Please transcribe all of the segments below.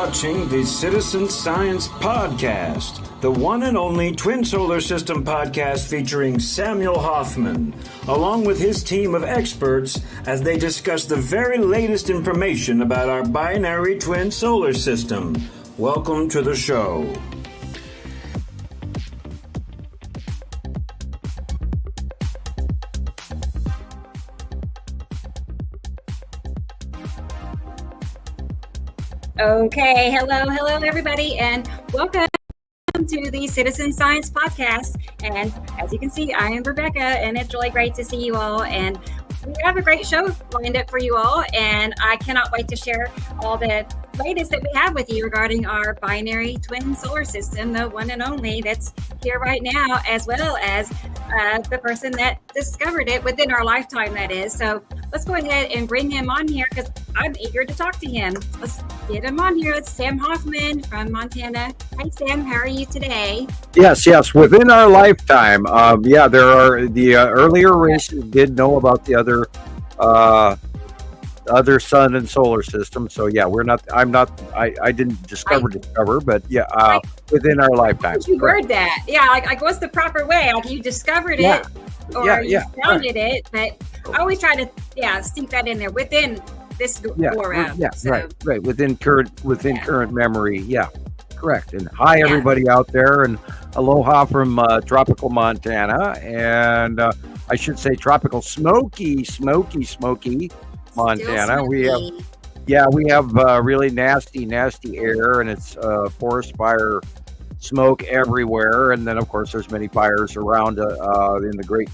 watching the Citizen Science Podcast, the one and only twin solar system podcast featuring Samuel Hofman, along with his team of experts as they discuss the very latest information about our binary twin solar system. Welcome to the show. Okay, hello everybody, and welcome to the Citizen Science Podcast. And as you can see, I am Rebecca, and it's really great to see you all. And we have a great show lined up for you all, and I cannot wait to share all the latest that we have with you regarding our binary twin solar system, the one and only that's here right now, as well as the person that discovered it within our lifetime, that is. So let's go ahead and bring him on here because I'm eager to talk to him. Let's get him on here. It's Sam Hofman from Montana. Hi, Sam. How are you today? Yes. Within our lifetime, there are the earlier races did know about the other sun and solar system. So yeah, I didn't discover, but yeah, within our lifetime. You heard that? Yeah. Like what's the proper way? Like you discovered it, or you founded it, but I always try to sneak that in there within this go around. Yeah, so. Right. Within current memory. Yeah, correct. And hi everybody out there, and aloha from tropical Montana, and I should say tropical smoky Montana. We have really nasty air, and it's forest fire smoke everywhere. And then of course there's many fires around in the great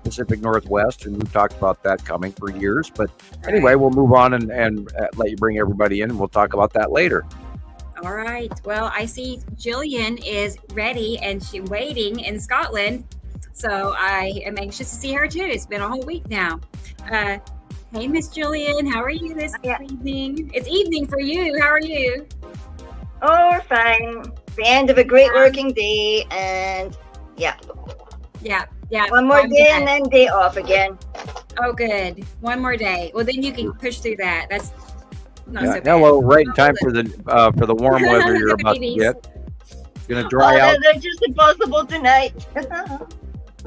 Pacific Northwest, and we've talked about that coming for years. But anyway, we'll move on and let you bring everybody in, and we'll talk about that later. All right. Well, I see Jillian is ready and she's waiting in Scotland. So I am anxious to see her too. It's been a whole week now. Hey, Miss Jillian, how are you this evening? It's evening for you. How are you? Oh, we're fine. The end of a great working day, and Yeah. One more day and then day off again. Oh, good. One more day. Well, then you can push through that. That's not so bad. Well, right in time for the warm weather you're about to get. It's going to dry out. They're just impossible tonight.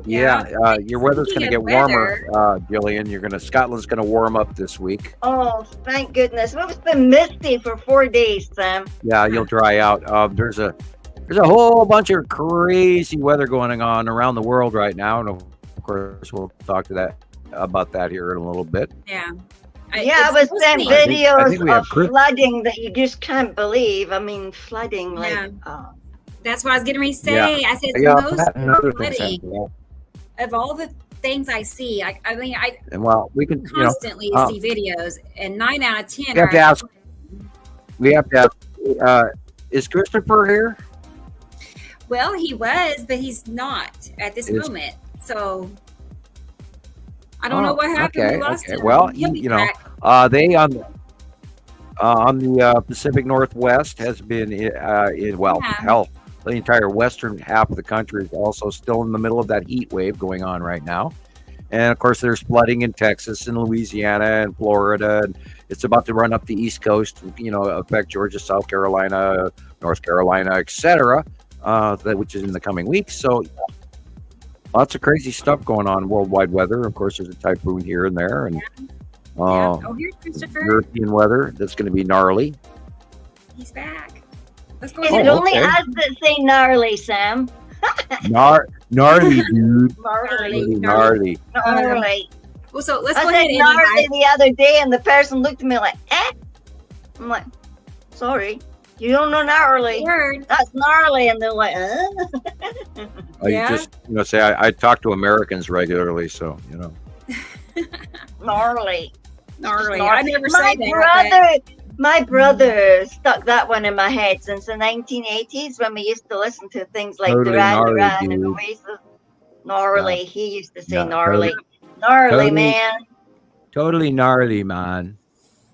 Your weather's going to get warmer, Jillian. Scotland's going to warm up this week. Oh, thank goodness. Well, it's been misty for 4 days, Sam. Yeah, you'll dry out. There's a whole bunch of crazy weather going on around the world right now, and of course we'll talk about that here in a little bit. Yeah. I was sent videos of flooding that you just can't believe. I mean, flooding That's what I was getting ready to say. I said it's most flooding of all the things I see. We can constantly see videos, and 9 out of 10 we have to ask, is Christoper here? Well, he was, but he's not at this moment. So I don't know what happened. We lost him. Well, they on the Pacific Northwest has been the entire western half of the country is also still in the middle of that heat wave going on right now. And of course there's flooding in Texas and Louisiana and Florida, and it's about to run up the East Coast, affect Georgia, South Carolina, North Carolina, etc., which is in the coming weeks. So lots of crazy stuff going on worldwide weather. Of course there's a typhoon here and there, and here's Christoper. European weather that's going to be gnarly. He's back. Let's go. It only has to say gnarly, Sam. Gnarly, dude. Gnarly. Well, so let's go ahead. I said gnarly the other day, and the person looked at me like, eh? I'm like, sorry, you don't know gnarly. That's gnarly. And they're like, You just, say, I talk to Americans regularly, so, Gnarly. I never say that. My brother stuck that one in my head since the 1980s when we used to listen to things like Duran and Oasis. Gnarly. He used to say gnarly. Gnarly, man. Totally gnarly, man.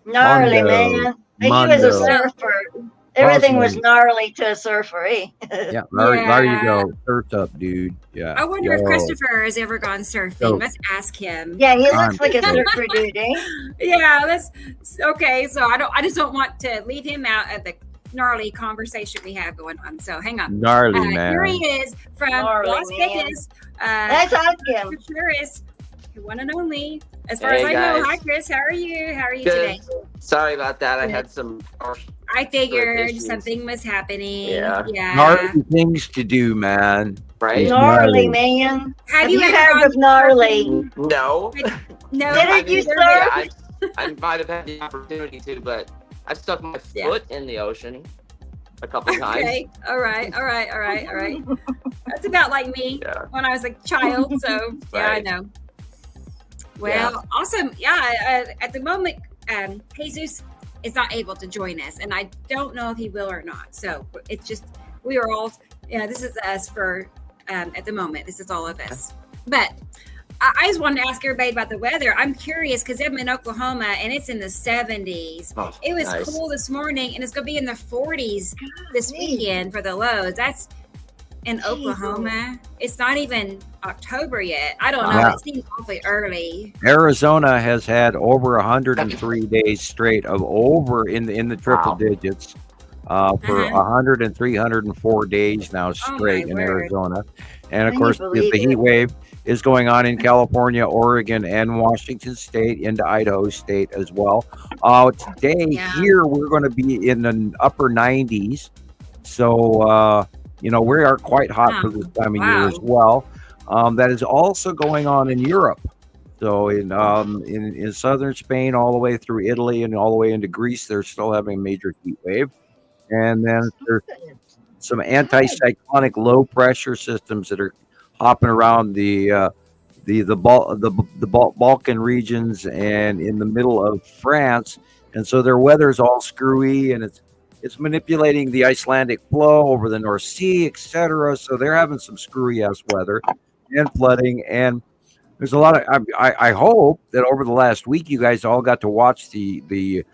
Gnarly, man. He was a surfer. Everything was gnarly to a surfer, eh? Yeah, there you go. Surf's up, dude. Yeah. I wonder if Christoper has ever gone surfing. Let's ask him. Yeah, he looks like a surfer dude, eh? Yeah, that's okay. So I just don't want to leave him out of the gnarly conversation we have going on. So hang on. Gnarly man. Here he is from Las Vegas. Let's ask him. Kuchuris, the one and only. As far as I know, hi Chris. How are you? How are you today? Sorry about that. I had some. I figured something was happening. Yeah. Gnarly things to do, man. Right. Gnarly, man. Have you heard of gnarly? No. No. Didn't you, sir? Yeah, I might have had the opportunity to, but I stuck my foot in the ocean a couple times. Okay. All right. That's about like me when I was a child. So yeah, I know. Well, awesome. Yeah. At the moment, Jesus is not able to join us, and I don't know if he will or not. So it's just we are all. This is us for at the moment. This is all of us. But I just wanted to ask everybody about the weather. I'm curious because I'm in Oklahoma and it's in the 70s. Oh, it was nice. cool this morning and it's going to be in the 40s this weekend for the lows. That's in Oklahoma. It's not even October yet. I don't know. Yeah. It seems awfully early. Arizona has had over 103 days straight of over in the triple digits for 103, 104 days now straight in Arizona. And of course, the heat wave is going on in California, Oregon, and Washington State, into Idaho State as well. Today here we're going to be in the upper 90s. So, we are quite hot for this time of year as well. That is also going on in Europe. So in southern Spain, all the way through Italy and all the way into Greece, they're still having a major heat wave. And then there's some anticyclonic low pressure systems that are hopping around the Balkan regions and in the middle of France, and so their weather's all screwy, and it's manipulating the Icelandic flow over the North Sea, etc. So they're having some screwy ass weather and flooding, and there's a lot of. I hope that over the last week you guys all got to watch the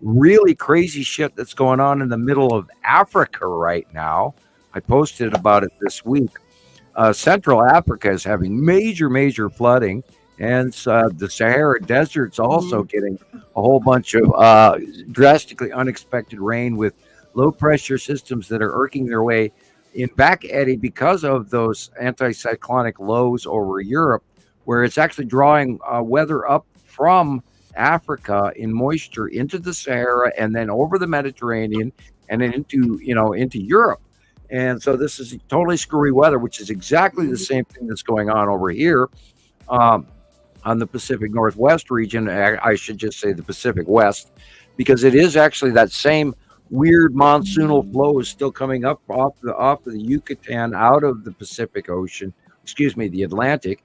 really crazy shit that's going on in the middle of Africa right now. I posted about it this week. Central Africa is having major flooding, and the Sahara Desert's also getting a whole bunch of drastically unexpected rain with low pressure systems that are irking their way in back eddy because of those anticyclonic lows over Europe, where it's actually drawing weather up from Africa in moisture into the Sahara and then over the Mediterranean and then into Europe. And so this is totally screwy weather, which is exactly the same thing that's going on over here on the Pacific Northwest region. I should just say the Pacific West, because it is actually that same weird monsoonal flow is still coming up off of the Yucatan out of the Pacific Ocean, the Atlantic,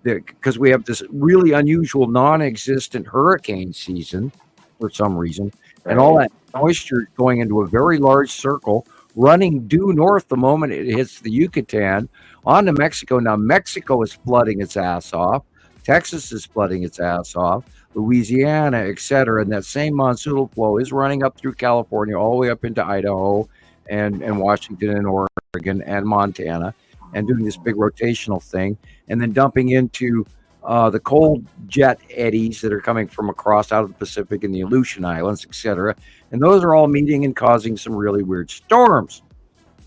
because we have this really unusual non-existent hurricane season for some reason. And all that moisture is going into a very large circle, running due north the moment it hits the Yucatan onto Mexico. Now, Mexico is flooding its ass off. Texas is flooding its ass off. Louisiana, etc. And that same monsoonal flow is running up through California, all the way up into Idaho and Washington and Oregon and Montana, and doing this big rotational thing, and then dumping into the cold jet eddies that are coming from across out of the Pacific and the Aleutian Islands, etc. And those are all meeting and causing some really weird storms.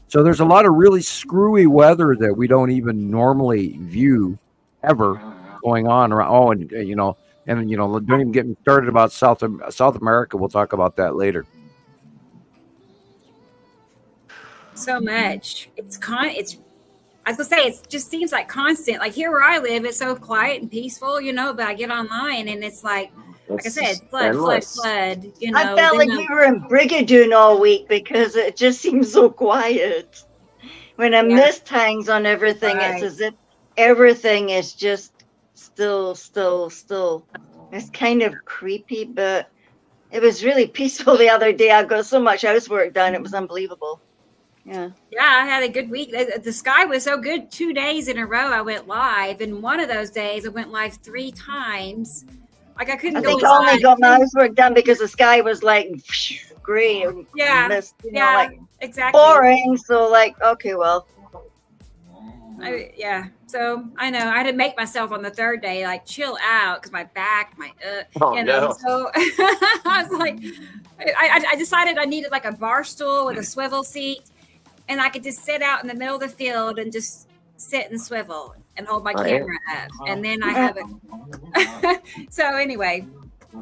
So there's a lot of really screwy weather that we don't even normally view ever going on around. Don't even get me started about South America. We'll talk about that later. So much. I was gonna say, it just seems like constant. Like here where I live, it's so quiet and peaceful, but I get online and it's like I said, flood. I felt like we were in Brigadoon all week because it just seems so quiet. When a mist hangs on everything, it's as if everything is just still. It's kind of creepy, but it was really peaceful the other day. I got so much housework done. It was unbelievable. Yeah, I had a good week. The sky was so good. 2 days in a row I went live, and one of those days I went live 3 times Like I couldn't I go think inside. I only got my housework done because the sky was like gray and mist, like exactly. boring. So like, okay, well. So I know I had to make myself on the third day like chill out because my back, No. So I was like, I decided I needed like a bar stool with a swivel seat, and I could just sit out in the middle of the field and just sit and swivel and hold my camera up, and then I have it. So anyway,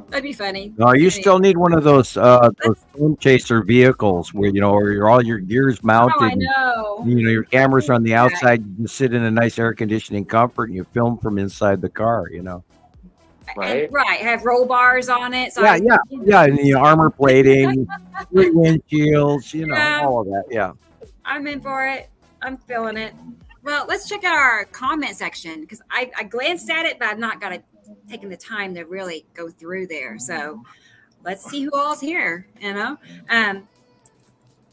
that'd be funny. No, you still need one of those storm chaser vehicles where where all your gears mounted. Oh, I know. And, your cameras are on the outside. You just sit in a nice air conditioning comfort, and you film from inside the car. Right. Right. Have roll bars on it. So Yeah, and armor plating, 3 windshields, all of that. Yeah. I'm in for it. I'm feeling it. Well, let's check out our comment section because I glanced at it, but I've not got it taking the time to really go through there. So let's see who all's here.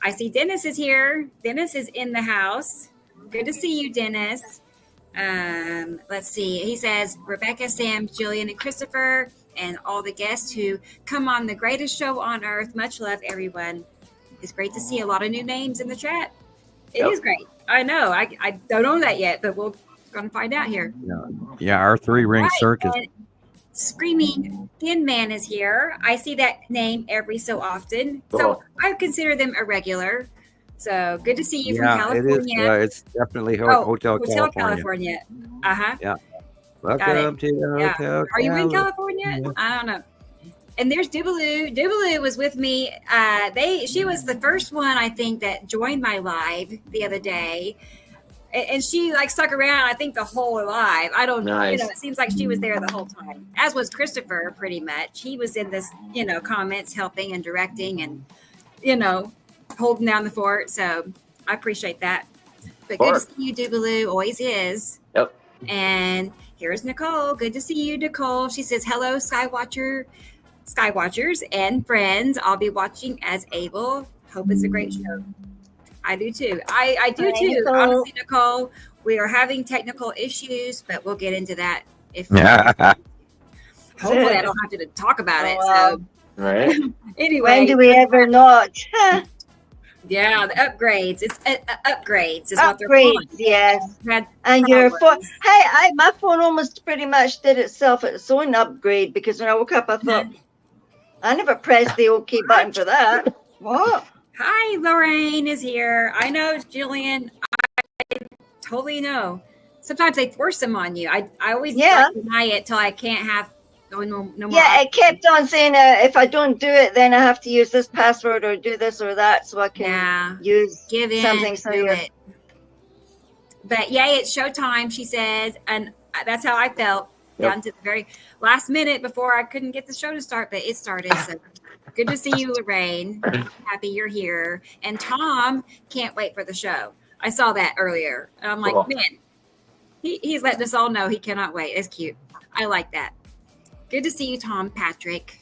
I see Dennis is here. Dennis is in the house. Good to see you, Dennis. Let's see. He says, Rebecca, Sam, Jillian, and Christopher, and all the guests who come on the greatest show on earth. Much love, everyone. It's great to see a lot of new names in the chat. It is great. I know. I don't know that yet, but we're going to find out here. Yeah, our 3-ring circus. And Screaming Thin Man is here. I see that name every so often. So I consider them a regular. So good to see you from California. It is. It's definitely Hotel California. Uh-huh. Yeah. Welcome to Hotel Are you in California? Yeah. I don't know. And there's Dubaloo. Dubaloo was with me. She was the first one, I think, that joined my live the other day. And she stuck around, I think, the whole live. I don't know. It seems like she was there the whole time, as was Christopher pretty much. He was in this, comments, helping and directing and, holding down the fort. So I appreciate that. But good to see you, Dubaloo. Always is. Yep. And here's Nicole. Good to see you, Nicole. She says, hello, Skywatchers and friends. I'll be watching as able. Hope it's a great show. I do too. I do too. Nicole. Honestly, Nicole, we are having technical issues, but we'll get into that hopefully I don't have to talk about it. So right. Anyway. When do we ever not? Yeah, the upgrades. It's upgrades is what they're calling. Upgrades, yes. And your phone. Hey, my phone almost pretty much did its own upgrade because when I woke up, I thought, I never pressed the OK button for that. What? Hi, Lorraine is here. I know, Jillian. I totally know. Sometimes they force them on you. I always deny it till I can't have no more. Yeah, it kept on saying if I don't do it, then I have to use this password or do this or that so I can give in something. So to it. But yay, it's showtime, she says, and that's how I felt down to the very last minute before I couldn't get the show to start. But it started. So. Good to see you, Lorraine. Happy you're here. And Tom can't wait for the show. I saw that earlier. And I'm like, man, he's letting us all know he cannot wait. It's cute. I like that. Good to see you, Tom Patrick.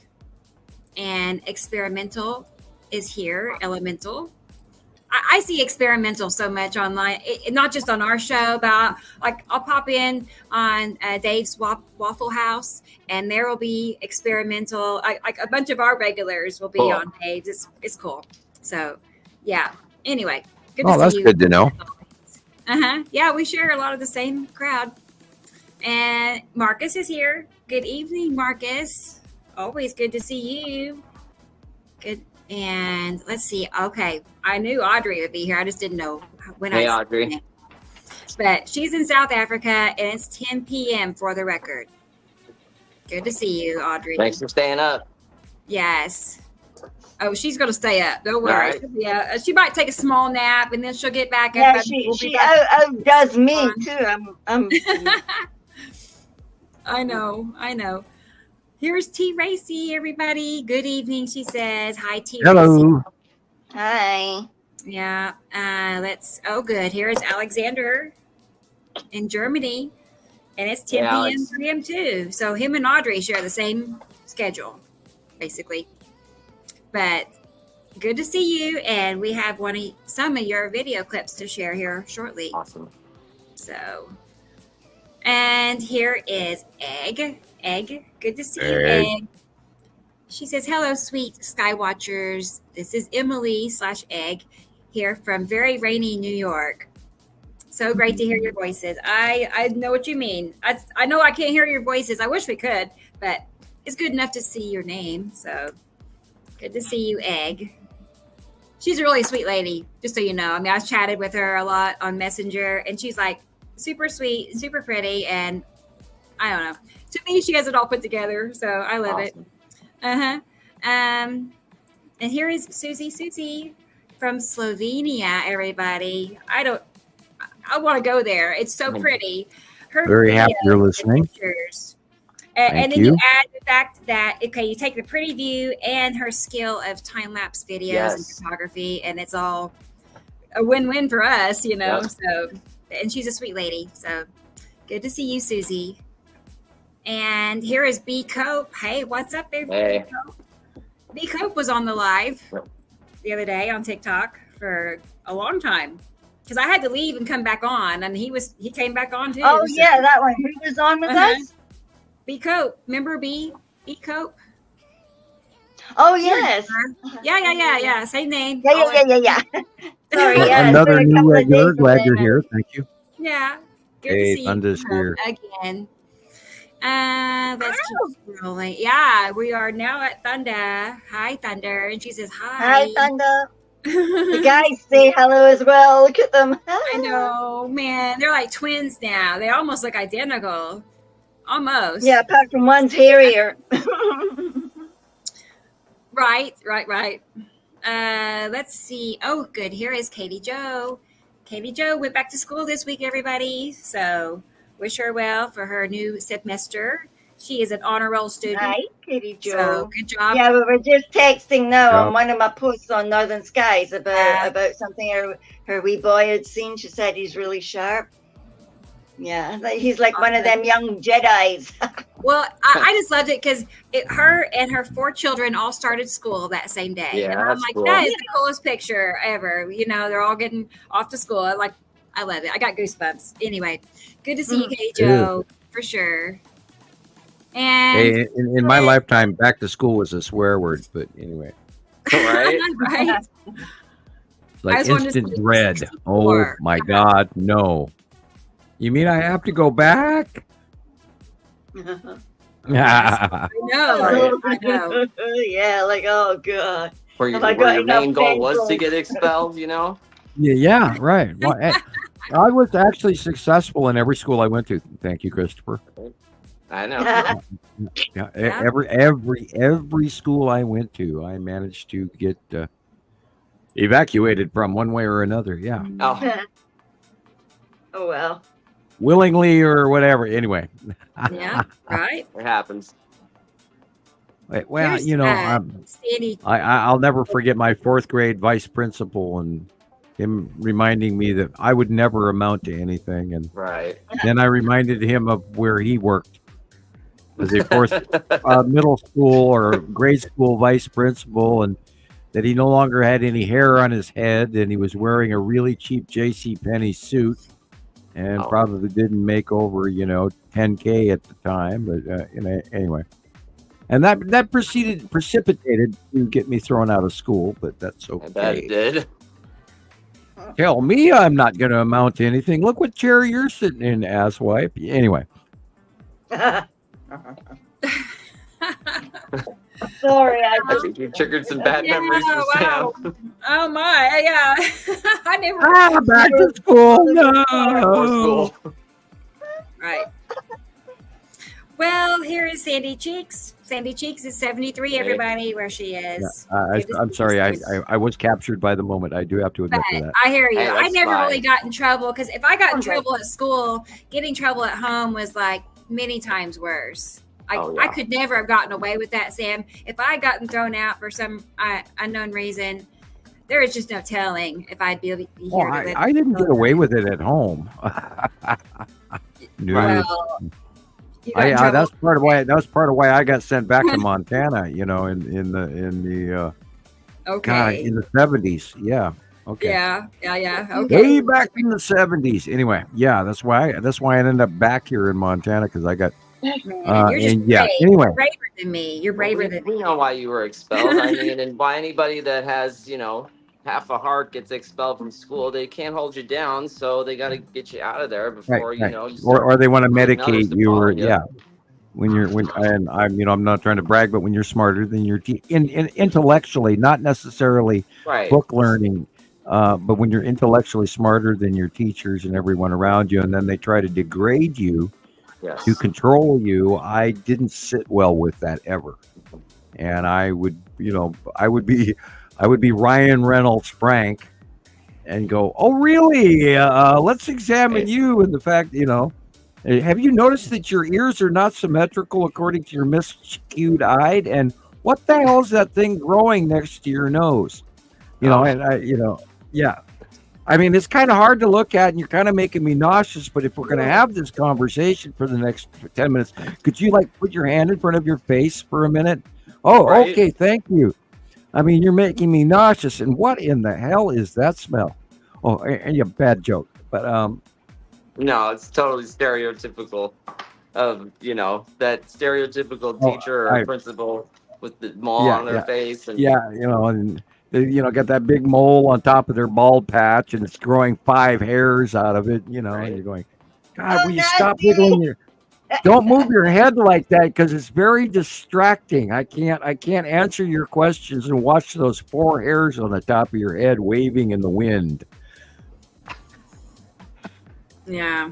And Experimental is here. Elemental. I see Experimental so much online, not just on our show, but I'll pop in on Dave's Waffle House, and there will be Experimental. A bunch of our regulars will be on Dave's. It's cool. So, yeah. Anyway, good to see that's you. Good to know. Yeah, we share a lot of the same crowd. And Marcus is here. Good evening, Marcus. Always good to see you. Good. And let's see. Okay. I knew Audrey would be here. I just didn't know when Audrey. But she's in South Africa and it's 10 p.m. for the record. Good to see you, Audrey. Thanks for staying up. Yes. Oh, she's going to stay up. Don't worry. Right. She might take a small nap and then she'll get back up. Yeah, she outdoes me too. I'm I know. Here's T. Racy, everybody. Good evening, she says. Hi, T. Hello. Racy. Hi. Yeah. Good. Here's Alexander in Germany. And it's 10 p.m. for him, too. So him and Audrey share the same schedule, basically. But good to see you. And we have some of your video clips to share here shortly. Awesome. So And here is Egg. Egg, good to see you, Egg. She says, hello, sweet Skywatchers. This is Emily/Egg here from very rainy New York. So great to hear your voices. I know what you mean. I know I can't hear your voices. I wish we could, but it's good enough to see your name. So good to see you, Egg. She's a really sweet lady, just so you know. I mean, I've chatted with her a lot on Messenger, and she's like super sweet, super pretty, and I don't know. To me, she has it all put together, so I love it. And here is Susie from Slovenia, everybody. I want to go there. It's so pretty. Her very happy you're listening. And then you add the fact that, okay, you take the pretty view and her skill of time-lapse videos and photography, and it's all a win-win for us, you know. So, and she's a sweet lady. So good to see you, Susie. And here is B. Cope. Hey, what's up, baby? Hey. B. Cope was on the live the other day on TikTok for a long time because I had to leave and come back on, and he came back on too. Oh, yeah, that one. Who was on with us? B. Cope. Remember B Cope? Oh, yes. Yeah. Same name. Yeah. Sorry, Another new regular. Glad you're here. Thank you. Yeah. Good to see Thunder's here again. Let's keep rolling. Yeah, we are now at Thunder. Hi, Thunder. And she says, hi. Hi, Thunder. The guys say hello as well. Look at them. I know, man. They're like twins now. They almost look identical. Almost. Yeah, apart from one's hairier. Right. Let's see. Oh, good. Here is Katie Jo. Katie Jo went back to school this week, everybody. So wish her well for her new semester. She is an honor roll student. Hi, Katie Jo. So good job. Yeah, we were just texting now on one of my posts on Northern Skies about something her wee boy had seen. She said he's really sharp. Yeah, he's like one of them young Jedis. Well, I just loved it because her and her 4 children all started school that same day. Yeah, and I'm like, cool. That is the coolest picture ever. You know, they're all getting off to school. I love it. I got goosebumps. Anyway, good to see you, Katie Jo, for sure. And hey, in my lifetime, back to school was a swear word, but anyway. Right. It's like instant dread. 64. Oh my God, no. You mean I have to go back? I know. Yeah, like, oh God. Where your main goal was to get expelled, you know? Yeah, right. Well, I was actually successful in every school I went to. Thank you, Christopher. I know. Every school I went to, I managed to get evacuated from one way or another. Yeah. Oh well. Willingly or whatever. Anyway. Yeah. Right. It happens. Well, you know, I'll never forget my 4th grade vice principal and him reminding me that I would never amount to anything. And then I reminded him of where he worked as a fourth middle school or grade school vice principal, and that he no longer had any hair on his head, and he was wearing a really cheap JCPenney suit, and probably didn't make over, $10K at the time. But anyway, and that precipitated to get me thrown out of school. But that's okay. That did. Tell me I'm not going to amount to anything. Look what chair you're sitting in, asswipe. Anyway. Sorry, I think you triggered some bad memories for Sam. Oh my, yeah. I never. Back to school. No. Right. Well, here is Sandy Cheeks. Sandy Cheeks is 73, everybody, where she is. Yeah, I'm sorry. I was captured by the moment. I do have to admit to that. I hear you. Hey, I never really got in trouble, because if I got in trouble at school, getting trouble at home was like many times worse. I could never have gotten away with that, Sam. If I had gotten thrown out for some unknown reason, there is just no telling if I'd be here. I didn't get away with it at home. No. Well, that's part of why I got sent back to Montana. In the 70s. Yeah. Okay. Yeah. Okay. Way back in the 70s. Anyway, yeah, that's why I ended up back here in Montana because I got. Man, you're just and brave. Anyway, You're braver than me. You're braver than We me. know why you were expelled. I mean, and why anybody that has, half a heart gets expelled from school. They can't hold you down, so they got to get you out of there before, right. you start Or they want to causing others medicate to you, follow or you. and I'm not trying to brag, but when you're smarter than your intellectually, not necessarily Right. book learning, but when you're intellectually smarter than your teachers and everyone around you, and then they try to degrade you Yes. to control you, I didn't sit well with that ever. And I would be Ryan Reynolds Frank and go, oh really? Let's examine you and the fact, have you noticed that your ears are not symmetrical according to your miscued eye? And what the hell is that thing growing next to your nose? Yeah. I mean, it's kind of hard to look at, and you're kind of making me nauseous. But if we're going to have this conversation for the next 10 minutes, could you put your hand in front of your face for a minute? Oh, Right. Okay, thank you. I mean, you're making me nauseous. And what in the hell is that smell? Oh, and a bad joke, but No, it's totally stereotypical of, that stereotypical teacher or principal with the mole on their face. And and they, got that big mole on top of their bald patch, and it's growing 5 hairs out of it, and you're going, God, will you stop wiggling don't move your head like that, because it's very distracting. I can't answer your questions and watch those 4 hairs on the top of your head waving in the wind. Yeah.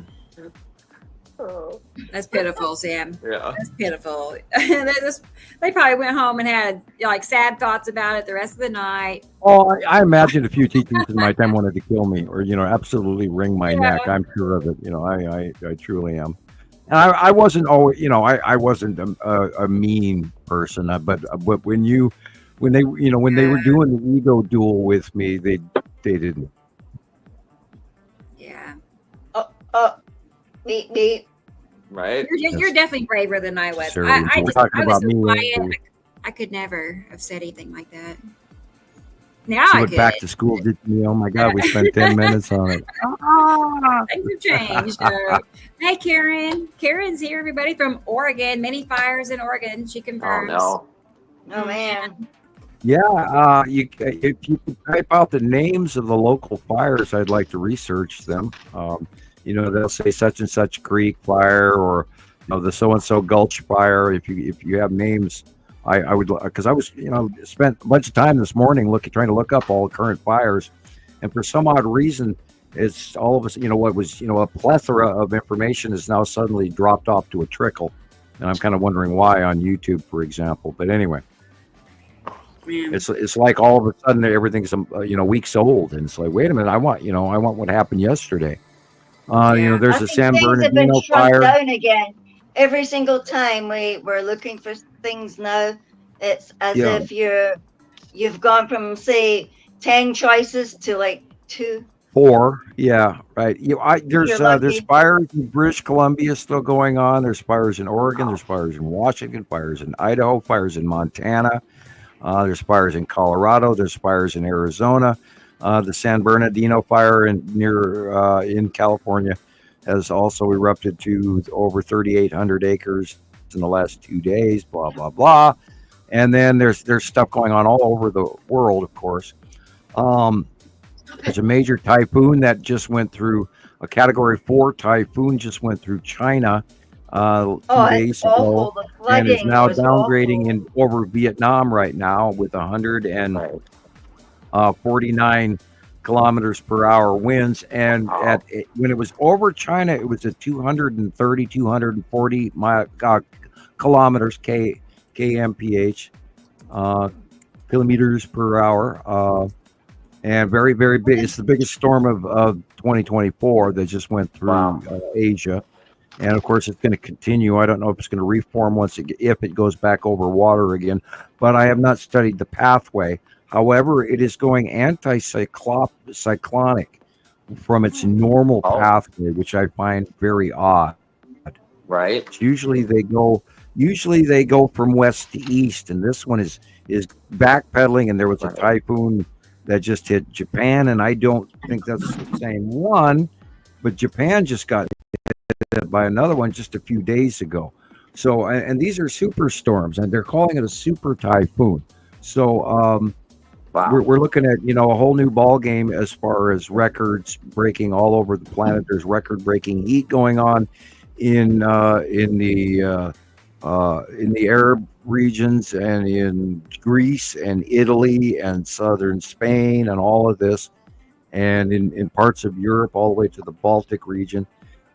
That's pitiful, Sam. Yeah. That's pitiful. They probably went home and had sad thoughts about it the rest of the night. Oh, I imagine a few teachers in my time wanted to kill me, or absolutely wring my neck. I'm sure of it. I truly am. And I wasn't always, I wasn't a mean person, but when they were doing the ego duel with me, they didn't. Yeah. Beep. Right. You're definitely braver than I was. Sure, I we're was talking about so me. quiet. I could never have said anything like that. Now She I went could. back to school, did me. Oh my God, we spent 10 minutes on it. Things have changed. Hey, Karen. Karen's here, everybody, from Oregon. Many fires in Oregon. She confirms. Oh, Oh man. Yeah, if you could type out the names of the local fires, I'd like to research them. They'll say such and such creek fire, or the so and so gulch fire. If you have names, I would, because I was spent a bunch of time this morning trying to look up all current fires, and for some odd reason, it's all of us. What was a plethora of information is now suddenly dropped off to a trickle, and I'm kind of wondering why on YouTube, for example. But anyway. Man. It's like all of a sudden everything's weeks old, and it's like, wait a minute, I want what happened yesterday. There's a San Bernardino fire. Down again. Every single time we're looking for things now, it's as if you've gone from say 10 choices to like 2. 4, yeah, right. There's fires in British Columbia still going on. There's fires in Oregon. There's fires in Washington. Fires in Idaho. Fires in Montana. There's fires in Colorado. There's fires in Arizona. The San Bernardino fire in California has also erupted to over 3,800 acres in the last 2 days. Blah blah blah. And then there's stuff going on all over the world, of course. There's a major typhoon that just went through a Category 4 typhoon. Just went through China. 2 days ago, and is now downgrading over Vietnam right now with 149 kilometers per hour winds. And when it was over China, it was at 230, 240 kilometers kmph, kilometers per hour, and very, very big. It's the biggest storm of 2024 that just went through Asia. And of course, it's going to continue. I don't know if it's going to reform if it goes back over water again, but I have not studied the pathway. However, it is going anti-cyclonic from its normal pathway, which I find very odd. Right. Usually they go from west to east, and this one is backpedaling. And there was a typhoon that just hit Japan, and I don't think that's the same one, but Japan just got hit by another one just a few days ago. So, and these are superstorms, and they're calling it a super typhoon. So, we're looking at, you know, a whole new ball game as far as records breaking all over the planet. There's record breaking heat going on in the Arab regions and in Greece and Italy and southern Spain and all of this, and in parts of Europe all the way to the Baltic region.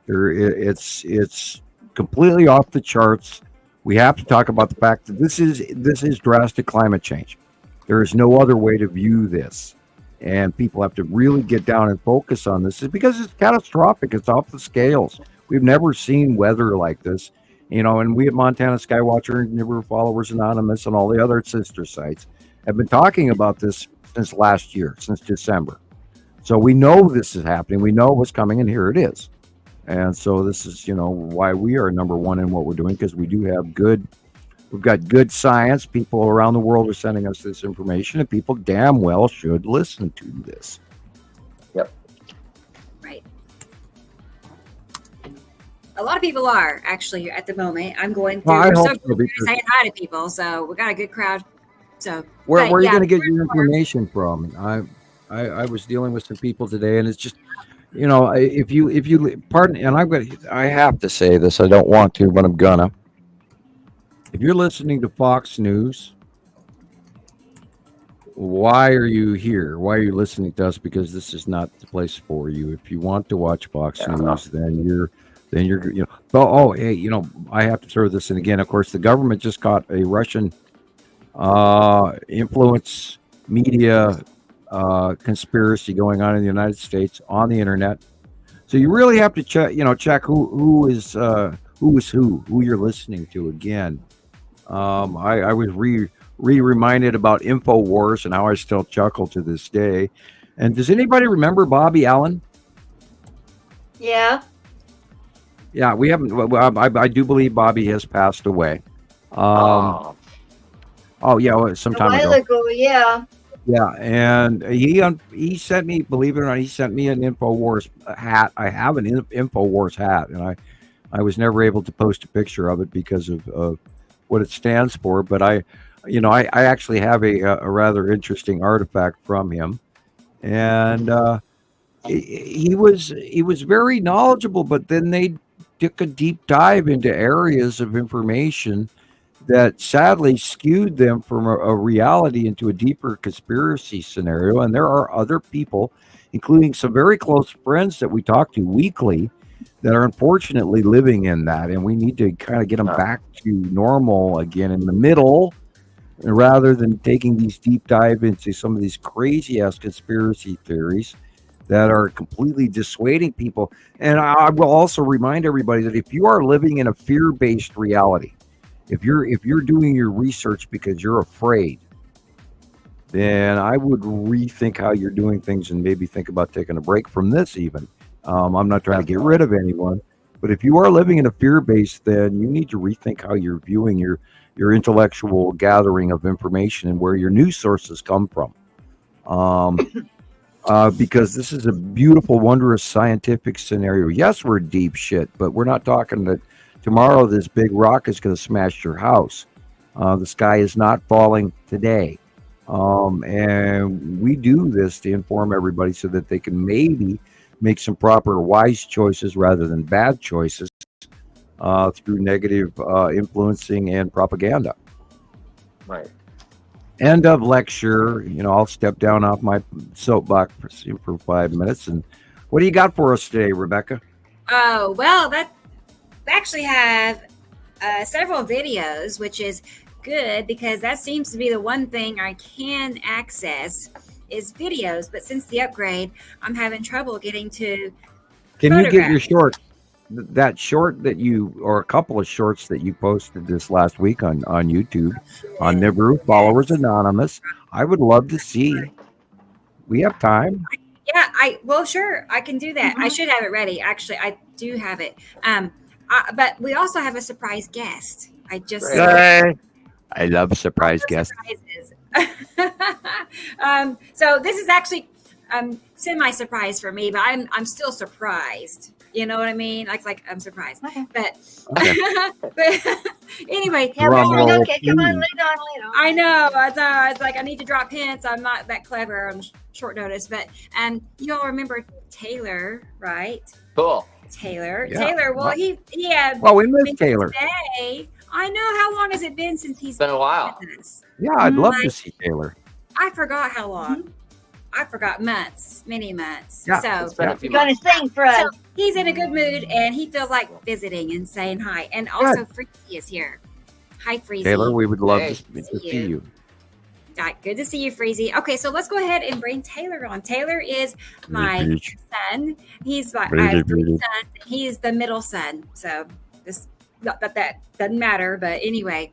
It's completely off the charts. We have to talk about the fact that this is drastic climate change. There is no other way to view this, and people have to really get down and focus on this. It's because it's catastrophic. It's off the scales. We've never seen weather like this, you know. And we at Montana Skywatcher, Nibiru Followers Anonymous, and all the other sister sites have been talking about this since last year, since December. So we know this is happening. We know what's coming, and here it is. And so this is, you know, why we are number one in what we're doing, because we do have we've got good science. People around the world are sending us this information, and people damn well should listen to this. Yep. Right. A lot of people are actually at the moment. I'm going through saying hi to people, so we got a good crowd. So where are you going to get your information from? I was dealing with some people today, and it's just, you know, if you pardon, and I have to say this. I don't want to, but I'm gonna. If you're listening to Fox News, why are you here? Why are you listening to us? Because this is not the place for you. If you want to watch Fox News, then you're, you know. Hey, you know, I have to throw this in again. Of course, the government just caught a Russian influence media conspiracy going on in the United States on the internet. So you really have to check who you're listening to again. I was reminded about InfoWars and how I still chuckle to this day. And does anybody remember Bobby Allen? Yeah. Yeah, we haven't. I do believe Bobby has passed away. Oh yeah, some time ago. Yeah. Yeah, and he sent me, believe it or not, he sent me an InfoWars hat. I have an InfoWars hat, and I was never able to post a picture of it because of what it stands for. But I actually have a rather interesting artifact from him, and he was very knowledgeable. But then they took a deep dive into areas of information that sadly skewed them from a reality into a deeper conspiracy scenario. And there are other people, including some very close friends that we talk to weekly, that are unfortunately living in that. And we need to kind of get them back to normal again in the middle, rather than taking these deep dive into some of these crazy ass conspiracy theories that are completely dissuading people. And I will also remind everybody that if you are living in a fear-based reality, if you're doing your research because you're afraid, then I would rethink how you're doing things and maybe think about taking a break from this even. I'm not trying to get rid of anyone, but if you are living in a fear base, then you need to rethink how you're viewing your intellectual gathering of information and where your news sources come from. Because this is a beautiful, wondrous scientific scenario. Yes, we're deep shit, but we're not talking that tomorrow this big rock is going to smash your house. The sky is not falling today. And we do this to inform everybody so that they can maybe make some proper wise choices rather than bad choices through negative influencing and propaganda. Right. End of lecture. You know, I'll step down off my soapbox for 5 minutes. And what do you got for us today, Rebecca? Oh, well, we actually have several videos, which is good because that seems to be the one thing I can access is videos. But since the upgrade, I'm having trouble getting to. Can you get your short? That short that or a couple of shorts that you posted this last week on YouTube, on Nibiru Followers Anonymous. I would love to see. We have time. Yeah, sure, I can do that. I should have it ready. Actually, I do have it. But we also have a surprise guest. I love surprise guests. So this is actually semi-surprise for me, but I'm still surprised. You know what I mean? Like I'm surprised. Okay. But, Okay. but anyway, Yeah, okay, come on, lead on. I know. It's like I need to drop hints. I'm not that clever on short notice, but you all remember Taylor, right? Cool. Taylor. Yeah. Taylor. Well, he had. Well, we missed Taylor. Today. I know. How long has it been since he's Been a while. with us? Yeah, I'd love to see Taylor. I forgot how long. I forgot months, many months. Yeah. So It's been a few You're going months. to sing for us. So he's in a good mood and he feels like visiting and saying hi. And also Freezy is here. Hi, Freezy. Taylor, we would love Hey. to see you. Right, good to see you, Freezy. Okay, so let's go ahead and bring Taylor on. Taylor is my son. He's my I have 3 sons. He's the middle son. So this not that doesn't matter, but anyway.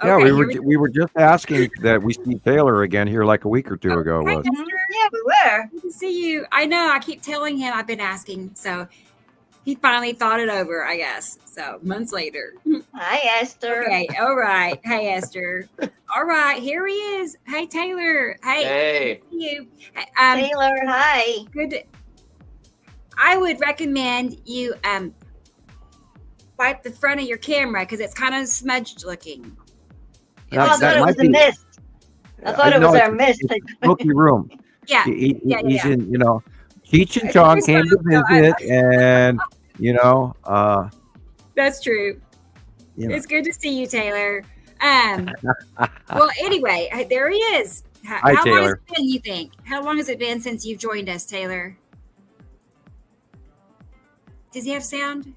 Yeah, Okay, we were just asking that we see Taylor again here like a week or two ago. Hi, Was. Esther. Yeah, we were. Good to see you. I know. I keep telling him I've been asking, so he finally thought it over, I guess. So months later. Hi, Esther. Okay. All right. Hey, Esther. All right. Here he is. Hey, Taylor. Hey. Hey. Good to see you. Taylor, hi. Good. I would recommend you wipe the front of your camera because it's kind of smudged looking. That- I thought that it might was a be- mist. I thought it was our mist. It's a smoky room. Yeah. He's Yeah. in, Cheech and It's Chong very came to small, visit, and That's true. Yeah. It's good to see you, Taylor. Well, anyway, there he is. How Hi, long has Taylor. it been, you think? How long has it been since you've joined us, Taylor? Does he have sound?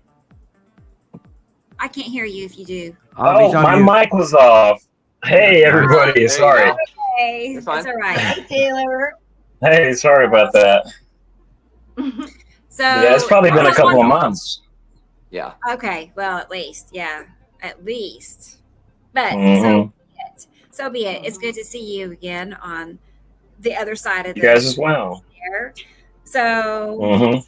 I can't hear you if you do. he's on my mute. mic was off. Hey, everybody. There you Sorry. go. Okay, You're fine. that's all right. Hi, Taylor. Hey, sorry about that. So Yeah, it's probably been a couple of months. Yeah. Okay, well, at least, at least. But Mhm. so be it. It's good to see you again on the other side of You guys as well. there. So, hmm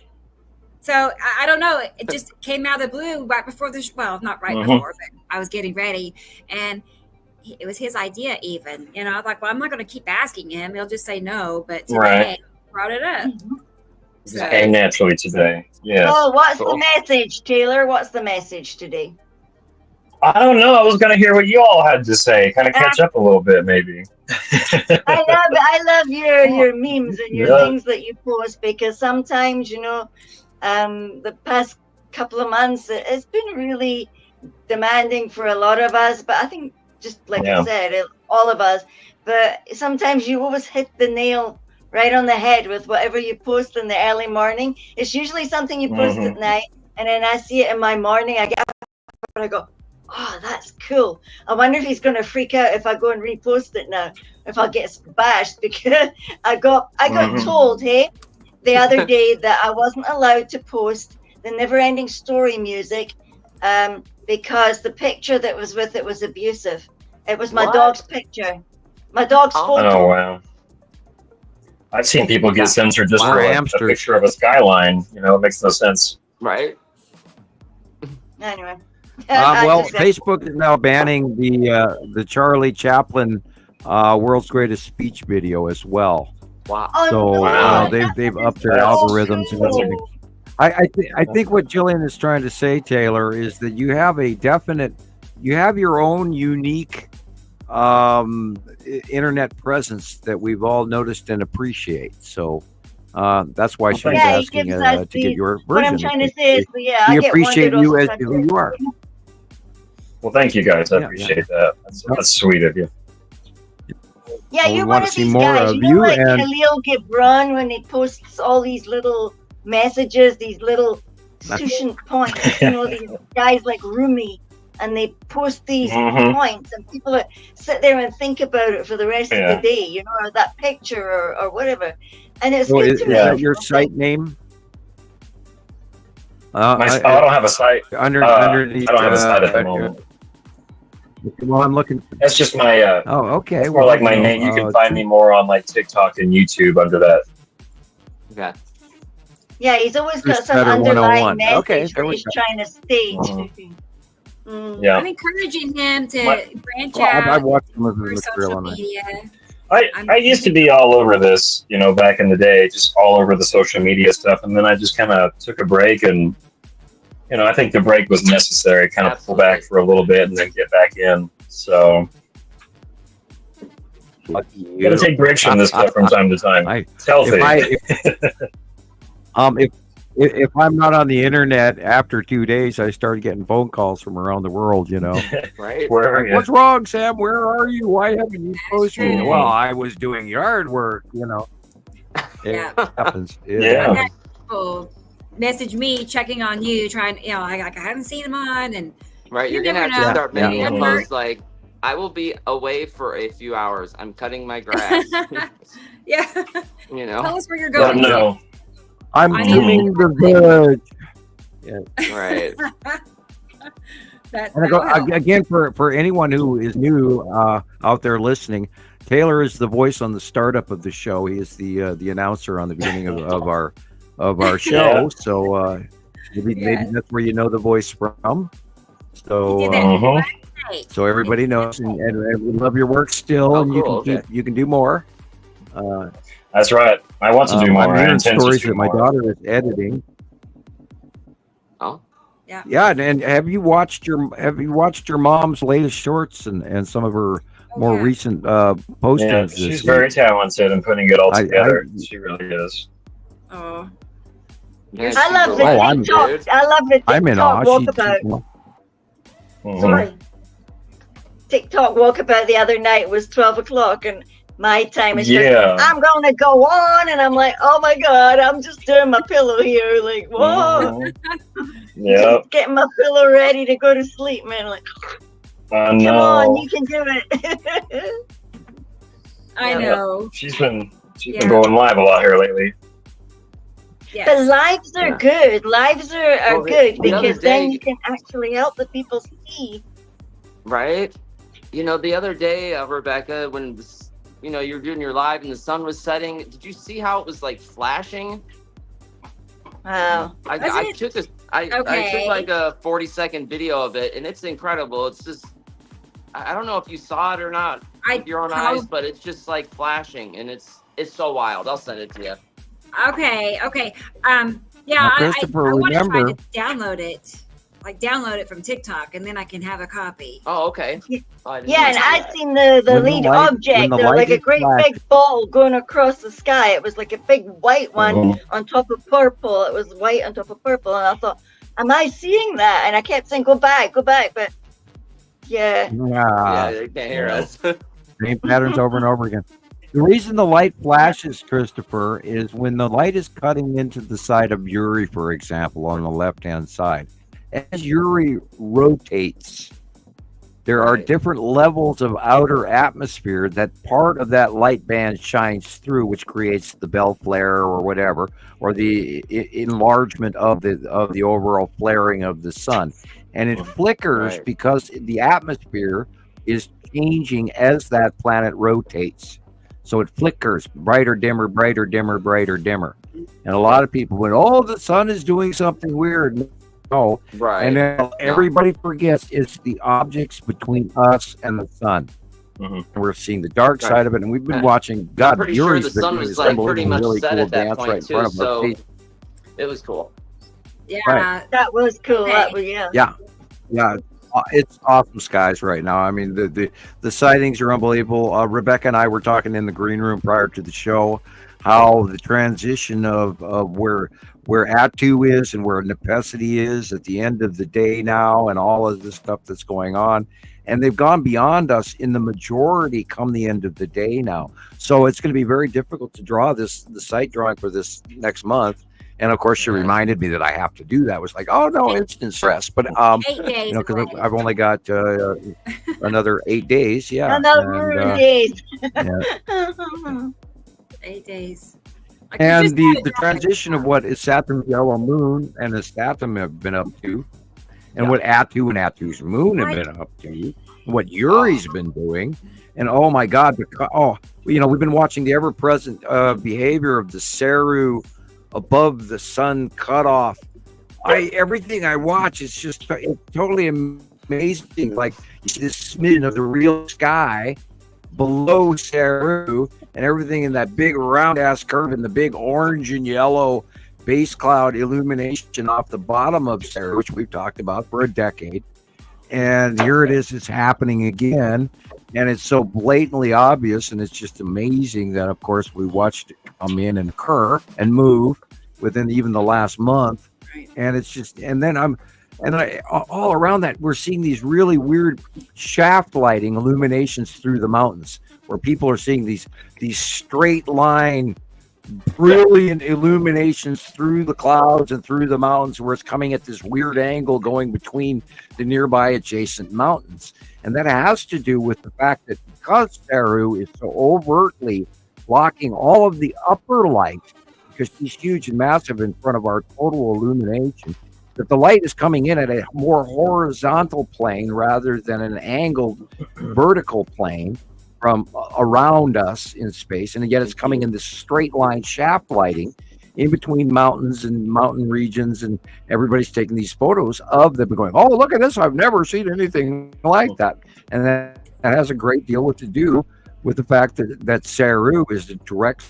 so I don't know. It just came out of the blue right before the well, not right Mhm. before, but I was getting ready, and it was his idea. Even I was like, well, I'm not going to keep asking him. He'll just say no. But today, Right. I brought it up. Just came naturally today. Yes. Oh, what's Cool. the message, Taylor? What's the message today? I don't know. I was going to hear what you all had to say. Kind of catch up a little bit, maybe. I love your memes and your Yeah. things that you post because sometimes the past couple of months it's been really demanding for a lot of us. But I think just like Yeah. I said, all of us. But sometimes you always hit the nail right on the head with whatever you post in the early morning. It's usually something you post at night, and then I see it in my morning. I get up and I go, oh, that's cool. I wonder if he's going to freak out if I go and repost it now, if I'll get bashed because I got told, hey, the other day that I wasn't allowed to post the Never-Ending Story music because the picture that was with it was abusive. It was my What? dog's picture, my dog's photo. Oh, wow. I've seen people get censored just Wow. for a Hamsters. picture of a skyline. It makes no sense. Right. Anyway. I Well, just said- Facebook is now banning the Charlie Chaplin World's Greatest Speech video as well. Wow. Oh, So Wow. they've upped their That's algorithms and cool. everything. I think what Jillian is trying to say, Taylor, is that you have your own unique internet presence that we've all noticed and appreciate. So that's why she's Yeah, he asking gives us to get your version. What I'm trying to say is, we I get appreciate wondered you all as the time. who you are. Well, thank you guys. I Yeah, appreciate that. That's sweet of you. Yeah, Well, we you're wanna one of see these more guys. of You know, you like and- Khalil Gibran when he posts all these little messages, these little succinct points. These guys like Rumi, and they post these Mhm. points, and people sit there and think about it for the rest Yeah. of the day. Or that picture or whatever. And it's So good is to me. that your site name? I don't have a site. Underneath. I don't have a site at the moment. Well, I'm looking. That's just my. Oh, okay. It's more like my name. You can find me more on like TikTok and YouTube under that. Okay. Yeah, he's always got Bruce some Cutter underlying 101. message Okay, that there we he's go. trying to stage. Yeah. I'm encouraging him to My- branch Well, out I've watched some of for the social material on that. media. I used to be all over this, back in the day, just all over the social media stuff, and then I just kind of took a break, and I think the break was necessary, kind of pull back for a little bit and then get back in. So, gotta take breaks from this stuff from time to time. It's healthy. If I'm not on the internet after 2 days, I started getting phone calls from around the world, Right. Where are you? What's wrong, Sam? Where are you? Why haven't you posted? Well, I was doing yard work, It happens. Yeah. People message me checking on you, trying, I haven't seen him on, and Right. You're gonna have to start making a post like, I will be away for a few hours. I'm cutting my grass. Yeah. Tell us where you're going. No. I'm doing the veg. Yeah. Right. Again, for anyone who is new out there listening, Taylor is the voice on the startup of the show. He is the announcer on the beginning of our show. Yeah. So maybe that's where you know the voice from. So so everybody knows, and we love your work still, and you can do more. That's right. I want to do more. I'm I hearing intend stories to that do my more. daughter is editing. Oh. Yeah. Yeah, and have you watched your mom's latest shorts and some of her more recent postings? Yeah, she's very talented in putting it all together. She really is. Oh. Yeah, I love the TikTok. I love the TikTok I'm in awe. walkabout. Sorry. TikTok walkabout the other night was 12 o'clock, and my time is I'm going to go on, and I'm like, oh my God, I'm just doing my pillow here. Like, whoa. Yeah. Getting my pillow ready to go to sleep, man. Like, come on, you can do it. I know. She's been going live a lot here lately. Yes. But lives are good. Lives are good because then you can actually help the people see. Right. The other day, Rebecca, when you were doing your live and the sun was setting, did you see how it was like flashing? Wow. I took like a 40-second video of it, and it's incredible. It's just, I don't know if you saw it or not with your own eyes, but it's just like flashing, and it's so wild. I'll send it to you. Okay. Now, Christopher, I want to try remember, to download it from TikTok, and then I can have a copy. Oh, okay. Yeah, and I seen the lead object, like a great big ball going across the sky. It was like a big white one on top of purple. It was white on top of purple, and I thought, am I seeing that? And I kept saying, go back, but yeah, they can't hear us. Same patterns over and over again. The reason the light flashes, Christopher, is when the light is cutting into the side of Uri, for example, on the left-hand side. As Uri rotates, there are different levels of outer atmosphere that part of that light band shines through, which creates the bell flare or whatever, or the enlargement of the overall flaring of the sun. And it flickers because the atmosphere is changing as that planet rotates. So it flickers, brighter, dimmer, brighter, dimmer, brighter, dimmer. And a lot of people went, oh, the sun is doing something weird. No. Right. And then everybody forgets it's the objects between us and the sun. And we're seeing the dark side of it. And we've been watching, God, pretty Yuri's sure the sun was like pretty much really set cool at that dance point right in too, front of so us. it was cool. Yeah. That was cool. That was, Yeah. It's awesome skies right now. I mean, the sightings are unbelievable. Rebecca and I were talking in the green room prior to the show how the transition of where Attu is and where Nepesity is at the end of the day now, and all of this stuff that's going on, and they've gone beyond us in the majority come the end of the day now. So it's going to be very difficult to draw the site drawing for this next month. And of course, she reminded me that I have to do that. It was like, oh no, instant stress. But 8 days, because I've only got another 8 days. Yeah, another 8 days. 8 days. And the transition of what is Saturn's yellow moon and Saturn have been up to, and what Attu and Attu's moon have been up to, and what Uri's been doing, and oh my God, we've been watching the ever-present behavior of the Saru above the sun cutoff. Everything I watch is just totally amazing. Like you see this smidgen of the real sky, below Saru, and everything in that big round ass curve and the big orange and yellow base cloud illumination off the bottom of Saru, which we've talked about for a decade. And here it is, it's happening again. And it's so blatantly obvious, and it's just amazing that, of course, we watched it come in and occur and move within even the last month. And it's just, and then all around that, we're seeing these really weird shaft lighting illuminations through the mountains, where people are seeing these straight line, brilliant illuminations through the clouds and through the mountains, where it's coming at this weird angle going between the nearby adjacent mountains. And that has to do with the fact that because Saru is so overtly blocking all of the upper light, because she's huge and massive in front of our total illumination, that the light is coming in at a more horizontal plane rather than an angled vertical plane from around us in space. And yet it's coming in this straight line shaft lighting in between mountains and mountain regions, and everybody's taking these photos of them going, oh, look at this, I've never seen anything like that. And that has a great deal to do with the fact that Saru is the direct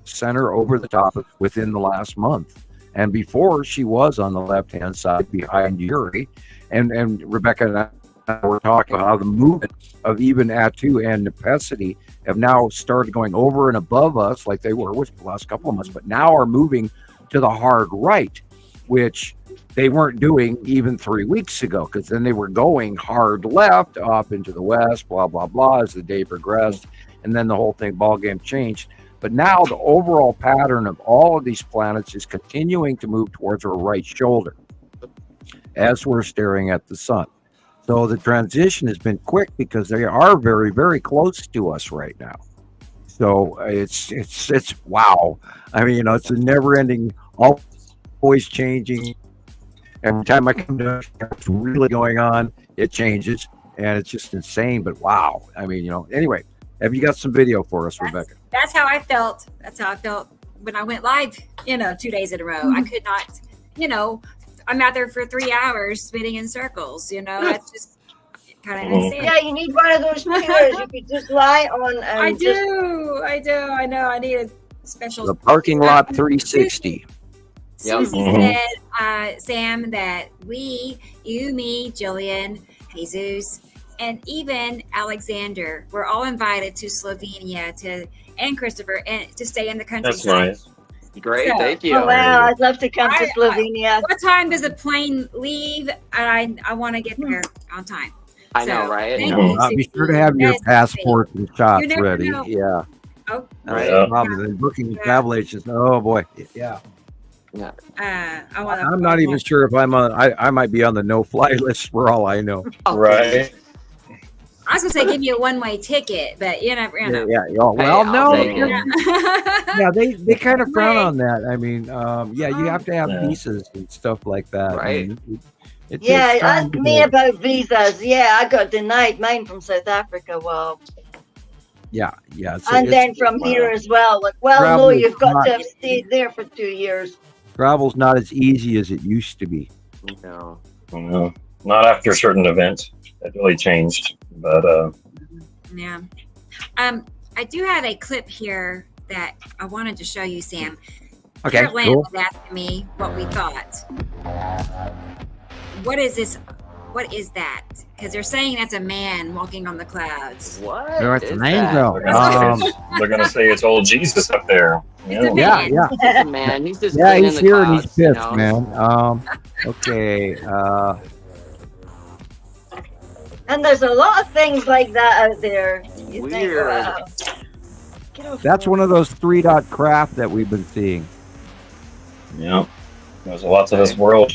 center over the top within the last month. And before, she was on the left-hand side behind Yuri. And Rebecca and I were talking about how the movement of even Attu and Nepesity have now started going over and above us like they were with the last couple of months, but now are moving to the hard right, which they weren't doing even 3 weeks ago, because then they were going hard left off into the west, blah, blah, blah, as the day progressed. And then the whole ball game changed. But now the overall pattern of all of these planets is continuing to move towards our right shoulder as we're staring at the sun. So the transition has been quick because they are very, very close to us right now. So it's wow. I mean, it's a never-ending, always changing. Every time I come to what's really going on, it changes, and it's just insane. But wow. I mean, anyway, have you got some video for us, Rebecca? That's how I felt. That's how I felt when I went live, 2 days in a row. I could not, I'm out there for 3 hours spinning in circles, That's just kind of insane. Yeah, you need one of those chairs. You could just lie on. And I know. I need a special. The parking lot 360. Susie said, Sam, that you, me, Jillian, Jesus, and even Alexander were all invited to Slovenia and Christopher and to stay in the countryside. That's nice. Great, thank you. Oh, wow, I'd love to come to Slovenia. What time does the plane leave? I want to get there on time. I know, right? Be sure to have your passport and shots ready. Know. Yeah. Oh, right. Yeah. Problem. Booking travel agents. Oh boy. Yeah. Yeah. I'm not even sure if I'm on. I might be on the no-fly list for all I know. Right. I was gonna say give you a one-way ticket, but you never know. Yeah. Well, no. Yeah, they kind of frown on that. I mean, you have to have visas and stuff like that. Right. I mean, ask me about visas. Yeah, I got denied mine from South Africa. Well. Yeah. Then from here as well. No, you've got to have stayed there for 2 years. Travel's not as easy as it used to be. No. Not after a certain event. It really changed. But yeah. I do have a clip here that I wanted to show you, Sam. Okay, Caroline cool. was asking me what we thought. What is this? What is that? Because they're saying that's a man walking on the clouds. What? It's an angel. They're going to say it's old Jesus up there. It's a man. Yeah. It's a man. He's just he's in the here clouds, and he's pissed, man. Okay. And there's a lot of things like that out there. Weird. That's one of those 3-dot craft that we've been seeing. Yeah. There's lots of this world.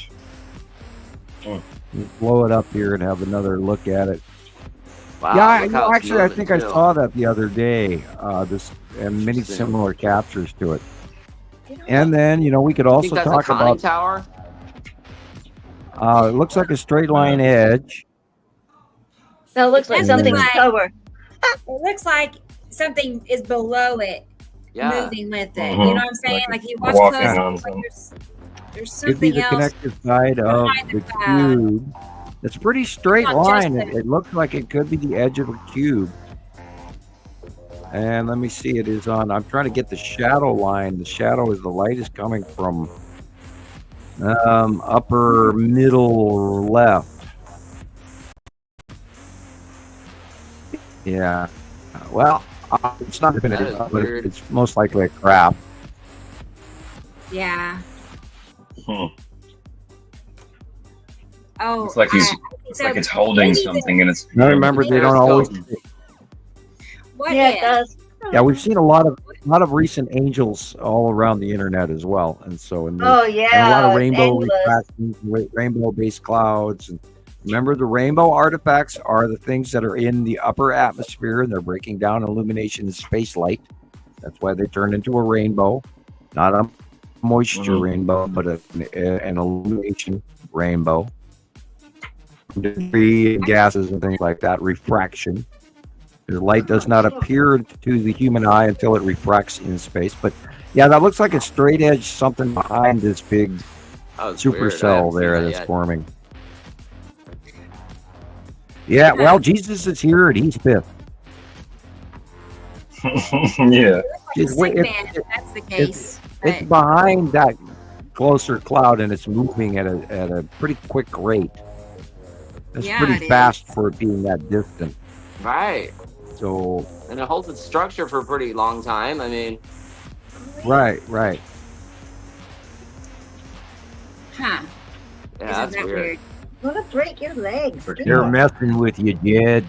Blow it up here and have another look at it. Wow, yeah, actually, I think I saw that the other day. And many similar captures to it. And then, we could also talk about tower. It looks like a straight line edge. That looks like something tower. It looks like something is below it, moving with it. Mm-hmm. You know what I'm saying? Like you watch close, there's something could be the else connected side of the cube. It's a pretty straight line. It looks like it could be the edge of a cube. And let me see, it is on. I'm trying to get the shadow line. The shadow is the light is coming from upper middle left. Yeah. Well, it's not definitive, but it's most likely a craft. Yeah. Hmm. Oh, It's like it's holding something, and it's. Now remember, they don't always. It does. Yeah, we've seen a lot of recent angels all around the internet as well, and so and a lot of rainbow-based clouds. And remember, the rainbow artifacts are the things that are in the upper atmosphere, and they're breaking down illumination and space light. That's why they turn into a rainbow, not a moisture rainbow, but an illumination rainbow. Debris and gases and things like that, refraction. The light does not appear to the human eye until it refracts in space. But yeah, that looks like a straight edge something behind this big supercell there that's forming. Yeah, well, Jesus is here and he's fifth. Yeah. That's the case. It's behind that closer cloud, and it's moving at a pretty quick rate. That's pretty fast for it being that distant. Right. So. And it holds its structure for a pretty long time. I mean. Right. Huh. Yeah, that's weird. Gonna break your legs. They're messing with you, Jed.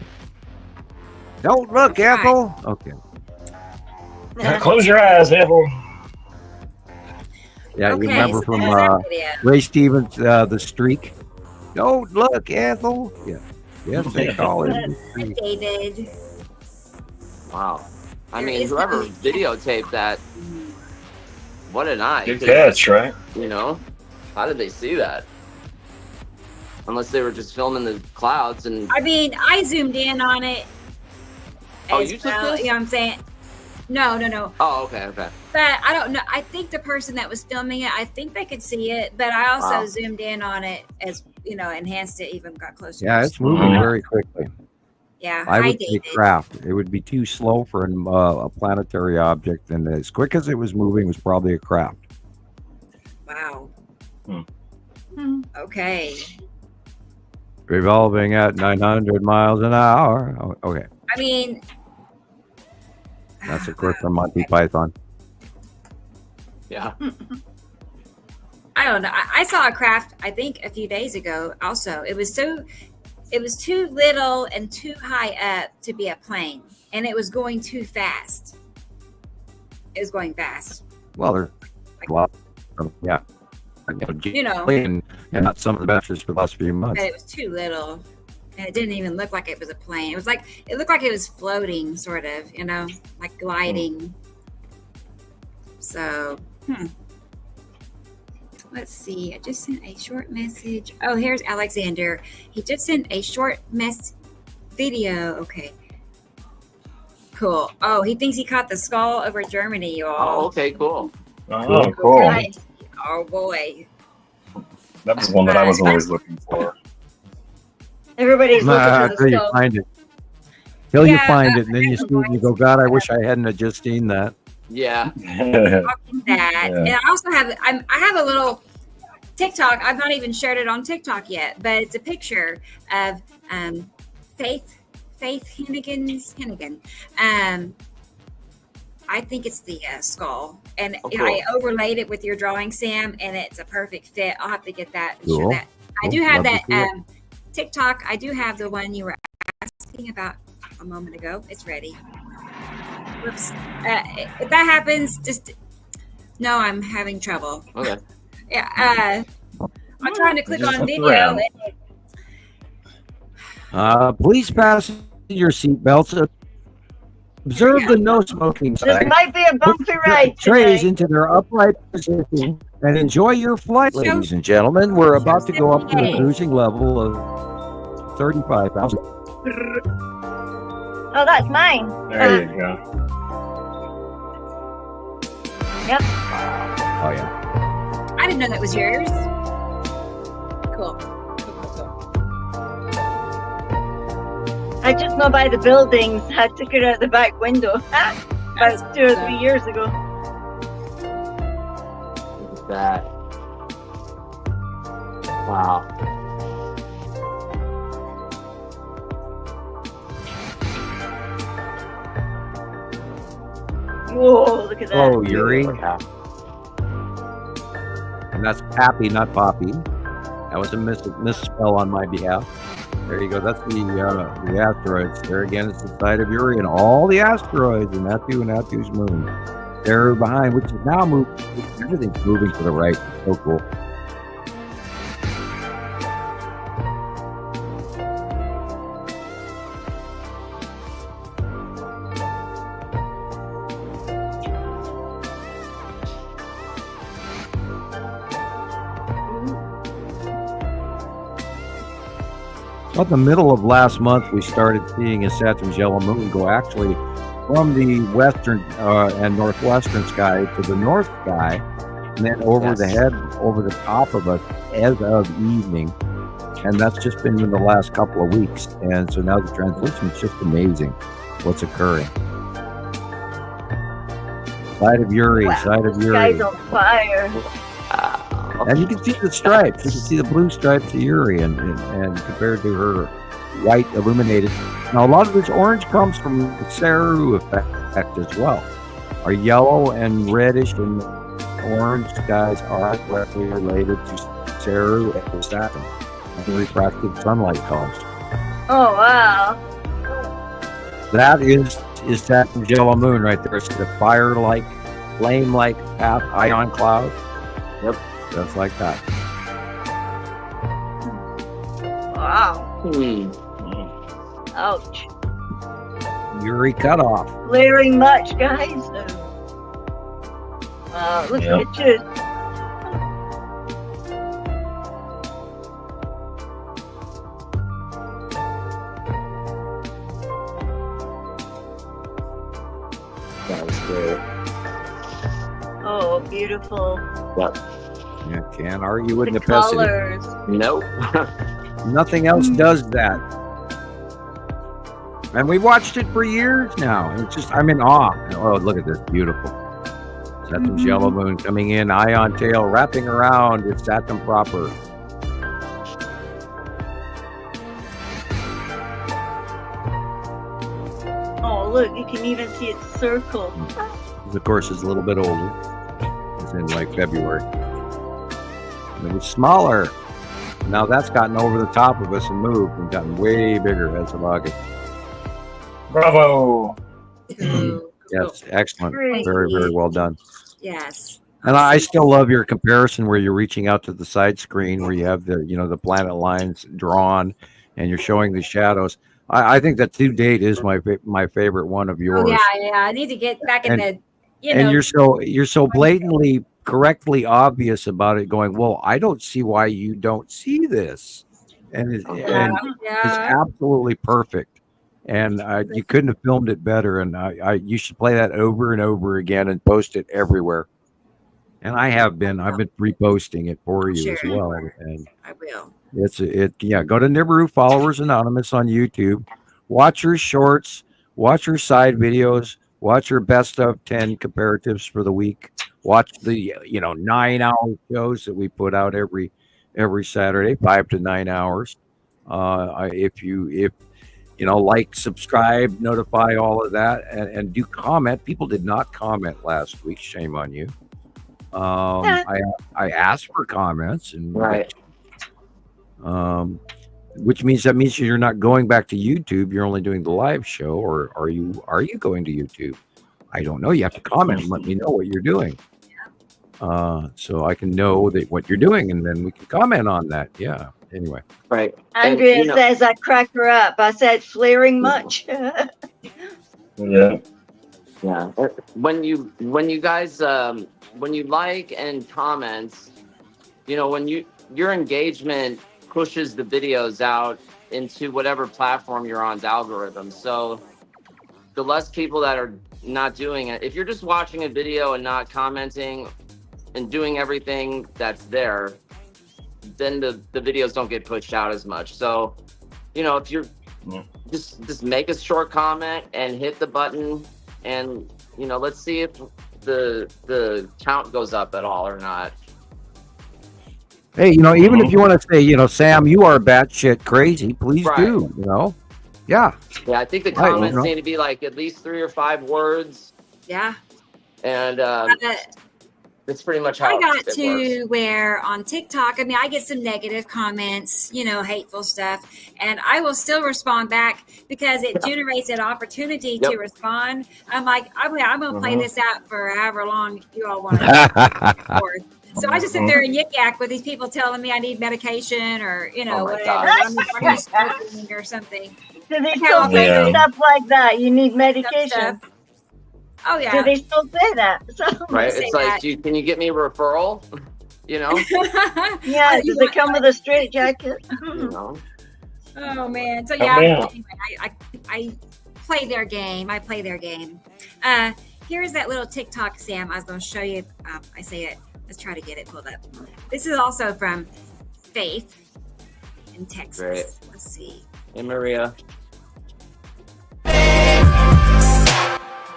Don't look, Ethel. Okay. Close your eyes, Ethel. Yeah, you remember from Ray Stevens, The Streak? Don't look, Ethel. Yeah. Yes, they call it. David. Wow. I mean, whoever videotaped that, what an eye. Good catch, right? You know? How did they see that? Unless they were just filming the clouds and... I mean, I zoomed in on it. Oh, you took this? You know what I'm saying? No. Oh, okay. But I don't know. I think the person that was filming it, I think they could see it, but I also zoomed in on it as, enhanced it, even got closer. Yeah, it's moving very quickly. Yeah, I would say craft. It would be too slow for a planetary object, and as quick as it was moving was probably a craft. Wow. Okay. Revolving at 900 miles an hour. Oh, okay. I mean... That's, of course, from Monty Python. Yeah. I don't know. I saw a craft, I think, a few days ago also. It was too little and too high up to be a plane, and it was going too fast. It was going fast. Well, yeah. And not some of the best for the last few months. But it was too little, and it didn't even look like it was a plane. It looked like it was floating, sort of, like gliding. So, let's see. I just sent a short message. Oh, here's Alexander. He just sent a short video. Okay. Cool. Oh, he thinks he caught the skull over Germany, y'all. Oh, okay, cool. Oh, cool. Right. Oh, boy. That was one that I was always looking for. Everybody's looking for the skull. Find it. Till you find it, and then you see it and you go, God, I wish I hadn't have just seen that. Yeah. That. And I also have I have a little TikTok. I've not even shared it on TikTok yet, but it's a picture of Faith Hennigan. I think it's the skull, and I overlaid it with your drawing, Sam, and it's a perfect fit. I'll have to get that. And share that. I do have that TikTok. I do have the one you were asking about a moment ago. It's ready. Whoops. If that happens, just know I'm having trouble. Okay. Yeah. I'm trying to click on video. Please fasten your seatbelts. Observe the no smoking sign. This might be a bumpy ride. Trays into their upright position and enjoy your flight, ladies and gentlemen. We're about to go up to a cruising level of 35,000. Oh, that's mine. There you go. Yep. Oh, yeah. I didn't know that was yours. Cool. I just know by the buildings. I took it out the back window about 2 or 3 years ago. Look at that. Wow. Whoa, look at that. Oh, Yuri. And that's Pappy, not Poppy. That was a misspell on my behalf. There you go. That's the asteroids. There again, it's the side of Yuri and all the asteroids and Neptune's moon. They're behind, which is now moving. Everything's moving to the right. It's so cool. About the middle of last month, we started seeing a Saturn's yellow moon go actually from the western and northwestern sky to the north sky, and then over the head, over the top of us as of evening. And that's just been in the last couple of weeks. And so now the translation is just amazing what's occurring. Side of Yuri, wow, side of Yuri. Sky's on fire. And you can see the stripes. You can see the blue stripes of Yuri, and compared to her white illuminated. Now, a lot of this orange comes from the Saru effect as well. Our yellow and reddish and orange skies are directly related to Saru and Saturn, and refracted sunlight colors. Oh, wow. That is Saturn's yellow moon right there. It's the fire-like, flame-like path ion cloud. Yep. Just like that. Wow. Ouch. Yuri cutoff. Flaring much, guys. Look at you. That was great. Oh, beautiful. Yep. You can't argue with The necessity. colors. Nope. Nothing else does that. And we watched it for years now. And it's just, I'm in awe. Oh, look at this. Beautiful. Saturn's yellow moon coming in, ion tail, wrapping around with Saturn proper. Oh, look, you can even see its circle. This, of course, is a little bit older. It's in like February. It was smaller. Now that's gotten over the top of us and moved and gotten way bigger as of August. Bravo. Yes, excellent. Great. Very, very well done. Yes. And I still love your comparison where you're reaching out to the side screen where you have the planet lines drawn and you're showing the shadows. I think that to date is my favorite one of yours. Oh, yeah. I need to get back in the, And you're so blatantly correctly obvious about it, going, well, I don't see why you don't see this. And it's absolutely perfect. And you couldn't have filmed it better. And you should play that over and over again and post it everywhere. And I've been reposting it for you as well. And I will. Go to Nibiru Followers Anonymous on YouTube. Watch her shorts. Watch her side videos. Watch her best of 10 comparatives for the week. Watch the 9-hour shows that we put out every Saturday, 5 to 9 hours. If you like, subscribe, notify, all of that, and do comment. People did not comment last week. Shame on you. I asked for comments, and right. Which means you're not going back to YouTube. You're only doing the live show, or are you going to YouTube? I don't know. You have to comment and let me know what you're doing, so I can know what you're doing, and then we can comment on that. Yeah. Anyway. Right. Andrea says I crack her up. I said flaring much. Yeah. Yeah. When you guys when you like and comment, when your engagement pushes the videos out into whatever platform you're on's algorithm. So the less people that are not doing it, if you're just watching a video and not commenting and doing everything that's there, then the videos don't get pushed out as much. So, if you're just make a short comment and hit the button, and let's see if the count goes up at all or not. Hey, even if you want to say, Sam, you are batshit crazy, please do. Yeah. Yeah, I think the comments need to be like at least 3 or 5 words. Yeah. And that's pretty much how I got it to works. where on TikTok, I get some negative comments, hateful stuff, and I will still respond back because it generates an opportunity to respond. I'm like, I'm going to play this out for however long you all want to. So I just sit there and yik-yak with these people telling me I need medication or, whatever. I'm smoking or something. Do they still say stuff like that? You need medication. Oh, yeah. Do they still say that? Right. It's like, can you get me a referral? Yeah. Does it come with a straight jacket? Oh, man. So, anyway, I play their game. Here's that little TikTok, Sam. I was going to show you. I say it. Let's try to get it pulled up. This is also from Faith in Texas. Great. Let's see. Hey, Maria.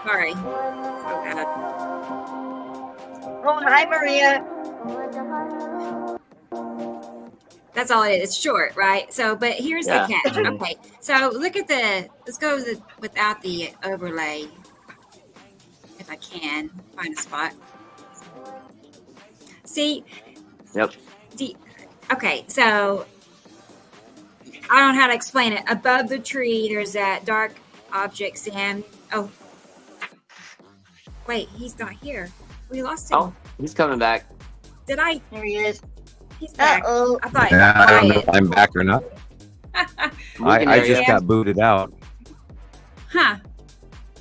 Sorry. Oh, hi, Maria. That's all it is. It's short, right? So, but here's the catch. Okay. So look at let's go without the overlay. If I can find a spot. See? Yep. Okay, so I don't know how to explain it. Above the tree, there's that dark object, Sam. Oh. Wait, he's not here. We lost him. Oh, he's coming back. Did I? There he is. He's back. Uh-oh. I thought I don't know if I'm back or not. I just got booted out. Huh.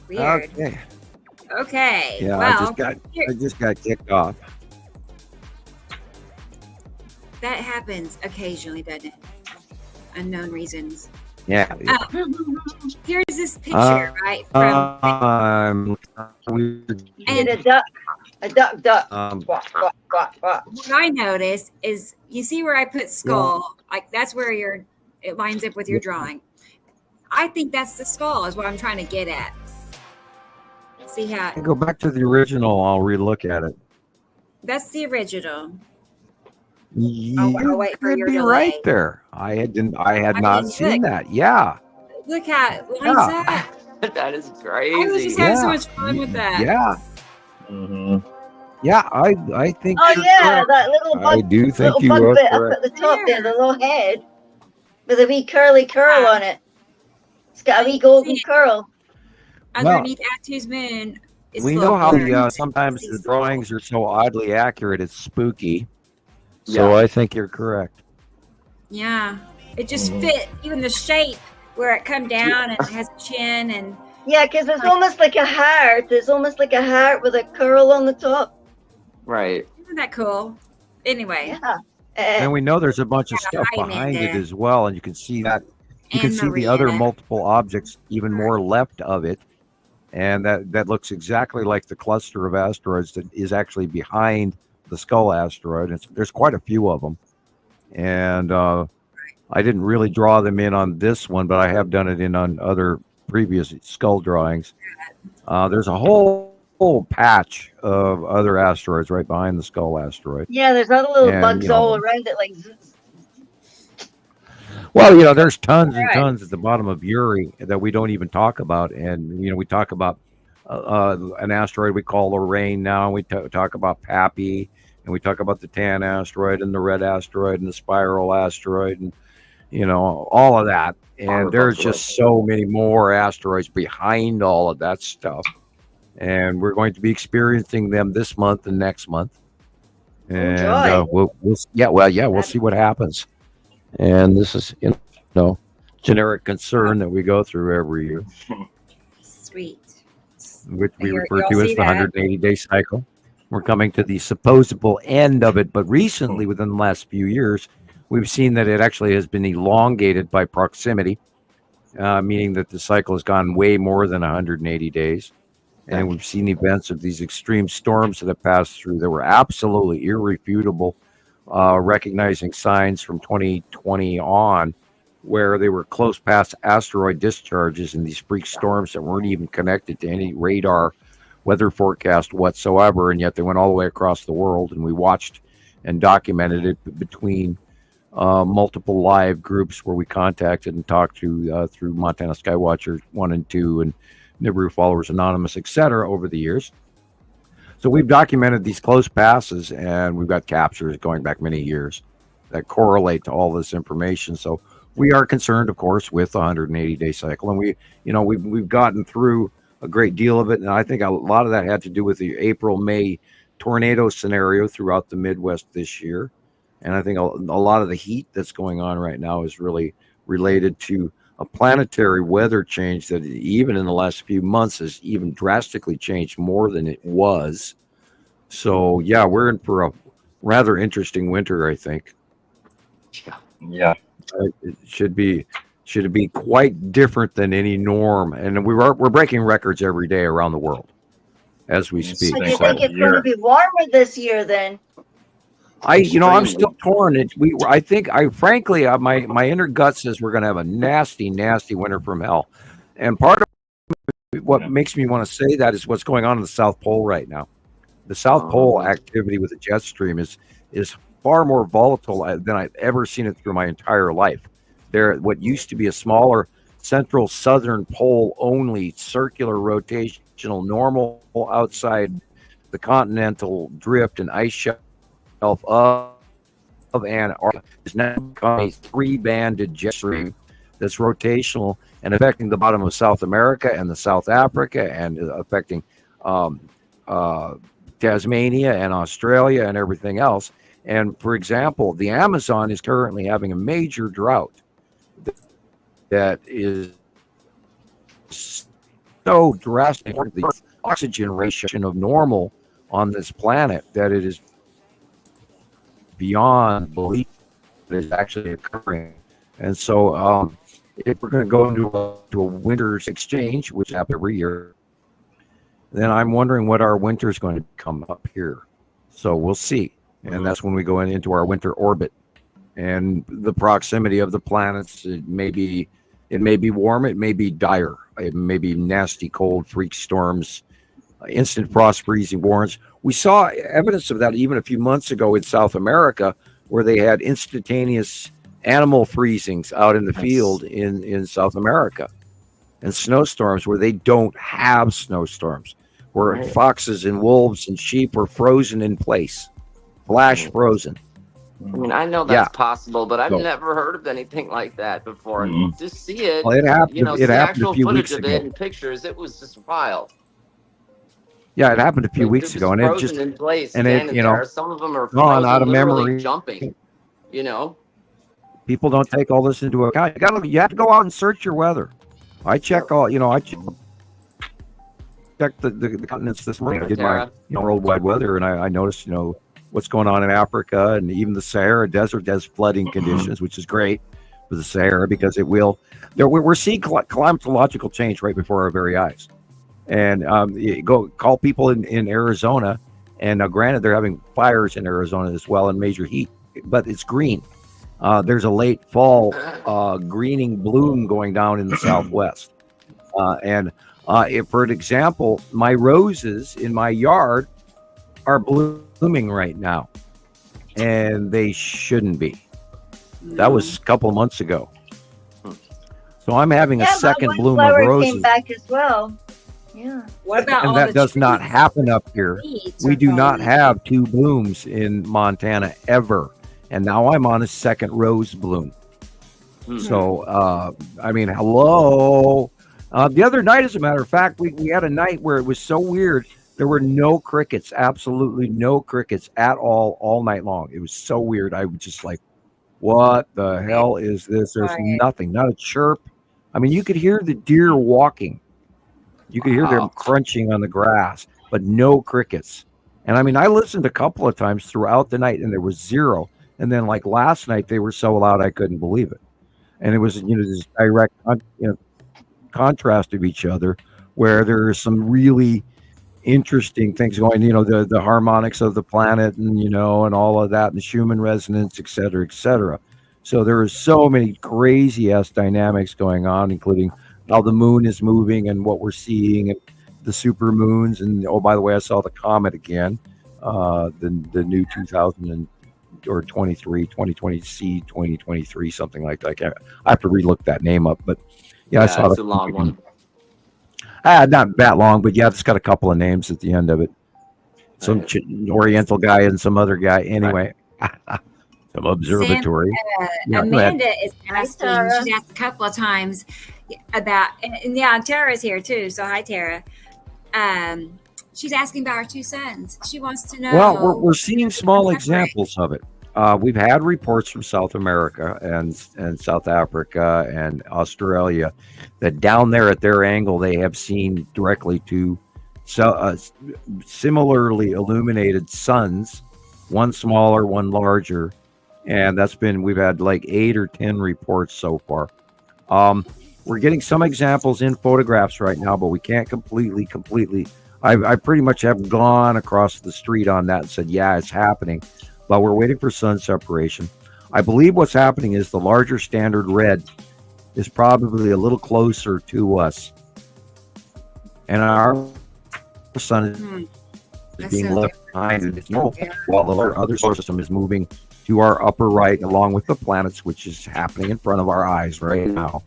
Weird. Okay. Yeah, well, I just got kicked off. That happens occasionally, doesn't it? Unknown reasons. Yeah. Here's this picture, right? From and a duck. What I noticed is, you see where I put skull, like that's where it lines up with your drawing. I think that's the skull is what I'm trying to get at. See how? Go back to the original. I'll relook at it. That's the original. You wait for could your be delay. right there. I had not seen that. Yeah. Look how it lines up. That is I was crazy. just having so much fun with that. Yeah. Mm-hmm. Yeah, I think. Oh you're yeah, correct. that little bug. I do think little you bug are bit up correct. at the top there, the little head with a wee curly curl on it. It's got a wee golden curl. Underneath Atu's moon. We know how sometimes the drawings are so oddly accurate. It's spooky. So I think you're correct. Yeah, it just fit. Even the shape where it come down and it has a chin and. Yeah, because it's almost like a heart. It's almost like a heart with a curl on the top. Right. Isn't that cool? Anyway. Yeah. And we know there's a bunch of stuff behind it as well, and you can see that. You can see the other multiple objects even more left of it, and that looks exactly like the cluster of asteroids that is actually behind the Skull asteroid. There's quite a few of them, and I didn't really draw them in on this one, but I have done it on other previous skull drawings. There's a whole patch of other asteroids right behind the Skull asteroid. Yeah, there's other little bugs all around it, like. Well, there's tons and tons at the bottom of Uri that we don't even talk about, and we talk about an asteroid we call Lorraine now. We talk about Pappy, and we talk about the Tan asteroid and the Red asteroid and the Spiral asteroid, and all of that. And there's just so many more asteroids behind all of that stuff, and we're going to be experiencing them this month and next month. And we'll see what happens. And this is generic concern that we go through every year. Sweet. Which we refer to as the 180-day cycle. We're coming to the supposable end of it, but recently, within the last few years, we've seen that it actually has been elongated by proximity, meaning that the cycle has gone way more than 180 days. And we've seen events of these extreme storms that have passed through that were absolutely irrefutable, recognizing signs from 2020 on where they were close past asteroid discharges and these freak storms that weren't even connected to any radar weather forecast whatsoever, and yet they went all the way across the world, and we watched and documented it between multiple live groups where we contacted and talked to through Montana Skywatcher 1 and 2 and Nibiru Followers Anonymous, etc. over the years. So we've documented these close passes, and we've got captures going back many years that correlate to all this information. So we are concerned, of course, with the 180-day cycle, and we've gotten through a great deal of it, and I think a lot of that had to do with the April-May tornado scenario throughout the Midwest this year. And I think a lot of the heat that's going on right now is really related to a planetary weather change that even in the last few months has even drastically changed more than it was. So yeah, we're in for a rather interesting winter, I think. Yeah. It should be quite different than any norm, and we're breaking records every day around the world as we speak. So do you think it's going to be warmer this year then? I'm still torn. Frankly, my inner gut says we're going to have a nasty, nasty winter from hell, and part of what makes me want to say that is what's going on in the South Pole right now. The South Pole activity with the jet stream is far more volatile than I've ever seen it through my entire life. What used to be a smaller central southern pole only circular rotational normal outside the continental drift and ice shelf of Antarctica is now becoming a 3-banded jet stream that's rotational and affecting the bottom of South America and the South Africa and affecting Tasmania and Australia and everything else. And for example, the Amazon is currently having a major drought that is so drastic, the oxygen ratio of normal on this planet, that it is beyond belief that is actually occurring. And so if we're going to go into a winter's exchange, which happens every year, then I'm wondering what our winter is going to come up here. So we'll see. And that's when we go into our winter orbit. And the proximity of the planets, it may be warm, it may be dire, it may be nasty cold freak storms, instant frost freezing warrants. We saw evidence of that even a few months ago in South America, where they had instantaneous animal freezings out in the field in South America, and snowstorms where they don't have snowstorms, where foxes and wolves and sheep were frozen in place, flash frozen. I mean, I know that's possible, but I've never heard of anything like that before. Just see it. Well, it happened. See actual footage of it and pictures. It was just wild. Yeah, it happened a few weeks ago, and it just in place. And it, some of them are gone out of memory, jumping. People don't take all this into account. You have to go out and search your weather. I check all. I checked the continents this morning. I did my worldwide weather, and I noticed what's going on in Africa, and even the Sahara Desert has flooding conditions, which is great for the Sahara because it will. We're seeing climatological change right before our very eyes. And go call people in Arizona, and granted they're having fires in Arizona as well and major heat, but it's green. There's a late fall greening bloom going down in the Southwest. If, for example, my roses in my yard are blooming right now, and they shouldn't be. That was a couple of months ago. So I'm having a second bloom of roses. Came back as well. Yeah. What about and that does not happen up here. We do not have 2 blooms in Montana ever. And now I'm on a second rose bloom. So, hello. The other night, as a matter of fact, we had a night where it was so weird. There were no crickets, absolutely no crickets at all night long. It was so weird. I was just like, what the hell is this? There's nothing, not a chirp. I mean, you could hear the deer walking. You could hear them crunching on the grass, but no crickets. And I mean, I listened a couple of times throughout the night, and there was zero. And then, like last night, they were so loud I couldn't believe it. And it was, this direct, contrast of each other, where there are some really interesting things going. The harmonics of the planet, and and all of that, and the Schumann resonance, et cetera, et cetera. So there are so many crazy ass dynamics going on, including how the moon is moving and what we're seeing, and the super moons. And oh, by the way, I saw the comet again, the new 2020 C 2023, something like that. I have to relook that name up, but yeah, I saw it's a long one. Not that long, but yeah, it's got a couple of names at the end of it. Some Oriental guy and some other guy. Anyway, some observatory. Amanda is asking. She's asked a couple of times about, and yeah, Tara's here too. So hi, Tara. She's asking about our two suns. She wants to know. Well, we're seeing small examples of it. We've had reports from South America and South Africa and Australia that down there at their angle, they have seen directly to similarly illuminated suns, one smaller, one larger. And we've had like 8 or 10 reports so far. We're getting some examples in photographs right now, but we can't completely. I pretty much have gone across the street on that and said, yeah, it's happening. But we're waiting for sun separation. I believe what's happening is the larger standard red is probably a little closer to us. And our sun is being left behind in its normal, while the other solar system is moving to our upper right along with the planets, which is happening in front of our eyes right now.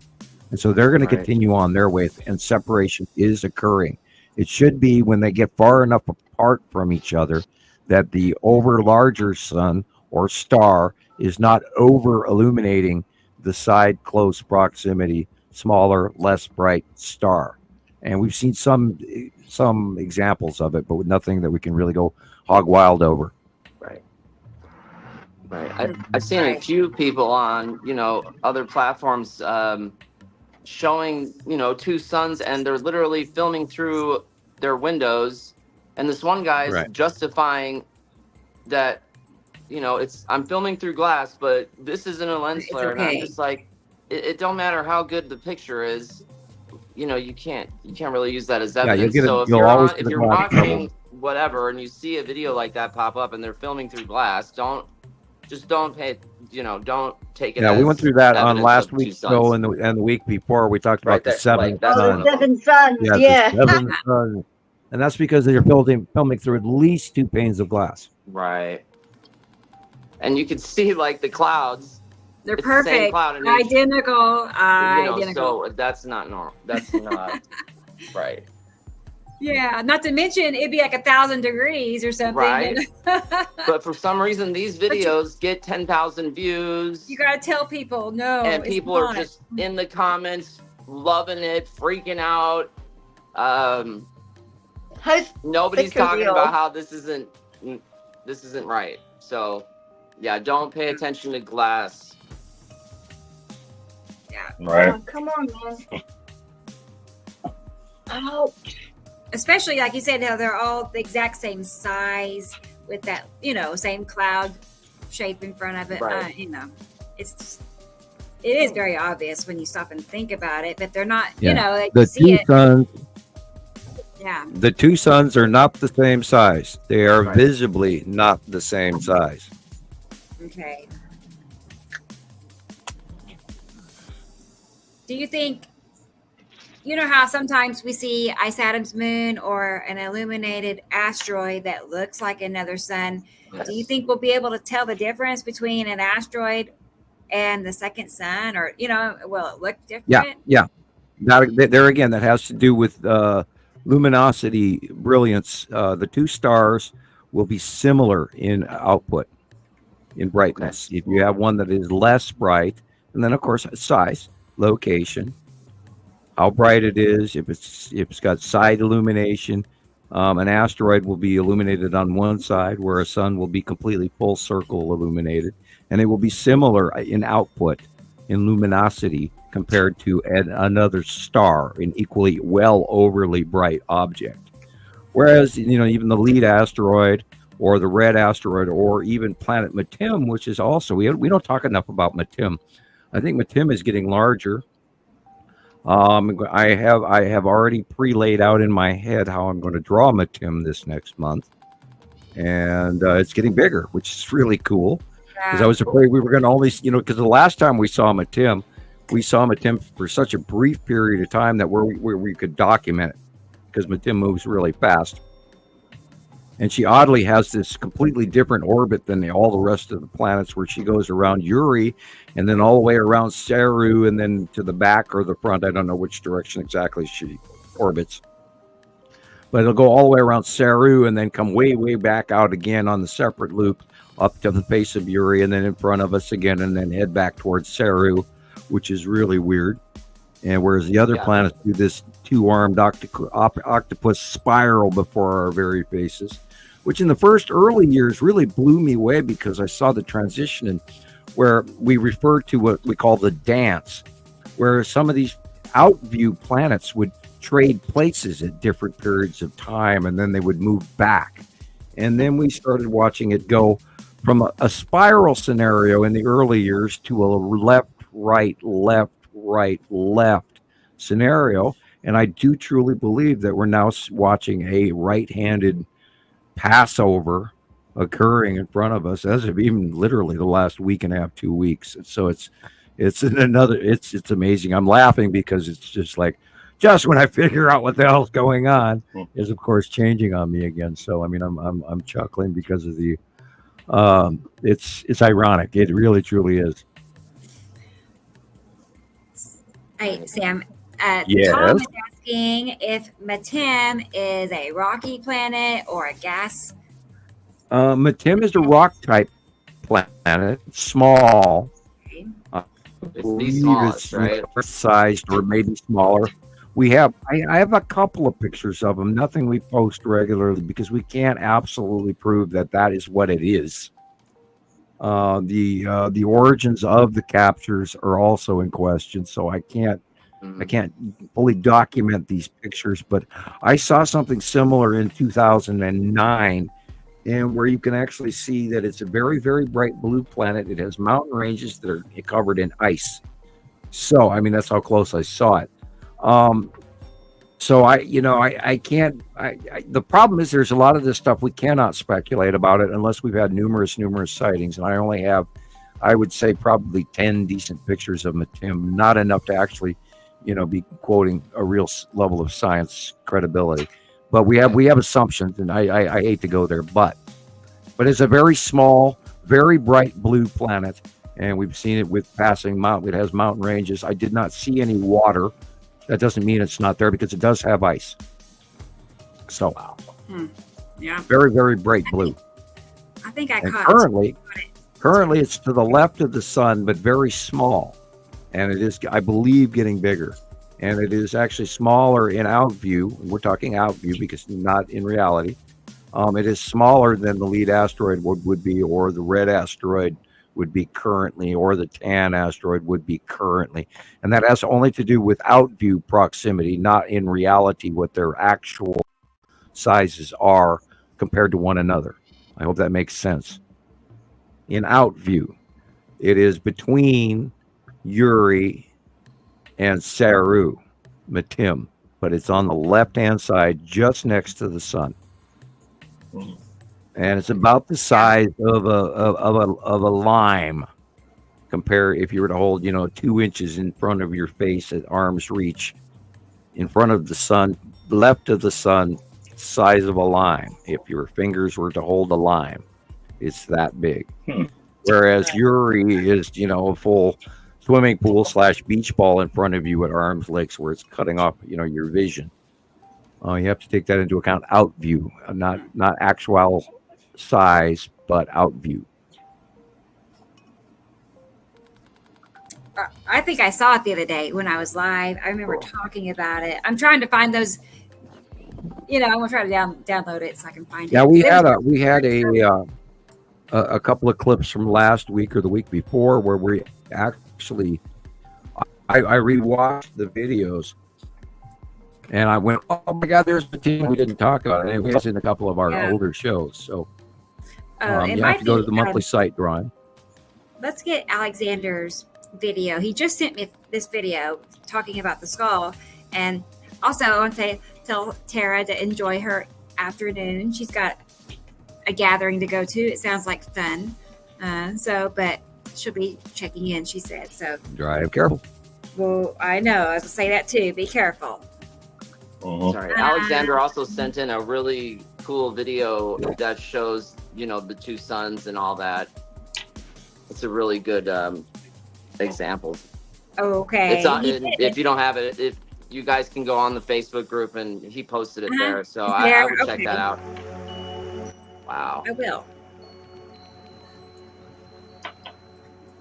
And so they're going to continue on their way, and separation is occurring. It should be when they get far enough apart from each other that the larger sun or star is not over illuminating the side close proximity, smaller, less bright star. And we've seen some examples of it, but with nothing that we can really go hog wild over. Right. I've seen a few people on, other platforms showing, two suns, and they're literally filming through their windows. And this one guy is justifying that, I'm filming through glass, but this isn't a lens flare. Okay. And I'm just like, it don't matter how good the picture is. You can't really use that as evidence. So if you're watching whatever and you see a video like that pop up and they're filming through glass, don't pay, don't take it. Yeah, we went through that on last week's show and the week before. We talked about the seven suns. Seven suns, yeah. The 7 suns. And that's because they're filming through at least 2 panes of glass. Right. And you can see like the clouds. They're perfect. Identical. So that's not normal. That's not right. Yeah, not to mention it'd be like 1,000 degrees or something. Right. But for some reason, these videos get 10,000 views. You gotta tell people no. And people are just in the comments loving it, freaking out. Nobody's talking about how this isn't right. So, yeah, don't pay attention to glass. Yeah. Right. Oh, come on, man. Ouch. Especially like you said, how they're all the exact same size with that, same cloud shape in front of it. Right. It is very obvious when you stop and think about it, but they're not. The two suns. Yeah. The two suns are not the same size. They are visibly not the same size. Okay. Do you think? How sometimes we see Ice Adam's moon or an illuminated asteroid that looks like another sun? Yes. Do you think we'll be able to tell the difference between an asteroid and the second sun, or will it look different? Yeah. There again, that has to do with luminosity, brilliance. The two stars will be similar in output, in brightness. If you have one that is less bright, and then of course size, location, how bright it is, if it's got side illumination. An asteroid will be illuminated on one side, where a sun will be completely full circle illuminated, and it will be similar in output, in luminosity, compared to another star, an equally overly bright object. Whereas, even the lead asteroid or the red asteroid or even planet Matim, which is also, we don't talk enough about Matim. I think Matim is getting larger. I have already pre-laid out in my head how I'm going to draw Matim this next month, and it's getting bigger, which is really cool. because I was afraid we were going to only, because the last time we saw Matim for such a brief period of time that where we could document it, because Matim moves really fast. And she oddly has this completely different orbit than all the rest of the planets, where she goes around Uri and then all the way around Saru and then to the back or the front. I don't know which direction exactly she orbits. But it'll go all the way around Saru and then come way, way back out again on the separate loop up to the face of Uri and then in front of us again and then head back towards Saru, which is really weird. And whereas the other planets do this two-armed octopus spiral before our very faces, which in the first early years really blew me away, because I saw the transition in where we refer to what we call the dance, where some of these out-view planets would trade places at different periods of time, and then they would move back. And then we started watching it go from a spiral scenario in the early years to a left, right scenario. And I do truly believe that we're now watching a right-handed Passover occurring in front of us as of even literally the last week and a half, 2 weeks. So it's amazing. I'm laughing because it's just like, just when I figure out what the hell's going on, is of course changing on me again. So I mean, I'm chuckling because of the it's ironic. It really truly is. Hey, Sam. Yes. Tom is asking if Matim is a rocky planet or a gas. Matim is a rock type planet, small. Okay. It's the smallest, right? Sized or maybe smaller. I have a couple of pictures of them. Nothing we post regularly because we can't absolutely prove that is what it is. The origins of the captures are also in question, so I can't fully document these pictures. But I saw something similar in 2009, and where you can actually see that it's a very, very bright blue planet. It has mountain ranges that are covered in ice. So I mean, that's how close I saw it. So I can't. The problem is there's a lot of this stuff we cannot speculate about it unless we've had numerous sightings, and I only have, I would say, probably 10 decent pictures of Matim, not enough to actually, be quoting a real level of science credibility. But we have assumptions, and I hate to go there, but it's a very small, very bright blue planet, and we've seen it with passing mountain. It has mountain ranges. I did not see any water. That doesn't mean it's not there because it does have ice. So, Yeah, very, very bright blue. I think I and caught currently it's to the left of the sun, but very small, and it is, I believe, getting bigger. And it is actually smaller in out view. We're talking out view because not in reality. It is smaller than the lead asteroid would be, or the red asteroid would be currently, or the tan asteroid would be currently. And that has only to do with out view proximity, not in reality what their actual sizes are compared to one another. I hope that makes sense. In out view, it is between Uri and Saru, Matim, but it's on the left-hand side, just next to the sun. And it's about the size of a lime. Compare if you were to hold, 2 inches in front of your face at arm's reach, in front of the sun, left of the sun, size of a lime. If your fingers were to hold a lime, it's that big. Whereas Uri is, a full swimming pool / beach ball in front of you at arm's length, where it's cutting off, your vision. You have to take that into account. Out view, not actual size, but out view. I think I saw it the other day when I was live. I remember talking about it. I'm trying to find those. I'm gonna try to download it so I can find it. Yeah, we had a couple of clips from last week or the week before where we actually, I rewatched the videos. And I went, oh my God, there's the team we didn't talk about it. It was in a couple of our older shows. So you have to go to the monthly site, Ron. Let's get Alexander's video. He just sent me this video talking about the skull. And also, I want to tell Tara to enjoy her afternoon. She's got a gathering to go to. It sounds like fun. But she'll be checking in, she said. So drive careful. Well, I know. I was going to say that too. Be careful. Sorry. Alexander also sent in a really cool video that shows, the two suns and all that. It's a really good example. Okay. If you don't have it, if you guys can go on the Facebook group and he posted it there. So I would check that out. Wow. I will.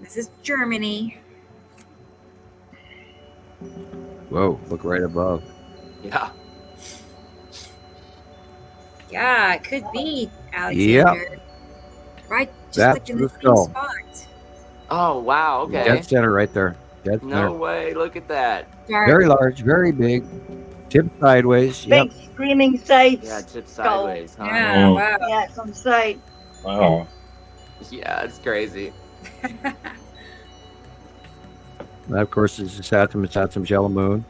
This is Germany. Whoa, look right above. Yeah. Yeah, it could be Alexander. Yep. Right, just That's like in the skull. same spot. Oh, wow. Okay. Dead center right there. Dead center. No way. Look at that. Very large, very big. Tip sideways. Big screaming side. Yeah, tip sideways. Huh? Yeah, wow. Yeah, it's on the side. Wow. Yeah, it's crazy. That, of course, is the Saturn yellow moon.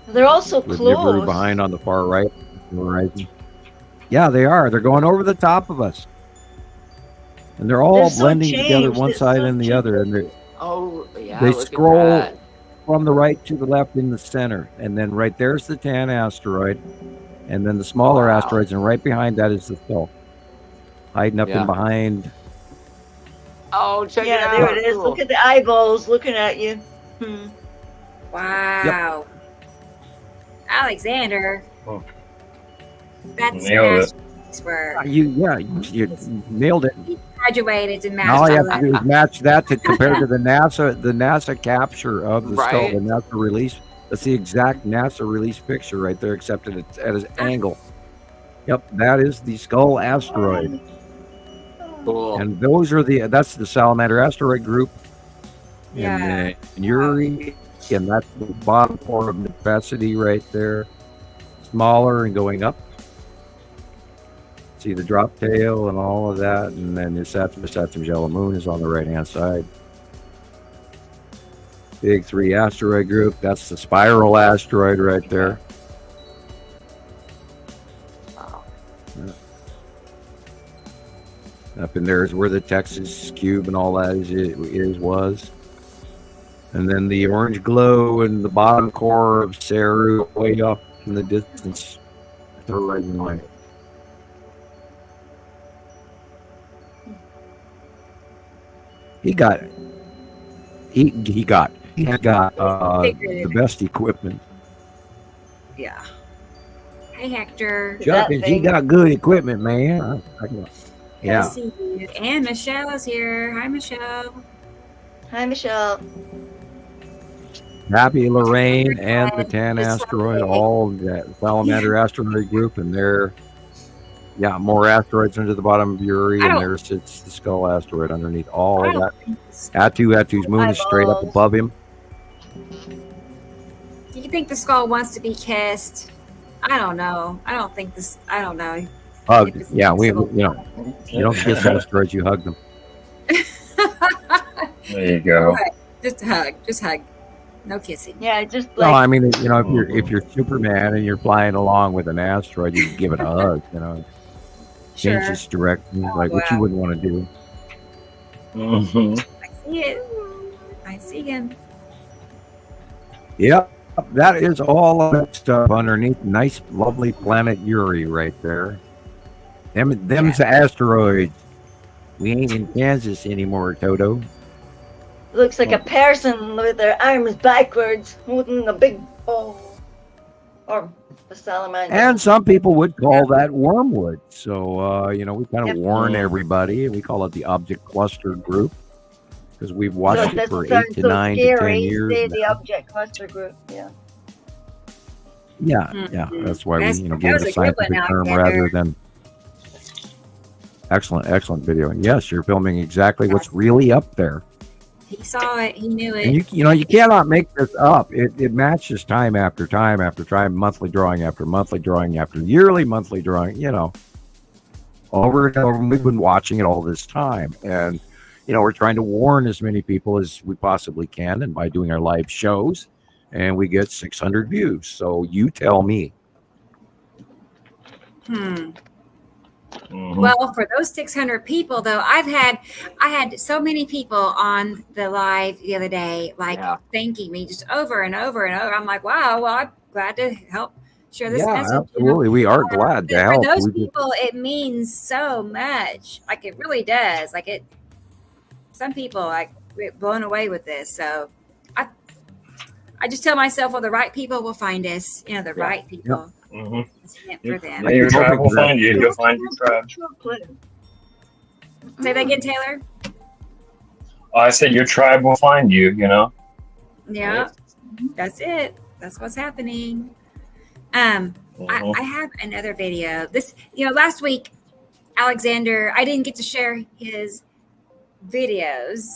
They're also With close. Nibiru behind on the far right. Horizon. Yeah, they are. They're going over the top of us. And they're all blending together one side and the other. And they scroll from the right to the left in the center. And then right there's the tan asteroid. And then the smaller asteroids. And right behind that is the skull. Hiding up in behind. Oh, check it out. Yeah, there it is. Cool. Look at the eyeballs looking at you. Wow. Yep. Alexander. Oh. That's nailed it. You nailed it. He graduated in math. All you have to do is match that to compare to the NASA capture of the skull, the NASA release. That's the exact NASA release picture right there, except at its angle. Yep, that is the skull asteroid. Cool. And that's the salamander asteroid group. And Uri, and that's the bottom part of Necessity right there. Smaller and going up. See the drop tail and all of that. And then the Saturn yellow moon is on the right hand side. Big 3 asteroid group. That's the spiral asteroid right there. Up in there is where the Texas cube and all that was. And then the orange glow and the bottom core of Saru way up in the distance. Horizon line. He got the best equipment. Yeah. Hey, Hector. Chuckins, he got good equipment, man. Yeah. See you. And Michelle is here. Hi, Michelle. Hi, Michelle. Happy Lorraine and the Tan asteroid, all that salamander asteroid group, and there, more asteroids under the bottom of Uri, and there sits the skull asteroid underneath all of that. Atu's moon is straight up above him. Do you think the skull wants to be kissed? I don't know. I don't know. Hug. Yeah, you don't kiss asteroids, you hug them. There you go. Right. Just hug. No kissing. Yeah, just like. No, I mean, if you're Superman and you're flying along with an asteroid, you can give it a hug. Change its direction, like what you wouldn't want to do. Mm-hmm. I see it. I see him. Yep, that is all of that stuff underneath. Nice, lovely planet Uri right there. Them's the asteroids. We ain't in Kansas anymore, Toto. Looks like a person with their arms backwards, holding a big ball. Or the salamander. And some people would call that wormwood. So, we kind of warn everybody, and we call it the object cluster group. Because we've watched it for 8 to 9 to 10 years. Say the object cluster group, yeah. That's why we, give it a scientific term rather than. Excellent video. And yes, you're filming exactly what's really up there. He saw it. He knew it. And you cannot make this up. It matches time after time after time, monthly drawing after monthly drawing after yearly monthly drawing. Over and over. And we've been watching it all this time, and we're trying to warn as many people as we possibly can, and by doing our live shows, and we get 600 views. So you tell me. Mm-hmm. Well, for those 600 people, though, I had so many people on the live the other day, thanking me just over and over and over. I'm like, wow, well, I'm glad to help share this message. Absolutely. We are glad to help. For those people, it means so much. Like, it really does. Like, some people, get blown away with this. So I just tell myself, well, the right people will find us. The right people. Yep. Mm-hmm. It's meant for them. Your tribe will find you. You'll find your tribe. Say that again, Taylor. I said your tribe will find you. Yeah, that's it. That's what's happening. I have another video. This, last week, Alexander, I didn't get to share his videos,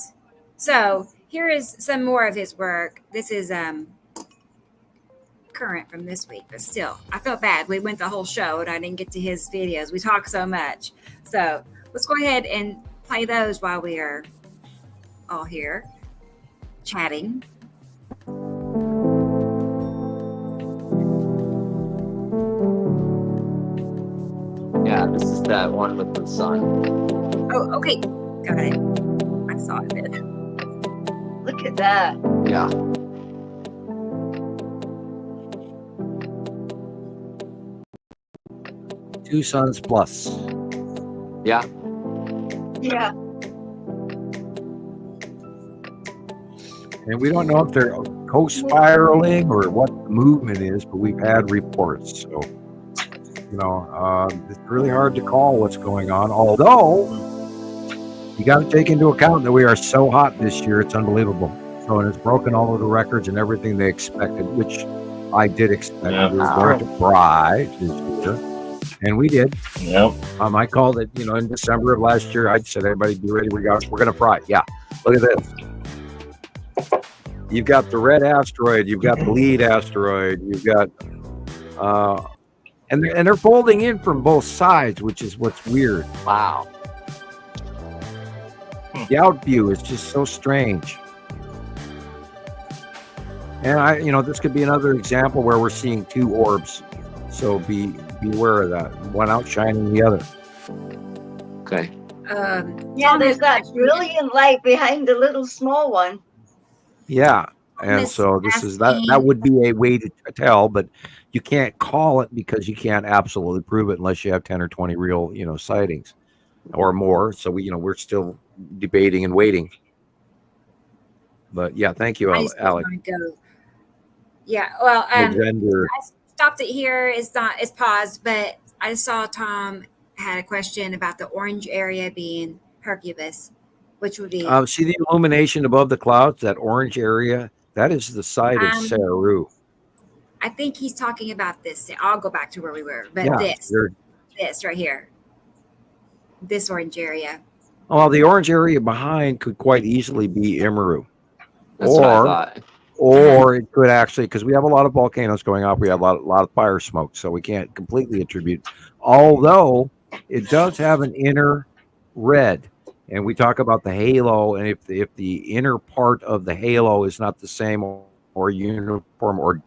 so here is some more of his work. This is current from this week, but still, I felt bad. We went the whole show and I didn't get to his videos. We talk so much, so let's go ahead and play those while we are all here chatting. Yeah, this is that one with the sun. Oh, okay, got it. I saw it. Look at that. Yeah. Two suns plus. Yeah. Yeah. And we don't know if they're co-spiraling or what the movement is, but we've had reports. So, it's really hard to call what's going on. Although, you got to take into account that we are so hot this year, it's unbelievable. So, and it's broken all of the records and everything they expected, which I did expect. Yeah. We were going to fry this year. And we did. Yep. I called it, in December of last year. I said, everybody be ready. We're going to fry. Yeah. Look at this. You've got the red asteroid. You've got the lead asteroid. You've got, and they're folding in from both sides, which is what's weird. Wow. The out view is just so strange. And this could be another example where we're seeing two orbs. So beware of that. One outshining the other. Okay. There's that brilliant light behind the little small one. Yeah. And so this is that would be a way to tell, but you can't call it because you can't absolutely prove it unless you have 10 or 20 real, sightings or more. So we're still debating and waiting. But yeah, thank you, Alex. Yeah. Well, The gender. stopped it here. It's paused, but I saw Tom had a question about the orange area being Hercubus, which would be see the illumination above the clouds, that orange area, that is the site of Saru. I think he's talking about this. I'll go back to where we were, but this right here, this orange area. Well, the orange area behind could quite easily be Imaru. That's what I thought. Or it could actually, because we have a lot of volcanoes going off, we have a lot of fire smoke, so we can't completely attribute. Although it does have an inner red, and we talk about the halo, and if the inner part of the halo is not the same or uniform or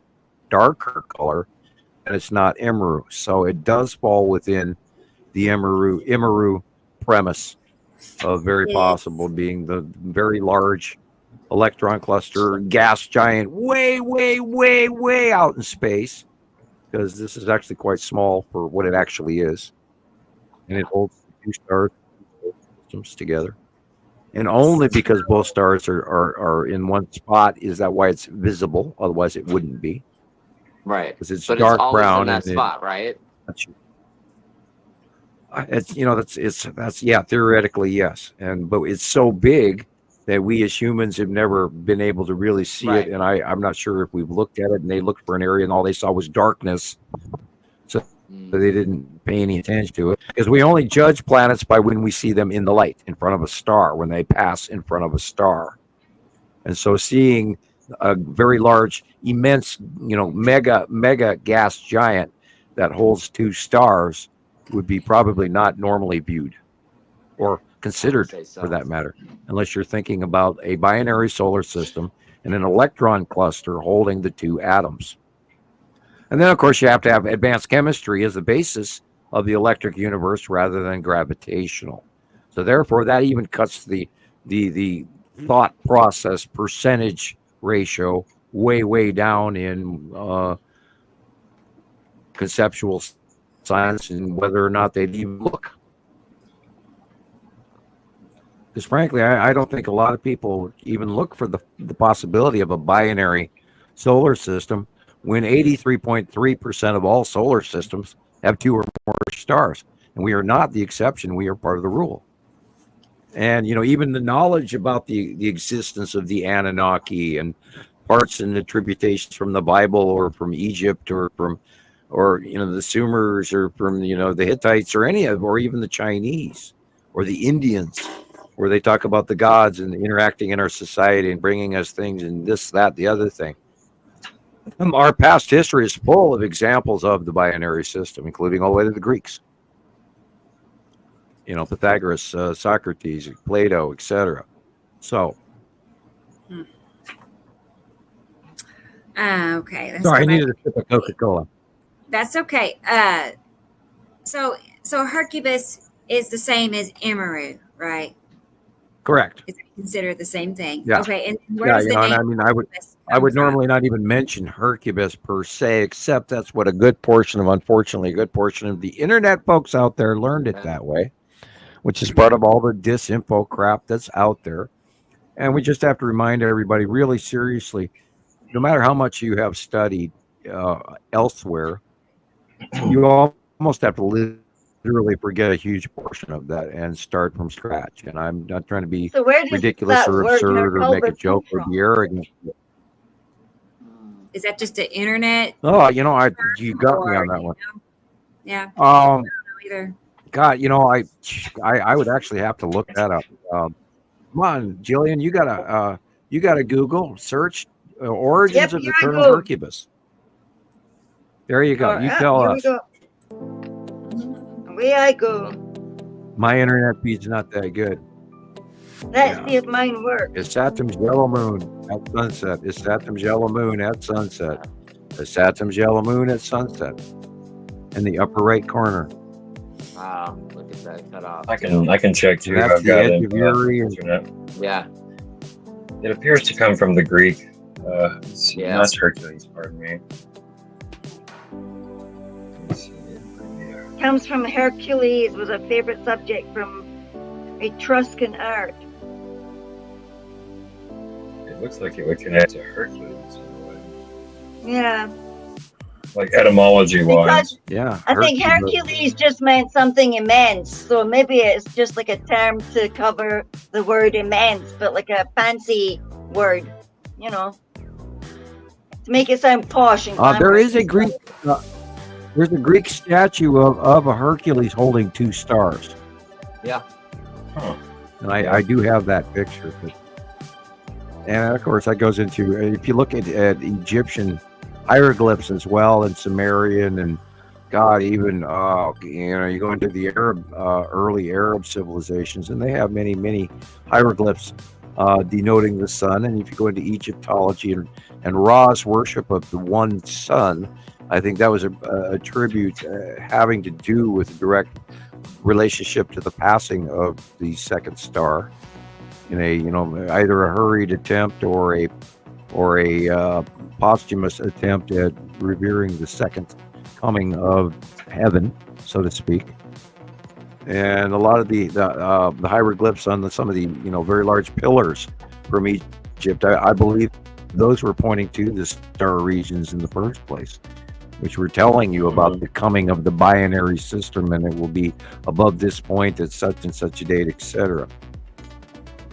darker color, then it's not Imaru. So it does fall within the Imaru premise of very possible being the very large electron cluster gas giant way, way, way, way out in space, because this is actually quite small for what it actually is. And it holds two stars systems together. And only because both stars are in one spot is that why it's visible. Otherwise, it wouldn't be. Right. Because it's but dark it's brown. In that spot, right? That's theoretically, yes. But it's so big that we as humans have never been able to really see it. And I'm not sure if we've looked at it, and they looked for an area and all they saw was darkness. So they didn't pay any attention to it, because we only judge planets by when we see them in the light in front of a star, when they pass in front of a star. And so seeing a very large, immense, mega gas giant that holds two stars would be probably not normally viewed or considered, for that matter, unless you're thinking about a binary solar system and an electron cluster holding the two atoms. And then, of course, you have to have advanced chemistry as the basis of the electric universe rather than gravitational. So therefore, that even cuts the thought process percentage ratio way down in conceptual science and whether or not they'd even look. Because frankly, I don't think a lot of people even look for the possibility of a binary solar system when 83.3% of all solar systems have 2 or more stars. And we are not the exception. We are part of the rule. And, even the knowledge about the existence of the Anunnaki and parts and attributations from the Bible or from Egypt or the Sumers or from, the Hittites or or even the Chinese or the Indians, where they talk about the gods and interacting in our society and bringing us things and this, that, the other thing. Our past history is full of examples of the binary system, including all the way to the Greeks. Pythagoras, Socrates, Plato, etc. So. Okay. Sorry, I needed a sip of Coca-Cola. That's okay. So Hercubus is the same as Imaru, right? Correct. Is it considered the same thing? Yeah. Okay. And where does the name I would normally not even mention Hercubus per se, except that's what unfortunately, a good portion of the internet folks out there learned it that way, which is part of all the disinfo crap that's out there. And we just have to remind everybody really seriously, no matter how much you have studied elsewhere, you almost have to literally forget a huge portion of that and start from scratch. And I'm not trying to be ridiculous or absurd or make a joke or be arrogant. Is that just the internet? Oh, you got me on that one. Yeah. I don't know either. God, I would actually have to look that up. Come on, Jillian, you gotta Google search origins of the term Hercubus. There you go. You tell us. Away I go. My internet feed's not that good. Let's see if mine works. It's Saturn's yellow moon at sunset. It's Saturn's yellow moon at sunset. It's Saturn's yellow moon at sunset. In the upper right corner. Wow, look at that cut off. I can check too. That's I've got the it. edge of Uri. Internet. Yeah. It appears to come from the Greek. Not Hercules, pardon me. Comes from Hercules, was a favorite subject from Etruscan art. It looks like it would connect to Hercules in a way. Yeah. Like etymology wise. Yeah. I think Hercules just meant something immense. So maybe it's just like a term to cover the word immense, but like a fancy word, to make it sound posh and glamorous. There is a Greek there's a Greek statue of a Hercules holding 2 stars. Yeah. Huh. And I do have that picture. And of course that goes into, if you look at Egyptian hieroglyphs as well, and Sumerian, and God, even you go into the early Arab civilizations, and they have many hieroglyphs denoting the sun. And if you go into Egyptology and Ra's worship of the one sun, I think that was a tribute having to do with a direct relationship to the passing of the second star in a either a hurried attempt or a posthumous attempt at revering the second coming of heaven, so to speak. And a lot of the hieroglyphs on some of the very large pillars from Egypt, I believe those were pointing to the star regions in the first place, which were telling you about the coming of the binary system, and it will be above this point at such and such a date, etc.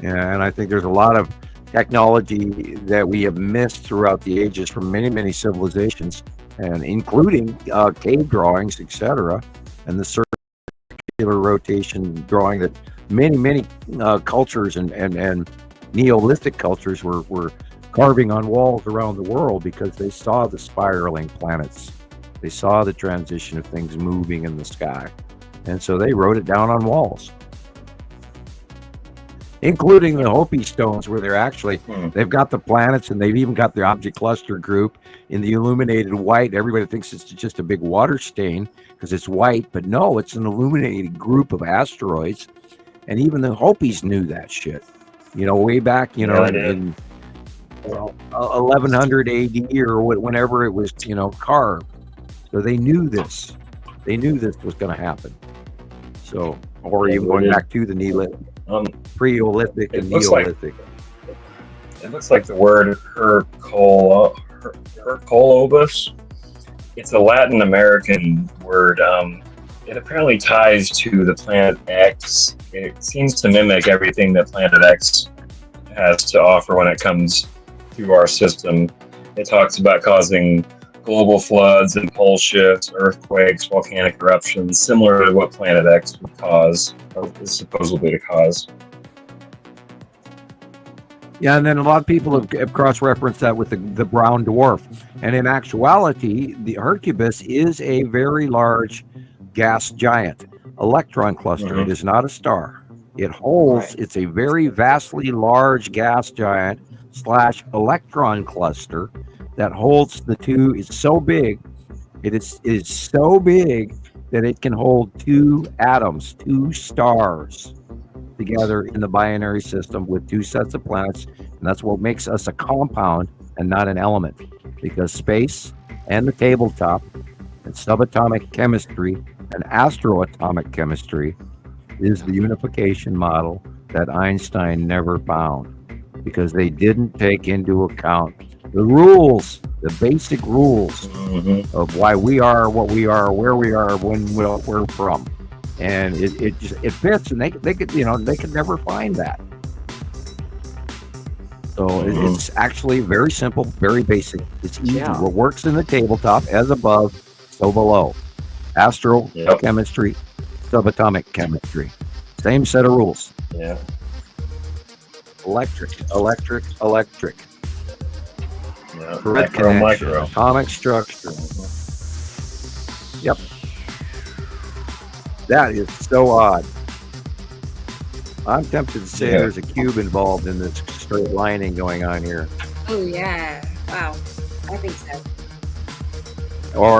And I think there's a lot of technology that we have missed throughout the ages from many civilizations, and including cave drawings, etc., and the circular rotation drawing that many cultures and Neolithic cultures were carving on walls around the world because they saw the spiraling planets. They saw the transition of things moving in the sky. And so they wrote it down on walls. including the Hopi stones, where they've got the planets, and they've even got the object cluster group in the illuminated white. Everybody thinks it's just a big water stain because it's white, but no, it's an illuminated group of asteroids. And even the Hopis knew that shit, way back, in 1100 AD or whenever it was, carved. So they knew this. They knew this was going to happen. So, or even going back to the Neolithic, Pre-Olithic and Neolithic. It looks like the word Hercolobus. It's a Latin American word. It apparently ties to the planet X. It seems to mimic everything that Planet X has to offer when it comes to our system. It talks about causing global floods and pole shifts, earthquakes, volcanic eruptions, similar to what Planet X would cause, or is supposedly to cause. Yeah, and then a lot of people have cross-referenced that with the brown dwarf. And in actuality, the Hercubus is a very large gas giant, electron cluster. Mm-hmm. It is not a star. It holds, it's a very vastly large gas giant / electron cluster that holds the two. It's so big, it is so big that it can hold two atoms, two stars together in the binary system with two sets of planets. And that's what makes us a compound and not an element, because space and the tabletop and subatomic chemistry and astroatomic chemistry is the unification model that Einstein never found, because they didn't take into account the rules, the basic rules of why we are what we are, where we are, when we're from. And it fits, and they could never find that. So it's actually very simple, very basic. It's easy. Yeah. What works in the tabletop, as above, so below. Astrochemistry, subatomic chemistry. Same set of rules. Yeah. Electric. Yeah. Thread connection, atomic structure. Yep. That is so odd. I'm tempted to say there's a cube involved in this straight lining going on here. Oh yeah. Wow. I think so.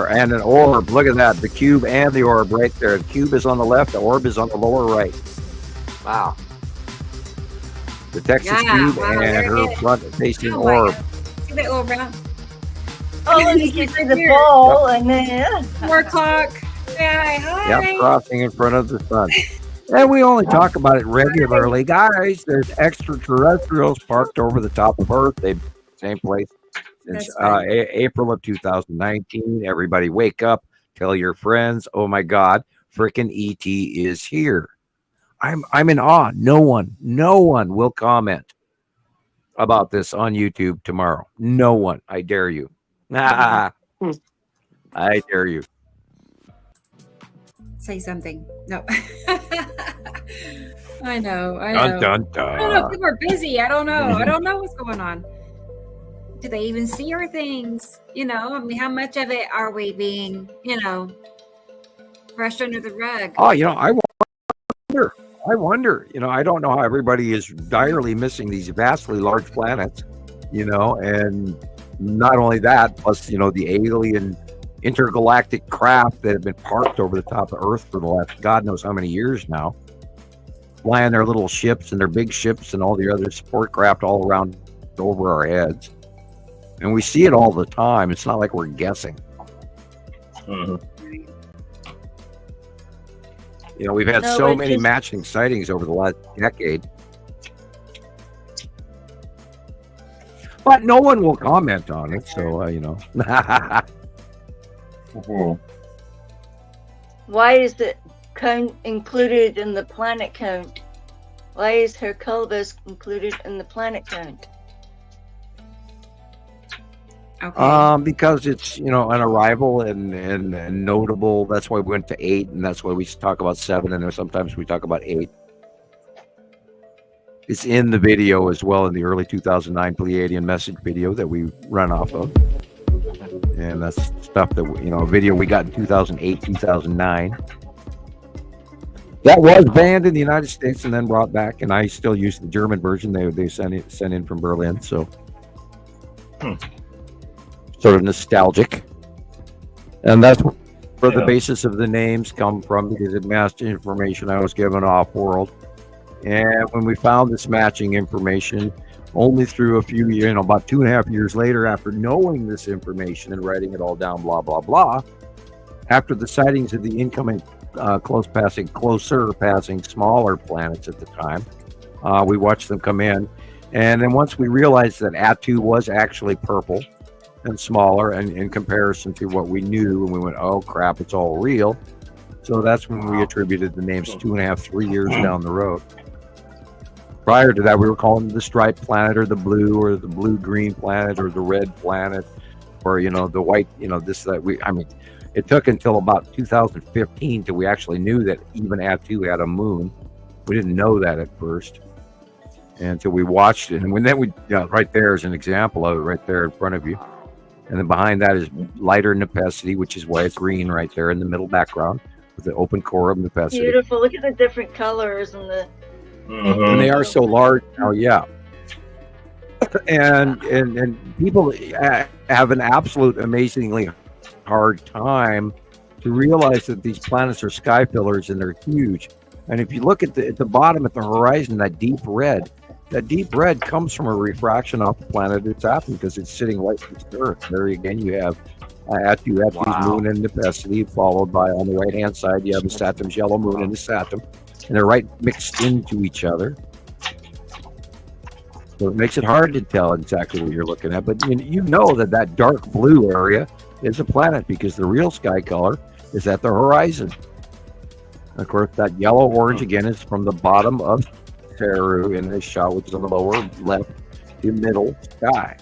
And an orb. Look at that. The cube and the orb right there. The cube is on the left. The orb is on the lower right. Wow. The Texas cube and her front-facing orb. See the orb around? Oh, and you can see the ball and then 4 o'clock. Yeah, hi. Yep, crossing in front of the sun. And we only talk about it regularly. Guys, there's extraterrestrials parked over the top of Earth. They've same place since April of 2019. Everybody wake up, tell your friends, oh my God, frickin' ET is here. I'm in awe. No one will comment about this on YouTube tomorrow. No one. I dare you. I dare you. Say something. No. I know. Dun, dun, dun. I don't know. People are busy. I don't know. I don't know what's going on. Do they even see our things? I mean, how much of it are we being, brushed under the rug? Oh, I wonder. I don't know how everybody is direly missing these vastly large planets, and not only that, plus, the alien intergalactic craft that have been parked over the top of Earth for the last God knows how many years now, flying their little ships and their big ships and all the other support craft all around over our heads. And we see it all the time. It's not like we're guessing. Mm-hmm. We've had so many matching sightings over the last decade. But no one will comment on it, so, Why is the count included in the planet count? Why is Hercules included in the planet count? Okay. Because it's an arrival and notable. That's why we went to 8, and that's why we talk about 7, and sometimes we talk about 8. It's in the video as well, in the early 2009 Pleiadian message video that we run off of, and that's stuff that a video we got in 2008, 2009. That was banned in the United States and then brought back, and I still use the German version. They sent in from Berlin, so sort of nostalgic. And that's where the basis of the names come from, because it matched information I was given off-world. And when we found this matching information, only through a few years, about 2.5 years later, after knowing this information and writing it all down, blah, blah, blah, after the sightings of the incoming closer passing smaller planets at the time, we watched them come in. And then once we realized that Atu was actually purple and smaller, and in comparison to what we knew, and we went, oh crap, it's all real. So that's when we attributed the names 2.5, 3 years down the road. Prior to that, we were calling it the striped planet, or the blue-green planet, or the red planet, or the white, this, that. It took until about 2015 till we actually knew that even Atu had a moon. We didn't know that at first until we watched it. And right there is an example of it right there in front of you. And then behind that is lighter Nepacity, which is why it's green right there in the middle background with the open core of Nepacity. Beautiful. Look at the different colors and the. And they are so large now, yeah. And people have an absolute amazingly hard time to realize that these planets are sky fillers and they're huge. And if you look at the bottom at the horizon, that deep red comes from a refraction off the planet it's at, because it's sitting right next to Earth. There again, you have Atu's moon and Nepacity, followed by, on the right hand side, you have the Saturn's yellow moon and the Saturn, and they're right mixed into each other. So it makes it hard to tell exactly what you're looking at. But you know that dark blue area is a planet, because the real sky color is at the horizon. Of course, that yellow orange again is from the bottom of Saru in this shot, which is on the lower left to middle sky.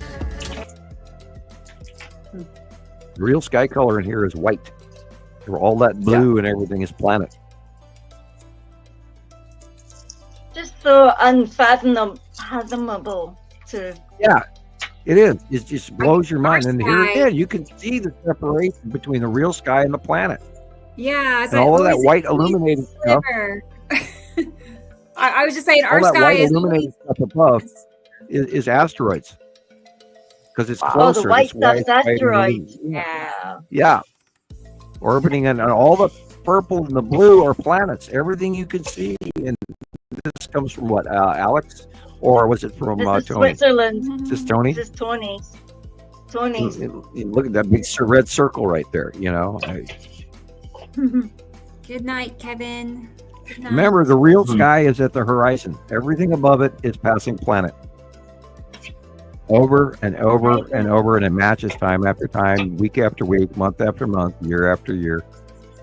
The real sky color in here is white. Where all that blue and everything is planet. Just so unfathomable to. Yeah. It is. It just blows your mind. And here again, you can see the separation between the real sky and the planet. Yeah. And all of that white illuminated stuff. I was just saying, our all that sky white is illuminated stuff above is asteroids, because it's closer. Oh, the white stuff's asteroids. Yeah. Orbiting, and all the purple and the blue are planets. Everything you can see. And this comes from what, Alex? Or was it from Tony? Switzerland. Is this Tony? This is Tony's. Tony's. Look at that big red circle right there, Good night, Kevin. Good night. Remember, the real sky is at the horizon. Everything above it is passing planet. Over and over and over, and it matches time after time, week after week, month after month, year after year.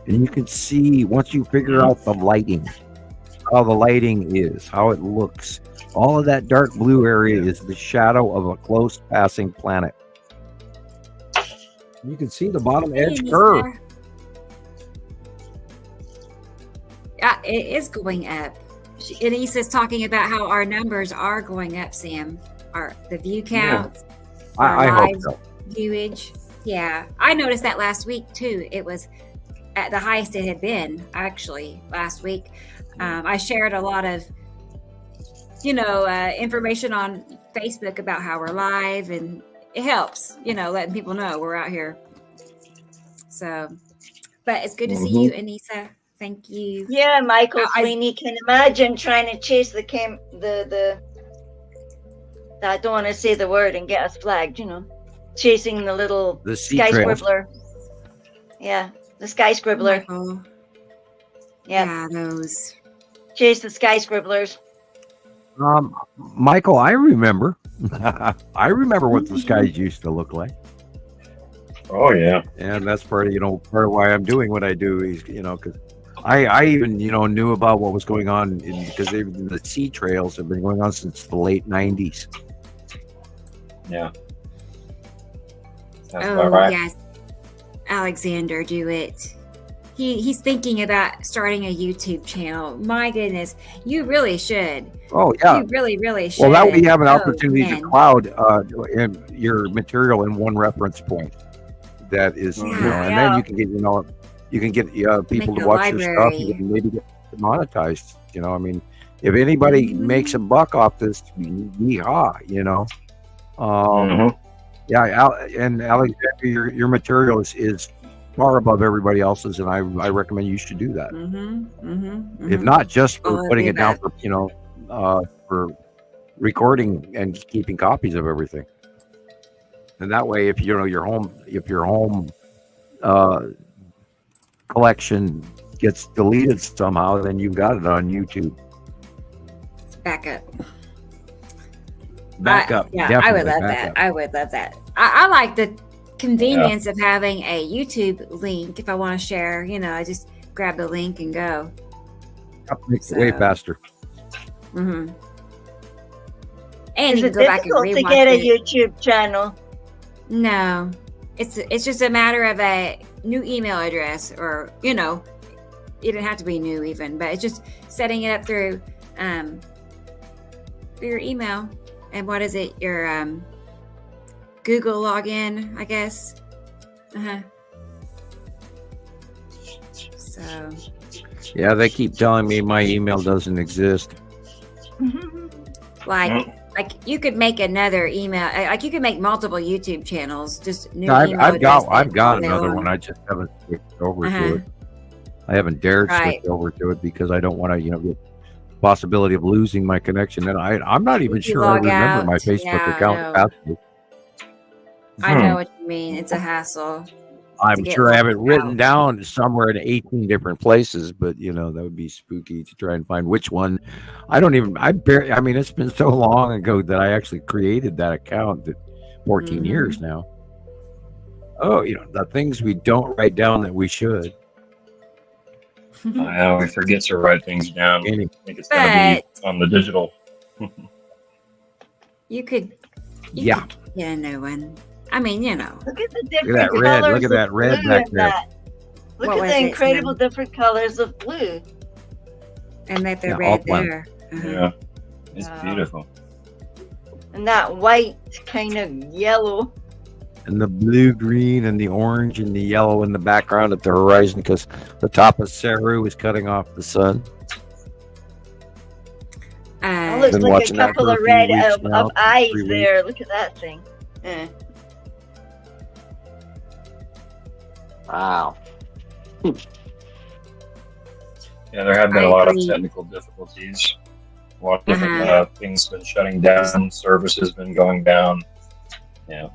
And you can see, once you figure out the lighting, how the lighting is, how it looks, all of that dark blue area is the shadow of a close passing planet. You can see the bottom edge curve. Yeah, it is going up. Anissa's talking about how our numbers are going up, Sam. The view count, I hope so. Viewage. Yeah, I noticed that last week too. It was at the highest it had been actually last week. I shared a lot of, information on Facebook about how we're live, and it helps, letting people know we're out here. So, but it's good to see you, Anissa. Thank you. Yeah, Michael Sweeney can imagine trying to chase the I don't want to say the word and get us flagged, chasing the sky scribbler. Yeah, the sky scribbler. Michael. Yeah, those. Chase the sky scribblers. Michael, I remember. I remember what the skies used to look like. Oh yeah, and that's part of why I'm doing what I do is because I even knew about what was going on because the sea trails have been going on since the late 90s. Yeah. That's right. Yes, Alexander Dewitt. He's thinking about starting a YouTube channel. My goodness, you really should. Oh yeah, you really should. Well, that way you have an opportunity to cloud your material in one reference point. That is, and then you can get people to watch your stuff. You can maybe monetized. I mean, if anybody makes a buck off this, yeehaw, Yeah, and Alexander, your material is far above everybody else's, and I recommend you should do that. If not just for putting it down for for recording and keeping copies of everything, and that way, if your home collection gets deleted somehow, then you've got it on YouTube. Backup. Yeah, I would love that. I would love that. I like the convenience of having a YouTube link. If I want to share, I just grab the link and go. Makes it way faster. And is you it can go back and difficult rewatch to get a it. YouTube channel? No, it's just a matter of a new email address, or it didn't have to be new even, but it's just setting it up through your email. And what is it? Your Google login, I guess. So. Yeah, they keep telling me my email doesn't exist. Like you could make another email. Like you could make multiple YouTube channels. Just new. I've got another one. I just haven't switched over to it. I haven't dared switch over to it because I don't want to, the possibility of losing my connection. And I'm not even sure I remember my Facebook account password. I know what you mean. It's a hassle. I'm sure I have it written down somewhere in 18 different places, but that would be spooky to try and find which one. It's been so long ago that I actually created that account 14 years now. Oh, the things we don't write down that we should. I know, we forget to write things down. I think it's going to be on the digital. You could get a new one. I mean, Look at the different colors. Look at that red back there. Look at the incredible different colors of blue. And that they're red there. Yeah, it's beautiful. And that white kind of yellow. And the blue, green, and the orange, and the yellow in the background at the horizon, because the top of Saru is cutting off the sun. It looks like a couple of red of eyes there. Look at that thing. Wow. Yeah, there have been a lot of technical difficulties. A lot of different things been shutting down. Service has been going down. Yeah.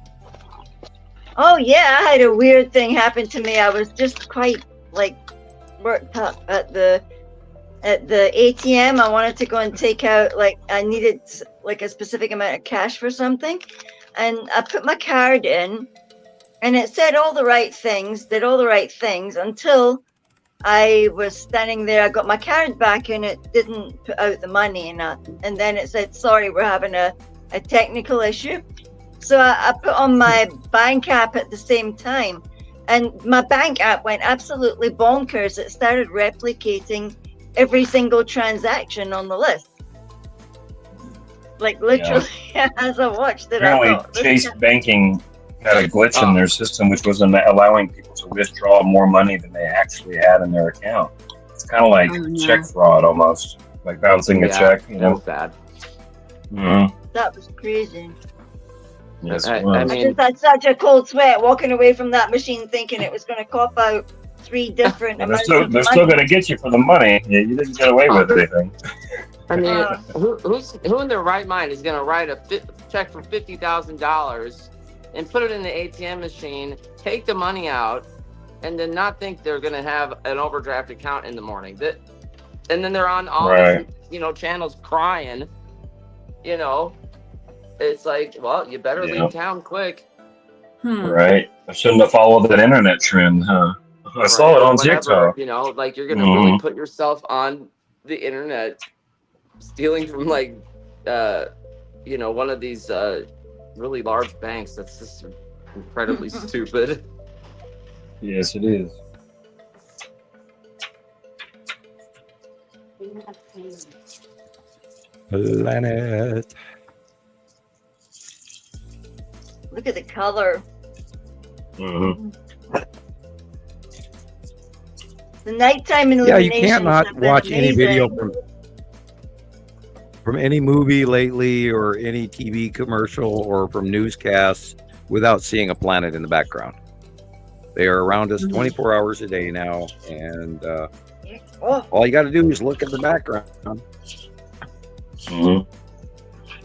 Oh yeah, I had a weird thing happen to me. I was just quite worked up at the ATM. I wanted to go and take out I needed a specific amount of cash for something, and I put my card in, and it said all the right things, did all the right things until I was standing there. I got my card back and it didn't put out the money, and then it said, sorry, we're having a technical issue. So I put on my bank app at the same time, and my bank app went absolutely bonkers. It started replicating every single transaction on the list. Literally, as I watched it. Apparently, Chase Banking had a glitch in their system, which was allowing people to withdraw more money than they actually had in their account. It's kind of like check fraud almost, like bouncing a check. That was bad. That was crazy. Yes, I just had such a cold sweat walking away from that machine, thinking it was going to cough out 3 different amounts. They're still going to get you for the money. You didn't get away with anything. I mean, who in their right mind is going to write a check for $50,000 and put it in the ATM machine, take the money out, and then not think they're going to have an overdraft account in the morning? And then they're on all these, channels crying. It's like, well, you better leave town quick. Right. I shouldn't have followed that internet trend, huh? I saw it on TikTok. You're going to really put yourself on the internet, stealing from one of these really large banks. That's just incredibly stupid. Yes, it is. Planet. Look at the color. The nighttime you illuminations. can't not watch any video from any movie lately or any TV commercial or from newscasts without seeing a planet in the background. They are around us 24 hours a day now, and all you got to do is look at the background.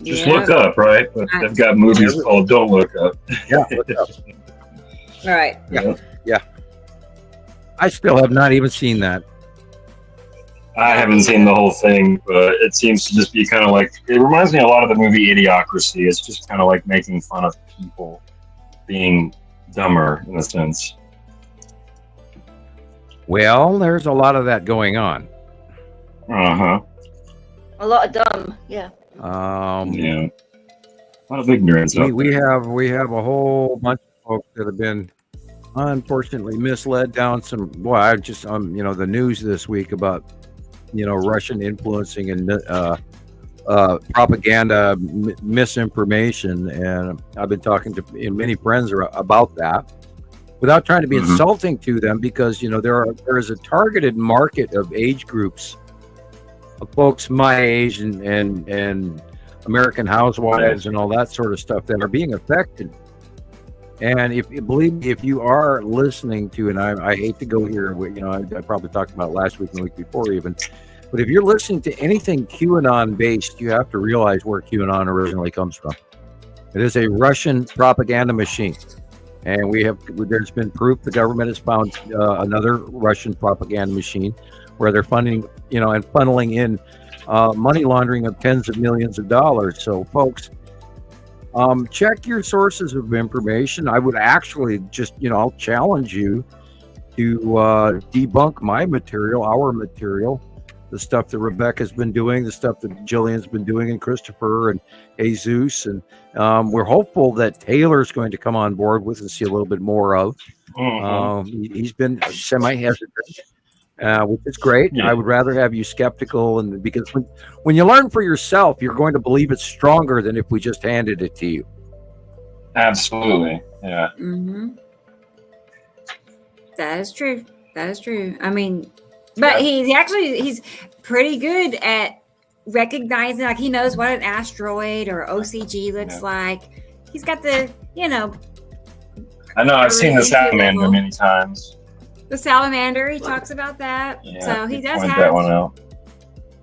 Just look up, right? But they've got movies called "Don't Look Up." Yeah, look up. All right. Yeah. I still have not even seen that. I haven't seen the whole thing, but it seems to just be kind of like, it reminds me a lot of the movie Idiocracy. It's just kind of like making fun of people being dumber in a sense. Well, there's a lot of that going on. A lot of dumb, yeah. A lot of ignorance. We have a whole bunch of folks that have been unfortunately misled down some. Boy, I just the news this week about Russian influencing and propaganda, misinformation, and I've been talking to many friends about that, without trying to be insulting to them, because there is a targeted market of age groups of folks my age and American housewives and all that sort of stuff that are being affected. And believe me, if you are listening to, and I hate to go here, I probably talked about it last week and the week before even, but if you're listening to anything QAnon based, you have to realize where QAnon originally comes from. It is a Russian propaganda machine. And there's been proof the government has found another Russian propaganda machine where they're funding, and funneling in money laundering of tens of millions of dollars. So folks, check your sources of information. I would actually just, I'll challenge you to debunk my material, our material, the stuff that Rebecca's been doing, the stuff that Jillian's been doing, and Christopher and Jesus. And we're hopeful that Taylor's going to come on board with and see a little bit more of. He's been semi-hesitant, which is great. I would rather have you skeptical, and because when you learn for yourself, you're going to believe it's stronger than if we just handed it to you. Absolutely, yeah. That is true. I mean, but he's pretty good at recognizing, like, he knows what an asteroid or OCG looks like. He's got the, I know, I've seen the salamander many times. The salamander, he talks about that. So he does have that one out.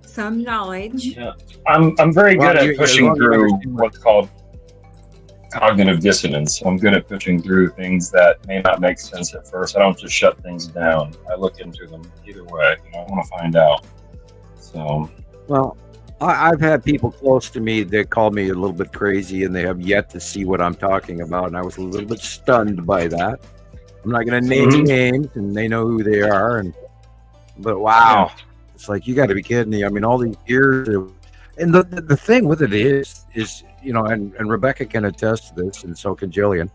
Some knowledge. Yeah. I'm very good at pushing through what's called cognitive dissonance. I'm good at pushing through things that may not make sense at first. I don't just shut things down. I look into them either way. I want to find out. So, well, I've had people close to me that call me a little bit crazy, and they have yet to see what I'm talking about, and I was a little bit stunned by that. I'm not going to name names, and they know who they are. But wow, it's like, you got to be kidding me. I mean, all these years, and the thing with it is and Rebecca can attest to this, and so can Jillian,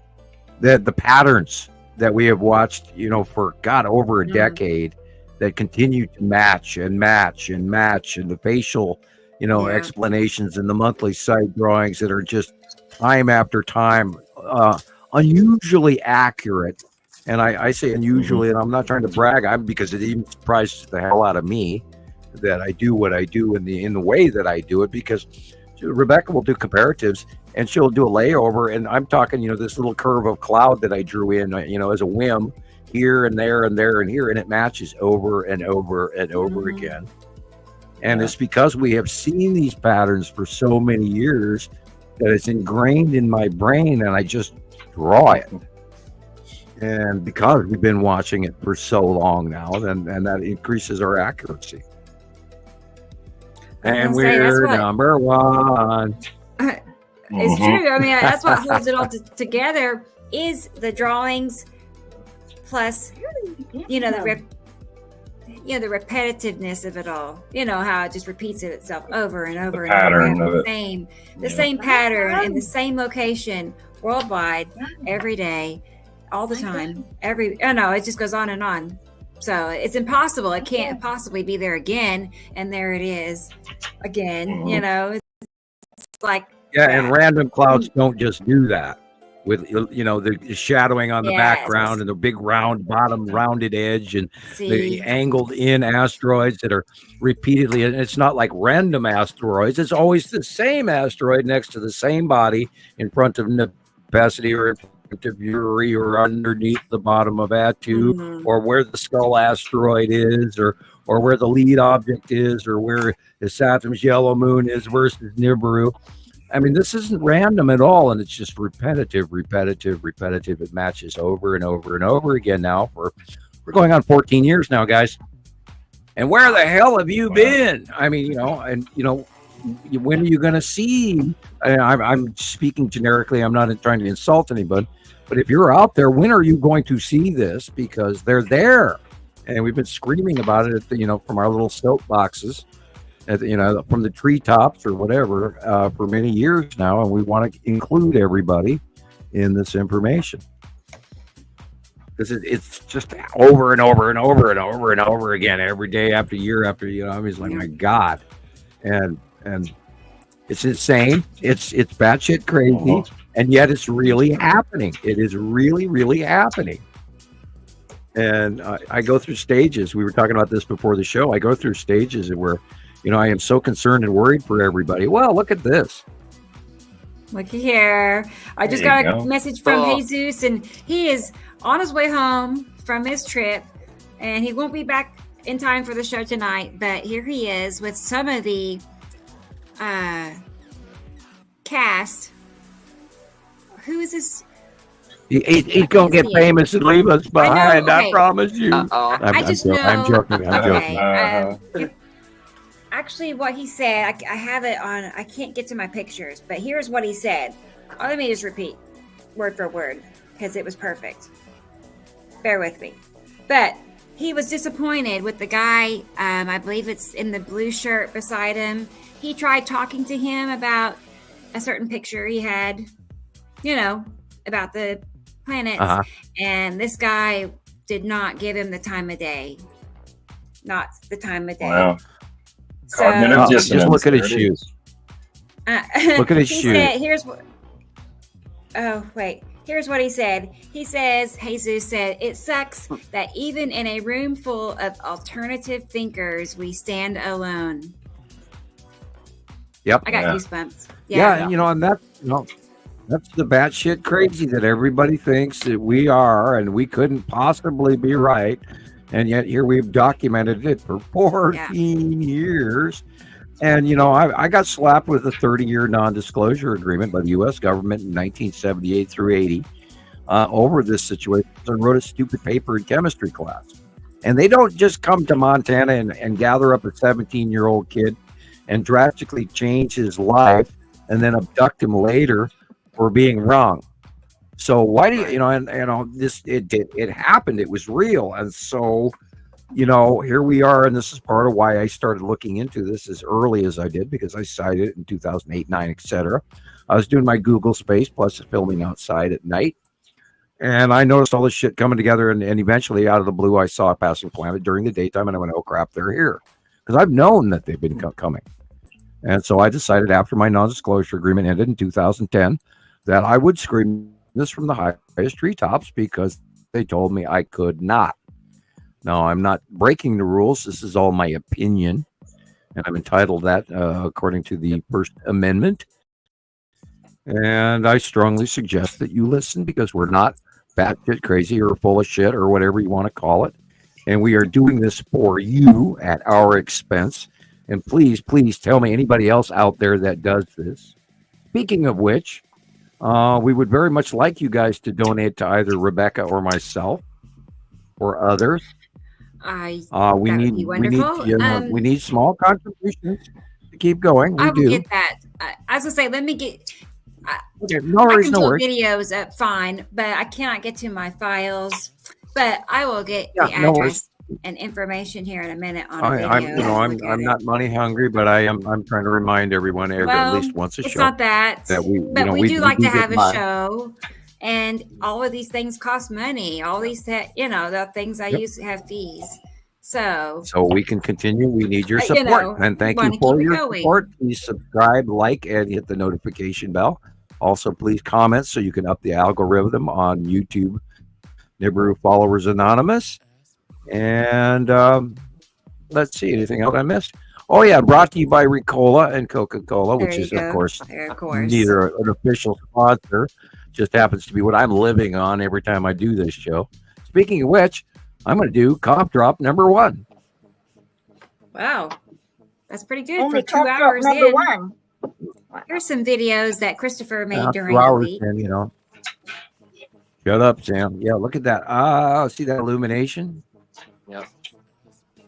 that the patterns that we have watched, for over a decade, that continue to match, and the facial, explanations and the monthly site drawings that are just time after time, unusually accurate. And I say unusually, and I'm not trying to brag, because it even surprises the hell out of me that I do what I do in the way that I do it, because Rebecca will do comparatives and she'll do a layover, and I'm talking, this little curve of cloud that I drew in, as a whim, here and there and there and here, and it matches over and over and over again. And it's because we have seen these patterns for so many years that it's ingrained in my brain, and I just draw it. And because we've been watching it for so long now, and that increases our accuracy. And we're number one. It's true. I mean, that's what holds it all together is the drawings, plus, the repetitiveness of it all. How it just repeats itself over and over and over. The same pattern in the same location worldwide every day, all the time. It just goes on and on. So it's impossible. It can't possibly be there again, and there it is again. It's like and random clouds don't just do that. with the shadowing on the background and the big round bottom rounded edge and the angled in asteroids that are repeatedly, and it's not like random asteroids, it's always the same asteroid next to the same body in front of Nepacity or in front of Uri or underneath the bottom of Atu, or where the skull asteroid is, or where the lead object is, or where the Saturn's yellow moon is versus Nibiru. I mean, this isn't random at all, and it's just repetitive. It matches over and over and over again now. We're going on 14 years now, guys. And where the hell have you been? I mean, when are you going to see? I'm speaking generically. I'm not trying to insult anybody. But if you're out there, when are you going to see this? Because they're there. And we've been screaming about it, from our little soapboxes. From the treetops or whatever, for many years now, and we want to include everybody in this information because it's just over and over and over and over and over again every day after year after year. I mean, it's like, my God, and it's insane. It's batshit crazy, and yet it's really happening. It is really, really happening. And I go through stages. We were talking about this before the show. I go through stages where, I am so concerned and worried for everybody. Well, look at this. Looky here. I just got a message from Jesus, and he is on his way home from his trip, and he won't be back in time for the show tonight. But here he is with some of the cast. Who is this? He's going to get famous and leave us behind. I promise you. I'm joking. I'm joking. Actually, what he said, I have it on, I can't get to my pictures, but here's what he said. Let me just repeat word for word, because it was perfect. Bear with me. But he was disappointed with the guy, I believe it's in the blue shirt beside him. He tried talking to him about a certain picture he had, about the planets. And this guy did not give him the time of day. Not the time of day. Wow. So, just look at his shoes. Look at his shoes. Here's what he said. He says, Jesus said, it sucks that even in a room full of alternative thinkers, we stand alone. Yep. I got goosebumps. Yeah, and that's the batshit crazy that everybody thinks that we are, and we couldn't possibly be right. And yet here we've documented it for 14 years. And, I got slapped with a 30-year non-disclosure agreement by the U.S. government in 1978 through 80 over this situation. I wrote a stupid paper in chemistry class. And they don't just come to Montana and gather up a 17-year-old kid and drastically change his life and then abduct him later for being wrong. So why do it happened. It was real. And so, here we are. And this is part of why I started looking into this as early as I did, because I cited it in 2008, 9, etc. I was doing my Google space plus filming outside at night. And I noticed all this shit coming together. And eventually out of the blue, I saw a passing planet during the daytime. And I went, oh, crap, they're here. Because I've known that they've been coming. And so I decided after my non-disclosure agreement ended in 2010 that I would scream this from the highest treetops because they told me I could not. Now, I'm not breaking the rules. This is all my opinion, and I'm entitled that according to the First Amendment. And I strongly suggest that you listen, because we're not batshit crazy or full of shit or whatever you want to call it. And we are doing this for you at our expense. And please, please tell me anybody else out there that does this. Speaking of which, we would very much like you guys to donate to either Rebecca or myself or others. We need small contributions to keep going. I will get that. I was gonna say, let me get. No worries. Videos up fine, but I cannot get to my files. But I will get the address and information here in a minute on a video. I'm not money hungry, but I'm trying to remind everyone at least once a show. It's not that we do like to have a show, and all of these things cost money. All these the things I use have fees. So we can continue. We need your support, and thank you for your support. Please subscribe, like, and hit the notification bell. Also, please comment so you can up the algorithm on YouTube. Nibiru Followers Anonymous. And let's see, anything else I missed? Oh, yeah, brought to you by Ricola and Coca-Cola, which is, of course, neither an official sponsor, just happens to be what I'm living on every time I do this show. Speaking of which, I'm going to do Cough Drop number 1. Wow. That's pretty good Only for 2 hours number in. 1. Here's some videos that Christopher made during 2 the hours week. in, you know. Shut up, Sam. Yeah, look at that. See that illumination? Yep.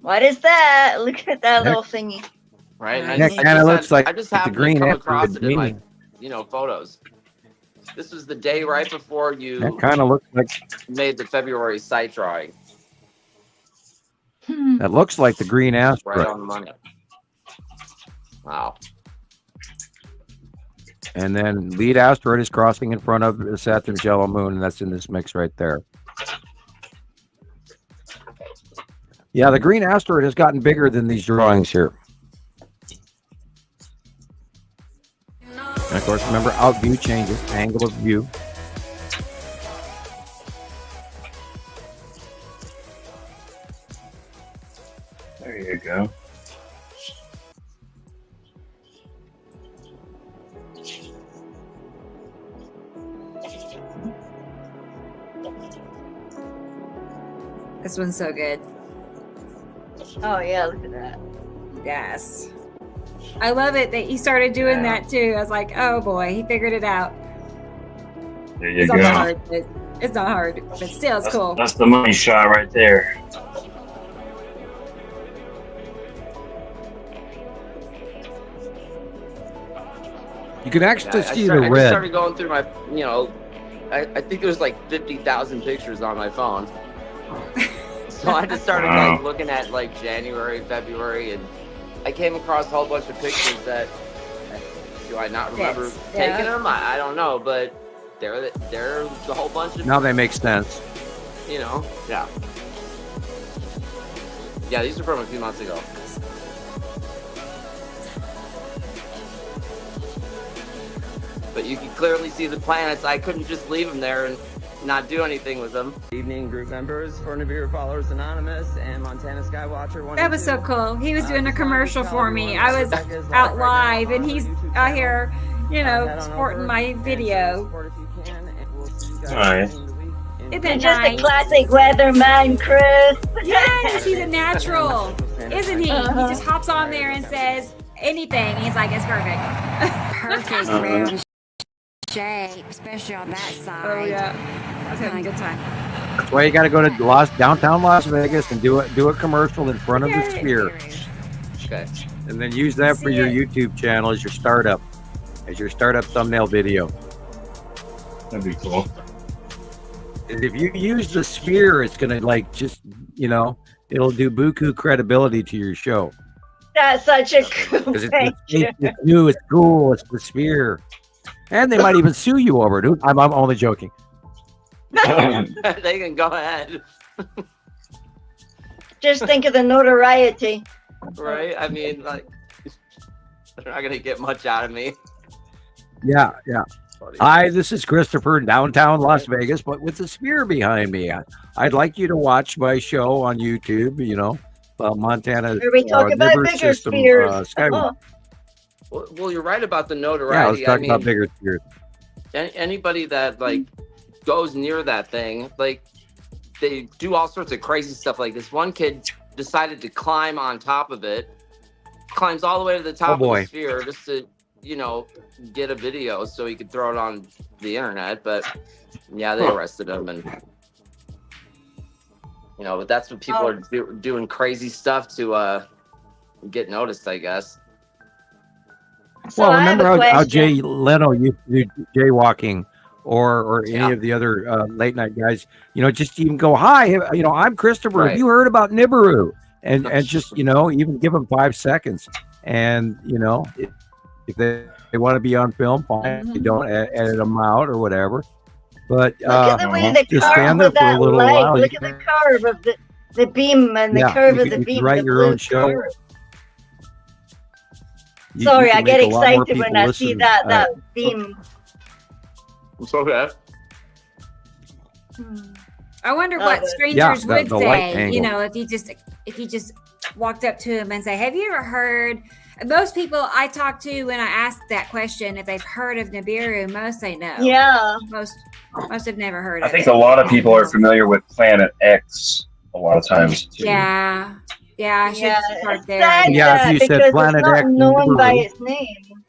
What is that? Look at that little thingy. Right? And it kind of looks like I just the happened green to come after across the it in my, green. photos. This was the day right before you That kind of looks like made the February site drawing. that looks like the green asteroid. Right on the money. Wow. And then lead asteroid is crossing in front of the Saturn's yellow moon, and that's in this mix right there. Yeah, the green asteroid has gotten bigger than these drawings here. And of course, remember, out view changes, angle of view. There you go. This one's so good. Oh, yeah, look at that. Yes. I love it that he started doing that too. I was like, oh boy, he figured it out. There you It's go. not hard, but it's not hard, but still, it's cool. That's the money shot right there. You can actually see the I just red. started going through my, I think there was like 50,000 pictures on my phone. So I just started like looking at like January, February, and I came across a whole bunch of pictures that, do I not remember taking them? I don't know, but there's a whole bunch of, Now they make sense. yeah. Yeah, these are from a few months ago. But you can clearly see the planets. I couldn't just leave them there and not do anything with them. Evening group members for Nibiru Followers Anonymous and Montana Skywatcher. That was so cool. He was doing a commercial for me. I was out live and he's out here, sporting my video. Nice. Isn't that Just nice? a classic weatherman, Chris. Yes, he's a natural, isn't he? He just hops on there and says anything. He's like, it's perfect. Perfect round shape, especially on that side. Oh yeah, I was having a good time. That's why you got to go to downtown Las Vegas and do a commercial in front of the sphere, Okay. and then use that for your YouTube channel as your startup thumbnail video. That'd be cool. And if you use the sphere, it's gonna it'll do buku credibility to your show. That's such a cool Because picture. it's new, it's cool, it's the sphere. And they might even sue you over it. I'm only joking. They can go ahead. Just think of the notoriety. Right? I mean, like, they're not going to get much out of me. Yeah. Hi, this is Christopher in downtown Las Vegas, but with the sphere behind me. I'd like you to watch my show on YouTube, Montana. Where we talk about Nibiru bigger system, spheres. Skywatch. Well, you're right about the Yeah, I was notoriety. talking about bigger spheres. Anybody that goes near that thing, they do all sorts of crazy stuff. Like this one kid decided to climb on top of it, climbs all the way to the top of the sphere just to, get a video so he could throw it on the internet. But yeah, they arrested him, and but that's what people are doing crazy stuff to get noticed, I guess. So well, remember how Jay Leno used to do jaywalking, or any of the other late night guys? Just even go, hi, I'm Christopher. Right. Have you heard about Nibiru? And just even give them 5 seconds. And if they want to be on film, fine. If you don't, edit them out or whatever. But look at the way the just curve stand there of for a that little light. while. Look at the curve of the beam and the curve of the beam. Write your own show. Curve. Sorry, I get excited when I see that beam. It's okay. I wonder what strangers would say. Angle. If you just walked up to them and say, "Have you ever heard?" Most people I talk to when I ask that question, if they've heard of Nibiru, most say no. Yeah. Most have never heard of it. I think a lot of people are familiar with Planet X a lot of times too. Yeah. I should start there. Yeah, if you said Planet it's not X, known by its name.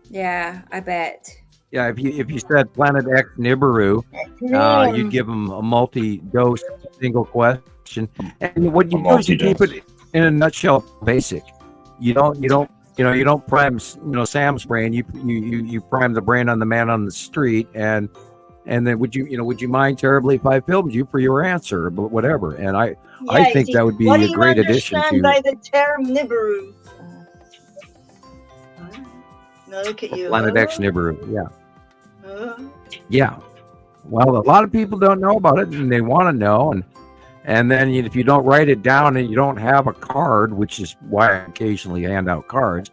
Yeah, I bet. Yeah, if you said Planet X Nibiru, you'd give them a multi-dose single question, and what you do is you keep it in a nutshell basic. You don't prime Sam's brain. You prime the brain on the man on the street, and then would you mind terribly if I filmed you for your answer, but whatever. And I think that would be a great addition to. By the term Nibiru. No, look at you. Planet X Nibiru, yeah. Yeah. Well, a lot of people don't know about it, and they want to know, and then if you don't write it down and you don't have a card, which is why I occasionally hand out cards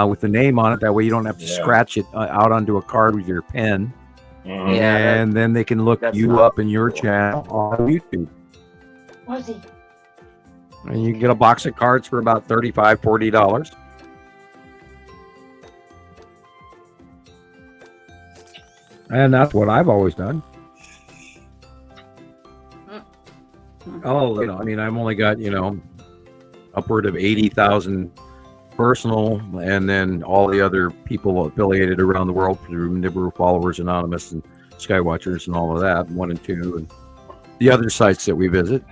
with the name on it, that way you don't have to scratch it out onto a card with your pen, and then they can look you up in your channel on YouTube. What's he? And you can get a box of cards for about $35-$40. And that's what I've always done. Oh, I've only got, upward of 80,000 personal, and then all the other people affiliated around the world through Nibiru Followers Anonymous and Skywatchers and all of that, 1 and 2, and the other sites that we visit.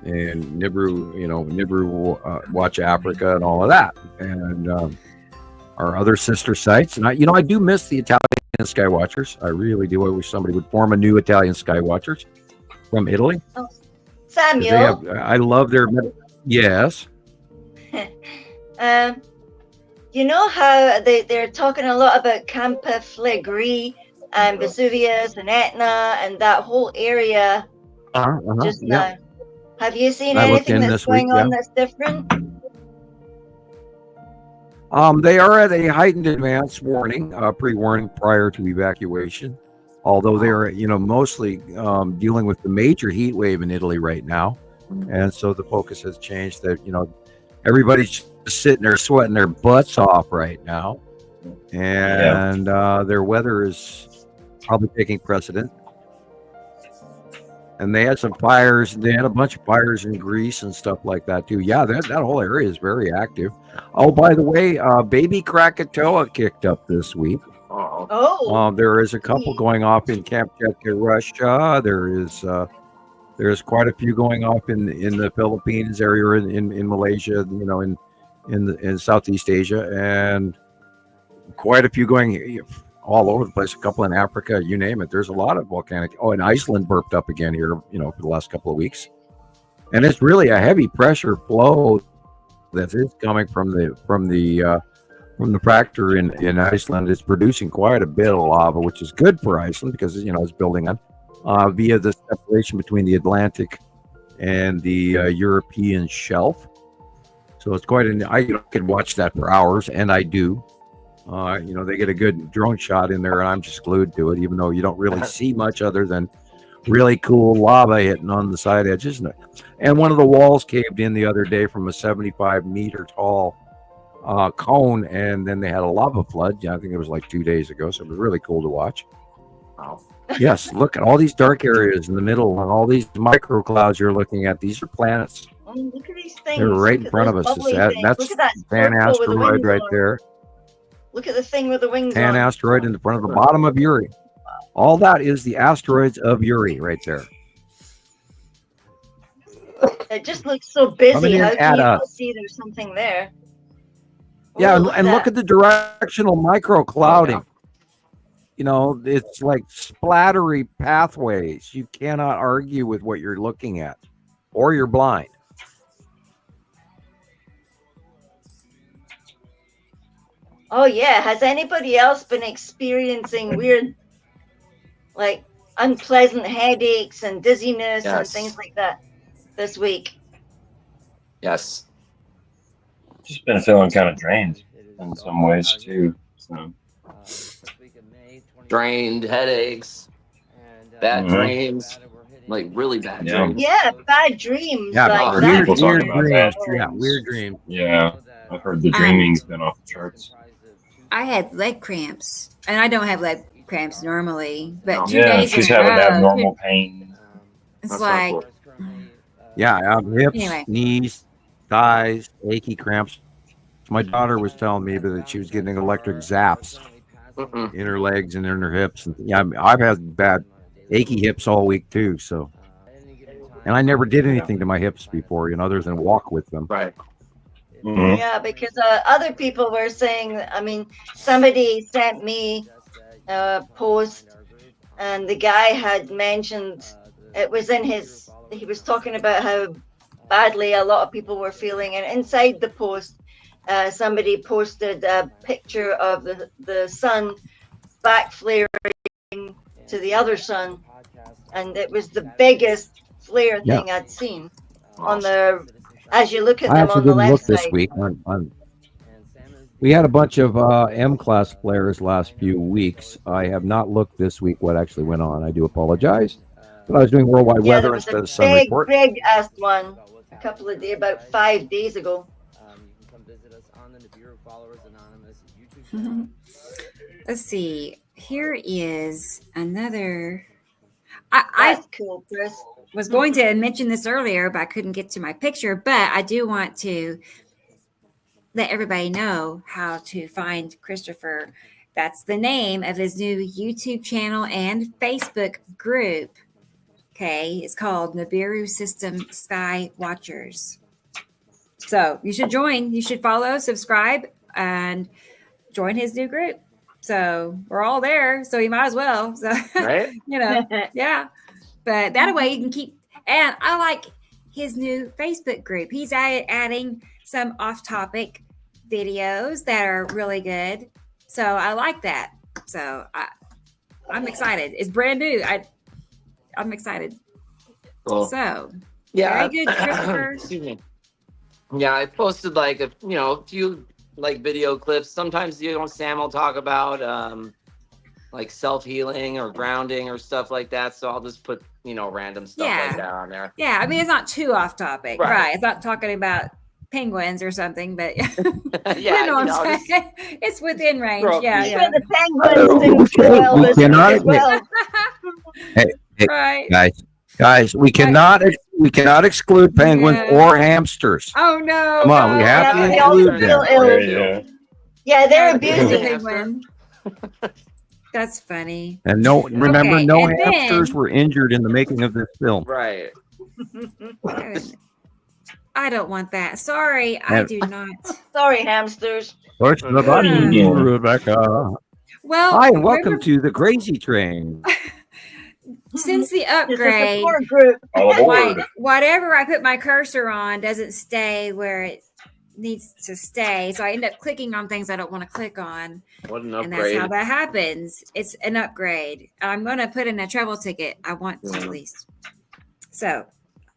And Nibiru Watch Africa and all of that. And our other sister sites. And I do miss the Italian Skywatchers. I really do. I wish somebody would form a new Italian Skywatchers from Italy. Oh, Samuel. I love their. Yes. You know how they're talking a lot about Campa Flegrei and Vesuvius and Etna and that whole area just now. Have you seen anything that's going on that's different? They are at a heightened advance warning, pre-warning prior to evacuation. Although they're, mostly dealing with the major heat wave in Italy right now, and so the focus has changed. That everybody's just sitting there sweating their butts off right now, and their weather is probably taking precedent. And they had some fires. They had a bunch of fires in Greece and stuff like that too. Yeah, that whole area is very active. Oh, by the way, baby Krakatoa kicked up this week. Oh. There is a couple going off in Kamchatka, Russia. There's quite a few going off in the Philippines area, in Malaysia, in Southeast Asia, and quite a few going all over the place. A couple in Africa, you name it. There's a lot of volcanic. Oh, and Iceland burped up again here, for the last couple of weeks. And it's really a heavy pressure flow that is coming from the fracture in Iceland. It's producing quite a bit of lava, which is good for Iceland because it's building on via the separation between the Atlantic and the European shelf. So it's quite I could watch that for hours, and I do. They get a good drone shot in there, and I'm just glued to it, even though you don't really see much other than really cool lava hitting on the side edges. And one of the walls caved in the other day from a 75-meter tall cone, and then they had a lava flood. I think it was like 2 days ago, so it was really cool to watch. Wow. Yes, look at all these dark areas in the middle and all these microclouds you're looking at. These are planets. Oh, look at these things. They're right in front of us. That's Pan asteroid right there. Look at the thing with the wings Pan on. asteroid in the front of the bottom of Uri. All that is the asteroids of Uri right there. It just looks so busy. How can you not see there's something there? Yeah, and look at the directional microclouding. It's like splattery pathways. You cannot argue with what you're looking at, or you're blind. Oh yeah, has anybody else been experiencing weird, like unpleasant headaches and dizziness and things like that this week? Yes. Just been feeling kind of drained in some ways too. So. drained, headaches, bad dreams, like really bad dreams. Yeah, bad dreams. Yeah, like weird, that. weird dreams. Yeah, weird dreams. Yeah, I've heard the dreaming's been off the charts. I had leg cramps, and I don't have leg cramps normally, but 2 Yeah, days she's in a having row, abnormal pain. it's That's like, not Yeah, hips, Anyway. knees, thighs, achy cramps. My daughter was telling me that she was getting electric zaps in her legs and in her hips. And yeah, I've had bad achy hips all week too. So, and I never did anything to my hips before, other than walk with them. Right. Mhm. Yeah, because other people were saying, I mean, somebody sent me a post and the guy had mentioned it was he was talking about how badly a lot of people were feeling. And inside the post, somebody posted a picture of the sun back flaring to the other sun. And it was the biggest flare thing I'd seen on as you look at I them actually on the didn't left look this side. week. We had a bunch of M-class flares last few weeks. I have not looked this week what actually went on. I do apologize. But I was doing worldwide Yeah, weather there was instead a of sun big, report. big ass one a couple of days, about 5 days ago. You can come visit us on the Nibiru Followers Anonymous YouTube channel. let's see. Here is another. That's cool, Chris. Was going to mention this earlier, but I couldn't get to my picture. But I do want to let everybody know how to find Christoper. That's the name of his new YouTube channel and Facebook group. Okay, it's called Nibiru System Sky Watchers. So you should join. You should follow, subscribe, and join his new group. So we're all there. So you might as well. So Right? yeah. But that way you can keep. And I like his new Facebook group. He's adding some off-topic videos that are really good. So I like that. So I'm excited. It's brand new. I'm excited. Cool. So Yeah. very good, Christoper. Excuse me. Yeah, I posted like a few like video clips. Sometimes Sam will talk about like self-healing or grounding or stuff like that. So I'll just put random stuff like that on there. Yeah, I mean it's not too off topic, right? It's not talking about penguins or something, but Yeah, you know what I'm saying? It's within range. Yeah. The penguins do well we this cannot as well. Hey, Right. guys, we cannot exclude penguins or hamsters. Oh no! Come on, we have to they all include feel them. ill. Yeah, they're abusing it. Penguin. That's funny. And remember, Okay, no and then- hamsters were injured in the making of this film. Right. I don't want that. Sorry, I do not. Sorry, hamsters. Push the button, Rebecca. Well, Hi, and welcome to the Crazy Train. since the This is a upgrade, support group. All aboard. whatever I put my cursor on doesn't stay where it needs to stay. So I end up clicking on things I don't want to click on. What an And that's upgrade. how that happens. It's an upgrade. I'm going to put in a travel ticket. I want to at least. So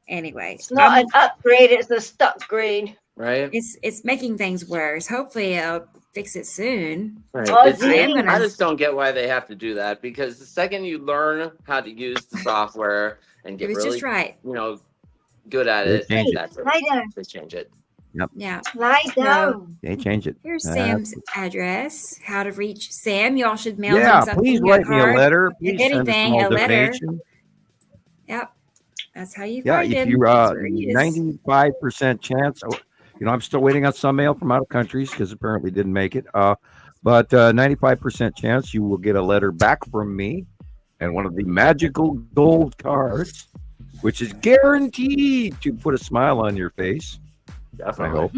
anyway, It's not an upgrade, it's a stuck grade. Right. it's making things worse. Hopefully I'll fix it soon. Right. Oh, It's- geez. I just don't get why they have to do that, because the second you learn how to use the software and It get was really, just right. good at They it, change it. that's it. Lie down. They change it. Yeah. Lie down. They change it. Here's Sam's address. How to reach Sam. Y'all should mail him Yeah, something. please a write me a card. letter. Please send us anything, small a letter. donation. Yep. That's how you Yeah, find if him. you're That's where he is. 95% chance. I'm still waiting on some mail from out of countries because apparently didn't make it. But 95% chance you will get a letter back from me and one of the magical gold cards, which is guaranteed to put a smile on your face. I Definitely. hope.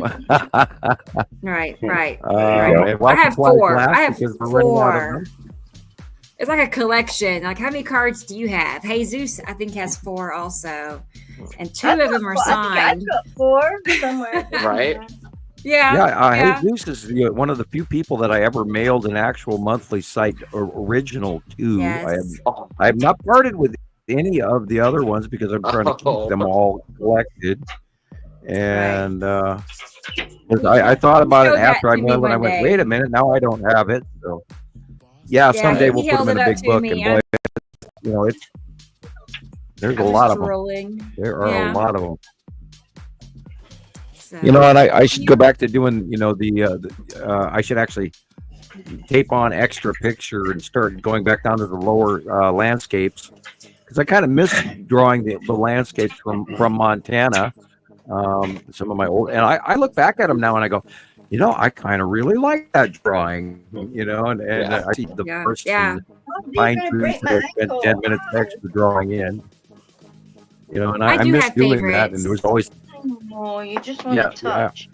Right. Right. I have four. I have because we're running out of four. them. It's like a collection. Like, how many cards do you have? Jesus, I think, has 4 also. And 2 of them are signed. I've got 4 somewhere. Right. Yeah. Jesus is one of the few people that I ever mailed an actual monthly site original to. Yes. I have not parted with any of the other ones because I'm trying to keep them all collected. And 'cause I thought about it Show that after I to me mailed it. I one went, day. wait a minute, now I don't have it. So Yeah, someday we'll put them in a big book, and boy, you know, there's a lot of them. There are a lot of them. So. You know, and I should go back to doing, you know, I should actually tape on extra picture and start going back down to the lower landscapes, because I kind of miss drawing the landscapes from Montana. Some of my old, and I look back at them now and I go, you know, I kind of really like that drawing, you know, and I see the first pine trees that I spent 10 minutes extra drawing in, you know, and I miss doing that. And there was always, oh, you just want to touch.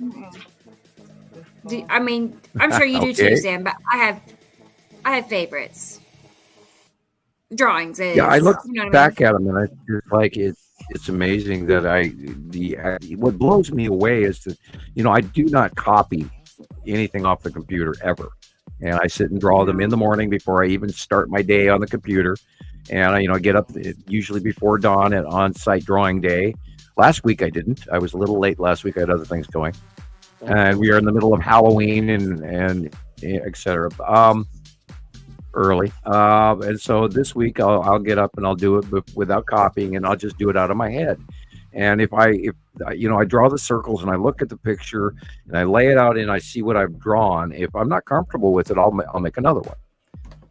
I mean, I'm sure you do too, Sam, but I have favorites. Drawings. I look back at them and I just like it. It's amazing that what blows me away is that, you know, I do not copy anything off the computer ever. And I sit and draw them in the morning before I even start my day on the computer. And I get up usually before dawn at on-site drawing day. Last week I didn't. I was a little late last week. I had other things going. And we are in the middle of Halloween and et cetera. Early. And so this week I'll get up and I'll do it without copying, and I'll just do it out of my head. And if I draw the circles and I look at the picture and I lay it out and I see what I've drawn, if I'm not comfortable with it, I'll make another one.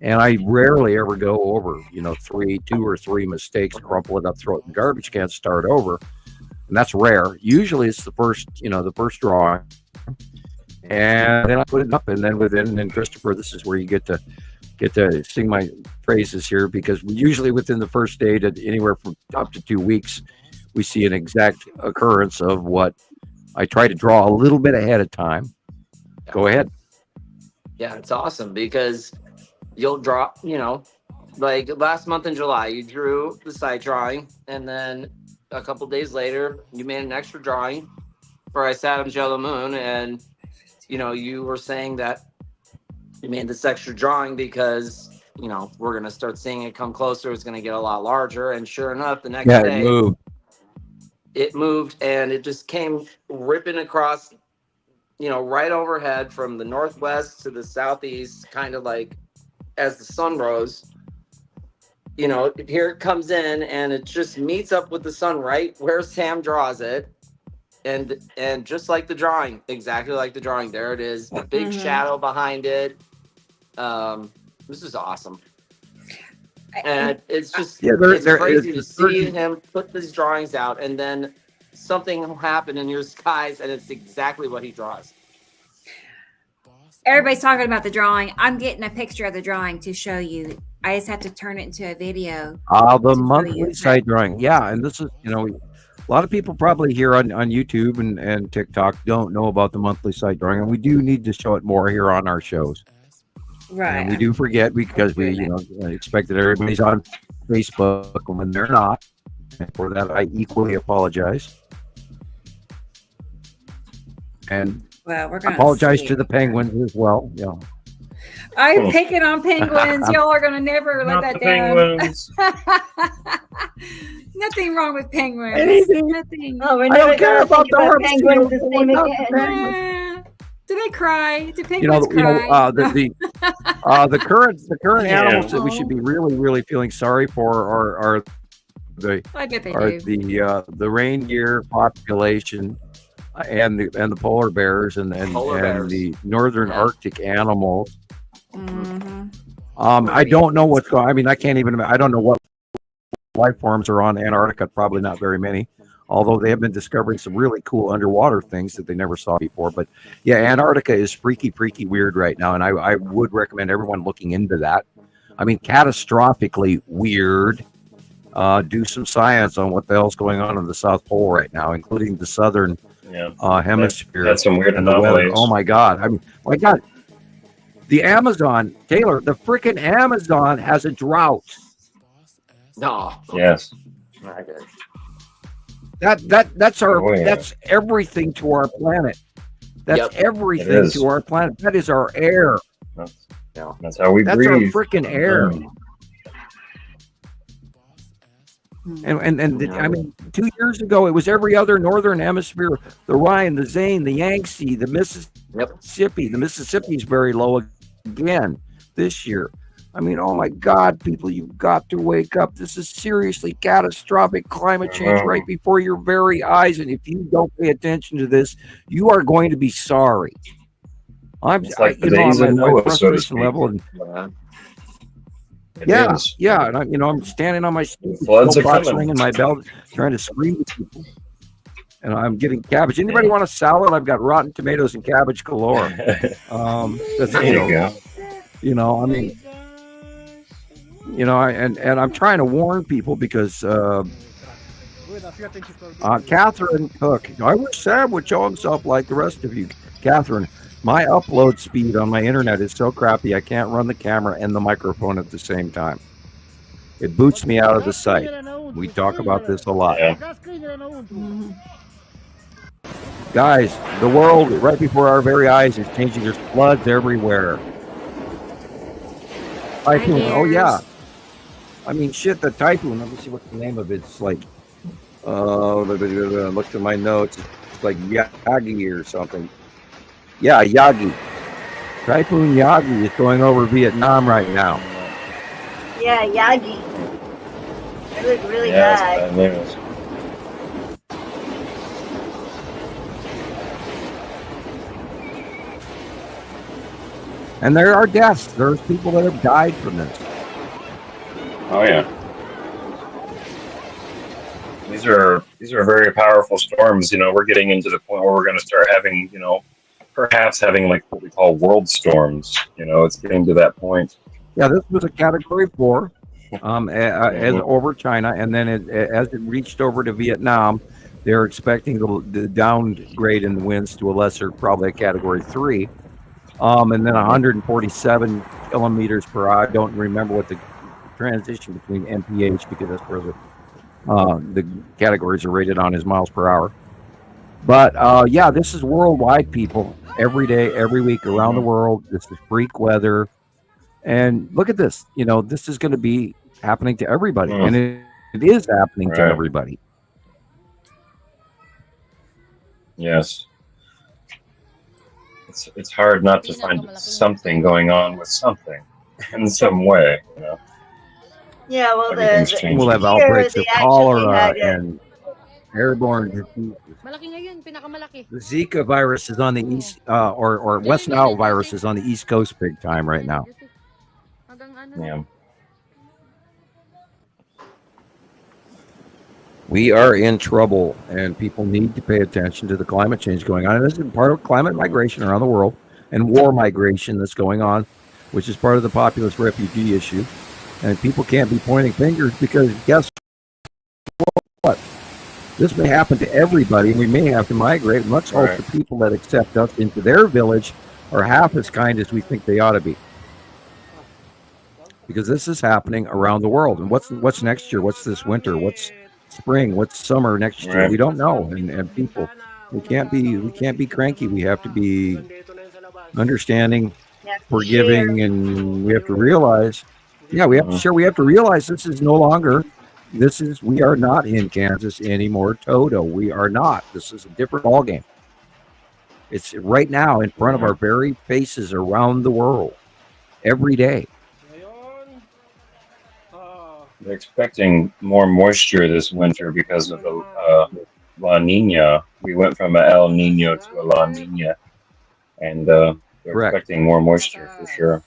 And I rarely ever go over, 2 or 3 mistakes, crumple it up, throw it in the garbage can, start over. And that's rare. Usually it's the first drawing. And then I put it up, and then Christoper, this is where you get to sing my praises here, because usually within the first day to anywhere from up to 2 weeks, we see an exact occurrence of what I try to draw a little bit ahead of time. Go ahead. Yeah, it's awesome because you'll draw, like last month in July, you drew the side drawing, and then a couple days later, you made an extra drawing for I Sat on Jello Moon, and you were saying that you made this extra drawing because, we're going to start seeing it come closer. It's going to get a lot larger. And sure enough, the next day, it moved and it just came ripping across, right overhead from the northwest to the southeast, kind of like as the sun rose. Here it comes in and it just meets up with the sun right where Sam draws it. And just like the drawing, exactly like the drawing, there it is, a big shadow behind it. This is awesome, and it's just it's crazy to see him put these drawings out, and then something will happen in your skies, and it's exactly what he draws. Everybody's talking about the drawing. I'm getting a picture of the drawing to show you. I just have to turn it into a video. The monthly site drawing, and this is a lot of people probably here on YouTube and TikTok don't know about the monthly site drawing, and we do need to show it more here on our shows. Right. And we do forget because we, expect that everybody's on Facebook when they're not. And for that, I equally apologize. And we're gonna apologize to the Penguins as well. Yeah. I'm picking on Penguins. Y'all are gonna never let that down. Nothing wrong with Penguins. Nothing. Oh, we're never going to talk about Penguins the same again. Do they cry? Do penguins cry? The current animals that we should be really, really feeling sorry for are the reindeer population and the polar bears and the northern Arctic animals. Mm-hmm. I don't know what's going. I mean, I don't know what life forms are on Antarctica. Probably not very many. Although they have been discovering some really cool underwater things that they never saw before. But yeah, Antarctica is freaky weird right now. And I would recommend everyone looking into that. I mean, catastrophically weird. Do some science on what the hell's going on in the South Pole right now, including the southern hemisphere. That's some weird anomalies. Oh my God. I mean, my God. The Amazon, Taylor, the freaking Amazon has a drought. No. Yes. That's everything to our planet. That's everything to our planet. That is our air. That's how we breathe. That's our freaking air. And I mean, 2 years ago, it was every other northern hemisphere: the Rhine, the Seine, the Yangtze, the Mississippi. The Mississippi is very low again this year. I mean, oh my God, people, you've got to wake up. This is seriously catastrophic climate change right before your very eyes. And if you don't pay attention to this, you are going to be sorry. It's like the days of Noah, so to speak. Level and, It is. Yeah, and I'm standing on my floods are coming. ringing my bell, trying to scream to people. And I'm getting cabbage. Anybody want a salad? I've got rotten tomatoes and cabbage galore. That's there you go. I mean, and I'm trying to warn people because Catherine Cook, I wish Sam would show himself like the rest of you. Catherine, my upload speed on my internet is so crappy I can't run the camera and the microphone at the same time. It boots me out of the site. We talk about this a lot. Yeah. Guys, the world right before our very eyes is changing. There's floods everywhere. Typhoon. Oh yeah. I mean, shit. The typhoon. Let me see what the name of it. It's like. Look at my notes. It's like Yagi or something. Yeah, Yagi. Typhoon Yagi is going over Vietnam right now. Yeah, Yagi. It looked really bad. It's bad. And there are deaths. There's people that have died from this. Oh yeah. These are very powerful storms. We're getting into the point where we're going to start having, perhaps having like what we call world storms. It's getting to that point. Yeah, this was a Category 4 as over China, and then as it reached over to Vietnam, they're expecting the downgrade in the winds to a lesser, probably a Category 3. And then 147 kilometers per hour. I don't remember what the transition between MPH, because that's where the categories are rated on, is miles per hour. But yeah, this is worldwide, people. Every day, every week, around the world. This is freak weather. And look at this. This is going to be happening to everybody, and it is happening to everybody. Yes. It's hard not to find something going on with something in some way. Yeah, well, we'll have outbreaks of cholera and airborne diseases. The Zika virus is on the east, or West Nile virus is on the East Coast big time right now. Yeah. We are in trouble, and people need to pay attention to the climate change going on. And this is part of climate migration around the world and war migration that's going on, which is part of the populist refugee issue. And people can't be pointing fingers, because guess what? This may happen to everybody, and we may have to migrate. And let's hope the people that accept us into their village are half as kind as we think they ought to be. Because this is happening around the world. And what's next year? What's this winter? What's spring? What's summer next year? We don't know. And people, we can't be cranky. We have to be understanding, forgiving, and we have to realize. Yeah, we have to share. We have to realize this is no longer. We are not in Kansas anymore, Toto. We are not. This is a different ballgame. It's right now in front of our very faces around the world, every day. They're expecting more moisture this winter because of the La Nina. We went from a El Nino to a La Nina, and they're expecting more moisture for sure.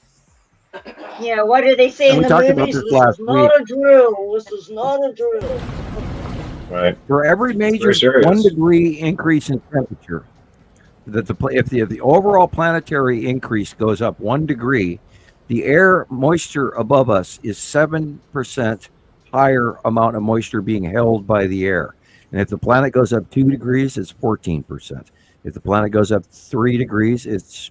Yeah, what do they say in the movies? This is not a drill. This is not a drill. Right. For every major 1 degree increase in temperature, if the overall planetary increase goes up 1 degree, the air moisture above us is 7% higher amount of moisture being held by the air. And if the planet goes up 2 degrees, it's 14%. If the planet goes up 3 degrees, it's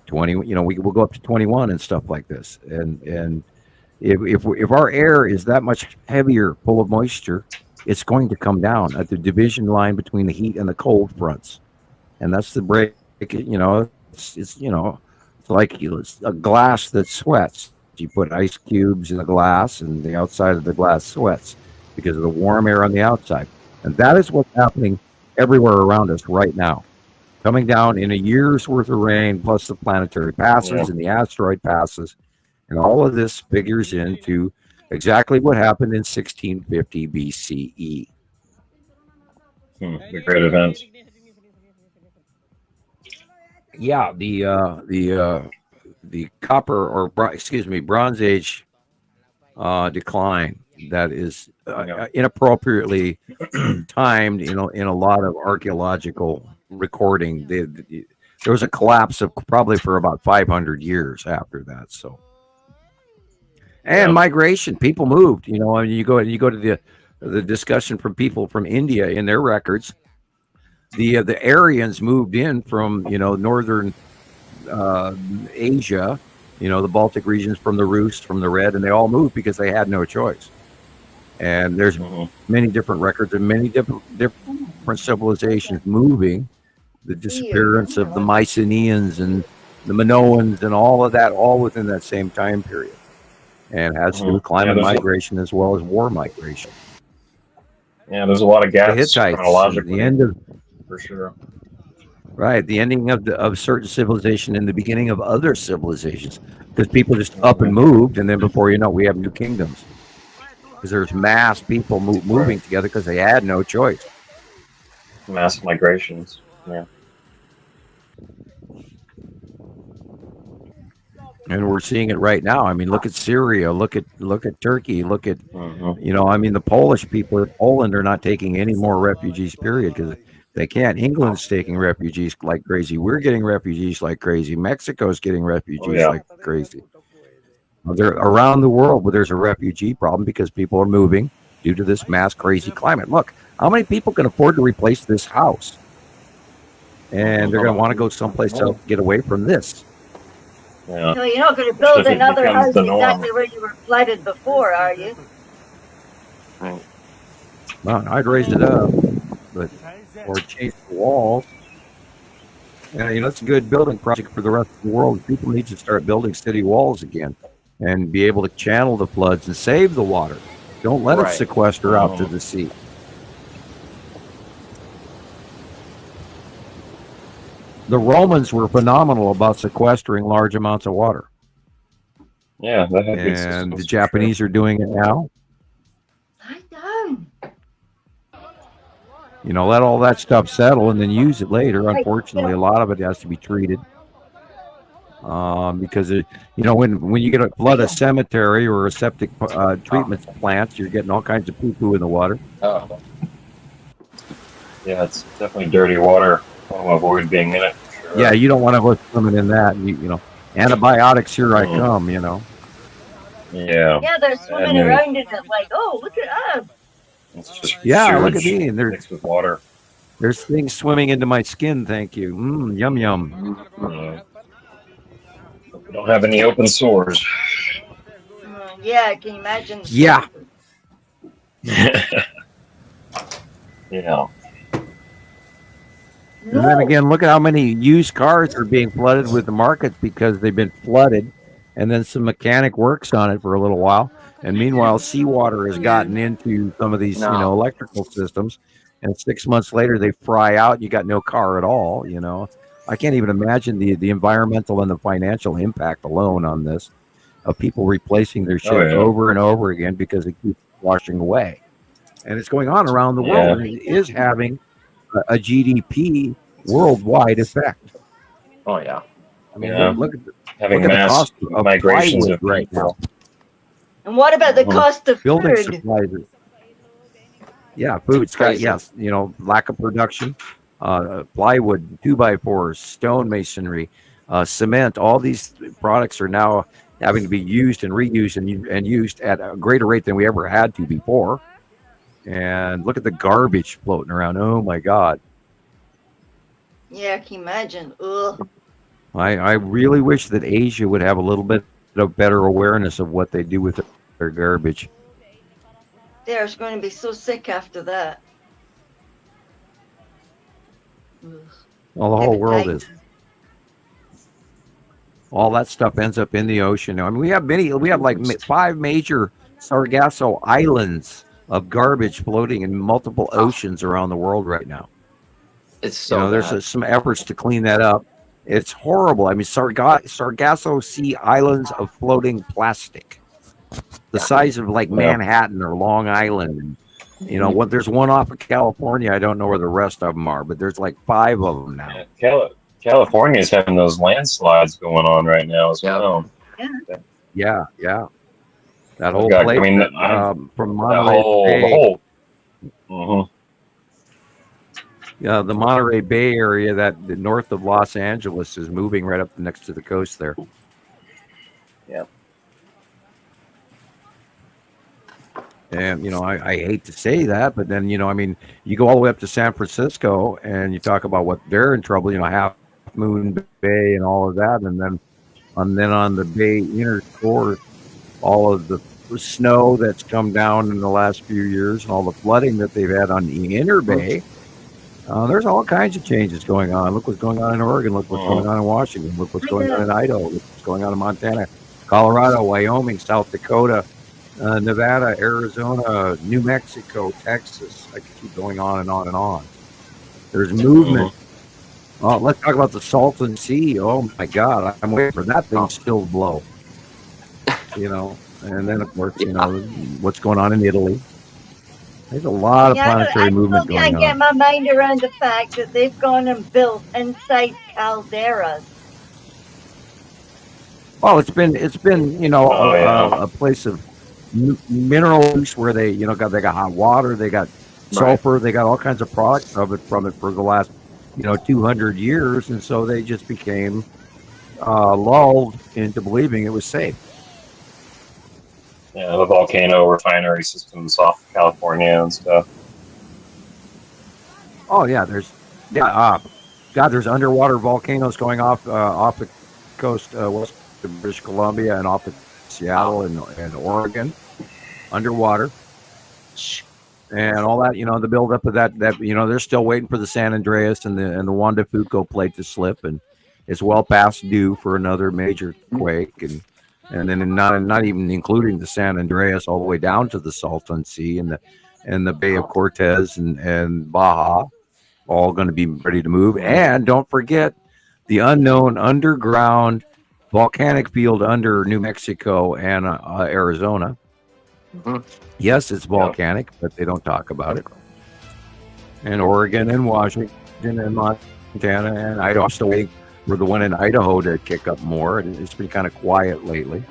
20. We will go up to 21 and stuff like this. And if our air is that much heavier, full of moisture, it's going to come down at the division line between the heat and the cold fronts. And that's the break. It's like a glass that sweats. You put ice cubes in the glass, and the outside of the glass sweats because of the warm air on the outside. And that is what's happening everywhere around us right now. Coming down in a year's worth of rain, plus the planetary passes and the asteroid passes. And all of this figures into exactly what happened in 1650 BCE. The great event. Yeah, the copper or Bronze Age decline that is inappropriately timed, in a lot of archaeological recording. There was a collapse of probably for about 500 years after that. So, and migration, people moved. You go to the discussion from people from India in their records. The Aryans moved in from northern Asia, the Baltic regions, from the Rus, from the Red, and they all moved because they had no choice. And there's many different records of many different civilizations moving. The disappearance of the Mycenaeans and the Minoans and all of that, all within that same time period, and has to do with climate migration as well as war migration. Yeah, there's a lot of gaps. The Hittites, the end of, for sure. Right, the ending of certain civilization and the beginning of other civilizations, because people just up and moved, and then before you know, we have new kingdoms because there's mass people moving together because they had no choice. Mass migrations. Yeah. And we're seeing it right now. I mean, look at Syria, look at Turkey, look at the Polish people in Poland are not taking any more refugees, period, because they can't. England's taking refugees like crazy. We're getting refugees like crazy. Mexico's getting refugees like crazy. They're around the world, but there's a refugee problem because people are moving due to this mass crazy climate. Look, how many people can afford to replace this house? And they're going to want to go someplace else to get away from this. Yeah. So you're not going to build another house exactly where you were flooded before, are you? Well, I'd raise it up, or change the walls. And it's a good building project for the rest of the world. People need to start building city walls again and be able to channel the floods and save the water. Don't let it sequester out to the sea. The Romans were phenomenal about sequestering large amounts of water. Yeah, that had and the Japanese are doing it now. I don't. Let all that stuff settle and then use it later. Unfortunately, a lot of it has to be treated. Because when you get a flood a cemetery or a septic treatment plant, you're getting all kinds of poo-poo in the water. Oh. Yeah, it's definitely dirty water. I want to avoid being in it. Sure. Yeah, you don't want to go swimming in that. Antibiotics, here I come. Yeah. Yeah, they're swimming around in it like, oh, look at us. It's just look at me. And mixed with water. There's things swimming into my skin. Thank you. Yum yum. We don't have any open sores. Yeah, can you imagine? Yeah. Yeah. And then again, look at how many used cars are being flooded with the market because they've been flooded, and then some mechanic works on it for a little while, and meanwhile, seawater has gotten into some of these, electrical systems, and 6 months later they fry out. You got no car at all. I can't even imagine the environmental and the financial impact alone on this of people replacing their ships over and over again because it keeps washing away, and it's going on around the world, and it is having a GDP worldwide effect. Oh yeah, I mean, look at having look mass at the cost of migrations of right now. And what about the cost of building food? supplies? Yeah, food's got lack of production. Plywood, 2x4s, stone masonry, cement. All these products are now having to be used and reused and used at a greater rate than we ever had to before. And look at the garbage floating around. Oh my God. Yeah, can you imagine? Ugh. I really wish that Asia would have a little bit of better awareness of what they do with their garbage. They're going to be so sick after that. Well, the whole world is. All that stuff ends up in the ocean. I mean, we have like 5 major Sargasso islands of garbage floating in multiple oceans around the world right now. It's so there's some efforts to clean that up, It's horrible. I mean, Sargasso Sea islands of floating plastic, the size of like Manhattan or Long Island. You know what? There's one off of California. I don't know where the rest of them are, but there's like 5 of them now. California is having those landslides going on right now as well. Yeah. That whole place, from Monterey Bay. Yeah, the Monterey Bay area, that north of Los Angeles, is moving right up next to the coast there. Yeah. And, you know, I hate to say that, but then, you know, I mean, you go all the way up to San Francisco and you talk about what they're in trouble, you know, Half Moon Bay and all of that. And then on the Bay inner core, all of the snow that's come down in the last few years and all the flooding that they've had on the inner Bay. There's all kinds of changes going on. Look what's going on in Oregon. Look what's going on in Washington. Look what's going on in Idaho. Look what's going on in Montana, Colorado, Wyoming, South Dakota, Nevada, Arizona, New Mexico, Texas. I could keep going on and on and on. There's movement. Let's talk about the Salton Sea. Oh my God, I'm waiting for that thing still to blow. You know, and then of course, you know what's going on in Italy. There's a lot of planetary movement going on. I still can't get my mind around the fact that they've gone and built inside calderas. Well, it's been you know a place of mineral use where they they got hot water, they got sulfur, they got all kinds of products from it for the last 200 years, and so they just became lulled into believing it was safe. Yeah, the volcano refinery systems off California and stuff. Oh yeah, there's underwater volcanoes going off the coast west of British Columbia and off of Seattle and Oregon, underwater, and all that. The buildup of that they're still waiting for the San Andreas and the Juan de Fuco plate to slip, and it's well past due for another major quake, and then not even including the San Andreas all the way down to the Salton Sea and the Bay of Cortez and Baja, all going to be ready to move. And don't forget the unknown underground volcanic field under New Mexico and Arizona. Yes, it's volcanic, but they don't talk about it. And Oregon and Washington and Montana and Idaho, still waiting for the one in Idaho to kick up more. It's been kind of quiet lately.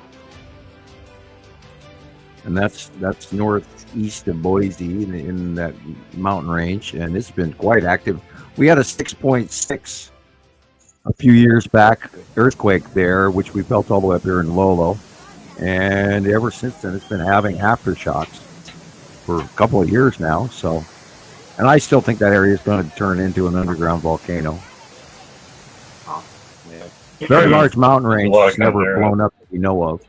And that's northeast of Boise in that mountain range, and it's been quite active. We had a 6.6 a few years back earthquake there, which we felt all the way up here in Lolo. And ever since then, it's been having aftershocks for a couple of years now. So, and I still think that area is going to turn into an underground volcano. Very large mountain range that's never blown up that we know of.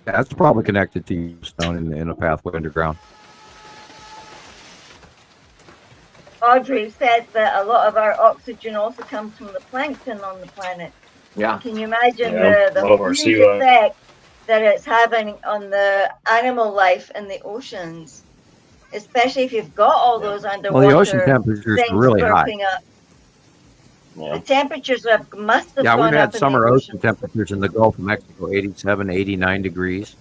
That's probably connected to Yellowstone in a pathway underground. Audrey said that a lot of our oxygen also comes from the plankton on the planet. Yeah. Can you imagine the huge effect that it's having on the animal life in the oceans, especially if you've got all those underwater. Well, the ocean temperatures are really high. Up. Yeah. The temperatures must have gone up. Yeah, we've had summer ocean temperatures in the Gulf of Mexico, 87, 89 degrees.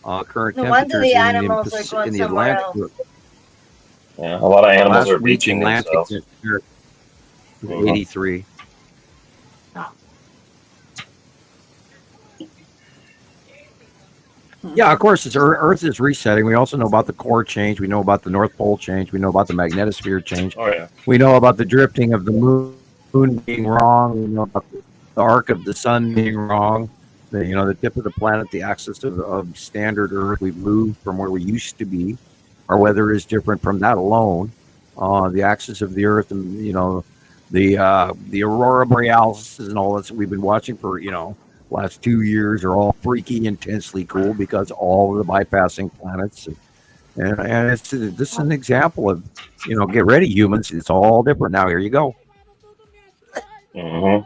Current temperatures the animals are going in the Atlantic. Else. Yeah, a lot of animals are beaching themselves. 83. Yeah, of course, Earth is resetting. We also know about the core change. We know about the North Pole change. We know about the magnetosphere change. Oh, yeah. We know about the drifting of the moon being wrong. We know about the arc of the sun being wrong. The tip of the planet, the axis of standard Earth. We've moved from where we used to be. Our weather is different from that alone. The axis of the Earth and, the aurora borealis and all that we've been watching for, last 2 years are all freaky, intensely cool because all of the bypassing planets. And this is an example of, get ready, humans. It's all different now. Here you go. Mm-hmm.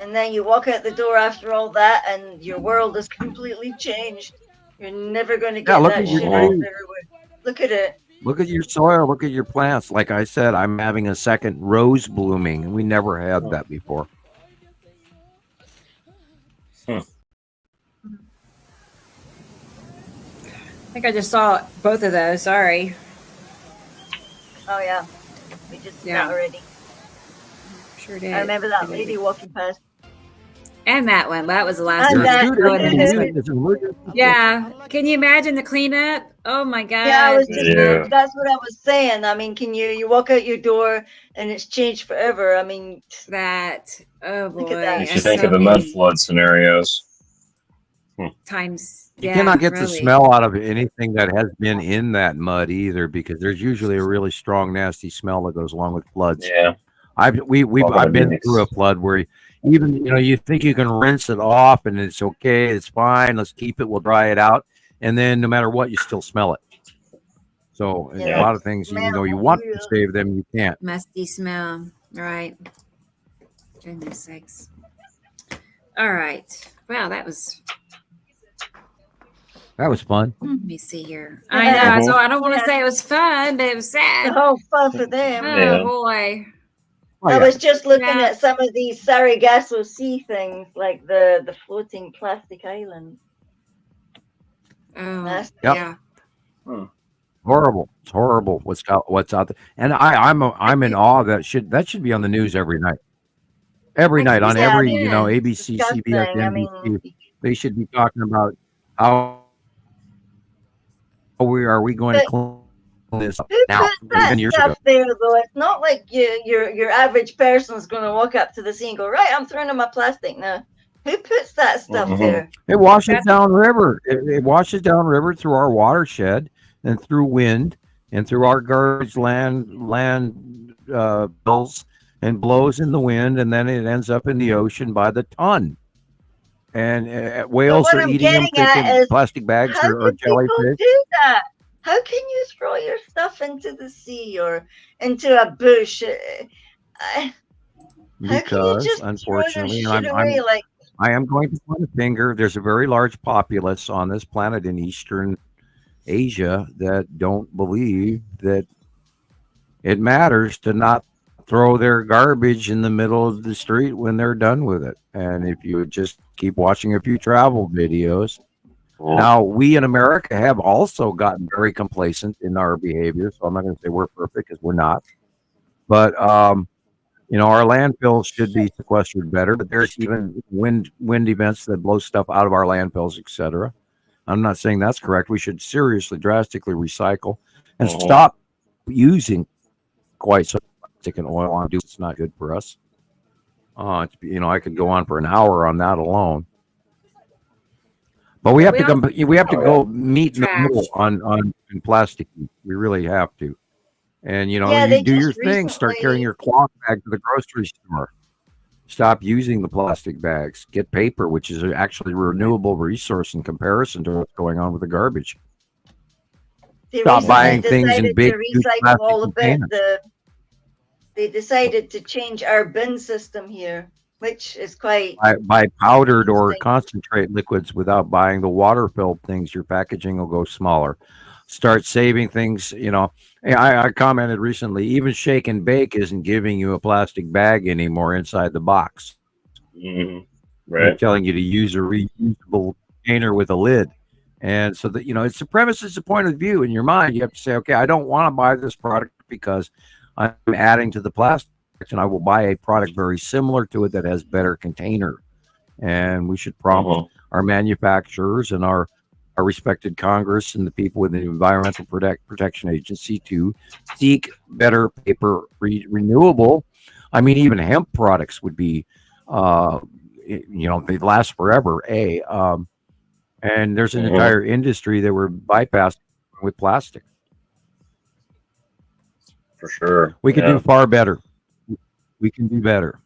And then you walk out the door after all that, and your world is completely changed. You're never going to get that shit out everywhere. Look at it. Look at your soil. Look at your plants. Like I said, I'm having a second rose blooming, and we never had that before. I think I just saw both of those. Sorry. Oh yeah, we just did that already. Sure did. I remember that lady walking past. And that one. That was the last one. Yeah. Can you imagine the cleanup? Oh my God. Yeah, that's what I was saying. I mean, can you walk out your door and it's changed forever? I mean, oh boy. If you think of the mud flood scenarios. Times. You cannot get the smell out of anything that has been in that mud either, because there's usually a really strong, nasty smell that goes along with floods. Yeah. I've been through a flood where even, you think you can rinse it off and it's okay, it's fine, let's keep it, we'll dry it out, and then no matter what, you still smell it. So a lot of things, you want to save them, you can't. Musty smell, right? Goodness sakes. All right. Wow, that was fun. Let me see here. I know. So I don't want to say it was fun, but it was sad. Oh, fun for them. Oh boy. I was just looking at some of these Sargasso Sea things, like the floating plastic islands. Oh, yeah. Horrible. It's horrible what's out there. And I'm in awe that should be on the news every night. Every night on every, ABC, CBS, NBC. They should be talking about how we going to clean this up now. That stuff there, though, it's not like your average person is going to walk up to the sea and go, right, I'm throwing in my plastic now. Who puts that stuff there? It washes down river. It washes down river through our watershed and through wind and through our garbage land bills and blows in the wind, and then it ends up in the ocean by the ton. And whales are eating them, thinking plastic bags or jellyfish. Do that? How can you throw your stuff into the sea or into a bush? Because, unfortunately, I am going to point a finger. There's a very large populace on this planet in Eastern Asia that don't believe that it matters to not throw their garbage in the middle of the street when they're done with it. And if you would just keep watching a few travel videos. Now, we in America have also gotten very complacent in our behavior. So I'm not going to say we're perfect, because we're not. But, our landfills should be sequestered better. But there's even wind events that blow stuff out of our landfills, etc. I'm not saying that's correct. We should seriously, drastically recycle and stop using quite so plastic and oil on. It's not good for us. I could go on for an hour on that alone. But we have to go meet in the middle on plastic. We really have to. And you do your thing. Start carrying your cloth bag to the grocery store. Stop using the plastic bags. Get paper, which is actually a renewable resource in comparison to what's going on with the garbage. Stop buying things in big plastic containers. They decided to change our bin system here, which is quite... Buy powdered or concentrate liquids without buying the water-filled things. Your packaging will go smaller. Start saving things, I commented recently, even Shake and Bake isn't giving you a plastic bag anymore inside the box. Right. They're telling you to use a reusable container with a lid. And so that, it's the premise, it's the point of view in your mind. You have to say, okay, I don't want to buy this product because I'm adding to the plastic, and I will buy a product very similar to it that has better container. And we should prompt our manufacturers and our respected Congress and the people within the Environmental Protection Agency to seek better paper renewable. I mean, even hemp products would be, they last forever. And there's an entire industry that we're bypassing with plastic. For sure. We can do far better. We can do better.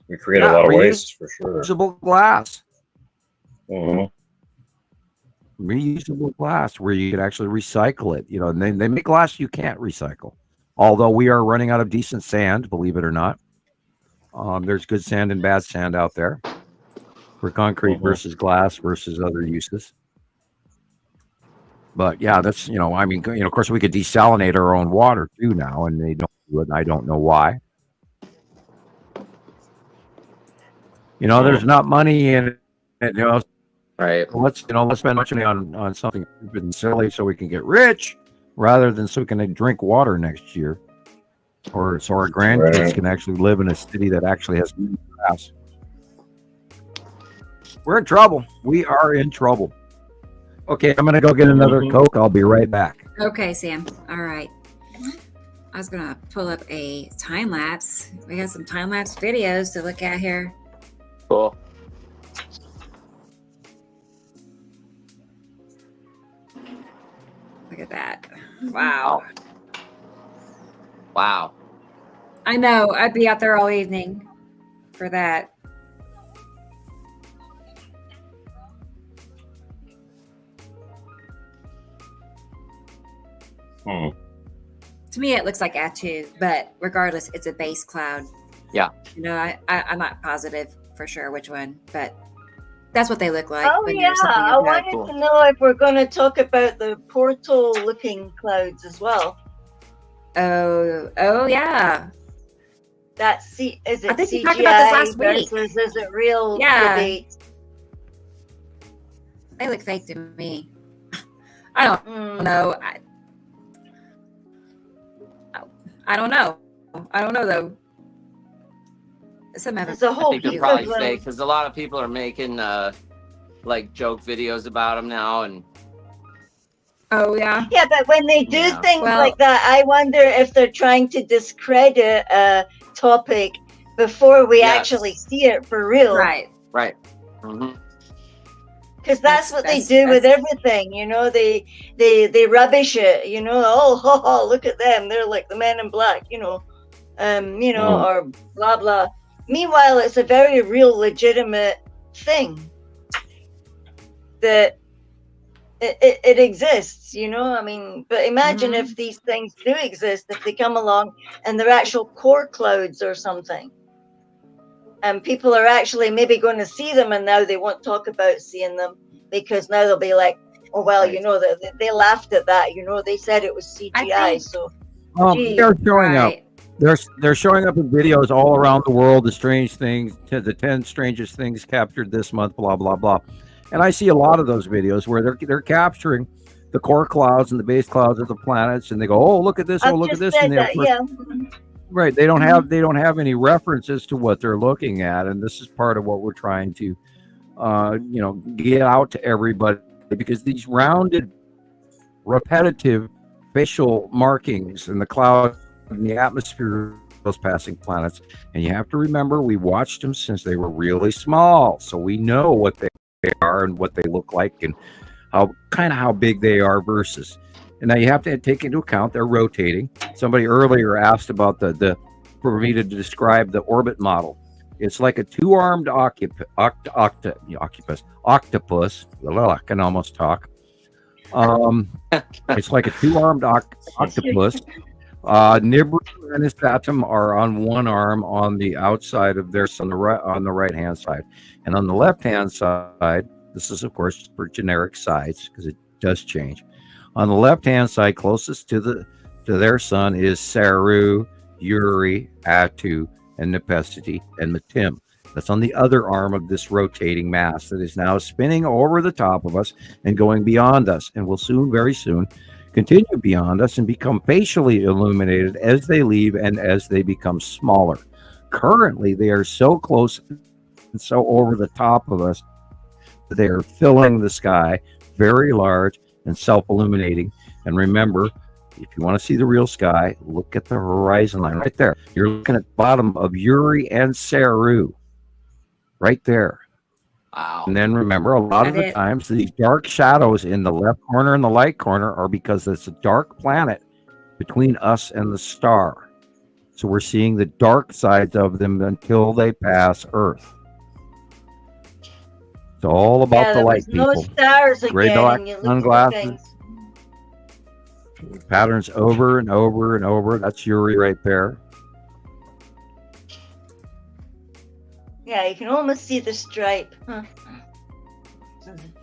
We create a lot of waste, for sure. Reusable glass. Reusable glass, where you can actually recycle it. And they make glass you can't recycle. Although we are running out of decent sand, believe it or not. There's good sand and bad sand out there for concrete versus glass versus other uses. But yeah, that's, I mean, of course we could desalinate our own water too now, and they don't do it, and I don't know why. There's not money in it, Right. let's spend much money on something stupid and silly so we can get rich, rather than so we can drink water next year, or so our grandkids can actually live in a city that actually has grass. We're in trouble. We are in trouble. Okay, I'm gonna go get another Coke. I'll be right back. Okay, Sam. All right. I was gonna pull up a time lapse. We got some time lapse videos to look at here. Cool. Look at that. Wow. Wow. I know. I'd be out there all evening for that. To me, it looks like Atu, but regardless, it's a base cloud. Yeah. I'm not positive for sure which one, but that's what they look like. Oh, yeah. I wanted to know if we're going to talk about the portal-looking clouds as well. Oh, yeah. Is it I think CGI we talked about this last week. versus is it real? Yeah. Debate? They look fake to me. I don't know. I don't know. I don't know though. There's a whole I think they're probably fake because a lot of people are making like joke videos about them now, and oh yeah, but when they do things like that, I wonder if they're trying to discredit a topic before we actually see it for real. Right. Mm-hmm. Because that's what they do with everything, they rubbish it, oh, look at them, they're like the men in black, or blah blah. Meanwhile, it's a very real, legitimate thing that it exists, but imagine if these things do exist, if they come along and they're actual core clouds or something. And people are actually maybe going to see them, and now they won't talk about seeing them because now they'll be like, oh, well, they laughed at that. They said it was CGI. So they're showing up. They're showing up in videos all around the world. The strange things, the 10 strangest things captured this month, blah blah blah. And I see a lot of those videos where they're capturing the core clouds and the base clouds of the planets, and they go, oh, look at this, look at this, and right, they don't have any references to what they're looking at, and this is part of what we're trying to get out to everybody, because these rounded, repetitive facial markings in the cloud in the atmosphere of those passing planets, and you have to remember we watched them since they were really small, so we know what they are and what they look like and how big they are versus. And now you have to take into account they're rotating. Somebody earlier asked about for me to describe the orbit model. It's like a two-armed octopus. I can almost talk. It's like a two-armed octopus. Nibiru and Isatum are on one arm on the outside of their sun, on the right-hand side. And on the left-hand side, this is, of course, for generic sides because it does change. On the left-hand side, closest to their sun is Saru, Uri, Atu, and Nepenthe, and Matim. That's on the other arm of this rotating mass that is now spinning over the top of us and going beyond us, and will soon, very soon, continue beyond us and become facially illuminated as they leave and as they become smaller. Currently, they are so close and so over the top of us that they are filling the sky, very large and self-illuminating. And remember, if you want to see the real sky, look at the horizon line right there. You're looking at the bottom of Uri and Saru right there. Wow. And then remember, a lot of the times these dark shadows in the left corner and the light corner are because it's a dark planet between us and the star. So we're seeing the dark sides of them until they pass Earth. It's all about the light, people. No stars again. Gray black sunglasses. Patterns over and over and over. That's Uri right there. Yeah, you can almost see the stripe. Huh?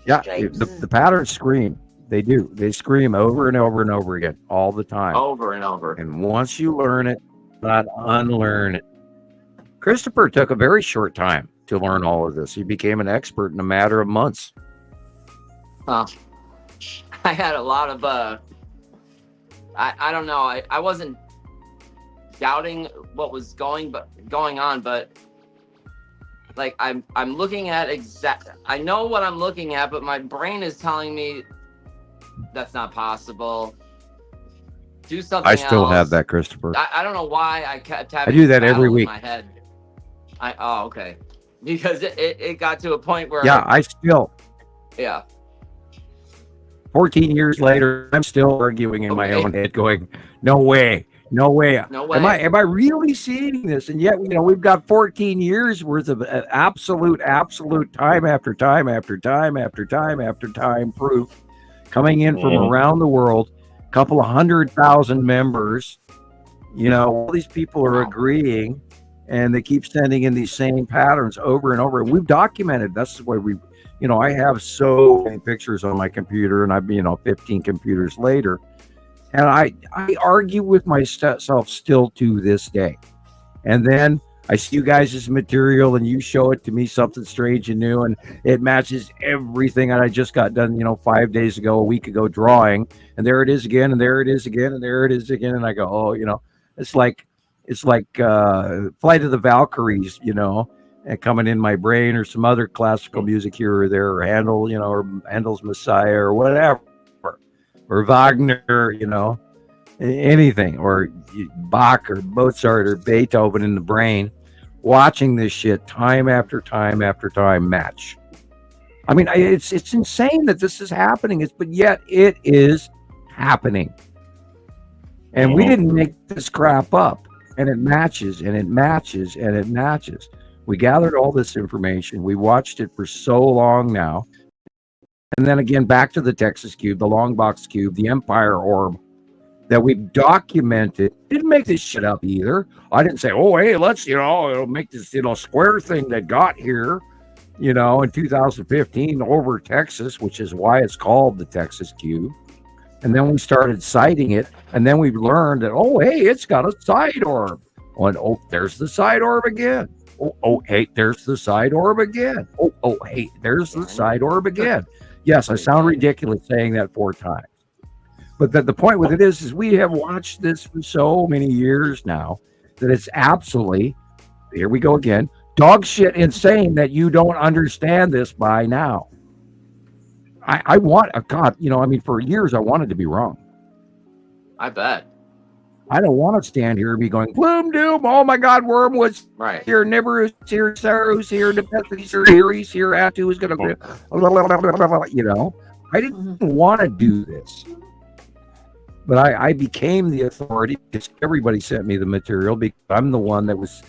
Yeah, the patterns scream. They do. They scream over and over and over again all the time. Over and over. And once you learn it, not unlearn it. Christoper took a very short time to learn all of this. He became an expert in a matter of months. I had a lot of I don't know. I wasn't doubting what was going on, but like I'm looking at I know what I'm looking at, but my brain is telling me that's not possible. Do something else. I still have that, Christoper. I don't know why I kept having I do that every week in my head. Okay. Because it got to a point where I still 14 years later, I'm still arguing in my own head, going, no way. Am I really seeing this? And yet, we've got 14 years worth of absolute time after time after time after time after time proof coming in from around the world. A couple of 100,000 members. All these people are agreeing, and they keep sending in these same patterns over and over. And we've documented. That's why I have so many pictures on my computer, and I've 15 computers later. And I argue with myself still to this day. And then I see you guys' material, and you show it to me, something strange and new, and it matches everything that I just got done, 5 days ago, a week ago, drawing. And there it is again, and there it is again, and there it is again. And I go, it's like Flight of the Valkyries, and coming in my brain, or some other classical music here or there, or Handel, or Handel's Messiah, or whatever. Or Wagner, anything, or Bach or Mozart or Beethoven in the brain, watching this shit time after time after time match. I mean, it's insane that this is happening, but yet it is happening. And we didn't make this crap up, and it matches, and it matches, and it matches. We gathered all this information. We watched it for so long now. And then again, back to the Texas Cube, the Long Box Cube, the Empire Orb that we've documented. Didn't make this shit up either. I didn't say, hey, let's, make this, square thing that got here, in 2015 over Texas, which is why it's called the Texas Cube. And then we started citing it. And then we learned that, hey, it's got a side orb. There's the side orb again. Hey, there's the side orb again. Hey, there's the side orb again. Yes, I sound ridiculous saying that 4 times. But the point with it is we have watched this for so many years now that it's absolutely, here we go again, dog shit insane that you don't understand this by now. I want, for years I wanted to be wrong. I bet. I don't want to stand here and be going, gloom, doom, oh my God, Wormwood's here, Nibiru's here, Saru's here, Nepethi's here, he's here, Atu is going to, I didn't want to do this. But I became the authority because everybody sent me the material, because I'm the one that was,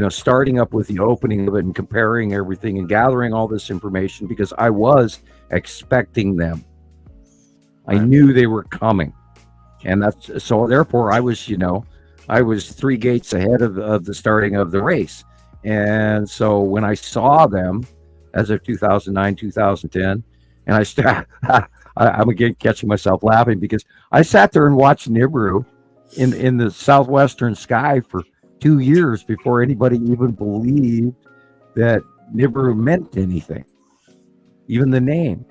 starting up with the opening of it and comparing everything and gathering all this information, because I was expecting them. I knew they were coming. And that's so therefore I was 3 gates ahead of the starting of the race. And so when I saw them as of 2009, 2010, and I'm again catching myself laughing because I sat there and watched Nibiru in the southwestern sky for 2 years before anybody even believed that Nibiru meant anything, even the name.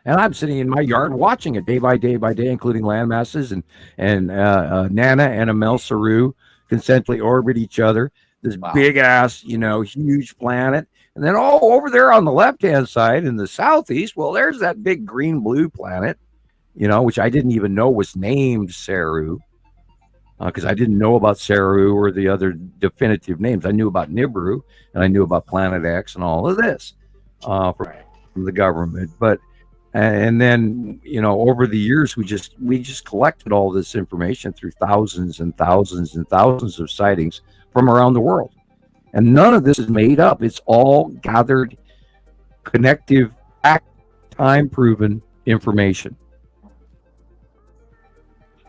And I'm sitting in my yard watching it day by day by day, including landmasses and Nana and Amel Saru concentrically orbit each other. This big ass, huge planet. And then over there on the left-hand side in the southeast, well, there's that big green-blue planet, which I didn't even know was named Saru, because I didn't know about Saru or the other definitive names. I knew about Nibiru, and I knew about Planet X and all of this from the government. And then, over the years, we just collected all this information through thousands and thousands and thousands of sightings from around the world. And none of this is made up. It's all gathered, connective, time-proven information.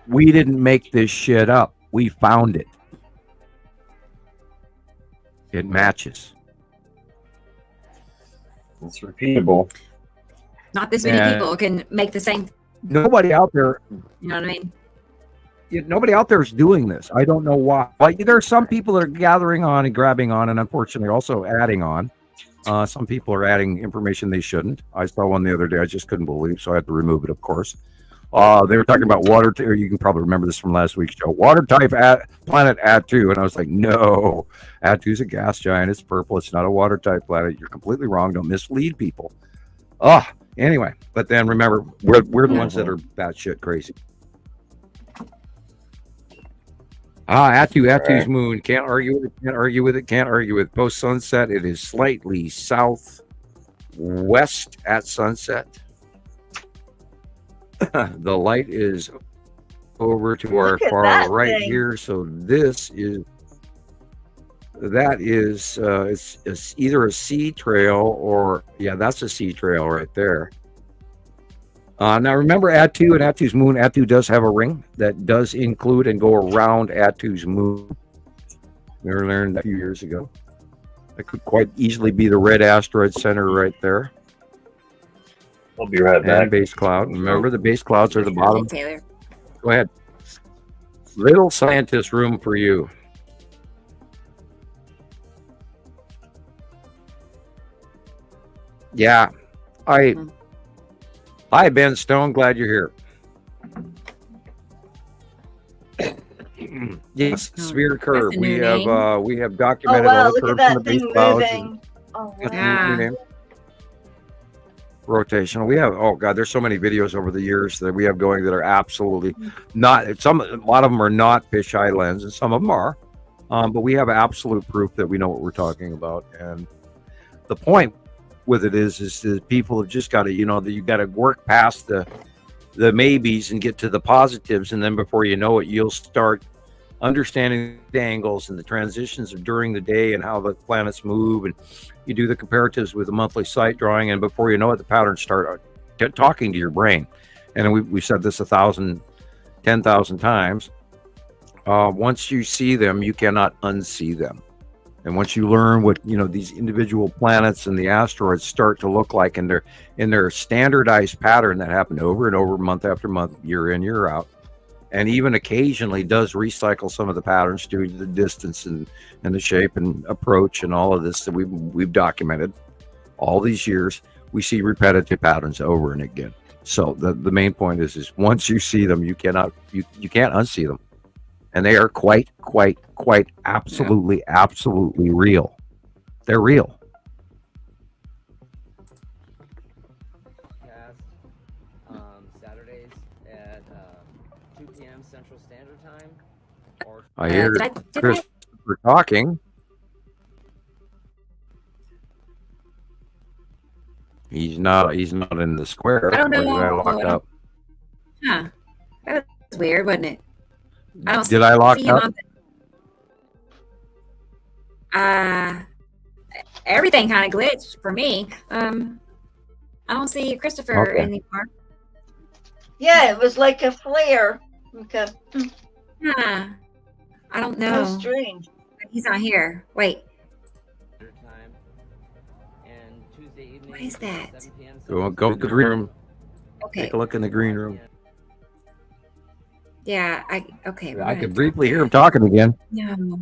We didn't make this shit up. We found it. It matches. It's repeatable. Not this many people can make the same. Nobody out there. You know what I mean? Nobody out there is doing this. I don't know why. Like, there are some people that are gathering on and grabbing on, and unfortunately also adding on. Some people are adding information they shouldn't. I saw one the other day I just couldn't believe, so I had to remove it, of course. They were talking about water, or you can probably remember this from last week's show. Water type planet Attu, and I was like, no, Attu's a gas giant. It's purple. It's not a water type planet. You're completely wrong. Don't mislead people. Anyway, but then remember, we're the ones that are batshit crazy. Attu's moon. Can't argue with it. Can't argue with it. Can't argue with it. Post sunset, it is slightly southwest at sunset. The light is over to our far right here. So that is it's either a sea trail or that's a sea trail right there. Now remember Attu and Attu's moon. Attu does have a ring that does include and go around Attu's moon. We learned that a few years ago. That could quite easily be the red asteroid center right there. We'll be right back. And base cloud. Remember, the base clouds are the bottom. Taylor. Go ahead. Little scientist room for you. Yeah, Hi, Ben Stone. Glad you're here. Yes, sphere curve. We have documented all the curves in the base clouds. Oh, wow. Rotational. We have there's so many videos over the years that we have going that are absolutely not. A lot of them are not fisheye lens, and some of them are. But we have absolute proof that we know what we're talking about. And the point with it is that people have just got to, that you got to work past the maybes and get to the positives, and then before you know it, you'll start understanding the angles and the transitions of during the day and how the planets move, and you do the comparatives with the monthly sight drawing, and before you know it, the patterns start talking to your brain. And we've said this 1,000, 10,000 times. Once you see them, you cannot unsee them. And once you learn what these individual planets and the asteroids start to look like in their standardized pattern that happened over and over, month after month, year in, year out, and even occasionally does recycle some of the patterns due to the distance and the shape and approach and all of this that we've documented all these years, we see repetitive patterns over and again. So the main point is once you see them, you can't unsee them. And they are quite, absolutely real. They're real. Saturdays at 2 p.m. Central Standard Time. I hear Chris talking. He's not in the square. I don't know. I locked up. Huh. That was weird, wasn't it? Did I lock up? Everything kind of glitched for me. I don't see Christoper anymore. Yeah, it was like a flare. Okay. I don't know. So strange. He's not here. Wait. And Tuesday evening, what is that? Go to the green room. Okay. Take a look in the green room. Yeah, I could briefly hear him talking again. No.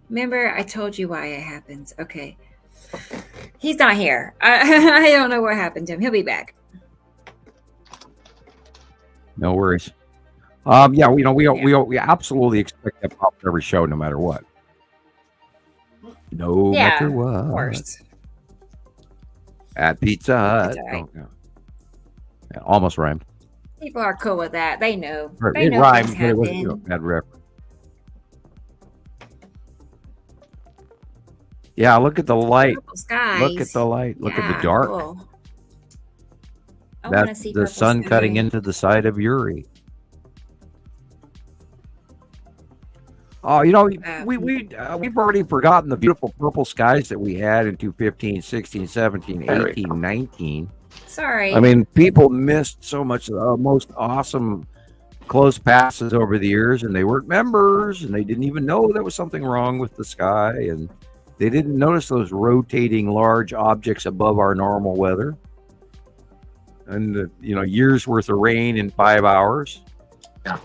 Remember, I told you why it happens. Okay. He's not here. I don't know what happened to him. He'll be back. No worries. We absolutely expect that pop every show, no matter what. No matter what. Of course. At Pizza Hut. Right. Yeah, almost rhymed. People are cool with that. They know. It rhymed, but it wasn't a bad reference. Yeah, look at the light. Look at the light. Look at the dark. Cool. That's the sun cutting into the side of Uri. Oh, we've already forgotten the beautiful purple skies that we had in 2015, 16, 17, 18, 19. Sorry. I mean, people missed so much of the most awesome close passes over the years, and they weren't members, and they didn't even know there was something wrong with the sky, and they didn't notice those rotating large objects above our normal weather. and years worth of rain in 5 hours. Yeah.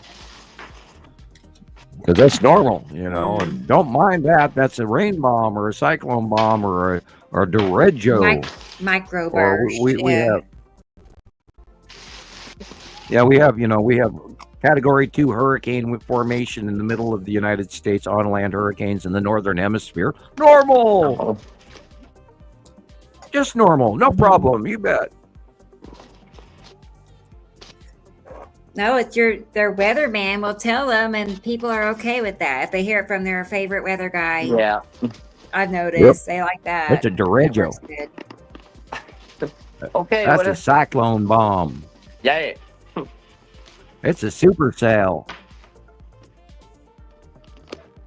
Because that's normal, and don't mind that. That's a rain bomb or a cyclone bomb or a derecho. Microburst. We have Category 2 hurricane formation in the middle of the United States, on-land hurricanes in the northern hemisphere. Normal. Just normal. No problem. You bet. No, it's their weatherman will tell them, and people are okay with that if they hear it from their favorite weather guy. Yeah, I've noticed they like that. It's a derecho. Okay, that's a cyclone bomb. Yeah. It's a supercell.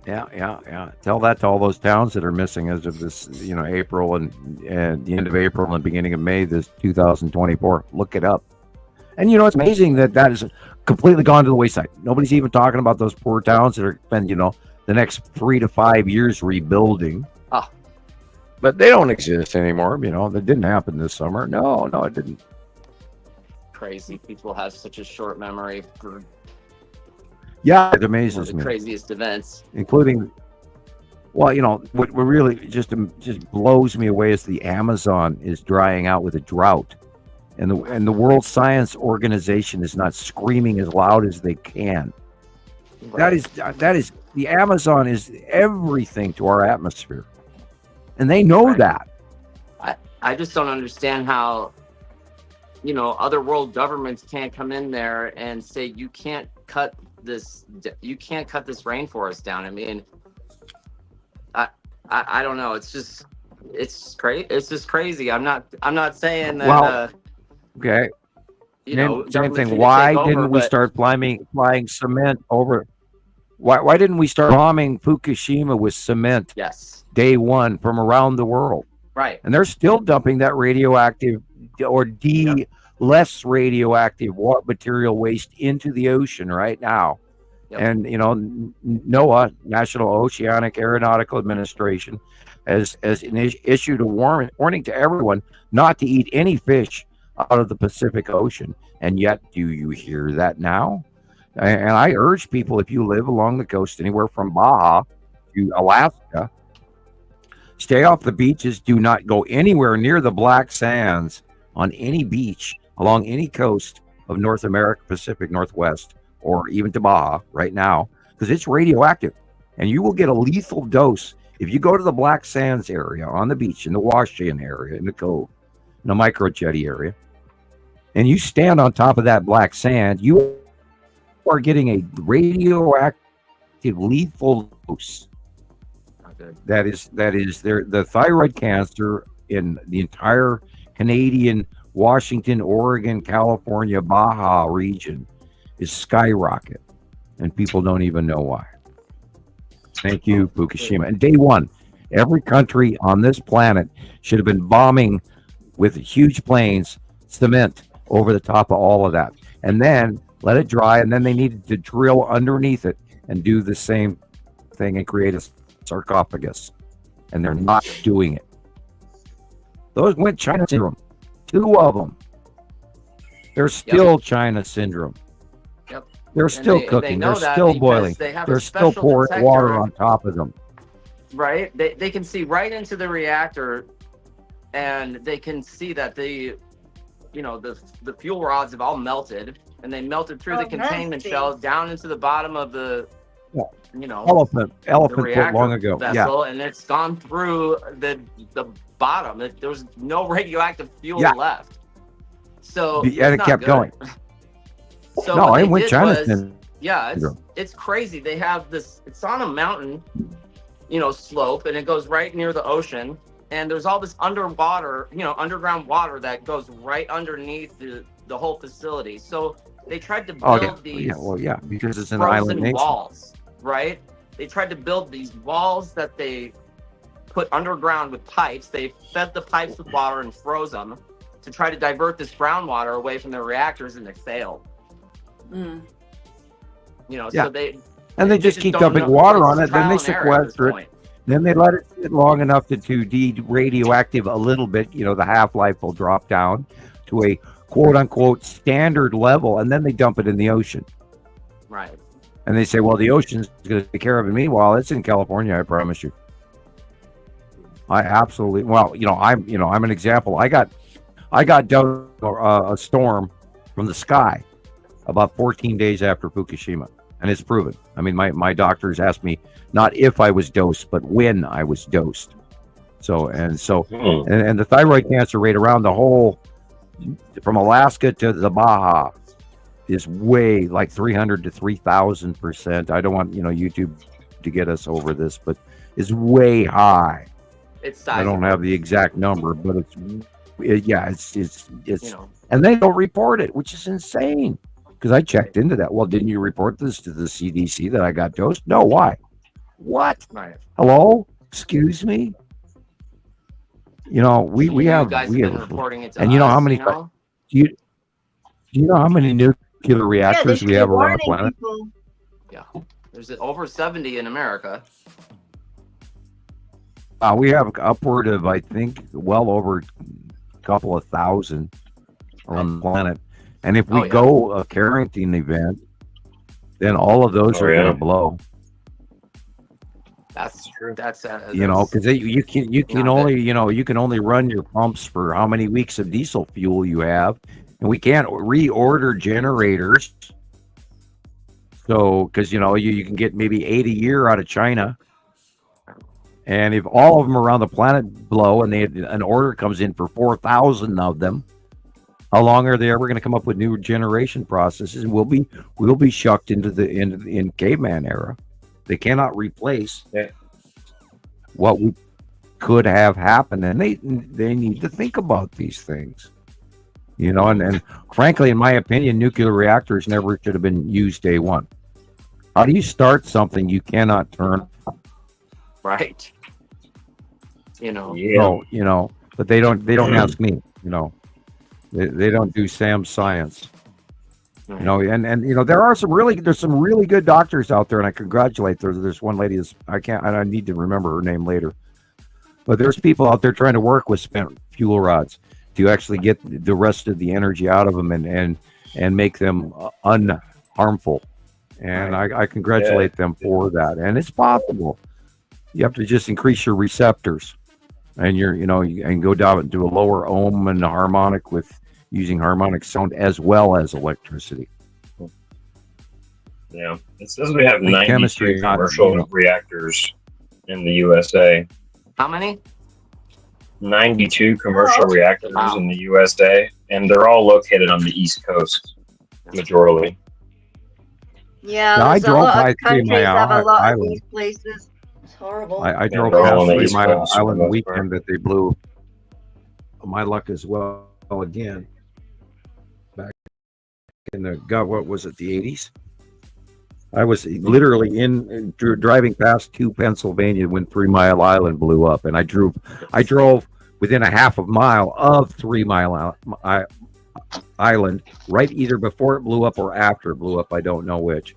Yeah. Tell that to all those towns that are missing as of this, April and the end of April and the beginning of May, this 2024. Look it up. And it's amazing that is completely gone to the wayside. Nobody's even talking about those poor towns that are spend, the next 3 to 5 years rebuilding. But they don't exist anymore. That didn't happen this summer. No, it didn't. Crazy. People have such a short memory for it amazes the me. Craziest events. Including, what really just blows me away is the Amazon is drying out with a drought. And the World Science Organization is not screaming as loud as they can. Right. That is the Amazon is everything to our atmosphere, and they know that. I just don't understand how, other world governments can't come in there and say you can't cut this rainforest down. I mean, I don't know. It's just crazy. It's just crazy. I'm not saying that. Well, okay. Same thing. Why didn't we start flying cement over? Why didn't we start bombing Fukushima with cement? Yes. Day one from around the world. Right. And they're still dumping that radioactive or less radioactive material waste into the ocean right now. Yep. And NOAA, National Oceanic Aeronautical Administration, has issued a warning to everyone not to eat any fish out of the Pacific Ocean. And yet, do you hear that now? And I urge people, if you live along the coast, anywhere from Baja to Alaska, stay off the beaches. Do not go anywhere near the black sands on any beach along any coast of North America, Pacific Northwest, or even to Baja right now, because it's radioactive. And you will get a lethal dose if you go to the black sands area on the beach, in the wash-in area, in the cove, in the micro jetty area, and you stand on top of that black sand, you are getting a radioactive lethal dose. Okay. That is the thyroid cancer in the entire Canadian, Washington, Oregon, California, Baja region is skyrocket, and people don't even know why. Thank you, Fukushima. And day one, every country on this planet should have been bombing with huge planes, cement over the top of all of that, and then let it dry, and then they needed to drill underneath it and do the same thing and create a sarcophagus, and they're not doing it. Those went China syndrome. 2 of them. They're still China syndrome. Yep. They're still cooking. They're still boiling. They're still pouring water on top of them. Right. They can see right into the reactor, and they can see that the fuel rods have all melted, and they melted through the containment shell down into the bottom of the elephant put long ago vessel, and it's gone through the bottom. There was no radioactive fuel left. So and it kept going. So no, I went China. It's crazy. They have this. It's on a mountain, slope, and it goes right near the ocean. And there's all this underground water that goes right underneath the whole facility. So they tried to build these because it's an island nation. Walls, right? They tried to build these walls that they put underground with pipes. They fed the pipes with water and froze them to try to divert this groundwater away from their reactors, and they failed. So they just keep dumping water on it, then they sequester it. Then they let it sit long enough to de-radioactive a little bit. The half-life will drop down to a quote unquote standard level, and then they dump it in the ocean. Right. And they say, well, the ocean's going to take care of it. Meanwhile, it's in California, I promise you. I absolutely, well, I'm an example. I got dealt a storm from the sky about 14 days after Fukushima, and it's proven. I mean, my doctors asked me not if I was dosed, but when I was dosed. And the thyroid cancer rate around the whole, from Alaska to the Baja, is way like 300 to 3,000%. I don't want YouTube to get us over this, but it's way high. It's I don't have the exact number, but it's and they don't report it, which is insane. Because I checked into that. Well, didn't you report this to the CDC that I got dosed? No, why? What? Right. Hello? Excuse me? We have reporting it to and you know us, how many do you know how many nuclear reactors we have around the planet? People. Yeah. There's over 70 in America. We have upward of, I think, well over a couple of thousand around the planet. And if we go a Carrington event, then all of those are going to blow. That's true. That's because you can only run your pumps for how many weeks of diesel fuel you have, and we can't reorder generators. So because you can get maybe 8 a year out of China. And if all of them around the planet blow and an order comes in for 4,000 of them, how long are they ever going to come up with new generation processes? And we'll be shucked into in caveman era. They cannot replace what we could have happened, and they need to think about these things. And frankly, in my opinion, nuclear reactors never should have been used day one. How do you start something you cannot turn? Right. But they don't ask me. They don't do Sam's science. And there are some really good doctors out there, and I congratulate. There's one lady I need to remember her name later. But there's people out there trying to work with spent fuel rods to actually get the rest of the energy out of them and make them unharmful. And I congratulate them for that. And it's possible. You have to just increase your receptors, and you can go down and do a lower ohm and a harmonic with using harmonic sound as well as electricity. Yeah, it says we have 92 commercial reactors in the USA. How many? 92 commercial reactors in the USA, and they're all located on the East Coast, majorly. Yeah, I drove by 3 Mile have a lot Island. of these places. It's horrible. I drove past 3 Mile Island the weekend that they blew. My luck as well again. Back in the what was it, the 80s? I was literally driving past Pennsylvania when 3 Mile Island blew up, and I drove within a half a mile of 3 Mile Island, right either before it blew up or after it blew up. I don't know which,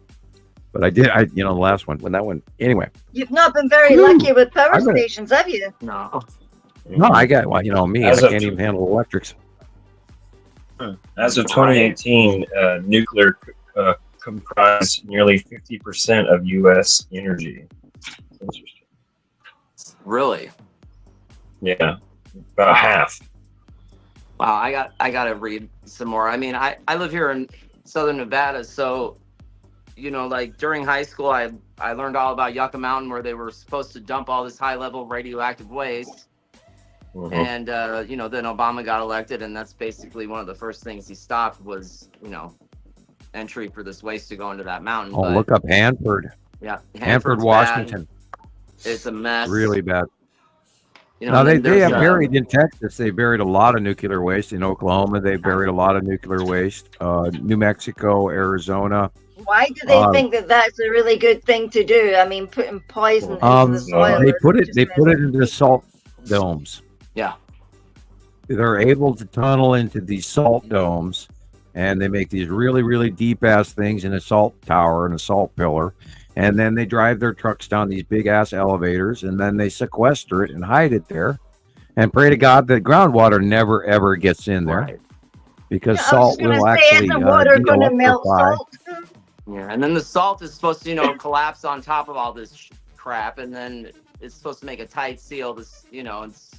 but I did. The last one, when that one. Anyway, you've not been very lucky with power stations, have you? No. No, I got me. I can't even handle electrics. As of 2018, nuclear comprised nearly 50% of U.S. energy. Interesting. Really? Yeah, about half. Wow, I gotta read some more. I mean, I live here in Southern Nevada, so like during high school, I learned all about Yucca Mountain, where they were supposed to dump all this high-level radioactive waste. Mm-hmm. And then Obama got elected, and that's basically one of the first things he stopped was entry for this waste to go into that mountain. Oh, look up Hanford. Yeah, Hanford, Washington. Bad. It's a mess. Really bad. Now they have buried in Texas. They buried a lot of nuclear waste in Oklahoma. They buried a lot of nuclear waste. New Mexico, Arizona. Why do they think that that's a really good thing to do? I mean, putting poison into the soil. They put it into salt domes. Yeah. They're able to tunnel into these salt domes, and they make these really, really deep ass things in a salt tower and a salt pillar. And then they drive their trucks down these big ass elevators, and then they sequester it and hide it there, and pray to God that groundwater never ever gets in there. Right. because Yeah, salt will actually isn't water going to melt de-electrify. salt? Yeah, and then the salt is supposed to, collapse on top of all this crap, and then it's supposed to make a tight seal. This, it's.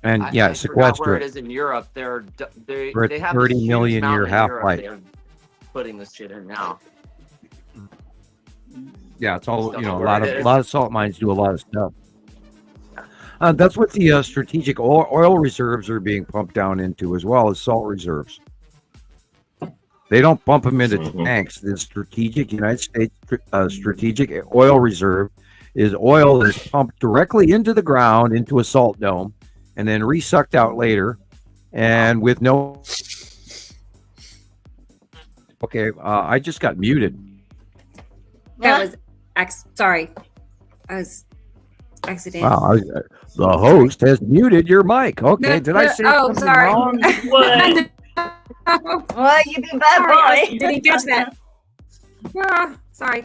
And I forgot sequester where it. it is in Europe. They have 30 this million huge year mountain in Europe half-life. they're putting this shit in now. Yeah, it's all Don't know a where lot it is. of salt mines do a lot of stuff. That's what the strategic oil reserves are being pumped down into, as well as salt reserves. They don't pump them into tanks. The strategic United States strategic oil reserve is oil that is pumped directly into the ground, into a salt dome, and then resucked out later, and with no. Okay, I just got muted. That was sorry. I was accident. Wow, the host has muted your mic. Okay, did I say something sorry. wrong? What? What? You be bad boy. Didn't catch that. Sorry.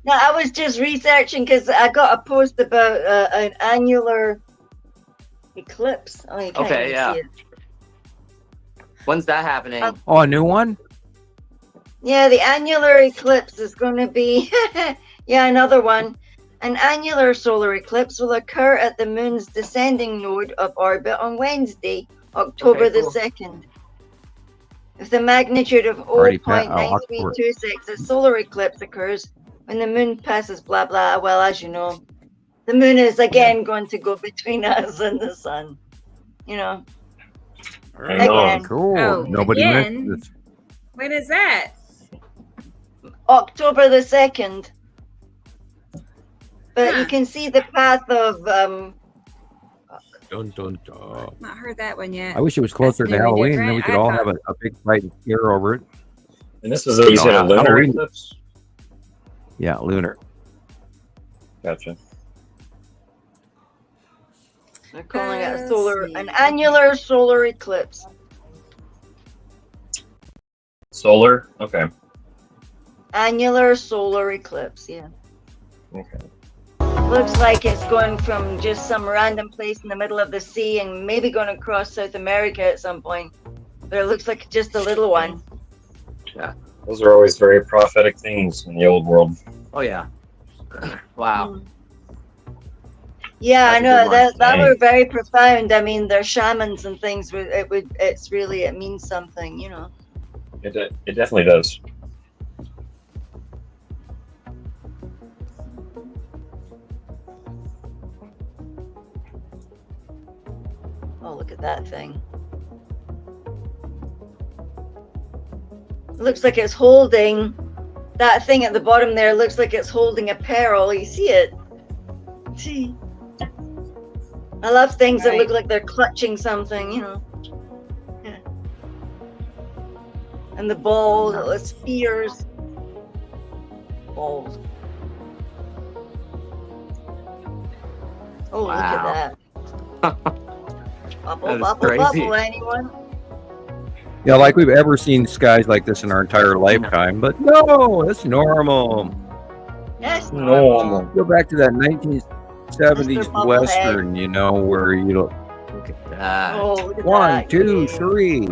No, I was just researching because I got a post about an annular eclipse. Oh, you can't even see it. When's that happening? Oh, a new one? Yeah, the annular eclipse is going to be, another one. An annular solar eclipse will occur at the moon's descending node of orbit on Wednesday, October the 2nd. If the magnitude of 0.9326, a solar eclipse occurs when the moon passes blah blah. Well, as you know, the moon is again going to go between us and the sun. Again. Cool. Oh, Nobody again? missed this. When is that? October the 2nd. But you can see the path of Dun, dun, dun. Not heard that one yet. I wish it was closer to That's new and Halloween, and then we could all different. have a big fight and scare over it. And this is you said a lunar Halloween. eclipse? Yeah, lunar. Gotcha. they're calling it an annular solar eclipse. Solar? Okay. Annular solar eclipse, yeah. Okay. Looks like it's going from just some random place in the middle of the sea and maybe going across South America at some point. But it looks like just a little one. Yeah. Those are always very prophetic things in the old world. Oh yeah. Wow. Yeah, That's I a know good one. that were very profound. I mean, they're shamans and things. It means something, It definitely does. Oh, look at that thing. It looks like it's holding that thing at the bottom there. Looks like it's holding a pearl. You see it? See? I love things that look like they're clutching something, Yeah. And the balls, the spears. Balls. Oh, look at that. Bubble, bubble, bubble, anyone? Yeah, like we've ever seen skies like this in our entire lifetime, but no, that's normal. That's normal. Go back to that 1970s Mr. Western, where Look at that. Oh, look at 1, that. 2, Yeah. 3.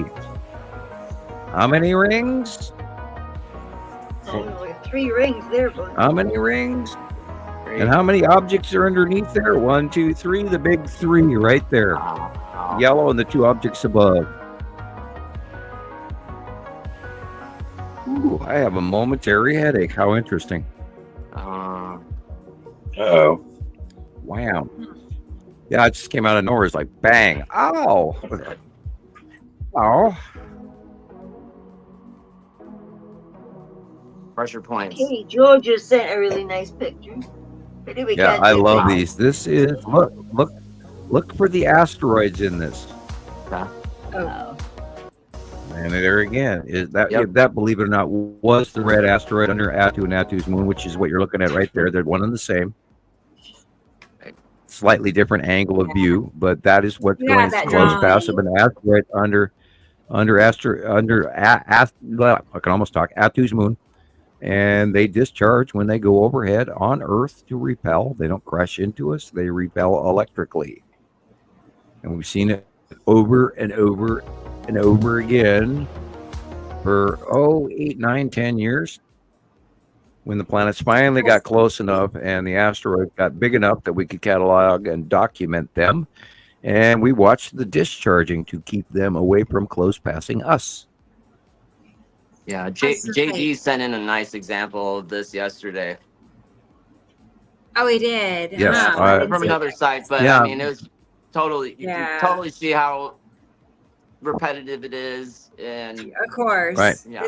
How many rings? Oh, look at 3 rings there, bud. How many rings? And how many objects are underneath there? 1, 2, 3. The big 3 right there. Wow. Yellow and the 2 objects above. Ooh, I have a momentary headache. How interesting. Uh-oh. Wow. Yeah, it just came out of nowhere. It's like bang. Ow. Ow. Pressure points. Hey, Joe just sent a really nice picture. Maybe we Yeah, can't I do love that. these. This is look for the asteroids in this. Oh. And there again is that if that, believe it or not, was the red asteroid under Attu and Attu's moon, which is what you're looking at right there. They're one and the same. Slightly different angle of view, but that is what's going close past of an asteroid under I can almost talk, Attu's moon. And they discharge when they go overhead on Earth to repel. They don't crash into us. They repel electrically. And we've seen it over and over and over again for 8, 9, 10 years. When the planets finally got close enough and the asteroid got big enough that we could catalog and document them, and we watched the discharging to keep them away from close passing us. Yeah, JD sent in a nice example of this yesterday. Oh, he did. Yes, from another site, but I mean, it was totally. You can totally see how repetitive it is, and of course, right? Yeah.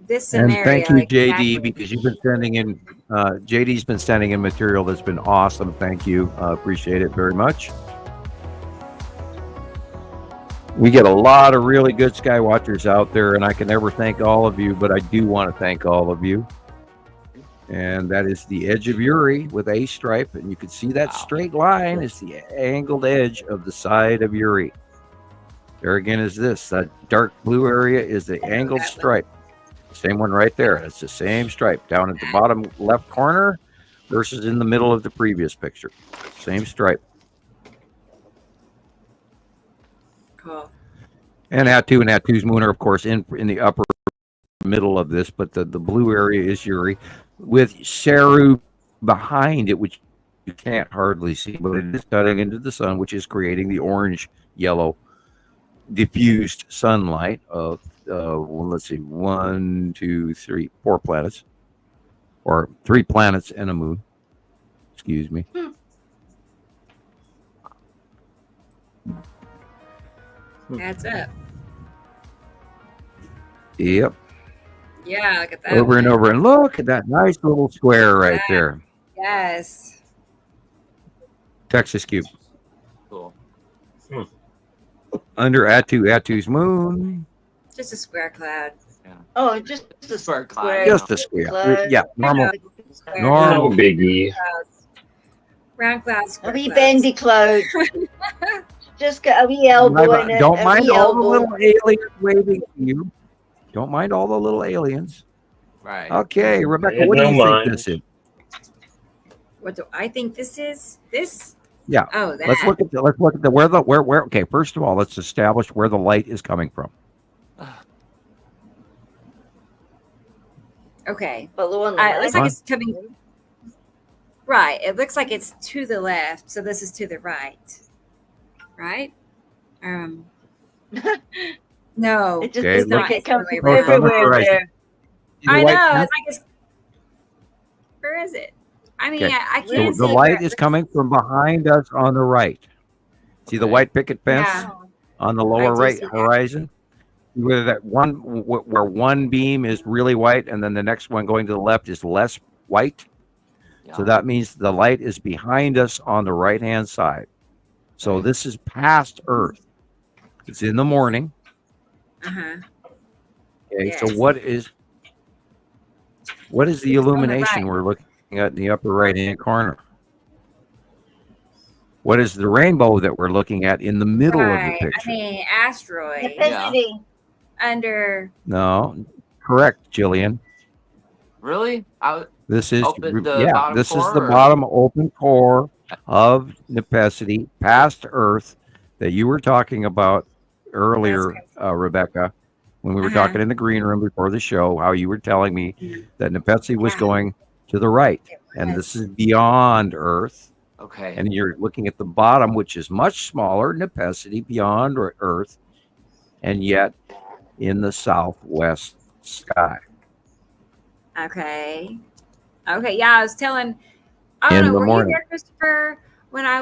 This scenario. And thank you, JD, because you've been sending in. JD's been sending in material that's been awesome. Thank you. Appreciate it very much. We get a lot of really good sky watchers out there, and I can never thank all of you, but I do want to thank all of you. And that is the edge of Uri with a stripe, and you can see that straight line is the angled edge of the side of Uri. There again is this. That dark blue area is the angled stripe. Same one right there. It's the same stripe down at the bottom left corner versus in the middle of the previous picture. Same stripe. Cool. And Attu and Attu's moon are, of course, in the upper middle of this, but the blue area is Uri with Saru behind it, which you can't hardly see, but it is cutting into the sun, which is creating the orange-yellow diffused sunlight of, let's see, 1, 2, 3, 4 planets, or 3 planets and a moon. Excuse me. Adds up. Yep. Yeah, look at that. Over and over, and look at that nice little square right there. Yes. Texas cube. Cool. Under Attu's moon. Just a square cloud. Yeah. Oh, just a square square. Just a square. Cloud. Yeah, normal. No biggie. Round clouds. A wee bendy cloud. Just got a wee elbow in it. Don't mind all the little aliens waving to you. Don't mind all the little aliens. Right. Okay, Rebecca, what do you think this is? What do I think this is? This? Yeah. Oh, that. Let's look at the where. Okay, first of all, let's establish where the light is coming from. Okay. Below on the It looks like it's coming. Right. It looks like it's to the left, so this is to the right. Right? No. It just Okay, looks like it comes the from way around. everywhere there. I know. It's like it's. Where is it? I mean, Okay. I So can't the see light where- is coming from behind us on the right. See the white picket fence Yeah. on the lower I do right see that. horizon? Where that where one beam is really white and then the next one going to the left is less white. Yeah. So that means the light is behind us on the right-hand side. So this is past Earth. It's in the morning. Uh-huh. Okay, Yes. so what is the It's on the illumination right. we're looking at in the upper right-hand corner? What is the rainbow that we're looking at in the middle of the Right. I picture? mean, asteroid Epicity. under. No, correct, Jillian. Really? This is Open the bottom this is core, the or- bottom open core of Nepesity, past Earth, that you were talking about earlier, Rebecca, when we were Uh-huh. talking in the green room before the show. How you were telling me that Nepesity was Yeah. going to the right, It and was. this is beyond Earth. Okay. And you're looking at the bottom, which is much smaller, Nepesity, beyond Earth, and yet in the southwest sky. Okay. Okay. Yeah, I was telling. I In don't know. the Were morning. you there, Christopher? When I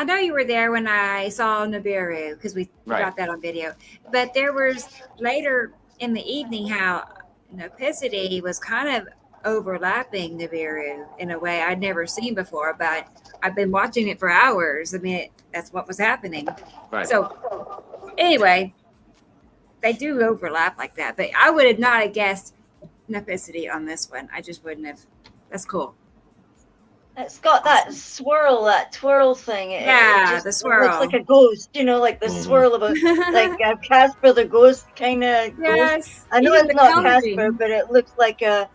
know you were there when I saw Nibiru because we Right. got that on video. But there was later in the evening how Nepesity was kind of overlapping Nibiru in a way I'd never seen before. But I've been watching it for hours. I mean, that's what was happening. Right. So anyway, they do overlap like that. But I would have not have guessed Nepesity on this one. I just wouldn't have. That's cool. It's got that swirl, that twirl thing. Yeah, just the swirl. looks like a ghost, like the swirl of like Casper the ghost kind of ghost. Yes. I know Even it's the not coloring. Casper, but it looks like the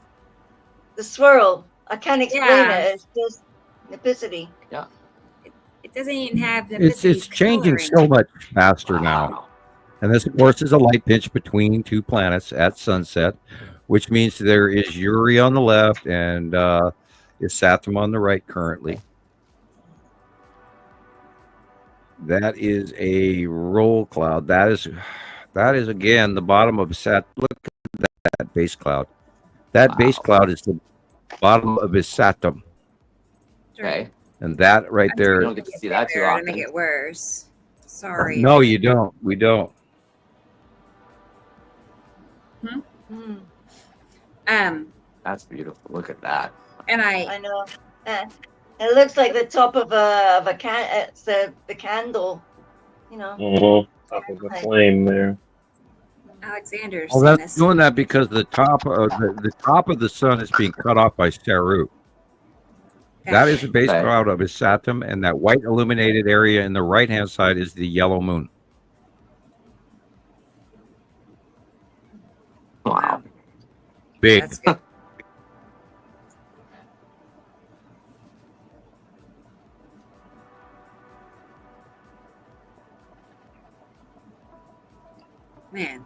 swirl. I can't explain Yeah. it. It's just Nepesity. It It doesn't even have the It's changing so much faster now. And this, of course, is a light pinch between two planets at sunset, which means there is Uri on the left and is Saturn on the right currently. That is a roll cloud. That is again the bottom of Sat. Look at that base cloud. That base cloud is the bottom of his Saturn. Okay. And that right there. You don't get to see that too often. To make it worse. Sorry. No, you don't. We don't. That's beautiful. Look at that. And I know. It looks like the top of a it's the candle, you know. Top of the flame there. Alexander's. Well, that's doing that because the top of the sun is being cut off by Saru. That is the base cloud of his Saturn, and that white illuminated area in the right-hand side is the yellow moon. Wow. Big. That's good. Man.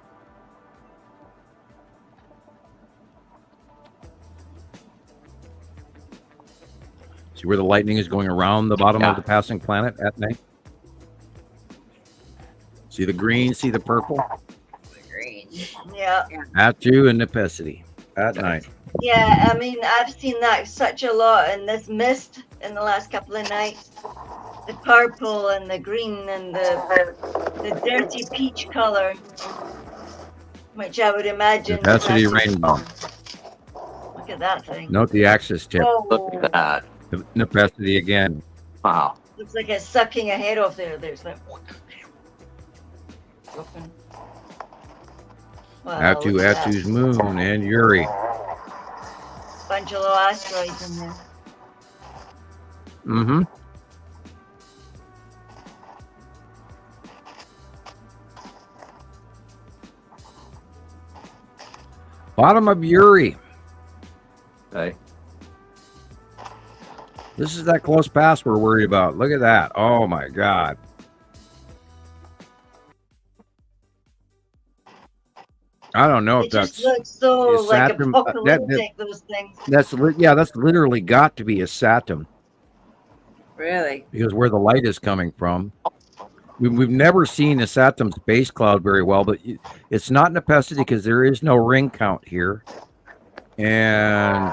See where the lightning is going around the bottom of the passing planet at night? See the green, see the purple? The green. Yeah. Atu and Nepesity at night. Yeah, I mean, I've seen that such a lot in this mist in the last couple of nights. The purple and the green and the dirty peach color, which I would imagine. Nepesity rainbow. Look at that thing. Note the axis tip. Oh. Look at that. Nepesity again. Wow. Looks like it's sucking a head off there. There's like. Wow, Atu's moon and Uri. Bunch of little asteroids in there. Mm-hmm. Bottom of Uri. Okay. This is that close pass we're worried about. Look at that. Oh my God. I don't know if just looks so like Saturn, apocalyptic, those things. That's literally got to be a Saturn. Really? Because where the light is coming from. We've never seen a Saturn's base cloud very well, but it's not Nepesity because there is no ring count here. And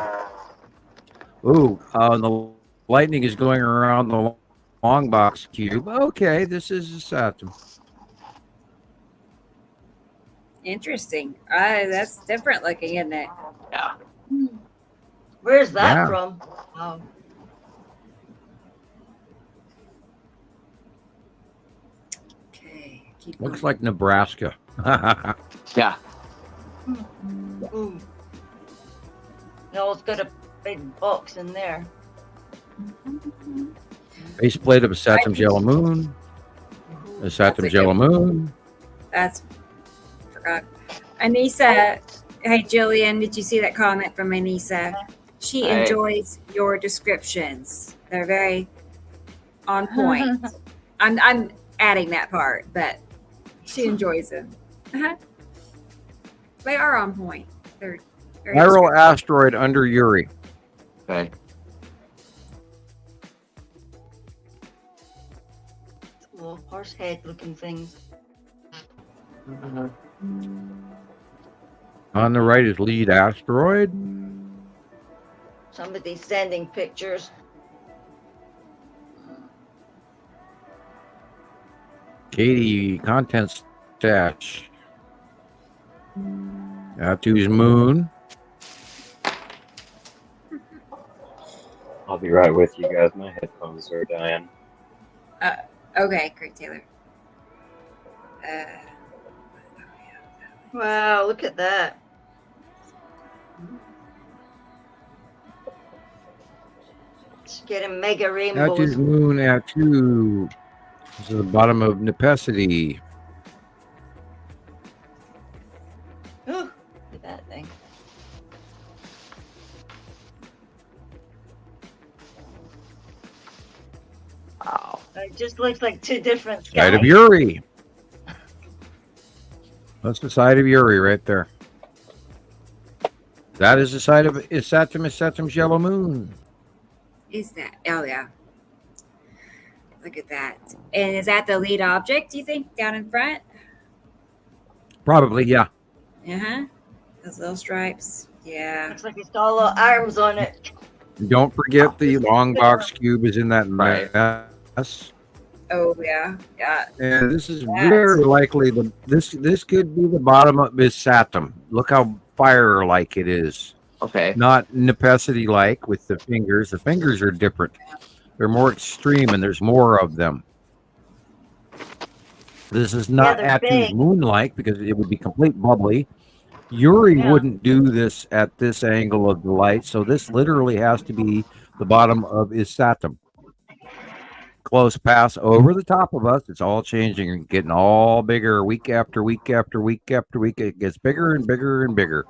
the lightning is going around the long box cube. Okay, this is a Saturn. Interesting. That's different looking, isn't it? Yeah. Where's that from? Oh. Okay. Looks like Nebraska. Yeah. Ooh. No, it's got a big box in there. Base plate of a Saturn's yellow moon. A Saturn's yellow moon. That's forgot. Anissa, hey Jillian, did you see that comment from Anissa? She enjoys your descriptions. They're very on point. I'm adding that part, but she enjoys them. They are on point. They're very Viral asteroid under Uri. Okay. Little horse head looking things. On the right is lead asteroid. Somebody's sending pictures. Katie, content stash. Atu's moon. I'll be right with you guys. My headphones are dying. Okay, great, Taylor. Wow, look at that. It's getting mega rainbows. Atu's moon, Atu. This is the bottom of Nepesity. Ooh, look at that thing. Wow. looks like two different skies. Side of Uri. That's the side of Uri right there. That is the side of Saturn's yellow moon. Is that? Oh, yeah. Look at that. And is that the lead object, do you think, down in front? Probably, yeah. Uh-huh. Those little stripes. Yeah. Looks like it's got little arms on it. Don't forget the long box cube is in that mess. Oh, yeah. Yeah. And this is very likely this could be the bottom of this Saturn. Look how fire-like it is. Okay. Not Nepesity-like with the fingers. The fingers are different. They're more extreme, and there's more of them. This is not Atu's moon-like because it would be complete bubbly. Uri wouldn't do this at this angle of the light, so this literally has to be the bottom of his Saturn. Close pass over the top of us. It's all changing and getting all bigger week after week after week after week. It gets bigger and bigger and bigger.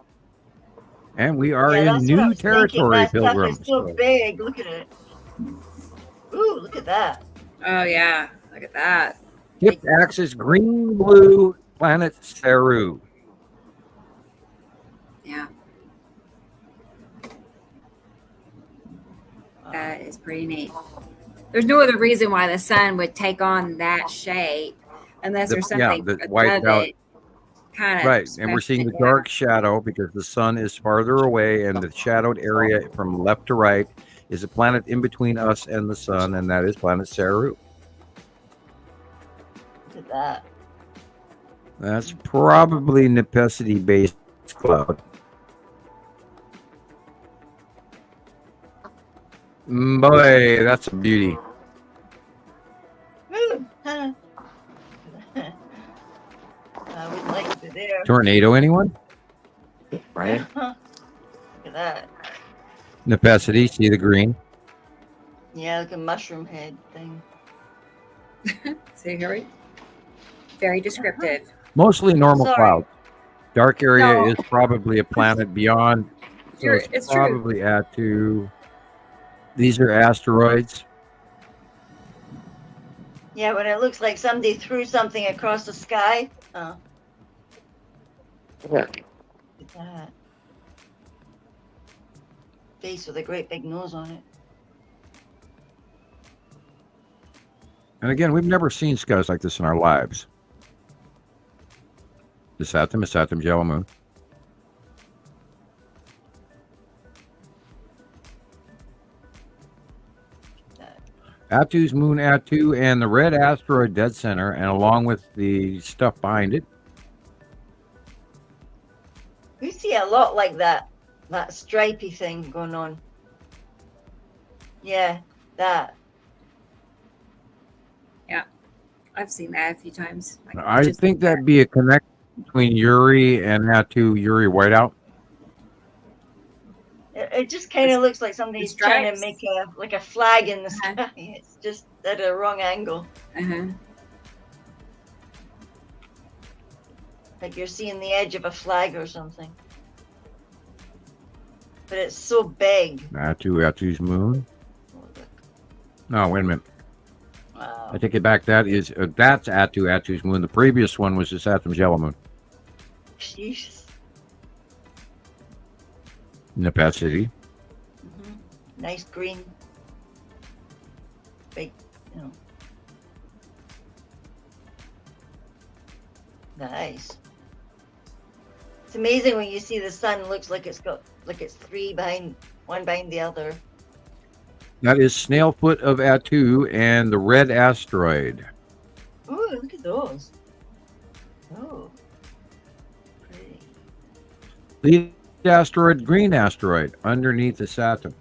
And we are in new territory, Pilgrims. It's so big. Look at it. Ooh, look at that. Oh, yeah. Look at that. Tipped axis, green, blue, planet Saru. Yeah. That is pretty neat. There's no other reason why the sun would take on that shape unless there's something wiped out. Kind of right, and we're seeing the dark shadow because the sun is farther away, and the shadowed area from left to right is a planet in between us and the sun, and that is planet Saru. Look at that. That's probably Nepesity-based cloud. Boy, that's a beauty. I would like to there. Tornado, anyone? Right. Look at that. Nepesity, see the green? Yeah, like a mushroom head thing. See, Harry? Very descriptive. Mostly normal clouds. Dark area is No. probably a planet beyond. So it's probably Atu. These are asteroids. Yeah, when it looks like somebody threw something across the sky. Oh. Yeah. Look at that. Face with a great big nose on it. And again, we've never seen skies like this in our lives. The Saturn is Saturn's yellow moon. Atu's moon Atu and the red asteroid dead center, and along with the stuff behind it. We see a lot like that stripy thing going on. Yeah, that. Yeah, I've seen that a few times. I think that'd be a connection between Uri and Atu, Uri whiteout. It just kind of looks like somebody's trying to make a flag in the sky. It's just at a wrong angle. Like you're seeing the edge of a flag or something. But it's so big. Atu's moon. No, wait a minute. Wow. I take it back. That's Atu's moon. The previous one was the Saturn's yellow moon. Jesus. Nepesity. Nice green. Big, Nice. It's amazing when you see the sun looks like it's three one behind the other. That is Snailfoot of Atu and the red asteroid. Ooh, look at those. Oh. Pretty. Lead asteroid, green asteroid, underneath the Saturn.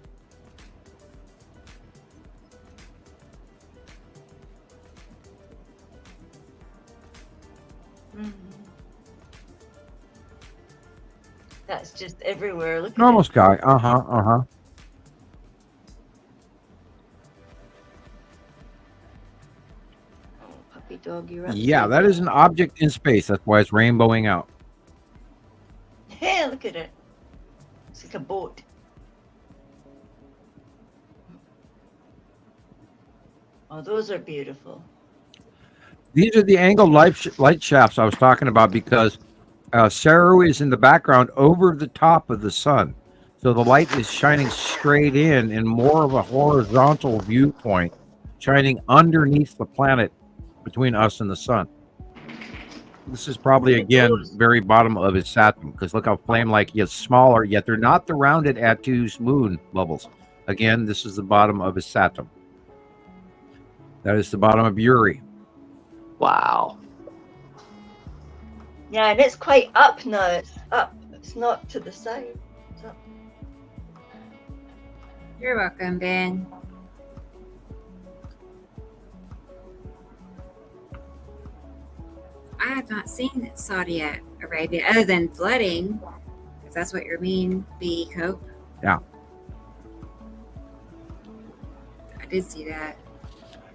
That's just everywhere. Look Normal at it. sky. Puppy dog, you're up. Yeah, that is an object in space. That's why it's rainbowing out. Hey, look at it. It's like a boat. Oh, those are beautiful. These are the angled light shafts I was talking about because Saru is in the background over the top of the sun. So the light is shining straight in more of a horizontal viewpoint, shining underneath the planet between us and the sun. This is probably, again, very bottom of its atom, because look how flame-like, yet smaller, yet they're not the rounded Attu's moon bubbles. Again, this is the bottom of its atom. That is the bottom of Uri. Wow. Yeah, and it's quite up now. It's up. It's not to the side. It's up. You're welcome, Ben. I have not seen Saudi Arabia other than flooding, if that's what you mean, B. Cope. Yeah. I did see that.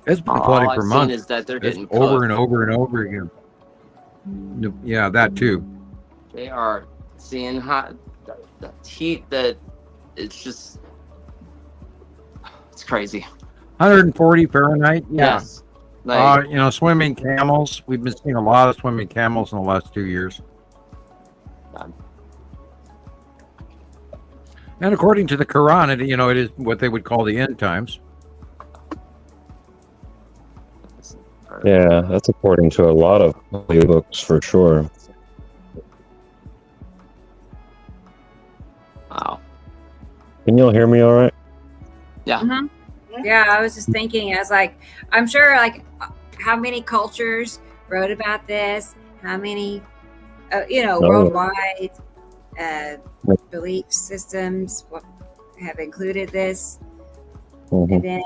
It's been flooding for months. Is that they're getting over and over and over again. Yeah, that too. They are seeing hot the heat that it's just it's crazy. 140 Fahrenheit. Yeah. Yes. Like, swimming camels. We've been seeing a lot of swimming camels in the last 2 years. And according to the Quran, it is what they would call the end times. Yeah, that's according to a lot of holy books for sure. Wow. Can y'all hear me all right? Yeah. Mm-hmm. Yeah, I was just thinking, I was like, I'm sure, like, how many cultures wrote about this? How many, worldwide belief systems have included this event?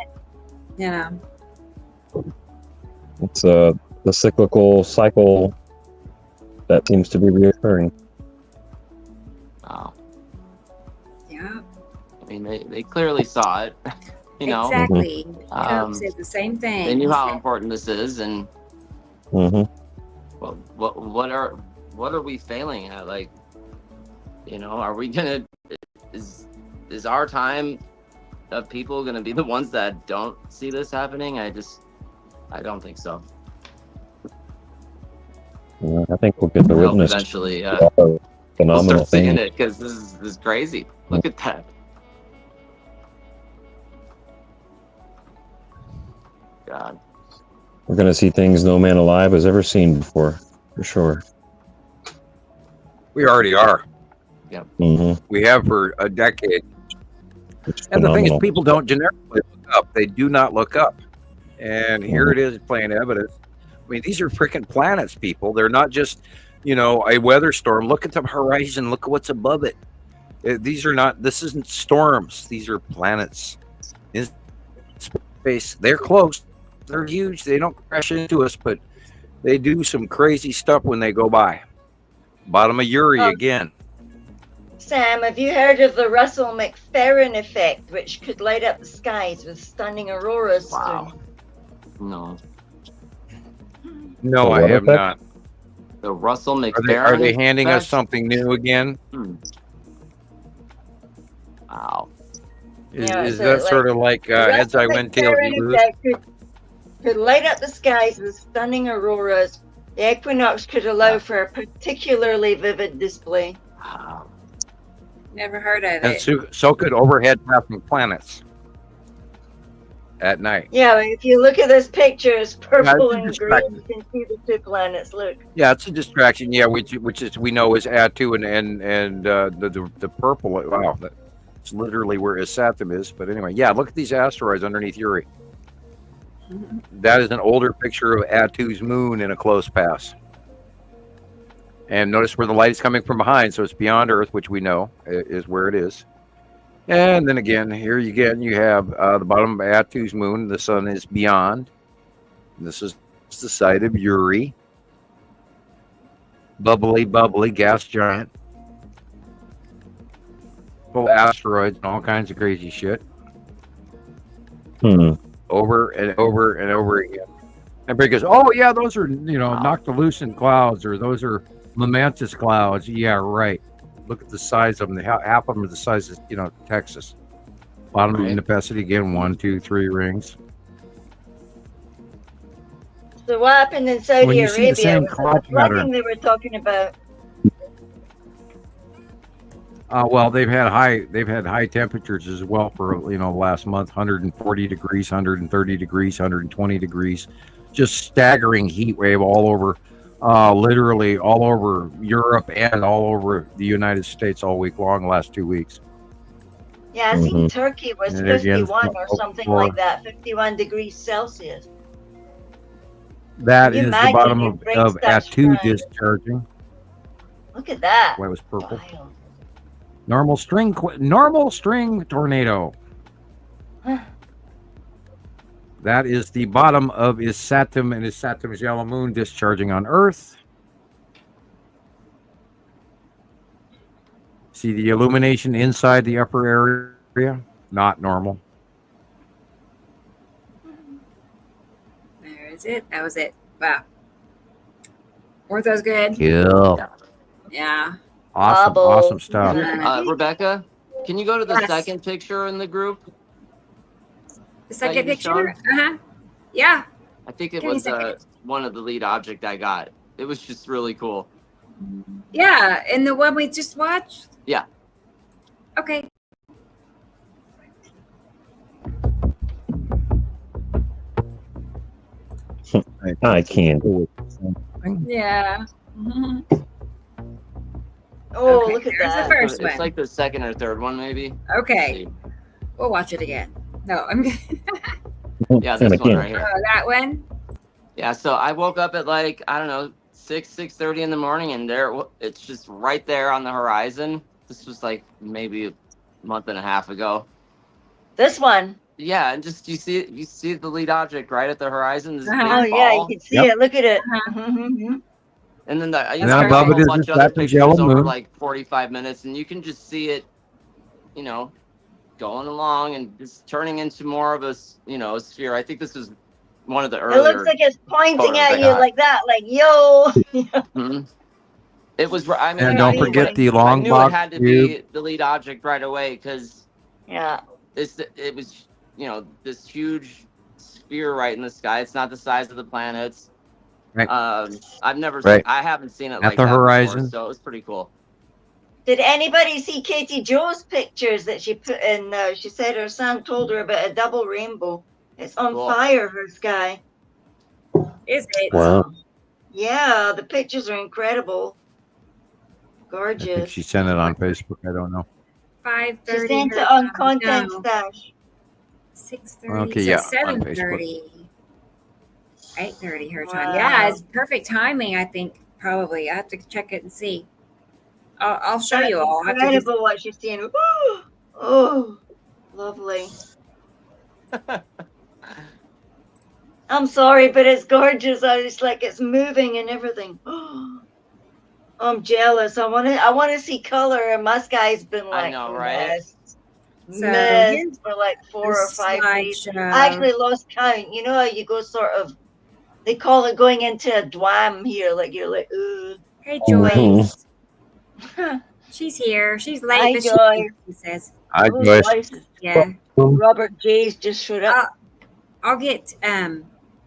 It's the cyclical cycle that seems to be reoccurring. Wow. Yeah. I mean, they clearly saw it. Exactly. Cope said the same thing. They knew how important this is, and well, what are we failing at? Like, are we gonna is our time of people gonna be the ones that don't see this happening? I don't think so. Yeah, I think we'll get the witness eventually. Phenomenal we'll start seeing thing. it because this is crazy. Look at that. God. We're going to see things no man alive has ever seen before, for sure. We already are. Yep. We have for a decade. And the thing is, people don't generically look up. They do not look up. And here it is, plain evidence. I mean, these are freaking planets, people. They're not just, a weather storm. Look at the horizon. Look at what's above it. This isn't storms. These are planets in space. They're close. They're huge. They don't crash into us, but they do some crazy stuff when they go by. Bottom of Uri again. Sam, have you heard of the Russell-McFerrin effect, which could light up the skies with stunning auroras? Wow. No. No, I have not. The Russell-McFerrin Are they handing us something new again? Wow. Is that sort of like heads I win, tails you lose? Could light up the skies with stunning auroras. The equinox could allow for a particularly vivid display. Wow. Never heard of and it. So could overhead passing planets at night. Yeah, if you look at this picture, it's purple and green. You can see the two planets. Look. Yeah, it's a distraction. Yeah, which is we know is Attu and the purple. Wow, that's literally where his Saturn is. But anyway, yeah, look at these asteroids underneath Uri. That is an older picture of Attu's moon in a close pass. And notice where the light is coming from behind, so it's beyond Earth, which we know is where it is. And then again, here you have the bottom of Attu's moon. The sun is beyond. This is the site of Uri. Bubbly gas giant. Full of asteroids and all kinds of crazy shit. Over and over and over again. Everybody goes, oh yeah, those are, noctilucent clouds, or those are momentous clouds. Yeah, right. Look at the size of them. Half of them are the size of, Texas. Bottom of Nepacity, again, 1, 2, 3 rings. So what happened in Saudi you see the Arabia same was the cloud flooding pattern. they were talking about. Well, they've had high temperatures as well for last month, 140 degrees, 130 degrees, 120 degrees, just staggering heat wave all over, literally all over Europe and all over the United States all week long, last 2 weeks. Yeah, I think Turkey was And again, 51 or something like that, 51 degrees Celsius. That Can you is the imagine bottom your of brain starts At2 frying? discharging. Look at that. Why it was purple. Wild. Normal string tornado. That is the bottom of Isatum and Isatum's yellow moon discharging on Earth. See the illumination inside the upper area? Not normal. There is it. That was it. Wow. Weren't those good? Cool. Yeah. Awesome stuff. Rebecca, can you go to the Yes. second picture in the group? The second you picture? showed? Yeah. I think it Give me a was second. one of the lead object I got. It was just really cool. Yeah. And the one we just watched? Yeah. Okay. I can't do it. Yeah. Oh, Okay, look at there's that. the first It's one. like the second or third one, maybe. Okay. We'll watch it again. No, I'm good. Yeah, And this one again. right here. Oh, that one? Yeah, so I woke up at like, I don't know, 6:30 in the morning, and it's just right there on the horizon. This was like maybe a month and a half ago. This one. Yeah, and just you see the lead object right at the horizon. This big Oh, yeah, you ball. can see it. Look at it. Mhm. And then I And above it a is bunch the of other Saturn's pictures yellow over moon. like 45 minutes, and you can just see it, going along and just turning into more of a sphere. I think this is one of the It earlier. looks like it's pointing photos I at you got. like that, like, yo. Mhm. It was. I mean, And I don't knew forget it- the I long knew box it had to tube. be the lead object right away because Yeah. it was this huge sphere right in the sky. It's not the size of the planets. Right. I've never Right. seen. I haven't seen it At like the that horizon. before, so it was pretty cool. Did anybody see Katie Jo's pictures that she put in? She said her son told her about a double rainbow. It's on Cool. fire, her sky. Is it? Wow. Yeah, the pictures are incredible. I think Gorgeous. she sent it on Facebook. I don't know. 5:30. She sent her it on time. Content No, Stash. 6:30. Okay, so yeah, on 7:30. 8:30 her time. Wow. Yeah, it's perfect timing, I think, probably. I have to check it and see. I'll show you all. I have to just- Incredible what she's seeing. Oh, lovely. I'm sorry, but it's gorgeous. It's like it's moving and everything. I'm jealous. I want to see color, and my sky's been like I know, right? So mess here's for like 4 or 5 days. slideshow. I actually lost count. You know how you go sort of, they call it going into a dwam here. Like you're like, ugh. Hey, Joyce. Hi, She's here. She's late, but Joyce. she says, I Oh, Joyce. Joyce. yeah. Robert J's just showed up. I'll get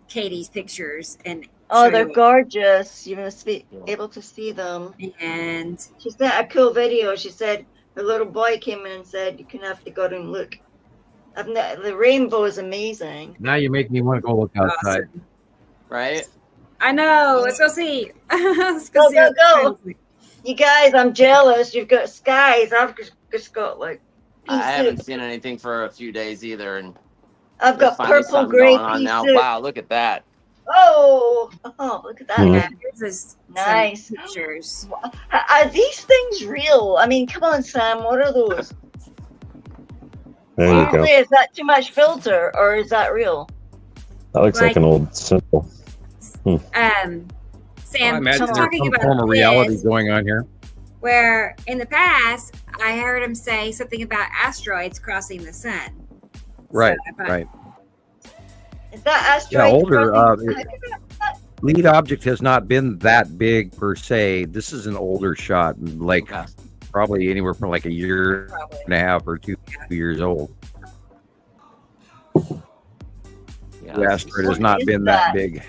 Katie's pictures and Oh, show they're you. gorgeous. You must be able to see them. And She sent a cool video. She said her little boy came in and said, "You can have to go and look." The rainbow is amazing. Now you make me want to go look outside. awesome. Right? I know. Let's go see. Let's Go, see go, what go. the friends- You guys, I'm jealous. You've got skies. I've just got like pea I haven't soup. seen anything for a few days either, and I've there's got finally purple something gray going on pea now. soup. Wow, look at that! Oh, look at that. Mhm. Yeah, here's some Nice. pictures. Are these things real? I mean, come on, Sam. What are those? There you go. Seriously, is that too much filter or is that real? That looks like an old symbol. Sam, I imagine I'm there's talking some about form of reality this, going on here. where in the past I heard him say something about asteroids crossing the sun. Right, So I thought, right. Is that asteroid? older, crossing- Lead object has not been that big per se. This is an older shot, like Okay. probably anywhere from like a year Probably. and a half or 2 years old. Yeah, The this asteroid is- has not is been that? that big.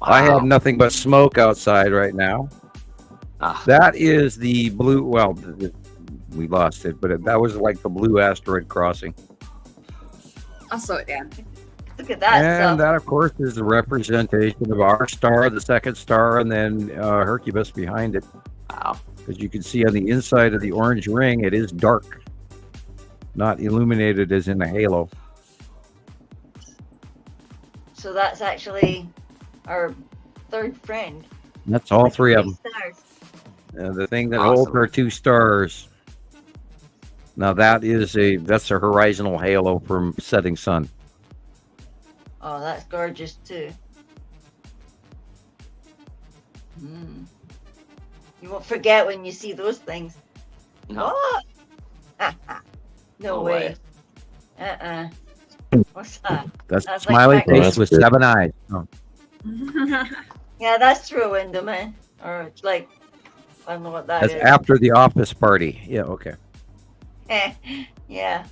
I have nothing but smoke outside right now. That is the blue. Well, we lost it, but that was like the blue asteroid crossing. I'll slow it down. Look at that. And that, of course, is the representation of our star, the second star, and then Hercules behind it. Wow. As you can see on the inside of the orange ring, it is dark, not illuminated as in a halo. So that's actually our third friend. That's all three of them. Stars. The thing that holds our two stars. Now that's a horizontal halo from setting sun. Oh, that's gorgeous too. You won't forget when you see those things. No. What? No way. What's that? That's a smiley like face with 7 eyes. Oh. Yeah, that's through a window, man. Or like, I don't know what that That's is. after the office party. Yeah, okay. Yeah.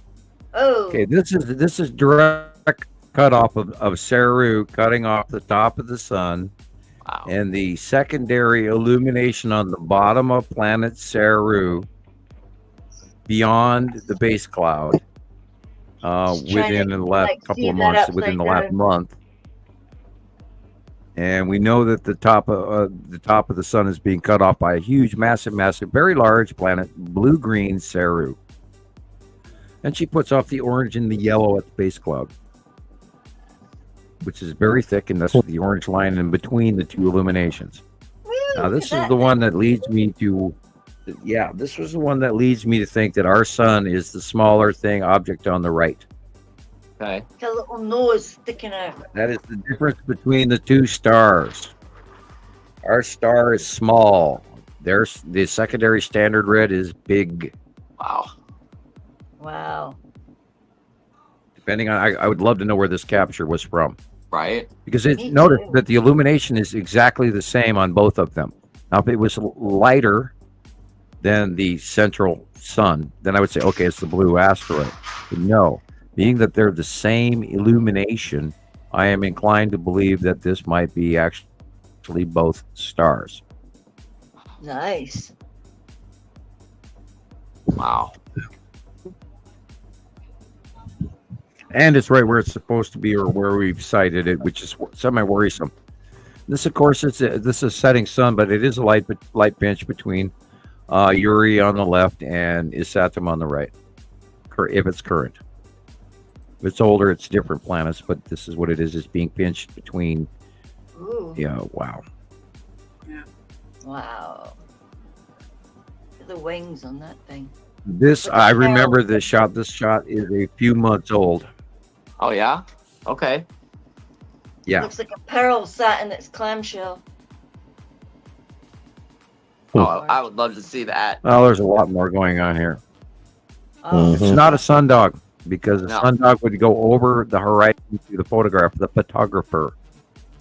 Oh. Okay, this is direct cutoff of Saru cutting off the top of the sun. Wow. And the secondary illumination on the bottom of planet Saru beyond the base cloud within the last couple of months, within the last month. And we know that the top of the sun is being cut off by a huge, massive, very large planet, blue-green Saru. And she puts off the orange and the yellow at the base cloud, which is very thick, and that's the orange line in between the two illuminations. Now, this is the one that leads me to, this was the one that leads me to think that our sun is the smaller object on the right. Okay. A little nose sticking out. That is the difference between the two stars. Our star is small. The secondary standard red is big. Wow. Depending on, I would love to know where this capture was from. Right. Because notice that the illumination is exactly the same on both of them. Now, if it was lighter than the central sun, then I would say, okay, it's the blue asteroid. But no, being that they're the same illumination, I am inclined to believe that this might be actually both stars. Nice. Wow. And it's right where it's supposed to be, or where we've sighted it, which is semi-worrisome. This, of course, this is setting sun, but it is a light pinch between Uri on the left and Isatum on the right, if it's current. If it's older, it's different planets, but this is what it is. It's being pinched between. Ooh. Yeah, wow. Yeah. Wow. Look at the wings on that thing. I remember this shot. This shot is a few months old. Oh, yeah? Okay. Yeah. Looks like a pearl sat in its clamshell. Oh, I would love to see that. Well, there's a lot more going on here. Oh. It's not a sundog, because a sundog would go over the horizon to the photograph, the photographer.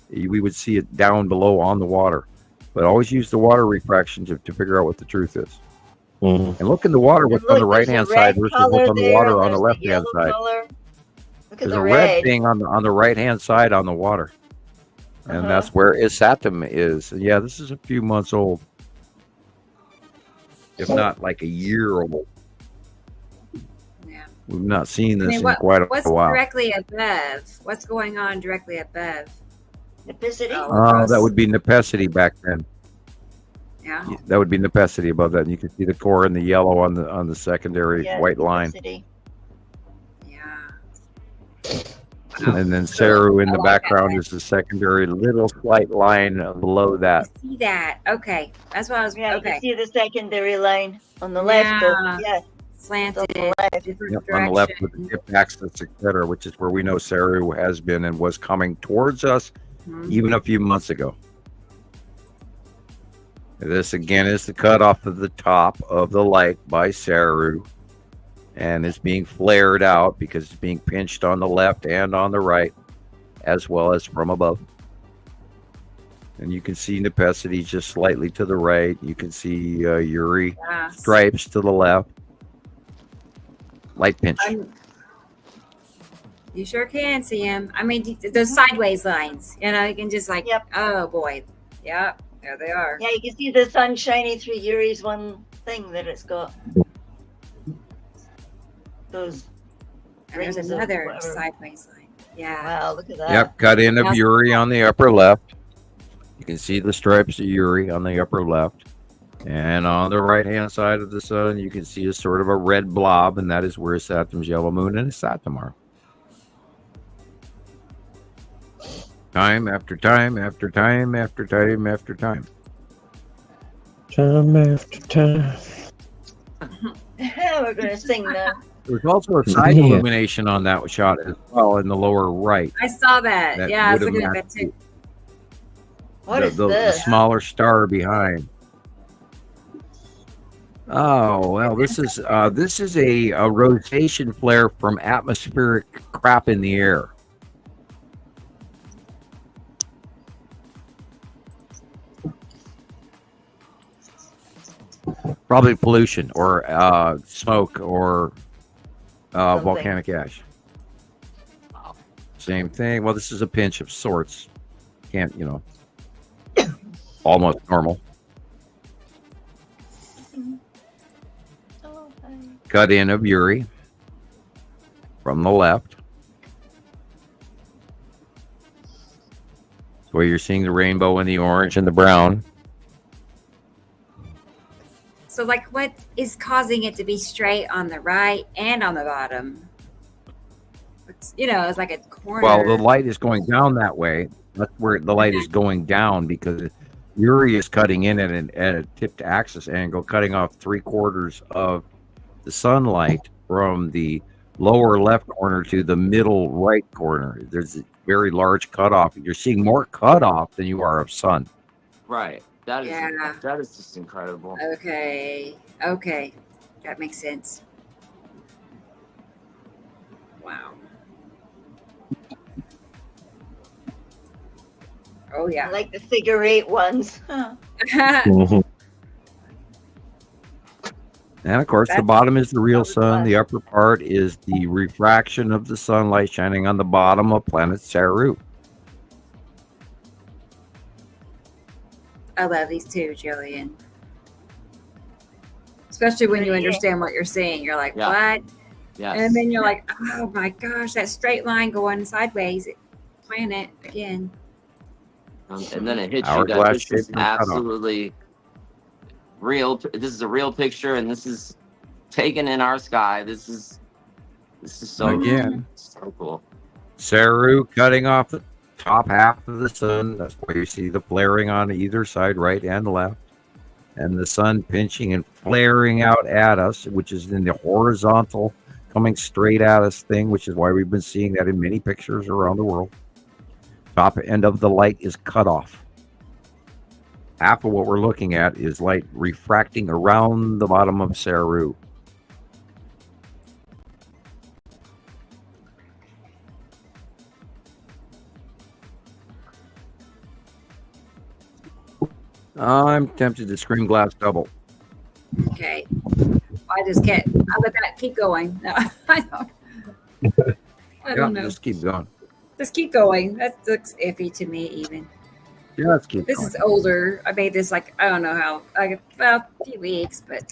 We would see it down below on the water. But always use the water refraction to figure out what the truth is. And look in the water, what's on the right-hand side versus what's on the water on the left-hand side. There's a red thing on the right-hand side on the water. And that's where Isatum is. Yeah, this is a few months old. If not like a year old. Yeah. We've not seen this in quite a while. What's directly above? What's going on directly above? Nepicity? That would be Nepicity back then. Yeah. That would be Nepicity above that. And you can see the core in the yellow on the secondary white line. Yeah. And then Saru in the background is the secondary little slight line below that. I see that. Okay. That's what I was. Yeah, okay. you see the secondary line on the left. Yeah. Slanted. Yep, on the left with the tip axis, etc., which is where we know Saru has been and was coming towards us even a few months ago. This again is the cutoff of the top of the light by Saru, and it's being flared out because it's being pinched on the left and on the right, as well as from above. And you can see Nepicity just slightly to the right. You can see Uri stripes to the left. Light pinch. You sure can see them. I mean, those sideways lines. You know, you can just like, oh boy, yeah, there they are. Yeah, you can see the sun shining through Uri's one thing that it's got. Those. And there's another sideways line. Yeah. Wow, look at that. Yep, cut in of Uri on the upper left. You can see the stripes of Uri on the upper left. And on the right-hand side of the sun, you can see a sort of a red blob, and that is where Saturn's yellow moon and Saturn are. Time after time after time after time after time. Time after time. We're going to sing now. There's also a side illumination on that shot as well in the lower right. I saw that. Yeah, I was looking at that too. What is this? The smaller star behind. Oh well, this is a rotation flare from atmospheric crap in the air. Probably pollution or smoke or volcanic ash. Same thing. Well, this is a pinch of sorts. Can't, almost normal. Cut in of Uri from the left. Where you're seeing the rainbow and the orange and the brown. So, like, what is causing it to be straight on the right and on the bottom? It's like a corner. Well, the light is going down that way. That's where the light is going down because Uri is cutting in at a tipped axis angle, cutting off 3/4 of the sunlight from the lower left corner to the middle right corner. There's a very large cutoff. You're seeing more cutoff than you are of sun. Right. That is just incredible. Okay. That makes sense. Wow. Oh yeah. I like the figure 8 ones. Huh. And of course, the bottom is the real sun. The upper part is the refraction of the sunlight shining on the bottom of planet Saru. I love these too, Jillian. Especially when you understand what you're seeing. You're like, what? Yes. And then you're like, oh my gosh, that straight line going sideways. Planet again. And then it hits you that this is absolutely real. This is a real picture, and this is taken in our sky. This is so cool. Saru cutting off the top half of the sun. That's where you see the flaring on either side, right and left, and the sun pinching and flaring out at us, which is in the horizontal, coming straight at us thing, which is why we've been seeing that in many pictures around the world. Top end of the light is cut off. Half of what we're looking at is light refracting around the bottom of Saru. I'm tempted to screen glass double. Okay. I just can't. I'll let that keep going. No, I don't know. Just keep going. Just keep going. That looks iffy to me, even. Yeah, let's keep this going. Is older. I made this I don't know how, a few weeks, but.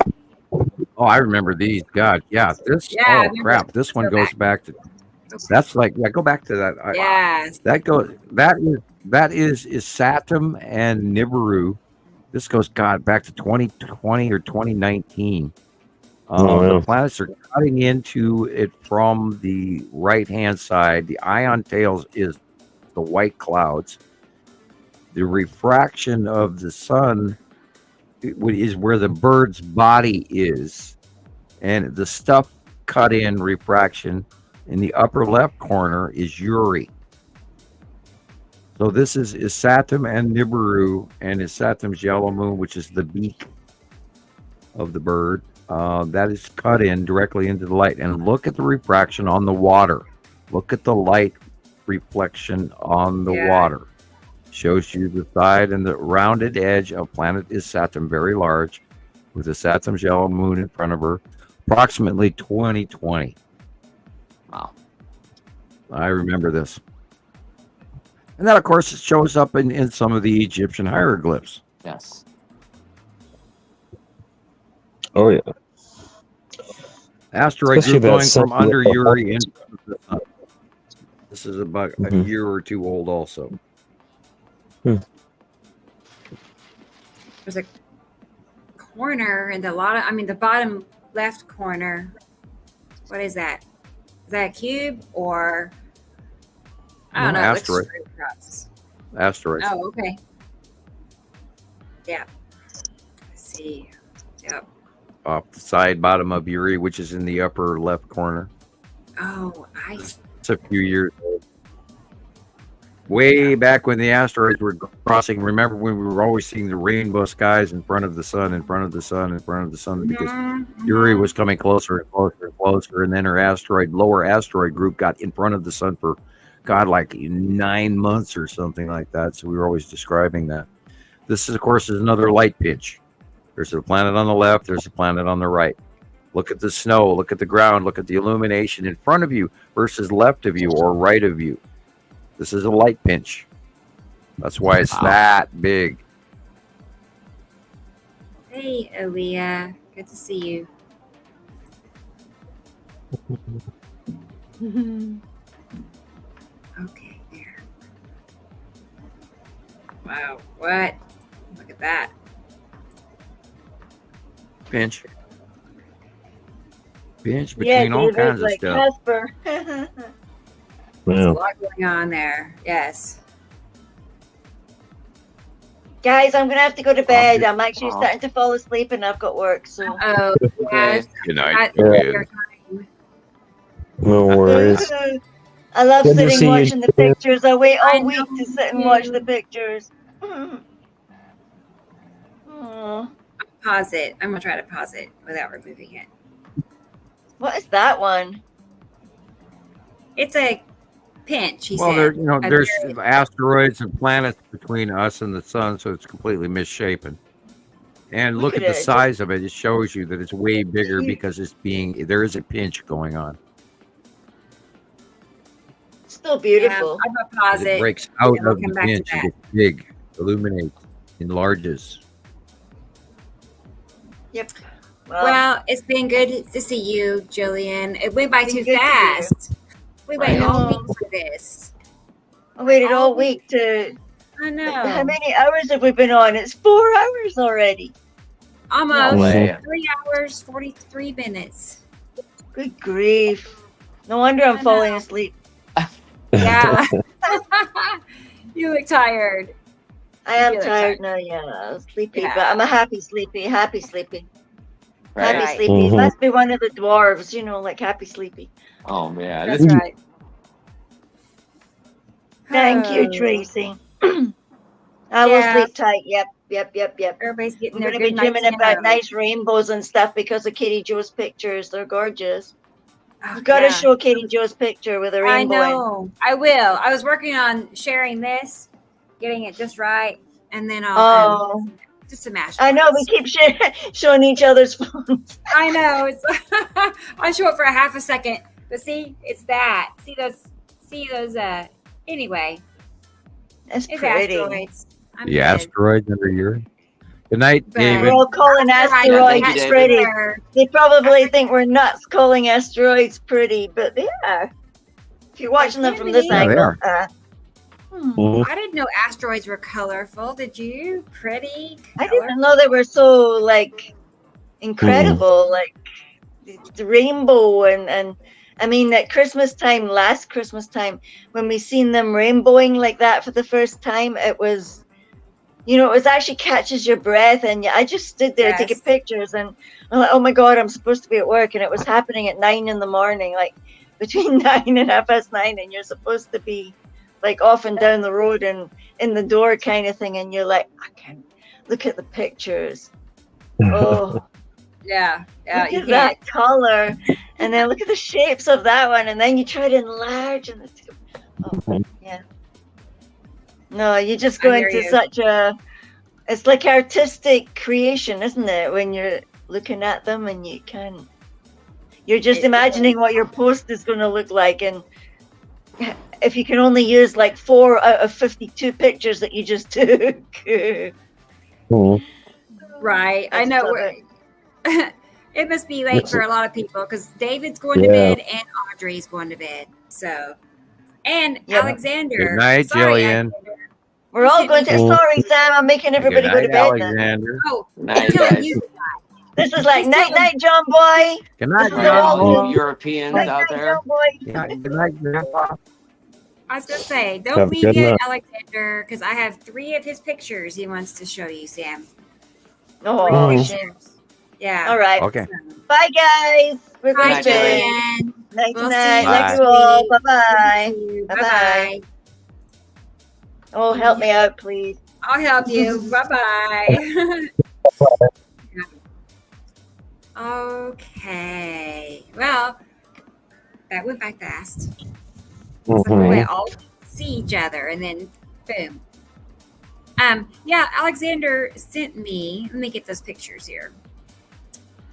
Oh, I remember these. God, yeah. This. Yeah, oh crap! This one goes back to. That's go back to that. Yeah. That is Saturn and Nibiru. This goes back to 2020 or 2019. The planets are cutting into it from the right-hand side. The ion tails is the white clouds. The refraction of the sun is where the bird's body is. And the stuff cut in refraction in the upper left corner is Uri. So this is Saturn and Nibiru, and is Saturn's yellow moon, which is the beak of the bird. That is cut in directly into the light. And look at the refraction on the water. Look at the light reflection on the water. Shows you the side and the rounded edge of planet is Saturn, very large, with the Saturn's yellow moon in front of her, approximately 2020. Wow. I remember this. And that, of course, it shows up in some of the Egyptian hieroglyphs. Yes. Oh, yeah. Asteroid Especially group that going from symbol under of the Uri into the sun. This is about a Mhm. year or two old also. There's a corner in the the bottom left corner. What is that? Is that a cube or I don't know? It looks Asteroid. straight across. Asteroid. Oh, okay. Yeah. Let's see. Yep. Off the side bottom of Uri, which is in the upper left corner. Oh, I It's a few years old. Way back when the asteroids were crossing, remember when we were always seeing the rainbow skies in front of the sun, in front of the sun, in front of the sun, because Uri was coming closer and closer and closer, and then her lower asteroid group got in front of the sun for, God, like 9 months or something like that. So we were always describing that. This, is, of course, is another light pinch. There's a planet on the left, there's a planet on the right. Look at the snow, look at the ground, look at the illumination in front of you versus left of you or right of you. This is a light pinch. That's why it's that big. Hey, Aaliyah. Good to see you. Okay, there. Wow, what? Look at that. Pinch between all kinds of stuff. Casper. There's a lot going on there. Yes. Guys, I'm gonna have to go to bed. I'm actually starting to fall asleep, and I've got work. So. Oh, yeah. Good night. No worries. I love Good to sitting see you, watching the Jen. pictures. I wait all week to sit and watch the pictures. Oh. Pause it. I'm gonna try to pause it without removing it. What is that one? It's a pinch. He Well, said. there's asteroids and planets between us and the sun, so it's completely misshapen. And look at the size of it. It shows you that it's way bigger because there is a pinch going on. Still beautiful. I'm gonna pause it. It breaks out and we'll of come the back to pinch. It that. gets big, illuminates, enlarges. Yep. Well, it's been good to see you, Jillian. It went by too fast. We waited all week for this. I waited all week to. I know. How many hours have we been on? It's 4 hours already. Almost No way. 3 hours, 43 minutes. Good grief. No wonder I'm falling asleep. Yeah. You look tired. I am You look tired now, yeah. Sleepy, Yeah. but I'm a happy sleepy. Happy sleepy. Right. Happy sleepy. Mhm. Must be one of the dwarves, like happy sleepy. Oh man. That's right. Thank you, Oh. Tracy. I will Yeah. sleep tight. Yep. Everybody's getting I'm their going to be good night's dreaming about sleep. nice rainbows and stuff because of Katie Jo's pictures. They're gorgeous. Oh, You got to yeah. show Katie Jo's picture with a I rainbow in. know. I will. I was working on sharing this, getting it just right, and then I'll just a mash. I know we keep showing each other's phones. I know. It's I show it for a half a second, but see, it's that. See those. Anyway, It's it's pretty. asteroids. I'm The good. asteroids under Uri. Good night, But- David. We're all calling asteroids Thank you, pretty. David. They probably think we're nuts calling asteroids pretty, but they are. If you're watching them from this Yeah, they angle. are. Mhm. I didn't know asteroids were colorful. Did you? Pretty. I didn't know they were so incredible, like the rainbow and I mean at last Christmas time, when we seen them rainbowing like that for the first time, it was, it was actually catches your breath, and I just stood there taking pictures, and I'm like, oh my God, I'm supposed to be at work, and it was happening at 9 a.m, like between 9 and 9:30, and you're supposed to be like off and down the road and in the door kind of thing, and you're like, I can't look at the pictures. Oh. Yeah. Look You at that color, and then look at the shapes of that one, and then you try to enlarge, and yeah. No, you just go I hear into you. such it's like artistic creation, isn't it? When you're looking at them, and you're just imagining what your post is going to look like, and if you can only use like 4 out of 52 pictures that you just took. Right. I know. It must be late for a lot of people because David's going to bed and Audrey's going to bed. So, and Alexander. Good night, Jillian. Alexander. We're all going to. Sorry, Sam. I'm making everybody go to bed. Alexander. Oh, night, guys. This is like night, John boy. Good night, all you Europeans out there. Yeah, good night, Grandpa. I was going to say, don't leave yet, Alexander, because I have 3 of his pictures he wants to show you, Sam. Oh, pictures. Yeah. All right. Okay. Bye, guys. We're going to bed. Night, night. Love you all. Bye-bye. Bye-bye. Oh, help me out, please. I'll help you. Bye-bye. Okay. Well, that went by fast. So we all see each other, and then boom. Yeah, Alexander sent me. Let me get those pictures here.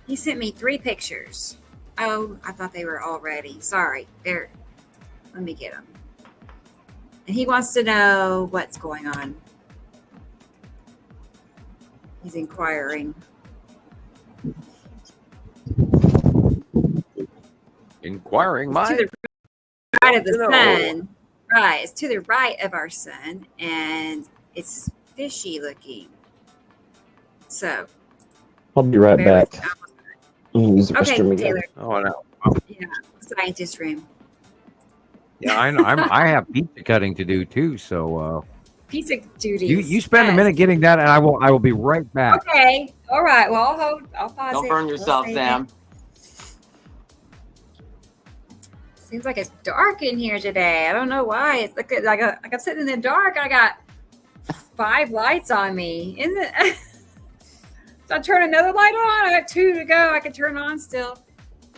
He sent me 3 pictures. Oh, I thought they were all ready. Sorry. Let me get them. And he wants to know what's going on. He's inquiring. Inquiring to the right of the sun. Right. It's to the right of our sun, and it's fishy looking. So I'll be right back. Use the okay, restroom again. Taylor. Oh no. Yeah, scientist room. Yeah, I know. I have pizza cutting to do too. So pizza duties. You spend a minute getting that, and I will be right back. Okay. All right. Well, I'll pause. Don't burn yourself, Sam. Seems like it's dark in here today. I don't know why. It's like I'm sitting in the dark. I got 5 lights on me. Isn't it? So I turn another light on. I have 2 to go. I can turn on still.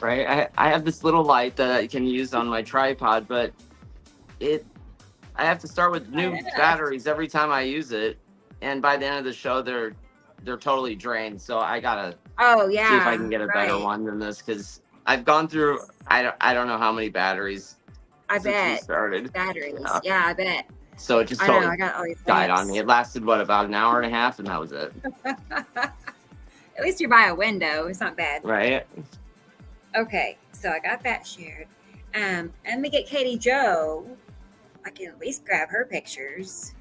Right. I have this little light that I can use on my tripod, but I have to start with new batteries every time I use it, and by the end of the show, they're totally drained. So I gotta see if I can get a better one than this, because I've gone through I don't know how many batteries. I since we bet started. batteries. Yeah, I bet. So it just totally died on me. It lasted about an hour and a half, and that was it. At least you're by a window. It's not bad. Right. Okay, so I got that shared. And let me get Katie Joe. I can at least grab her pictures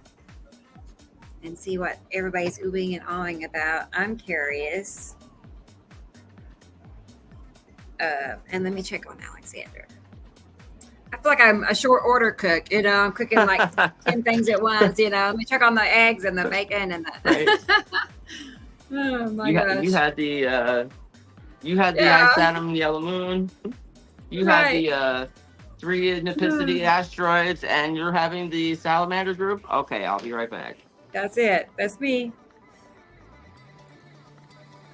and see what everybody's oohing and awing about. I'm curious. And let me check on Alexander. I feel like I'm a short order cook. I'm cooking like 10 things at once. Let me check on the eggs and the bacon and the. Right. Oh my gosh! You had the Ice Atom Yellow Moon. You had the 3 Nipicity asteroids, and you're having the Salamander group. Okay, I'll be right back. That's it. That's me.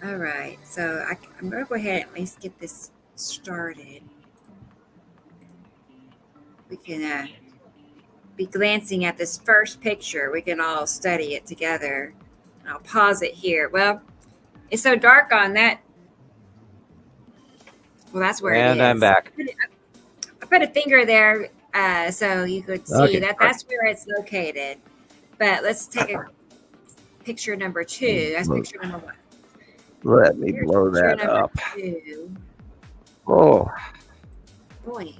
All right, so I'm going to go ahead and at least get this started. We can be glancing at this first picture. We can all study it together. I'll pause it here. Well, it's so dark on that. Well, that's where it is. And I'm back. I put a finger there so you could see that's where it's located. But let's take a picture number 2. That's picture number 1. Let me blow that up. 2. Oh. Boy.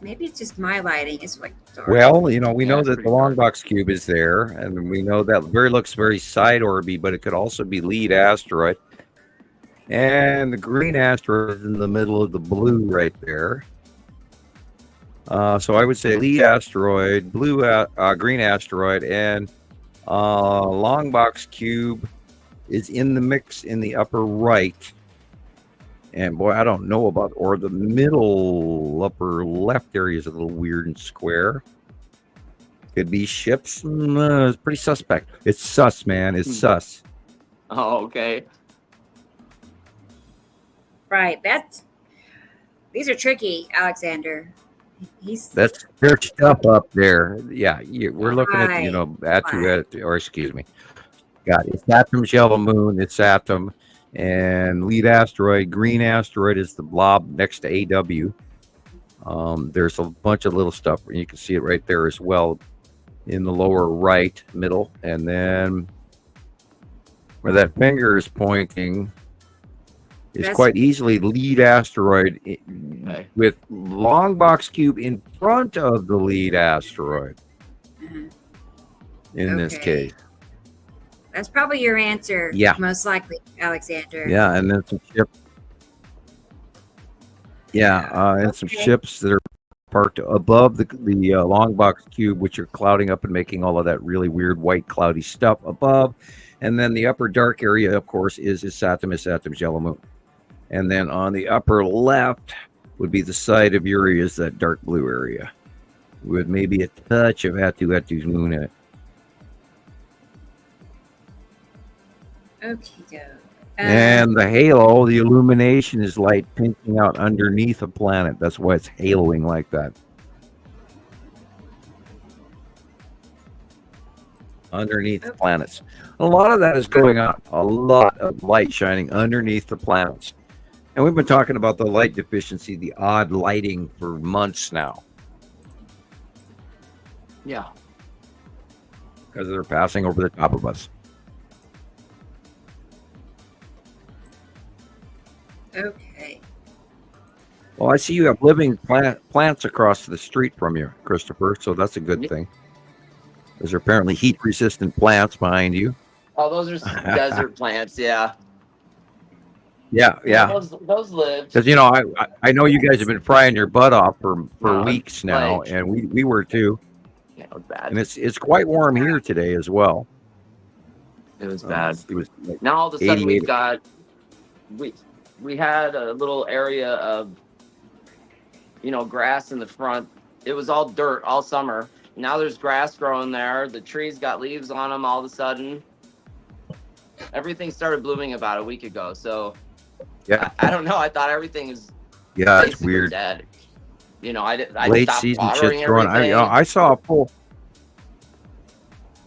Maybe it's just my lighting. It's like dark. Well, we know that the long box cube is there, and we know that looks very side orby, but it could also be lead asteroid. And the green asteroid is in the middle of the blue right there. So I would say lead asteroid, green asteroid, and long box cube is in the mix in the upper right. And boy, I don't know or the middle upper left area is a little weird and square. Could be ships. It's pretty suspect. It's sus, man. It's sus. Oh, okay. Right. These are tricky, Alexander. That's perched up there. Yeah, we're looking at or excuse me. Got it's Atom Yellow Moon. It's Atom. And lead asteroid, green asteroid is the blob next to AW. There's a bunch of little stuff. You can see it right there as well in the lower right middle. And then where that finger is pointing is quite easily lead asteroid with long box cube in front of the lead asteroid in this case. That's probably your answer. Yeah. Most likely, Alexander. Yeah, and then some ships. Yeah, and some ships that are parked above the long box cube, which are clouding up and making all of that really weird white cloudy stuff above. And then the upper dark area, of course, is Saturn's yellow moon. And then on the upper left would be the side of Urias, that dark blue area, with maybe a touch of Hatu's moon in it. Okay, and the halo, the illumination is light pinching out underneath a planet. That's why it's haloing like that. Underneath the planets. A lot of that is going on. A lot of light shining underneath the planets. And we've been talking about the light deficiency, the odd lighting for months now. Yeah. Because they're passing over the top of us. Okay. Well, I see you have living plants across the street from you, Christopher, so that's a good thing. There's apparently heat-resistant plants behind you. Oh, those are desert plants, yeah. Yeah. Those lived. Because, I know you guys have been frying your butt off for weeks now, and we were too. Yeah, it was bad. And it's quite warm here today as well. It was bad. It was now all of a sudden we had a little area of grass in the front. It was all dirt all summer. Now there's grass growing there. The trees got leaves on them all of a sudden. Everything started blooming about a week ago. So I don't know. I thought everything is it's weird. Dead. I late stopped season watering shit's growing. everything. I saw a full.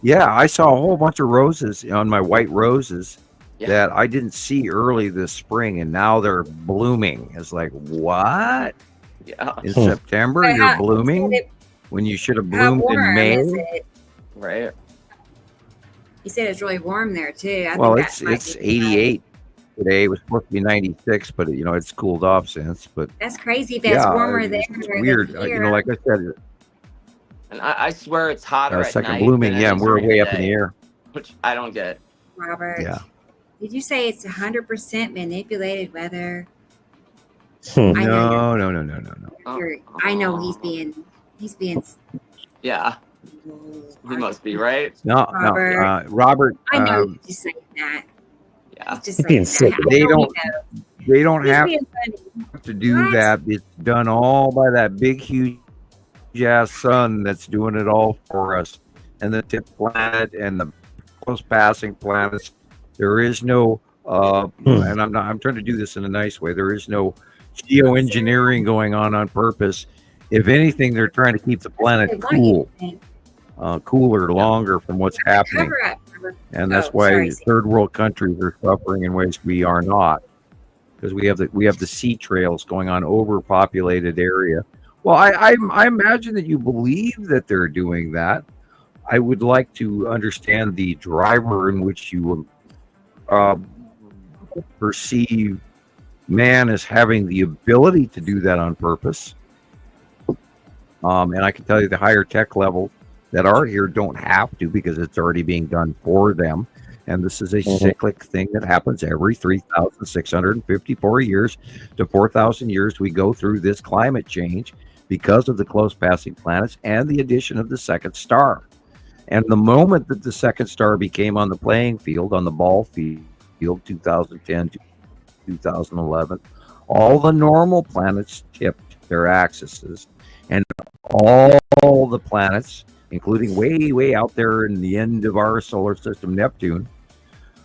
Yeah, I saw a whole bunch of roses on my white roses that I didn't see early this spring, and now they're blooming. It's like, what? Yeah. In September, you're blooming when you should have bloomed in May. Right. You said it's really warm there too. Well, it's 88 today. It was supposed to be 96, but it's cooled off since. But that's crazy. That's warmer there. It's weird. Like I said. And I swear it's hotter at second night. blooming, and we're way up in the air. Which I don't get. Robert. Yeah. Did you say it's 100% manipulated weather? No. I know he's being. Yeah. He must be, right? No, Robert. I know you just saying that. Yeah. Just saying that. They don't have to do that. It's done all by that big, huge ass sun that's doing it all for us. And the tip planet and the close passing planets. There is no and I'm trying to do this in a nice way. There is no geoengineering going on purpose. If anything, they're trying to keep the planet cooler longer from what's happening. And that's why third world countries are suffering in ways we are not, because we have the sea trails going on overpopulated area. Well, I imagine that you believe that they're doing that. I would like to understand the driver in which you perceive man as having the ability to do that on purpose. And I can tell you the higher tech levels that are here don't have to, because it's already being done for them. And this is a cyclic thing that happens every 3,654 years to 4,000 years. We go through this climate change because of the close passing planets and the addition of the second star. And the moment that the second star became on the playing field, on the ball field, 2010 to 2011, all the normal planets tipped their axes, and all the planets, including way out there in the end of our solar system, Neptune,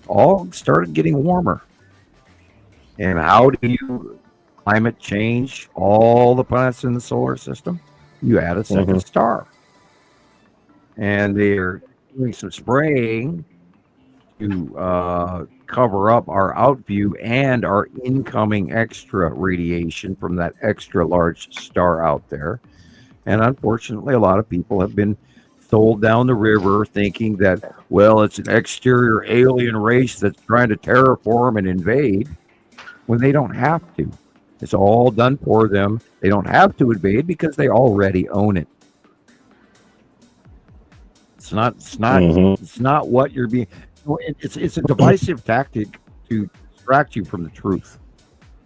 all started getting warmer. And how do you climate change all the planets in the solar system? You add a second star. And they're doing some spraying cover up our out view and our incoming extra radiation from that extra large star out there. And unfortunately, a lot of people have been sold down the river thinking that, well, it's an exterior alien race that's trying to terraform and invade, when they don't have to. It's all done for them. They don't have to invade because they already own it. It's not what you're being. It's a divisive tactic to distract you from the truth.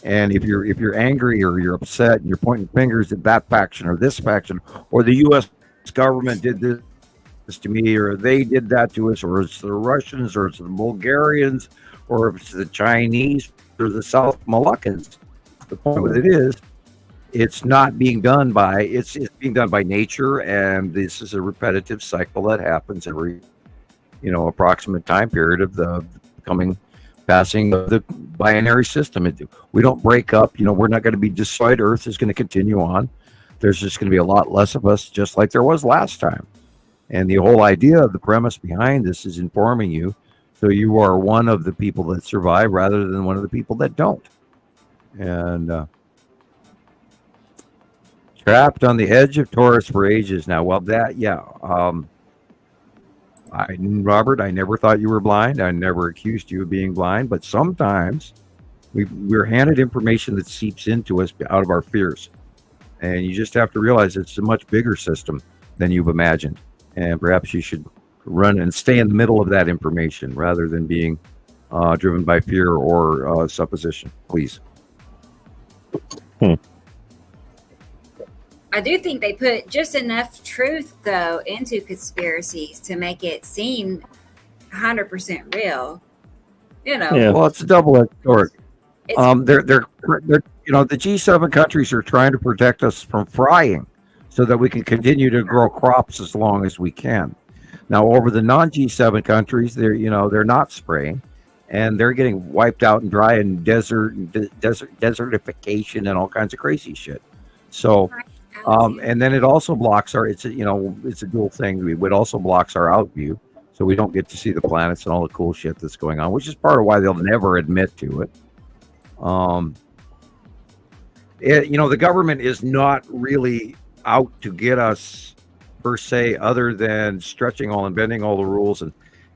And if you're angry or you're upset and you're pointing fingers at that faction or this faction, or the U.S. government did this to me, or they did that to us, or it's the Russians, or it's the Bulgarians, or it's the Chinese, or the South Moluccans, the point with it is, it's not being done by it's being done by nature, and this is a repetitive cycle that happens every approximate time period of the passing of the binary system. We don't break up. We're not going to be destroyed. Earth is going to continue on. There's just going to be a lot less of us, just like there was last time. And the whole idea of the premise behind this is informing you, so you are one of the people that survive rather than one of the people that don't. And trapped on the edge of Taurus for ages now. Well, Robert, I never thought you were blind. I never accused you of being blind, but sometimes we're handed information that seeps into us out of our fears. And you just have to realize it's a much bigger system than you've imagined. And perhaps you should run and stay in the middle of that information rather than being driven by fear or supposition, please. I do think they put just enough truth, though, into conspiracies to make it seem 100% real. Yeah. Well, it's a double-edged sword. They're the G7 countries are trying to protect us from frying, so that we can continue to grow crops as long as we can. Now, over the non-G7 countries, they're not spraying, and they're getting wiped out and dry in desertification and all kinds of crazy shit. So. And then it also blocks it's a dual thing. It also blocks our out view, so we don't get to see the planets and all the cool shit that's going on, which is part of why they'll never admit to it. The government is not really out to get us per se, other than stretching all and bending all the rules,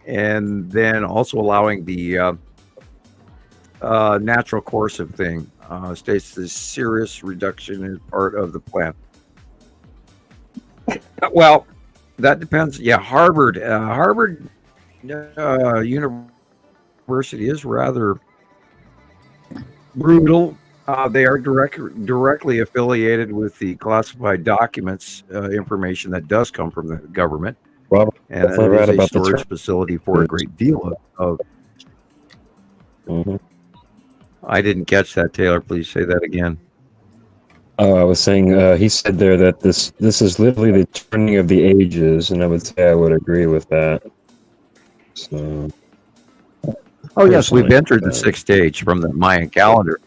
and then also allowing the natural course of thing. States the serious reduction is part of the plan. Well, that depends. Yeah, Harvard University is rather brutal. They are directly affiliated with the classified documents information that does come from the government. Robert, and it is a storage facility for a great deal of. Mm-hmm. I didn't catch that, Taylor. Please say that again. Oh, I was saying, he said there that this is literally the turning of the ages, and I would say I would agree with that. So. Oh yes, we've entered the sixth age from the Mayan calendar.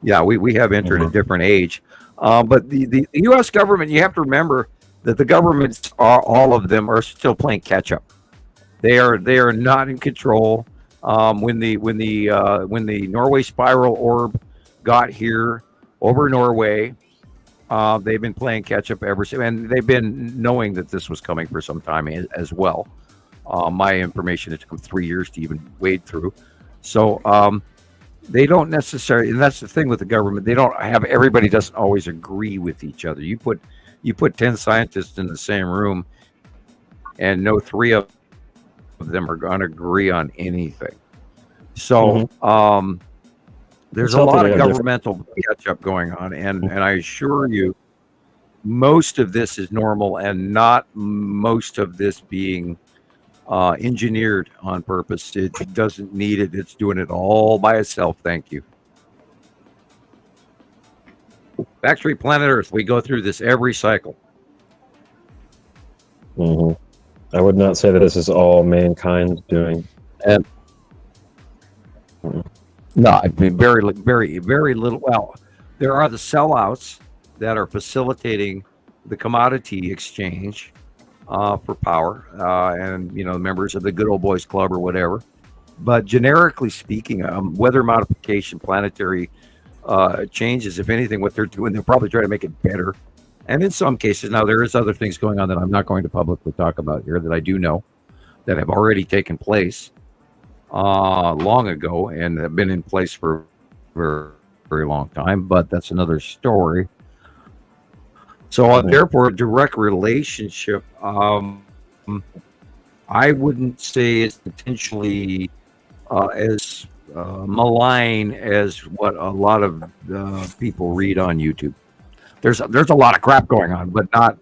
Yeah, we have entered a different age. But the U.S. government, you have to remember that the governments all of them are still playing catch up. They are not in control. When the Norway spiral orb got here over Norway, they've been playing catch up ever since, and they've been knowing that this was coming for some time as well. My information, it took them 3 years to even wade through. So they don't necessarily, and that's the thing with the government, they don't have, everybody doesn't always agree with each other. You put 10 scientists in the same room, and no 3 of them are going to agree on anything. So there's a lot of governmental catch-up going on, and I assure you, most of this is normal, and not most of this being engineered on purpose. It doesn't need it. It's doing it all by itself. Thank you. Factory Planet Earth, we go through this every cycle. I would not say that this is all mankind's doing. And no, I mean, very, very, very little. Well, there are the sellouts that are facilitating the commodity exchange for power, and members of the Good Old Boys Club or whatever. But generically speaking, weather modification, planetary changes, if anything, what they're doing, they'll probably try to make it better. And in some cases, now there is other things going on that I'm not going to publicly talk about here that I do know that have already taken place long ago and have been in place for a very, very long time. But that's another story. So therefore, a direct relationship, I wouldn't say it's potentially as malign as what a lot of people read on YouTube. There's a lot of crap going on, but not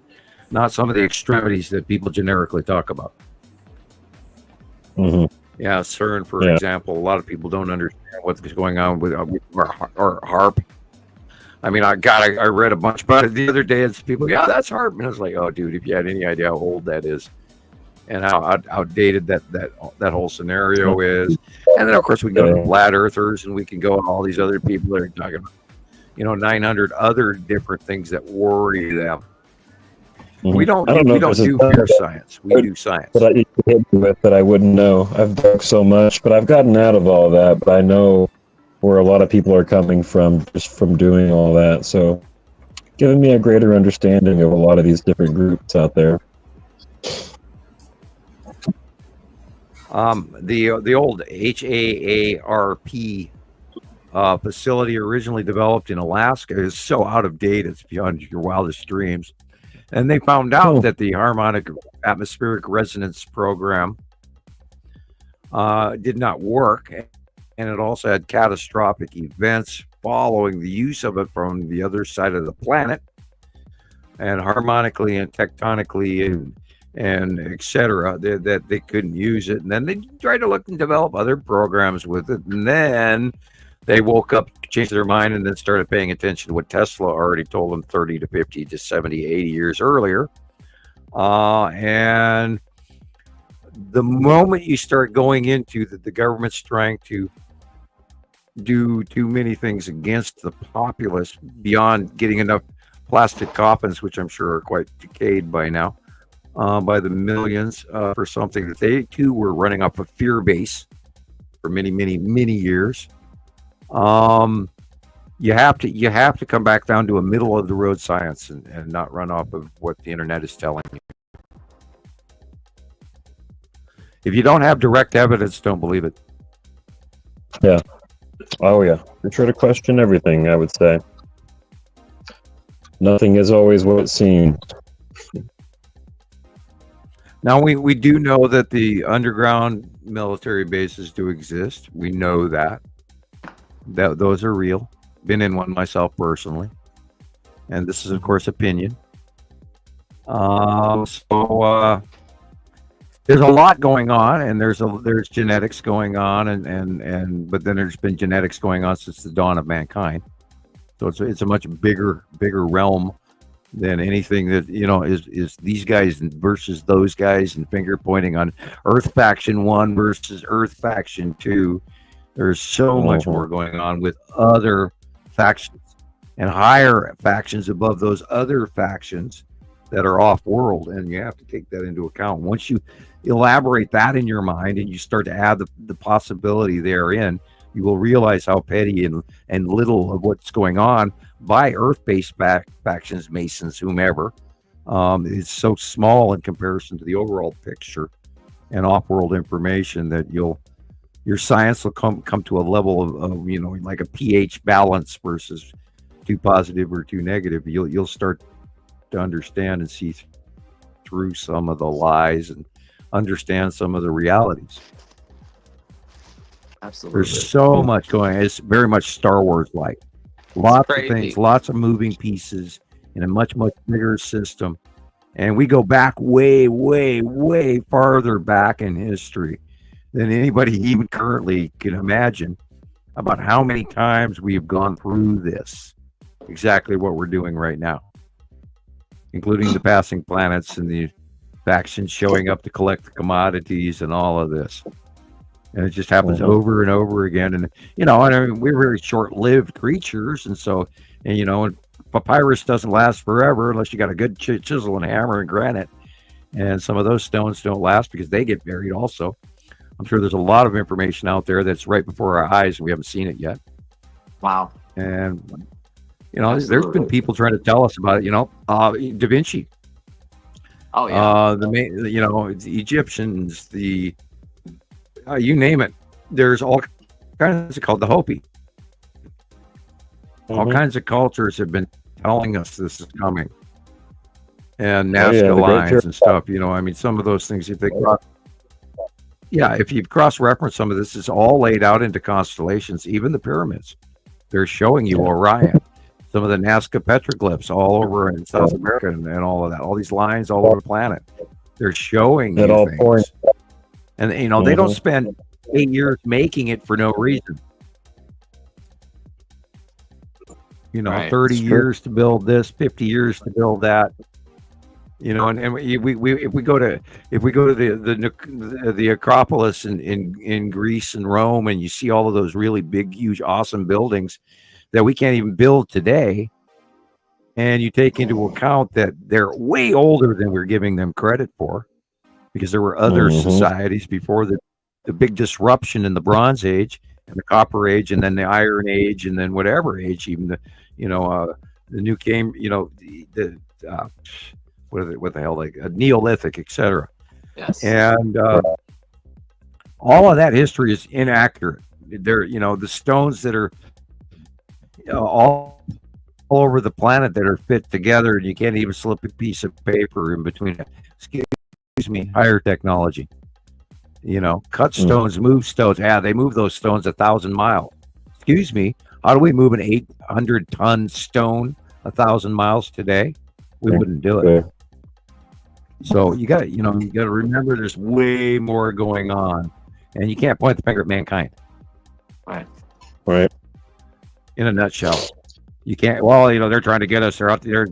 some of the extremities that people generically talk about. Mm-hmm. Yeah, CERN, for example, a lot of people don't understand what's going on with our HARP. I mean, I read a bunch about it the other day, and people, yeah, that's HARP, and I was like, oh, dude, if you had any idea how old that is and how outdated that whole scenario is, and then of course we go to flat earthers, and we can go on all these other people that are talking about, 900 other different things that worry them. We don't do fear science. We do science. But I hit me with that I wouldn't know. I've dug so much, but I've gotten out of all that. But I know where a lot of people are coming from just from doing all that. So, giving me a greater understanding of a lot of these different groups out there. The old HAARP facility, originally developed in Alaska, is so out of date it's beyond your wildest dreams. And they found out that the harmonic atmospheric resonance program did not work, and it also had catastrophic events following the use of it from the other side of the planet, and harmonically and tectonically and etc. That they couldn't use it. And then they tried to look and develop other programs with it, and then they woke up, changed their mind, and then started paying attention to what Tesla already told them 30 to 50 to 70, 80 years earlier. And the moment you start going into the government's trying to do too many things against the populace beyond getting enough plastic coffins, which I'm sure are quite decayed by now, by the millions, for something that they too were running off a fear base for many, many, many years. You have to come back down to a middle of the road science and not run off of what the internet is telling you. If you don't have direct evidence, don't believe it. Yeah. Oh yeah. Be sure to question everything, I would say. Nothing is always what it seems. Now we do know that the underground military bases do exist. We know that those are real. Been in one myself personally, and this is of course opinion. So there's a lot going on, and there's genetics going on, and but then there's been genetics going on since the dawn of mankind. So it's a much bigger realm than anything that is these guys versus those guys, and finger pointing on Earth Faction 1 versus Earth Faction 2. There's so much more going on with other factions and higher factions above those other factions that are off-world, and you have to take that into account. Once you elaborate that in your mind and you start to add the possibility therein, you will realize how petty and little of what's going on by Earth-based factions, Masons, whomever, is so small in comparison to the overall picture and off-world information that your science will come to a level of like a pH balance versus too positive or too negative. You'll start to understand and see through some of the lies and understand some of the realities. Absolutely. There's so much going on. It's very much Star Wars like. Lots of things, lots of moving pieces in a much, much bigger system. And we go back way, way, way farther back in history than anybody even currently can imagine about how many times we've gone through this, exactly what we're doing right now, including the passing planets and the factions showing up to collect the commodities and all of this. And it just happens over and over again. And, we're very short-lived creatures. And so, and papyrus doesn't last forever unless you got a good chisel and hammer and granite. And some of those stones don't last because they get buried also. I'm sure there's a lot of information out there that's right before our eyes. We haven't seen it yet. Wow. And, there's been people trying to tell us about it, Da Vinci. Oh, yeah. The Egyptians, you name it. There's all kinds of called the Hopi. All kinds of cultures have been telling us this is coming. And Nazca lines and stuff, some of those things, if you cross-reference some of this, is all laid out into constellations, even the pyramids. They're showing you Orion. Some of the Nazca petroglyphs all over in South America and all of that. All these lines all over the planet. They're showing you things. And, they don't spend 8 years making it for no reason. 30 years to build this, 50 years to build that. And if we go to the Acropolis in Greece and Rome, and you see all of those really big, huge, awesome buildings that we can't even build today, and you take into account that they're way older than we're giving them credit for, because there were other societies before the big disruption in the Bronze Age and the Copper Age, and then the Iron Age, and then whatever age, even the new came, what the hell, like a Neolithic, etc. Yes. And all of that history is inaccurate. There, the stones that are all over the planet that are fit together, and you can't even slip a piece of paper in between it. Excuse me, higher technology. Cut stones, move stones. Yeah, they move those stones 1,000 miles. Excuse me, how do we move an 800-ton stone 1,000 miles today? We wouldn't do it. So you got to remember, there's way more going on, and you can't point the finger at mankind. Right. In a nutshell, you can't. Well, they're trying to get us. They're out there.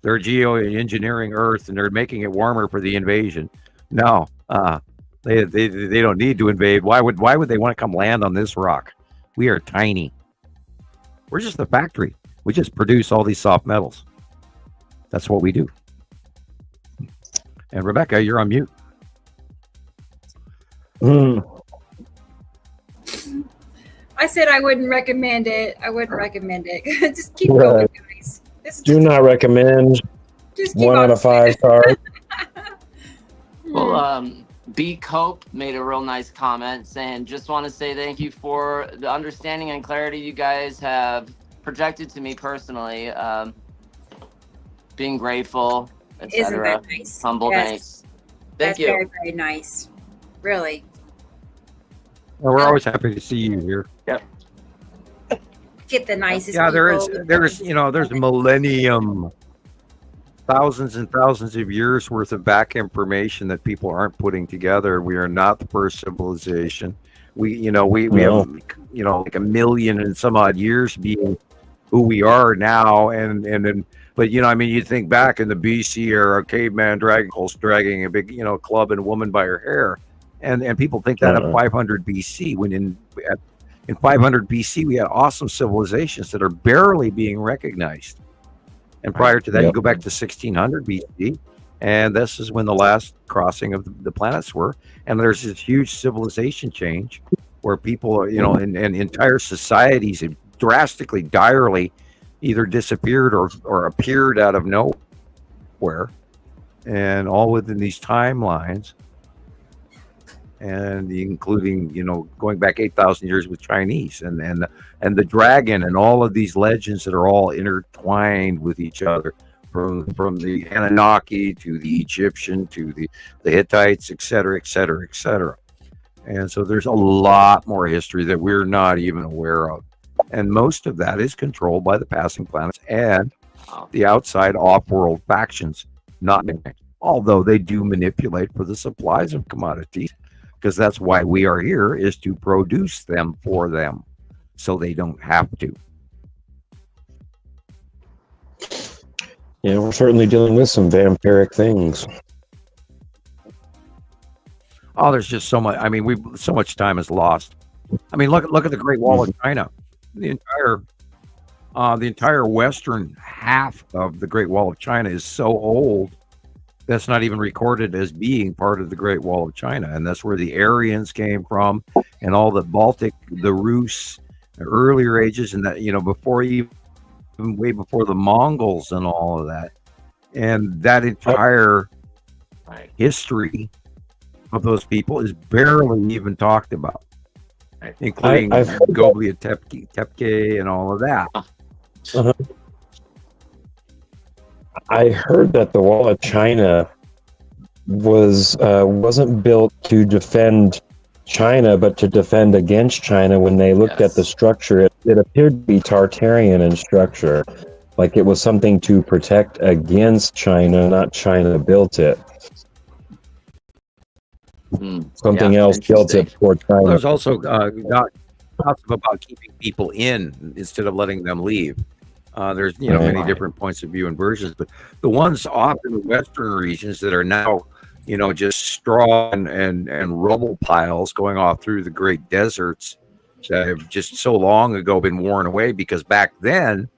They're geoengineering Earth, and they're making it warmer for the invasion. No, they don't need to invade. Why would they want to come land on this rock? We are tiny. We're just a factory. We just produce all these soft metals. That's what we do. And Rebecca, you're on mute. I said I wouldn't recommend it. Just keep going, guys. Do not recommend. Just 1 out of 5 stars. Well, B. Cope made a real nice comment saying, just want to say thank you for the understanding and clarity you guys have projected to me personally. Being grateful, etc. Isn't that nice? Humble thanks. Thank you. Very, very nice. Really. Well, we're always happy to see you here. Yep. Get the nicest. Yeah, there's a millennium, thousands and thousands of years worth of back information that people aren't putting together. We are not the first civilization. We have like 1 million and some odd years being who we are now, but you think back in the BC era, caveman dragging a big club and a woman by her hair, and people think that of 500 BC, when in 500 BC we had awesome civilizations that are barely being recognized. And prior to that, you go back to 1600 BC, and this is when the last crossing of the planets were. And there's this huge civilization change where people, and entire societies have drastically, direly either disappeared or appeared out of nowhere, and all within these timelines, and including going back 8,000 years with Chinese and the dragon and all of these legends that are all intertwined with each other, from the Anunnaki to the Egyptian to the Hittites, etc., etc., etc. And so there's a lot more history that we're not even aware of. And most of that is controlled by the passing planets and the outside off-world factions, although they do manipulate for the supplies of commodities, because that's why we are here, is to produce them for them, so they don't have to. Yeah, we're certainly dealing with some vampiric things. Oh, there's just so much. So much time is lost. Look at the Great Wall of China. The entire western half of the Great Wall of China is so old that's not even recorded as being part of the Great Wall of China. And that's where the Aryans came from, and all the Baltic, the Rus, the earlier ages, and that, before even way before the Mongols and all of that. And that entire history of those people is barely even talked about, including Göbekli Tepe and all of that. Uh-huh. I heard that the Wall of China wasn't built to defend China, but to defend against China. When they looked at the structure, it appeared to be Tartarian in structure, like it was something to protect against China, not China built it. Something else built it for China. There's also talks about keeping people in instead of letting them leave. There's many different points of view and versions, but the ones off in the western regions that are now just straw and rubble piles going off through the great deserts that have just so long ago been worn away, because back then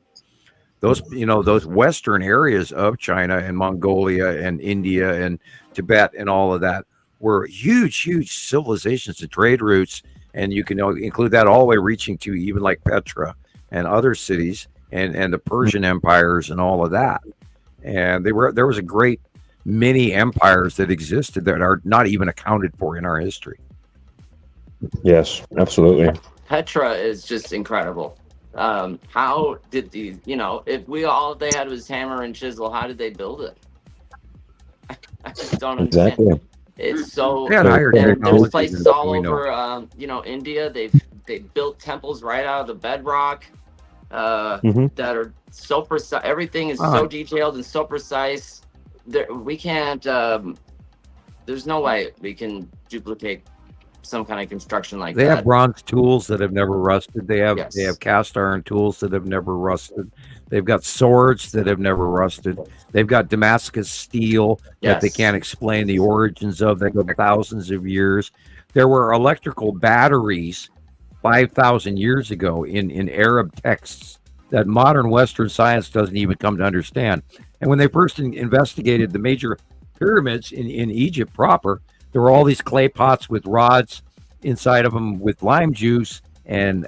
those western areas of China and Mongolia and India and Tibet and all of that were huge civilizations and trade routes, and you can include that all the way reaching to even like Petra and other cities and the Persian empires and all of that. And there was a great many empires that existed that are not even accounted for in our history. Yes, absolutely. Petra is just incredible. How did these, if they had was hammer and chisel, how did they build it? I just don't understand. Exactly. It's so. There's places all over, India. They built temples right out of the bedrock that are so precise. Everything is so detailed and so precise. We can't. There's no way we can duplicate some kind of construction like that. They have bronze tools that have never rusted. They have cast iron tools that have never rusted. They've got swords that have never rusted. They've got Damascus steel that they can't explain the origins of. They go thousands of years. There were electrical batteries 5,000 years ago in Arab texts that modern Western science doesn't even come to understand. And when they first investigated the major pyramids in Egypt proper, there were all these clay pots with rods inside of them with lime juice and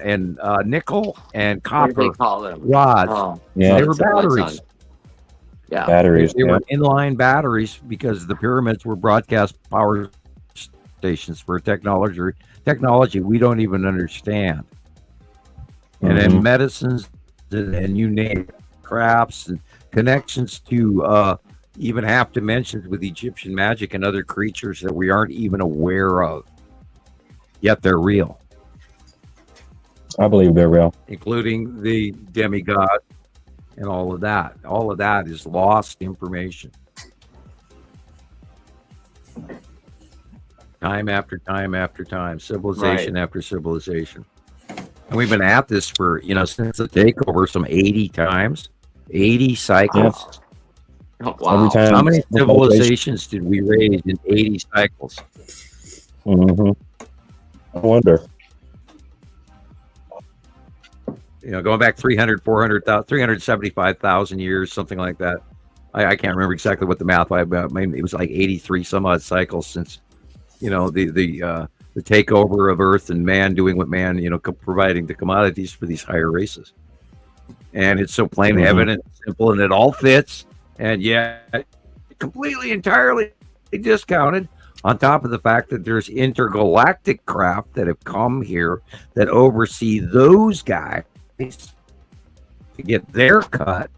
nickel and copper rods. They were batteries. Batteries. They were inline batteries because the pyramids were broadcast power stations for technology we don't even understand. And then medicines and you name it, crafts and connections to even half dimensions with Egyptian magic and other creatures that we aren't even aware of, yet they're real. I believe they're real, including the demigod and all of that. All of that is lost information. Time after time after time, civilization after civilization. And we've been at this for, since the takeover, some 80 times, 80 cycles. Oh, wow. Every time. How many civilizations did we raise in 80 cycles? I wonder. Going back 300, 400,000, 375,000 years, something like that. I can't remember exactly what the math was, but it was like 83 some odd cycles since, the takeover of Earth and man doing what man, providing the commodities for these higher races. And it's so plain, evident, simple, and it all fits. And yet, completely, entirely discounted, on top of the fact that there's intergalactic craft that have come here that oversee those guys to get their cut,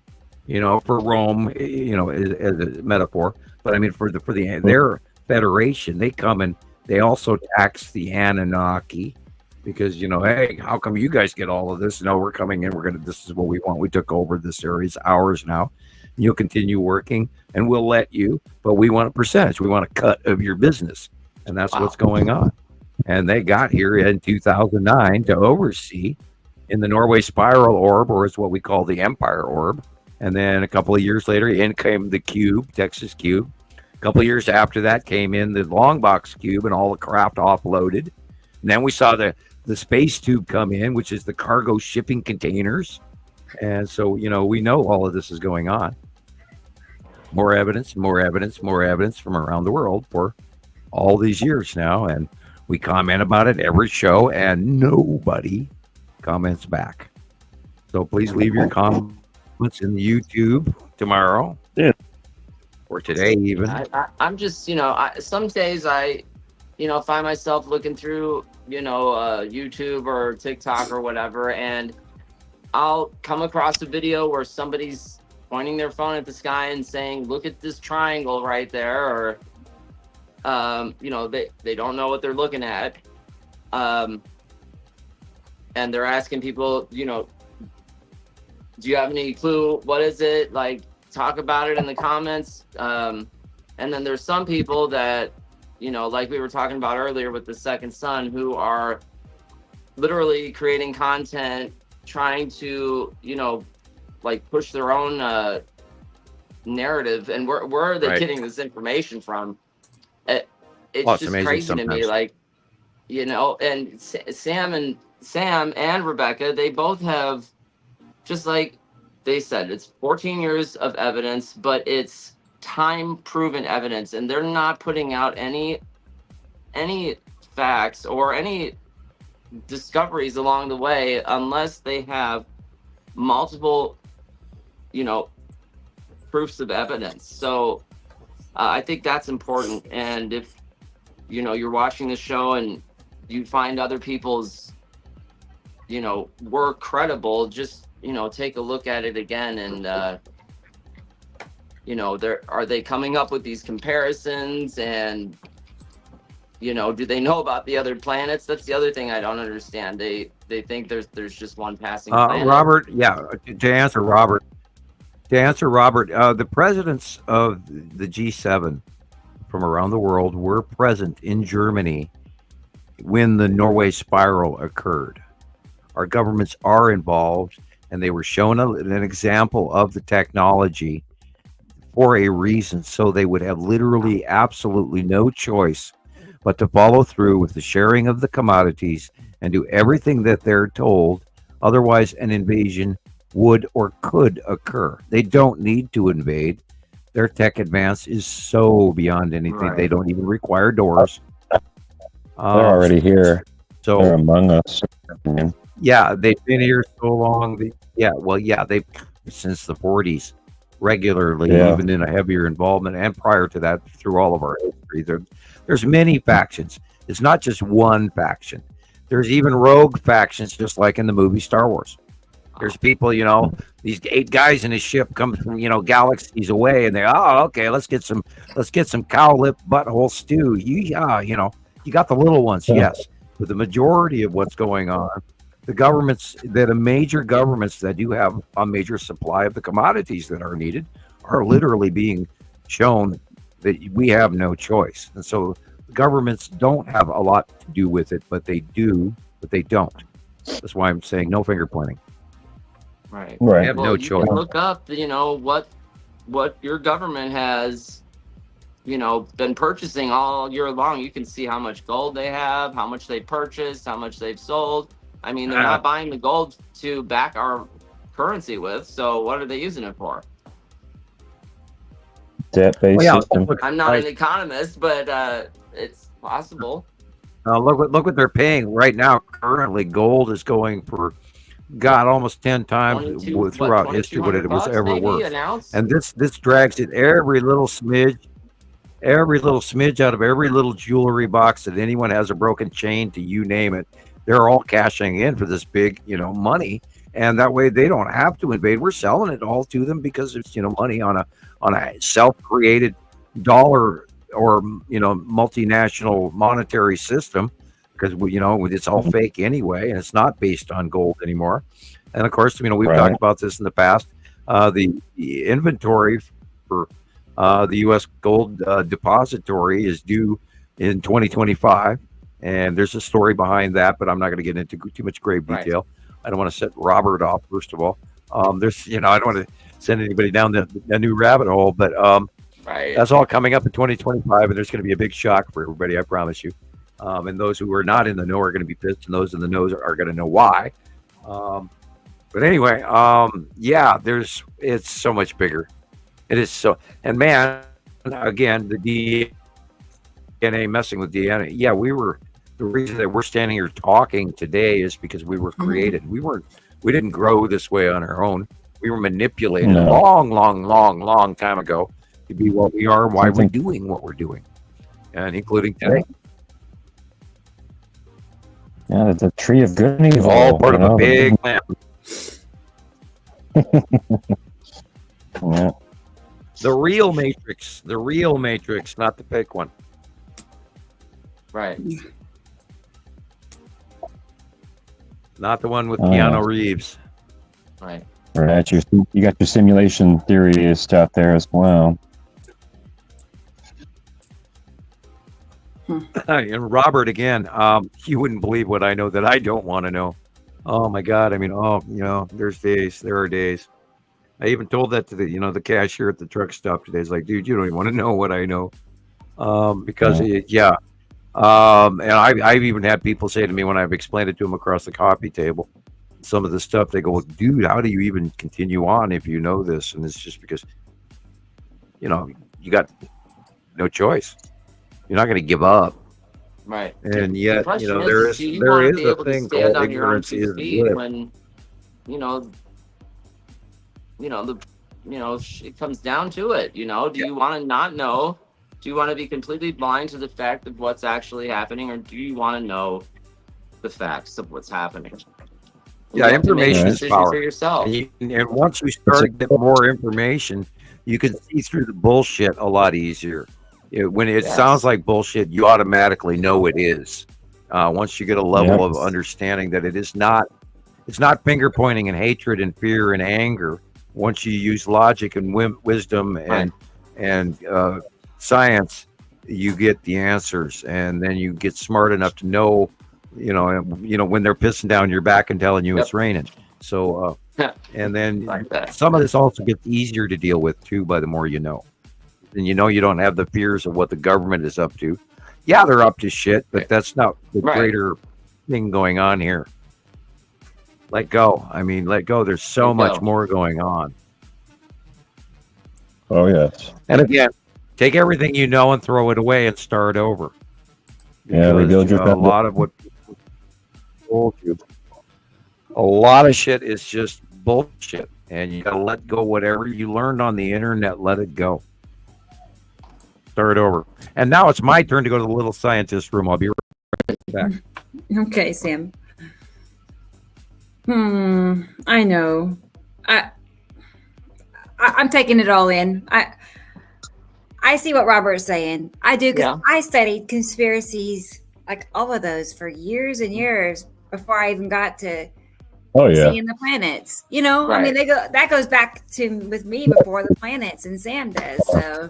for Rome, as a metaphor. But I mean, for their federation, they come and they also tax the Anunnaki because, hey, how come you guys get all of this? No, we're coming in. This is what we want. We took over this area. It's ours now. You'll continue working and we'll let you, but we want a percentage. We want a cut of your business. And that's what's going on. And they got here in 2009 to oversee in the Norway Spiral Orb, or it's what we call the Empire Orb. And then a couple of years later, in came the Cube, Texas Cube. A couple of years after that came in the Long Box Cube and all the craft offloaded. And then we saw the Space Tube come in, which is the cargo shipping containers. And so, we know all of this is going on. more evidence, more evidence, more evidence from around the world for all these years now, and we comment about it every show, and nobody comments back. So please leave your comments in the YouTube tomorrow, or today even. I'm just, some days I find myself looking through, YouTube or TikTok or whatever, and I'll come across a video where somebody's pointing their phone at the sky and saying, "Look at this triangle right there," or they don't know what they're looking at, and they're asking people, do you have any clue what is it? Like, talk about it in the comments. And then there's some people that, like we were talking about earlier with the second son, who are literally creating content, trying to, like push their own narrative. And where are they getting this information from? It's just crazy sometimes to me. Like, and Sam and Rebecca, they both have, just like they said, it's 14 years of evidence, but it's time-proven evidence, and they're not putting out any facts or any discoveries along the way unless they have multiple, proofs of evidence. So I think that's important. And if you're watching the show and you find other people's work credible, just take a look at it again. And are they coming up with these comparisons? And do they know about the other planets? That's the other thing I don't understand. They think there's just one passing planet. Robert, to answer Robert, the presidents of the G7 from around the world were present in Germany when the Norway spiral occurred. Our governments are involved, and they were shown an example of the technology for a reason, so they would have literally absolutely no choice but to follow through with the sharing of the commodities and do everything that they're told. Otherwise, an invasion would or could occur. They don't need to invade. Their tech advance is so beyond anything. Right. They don't even require doors. They're already here. So they're among us. Yeah, they've been here so long. They've since the 40s regularly, even in a heavier involvement, and prior to that, through all of our history. There's many factions. It's not just one faction. There's even rogue factions, just like in the movie Star Wars. There's people, these 8 guys in a ship come from, galaxies away, and okay, let's get some cow lip butthole stew. You got the little ones, yes, but the majority of what's going on, the major governments that do have a major supply of the commodities that are needed are literally being shown that we have no choice. And so governments don't have a lot to do with it, but they do, but they don't. That's why I'm saying no finger pointing. Right. They have no choice. Look up, what your government has, been purchasing all year long. You can see how much gold they have, how much they purchased, how much they've sold. I mean, they're not buying the gold to back our currency with. So what are they using it for? Debt-based system. I'm not an economist, but it's possible. Look what they're paying right now. Currently, gold is going for almost 10 times throughout history what it was ever worth. And this drags it every little smidge out of every little jewelry box that anyone has, a broken chain to, you name it. They're all cashing in for this big, money, and that way they don't have to invade. We're selling it all to them because it's, money on a self-created dollar or, multinational monetary system, because it's all fake anyway, and it's not based on gold anymore. And of course, we've talked about this in the past. The inventory for the U.S. Gold Depository is due in 2025, and there's a story behind that, but I'm not going to get into too much grave detail. I don't want to set Robert off, first of all. I don't want to send anybody down the new rabbit hole, but that's all coming up in 2025, and there's going to be a big shock for everybody, I promise you. And those who are not in the know are going to be pissed, and those in the know are going to know why. But anyway, it's so much bigger. It is so. And man, again, the DNA messing with DNA. Yeah, the reason that we're standing here talking today is because we were created. We didn't grow this way on our own. We were manipulated long time ago to be what we are, why we're doing what we're doing, and including today. Yeah, it's a tree of good and evil. All part of a big plan. Yeah. The real Matrix, not the fake one. Right. Not the one with Keanu Reeves. Right. Right. You got your simulation theorist out there as well. And Robert, again, you wouldn't believe what I know that I don't want to know. Oh my God. I mean, there are days. I even told that to the cashier at the truck stop today. It's like, dude, you don't even want to know what I know. Because and I've even had people say to me when I've explained it to them across the coffee table, some of the stuff, they go, well, dude, how do you even continue on if you know this? And it's just because, you got no choice. You're not going to give up. Right. And yet, there is a thing called ignorance is good. When, it comes down to it. Do you want to not know? Do you want to be completely blind to the fact of what's actually happening, or do you want to know the facts of what's happening? Yeah, information is power. For yourself. And once you start to get more information, you can see through the bullshit a lot easier. When it sounds like bullshit, you automatically know it is. Once you get a level of understanding that it's not finger pointing and hatred and fear and anger. Once you use logic and wisdom and science, you get the answers, and then you get smart enough to know, when they're pissing down your back and telling you it's raining. So, and then some of this also gets easier to deal with too by the more you know. And you don't have the fears of what the government is up to. Yeah, they're up to shit, but that's not the greater thing going on here. Let go. I mean, let go. There's so much more going on. Oh, yes. And again, take everything you know and throw it away and start over. Yeah, rebuild your a lot of what people told you. A lot of shit is just bullshit. And you got to let go whatever you learned on the internet. Let it go. Start over. And now it's my turn to go to the little scientist room. I'll be right back. Okay, Sam. I know. I'm taking it all in. I see what Robert's saying. I do, because I studied conspiracies, like all of those, for years and years before I even got to seeing the planets. I mean, that goes back to with me before the planets, and Sam does. So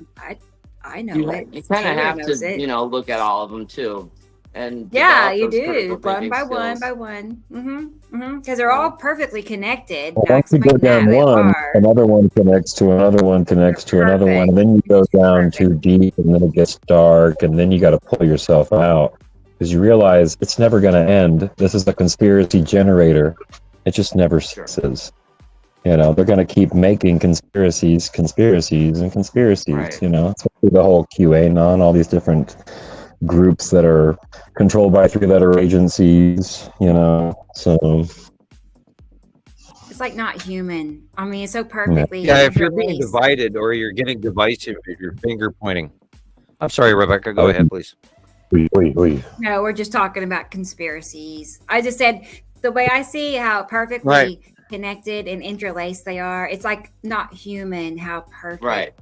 I know it. You kind of have to, look at all of them too. And you do, one by one. Because they're all perfectly connected. Once you go down one, another one connects to another one, connects to another one, and then you go down too deep, and then it gets dark, and then you got to pull yourself out because you realize it's never going to end. This is a conspiracy generator. It just never ceases. They're going to keep making conspiracies. Right. It's the whole QAnon, all these different groups that are controlled by 3-letter agencies, so it's like not human. I mean, it's so perfectly if you're being divided or you're getting divisive, if you're finger pointing. I'm sorry, Rebecca, go ahead, please. No, we're just talking about conspiracies. I just said the way I see how perfectly connected and interlaced they are. It's like not human how perfect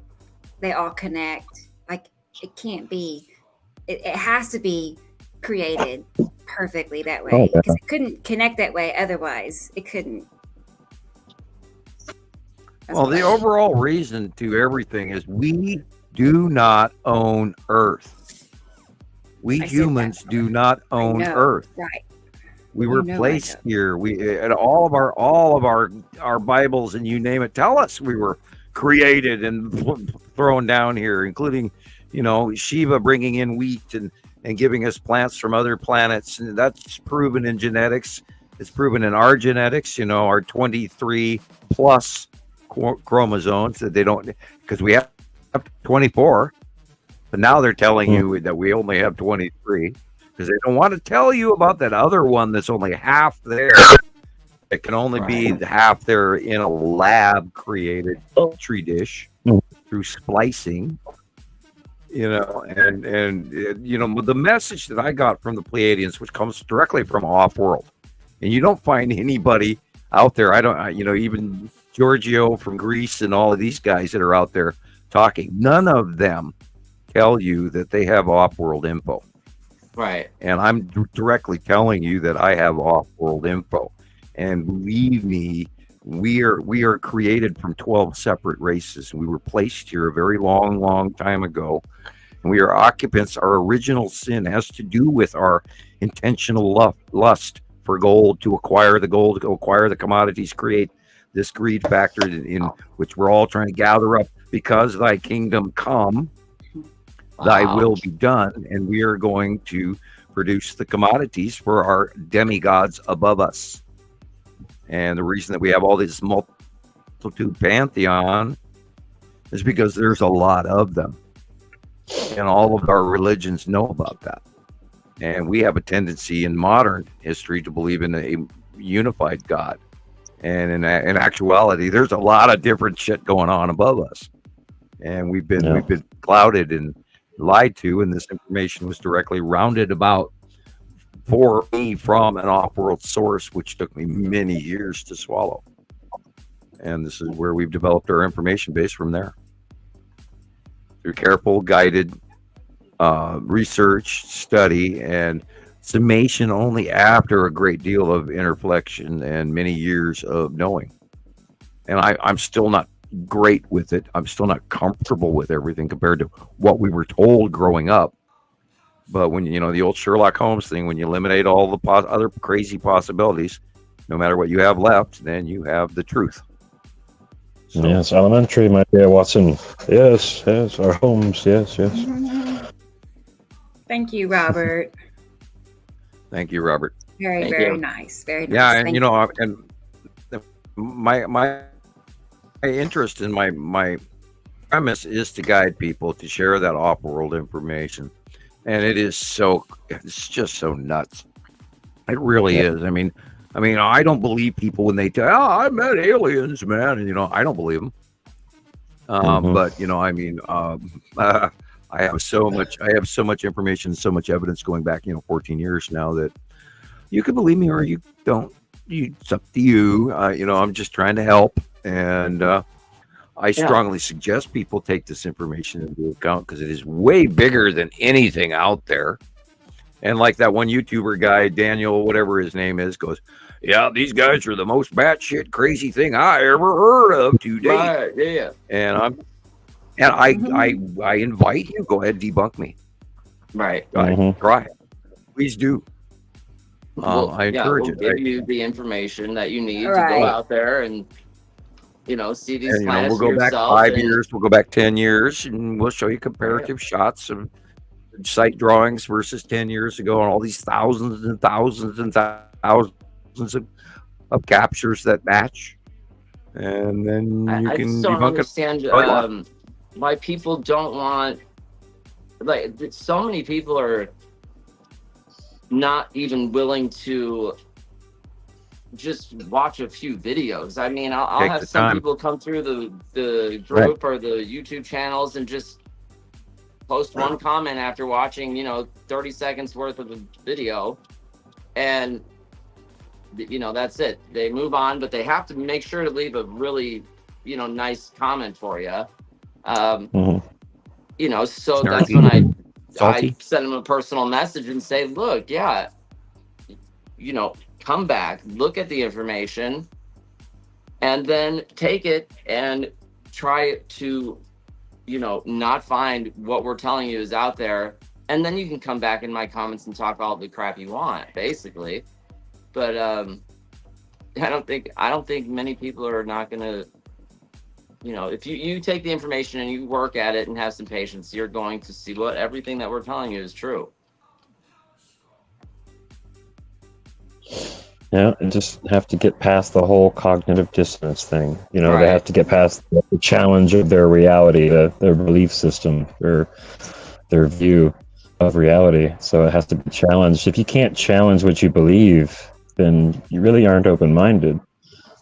they all connect. Like it can't be. It has to be created perfectly that way, because it couldn't connect that way otherwise. It couldn't. The overall reason to everything is we do not own Earth. We humans do not own Earth. Right. We were placed here. We and all of our Bibles and you name it tell us we were created and thrown down here, including Shiva bringing in wheat and giving us plants from other planets. And that's proven in genetics. It's proven in our genetics, our 23 plus chromosomes that they don't, because we have 24, but now they're telling you that we only have 23 because they don't want to tell you about that other one that's only half there. It can only be half there in a lab created petri dish through splicing. And the message that I got from the Pleiadians, which comes directly from off-world, and you don't find anybody out there. Even Giorgio from Greece and all of these guys that are out there talking, none of them tell you that they have off-world info. Right. And I'm directly telling you that I have off-world info. And believe me, we are created from 12 separate races. We were placed here a very long, long time ago. And we are occupants. Our original sin has to do with our intentional lust for gold, to acquire the gold, to acquire the commodities, create this greed factor in which we're all trying to gather up. Because thy kingdom come, thy will be done. And we are going to produce the commodities for our demigods above us. And the reason that we have all this multitude pantheon is because there's a lot of them. And all of our religions know about that. And we have a tendency in modern history to believe in a unified God. And in actuality, there's a lot of different shit going on above us. And we've been clouded and lied to, and this information was directly rounded about for me from an off-world source, which took me many years to swallow. And this is where we've developed our information base from there. Through careful, guided research, study, and summation only after a great deal of interflection and many years of knowing. And I'm still not great with it. I'm still not comfortable with everything compared to what we were told growing up. But when the old Sherlock Holmes thing, when you eliminate all the other crazy possibilities, no matter what you have left, then you have the truth. So, yes, elementary, my dear Watson. Yes, our homes. Yes. Thank you, Robert. Thank you, Robert. Very nice. Very nice. Yeah, and my interest in my premise is to guide people to share that off-world information. And it's just so nuts. It really is. I mean, I don't believe people when they tell, I met aliens, man. And, I don't believe them. But, I have so much information, so much evidence going back, 14 years now that you can believe me or you don't. It's up to you. I'm just trying to help. And, I strongly suggest people take this information into account because it is way bigger than anything out there. And like that one YouTuber guy, Daniel, whatever his name is, goes, yeah, these guys are the most batshit crazy thing I ever heard of today. Right, yeah. And I invite you, go ahead, debunk me. Right. Try it. Please do. I encourage it. We'll give you the information that you need to go out there and see these planets we'll go back 5 years, we'll go back 10 years, and we'll show you comparative shots of site drawings versus 10 years ago, and all these thousands and thousands and thousands of captures that match. And then you can just don't understand why people don't want, so many people are not even willing to just watch a few videos. I mean, I'll have some people come through the group or the YouTube channels and just post one comment after watching 30 seconds worth of a video, and that's it. They move on, but they have to make sure to leave a really nice comment for you. So that's when I send them a personal message and say, look, come back, look at the information, and then take it and try to, not find what we're telling you is out there. And then you can come back in my comments and talk all the crap you want, basically. But I don't think many people are not going to, if you take the information and you work at it and have some patience, you're going to see what everything that we're telling you is true. Yeah, and just have to get past the whole cognitive dissonance thing. You know, they have to get past the challenge of their reality, their belief system, their view of reality. So it has to be challenged. If you can't challenge what you believe, then you really aren't open-minded.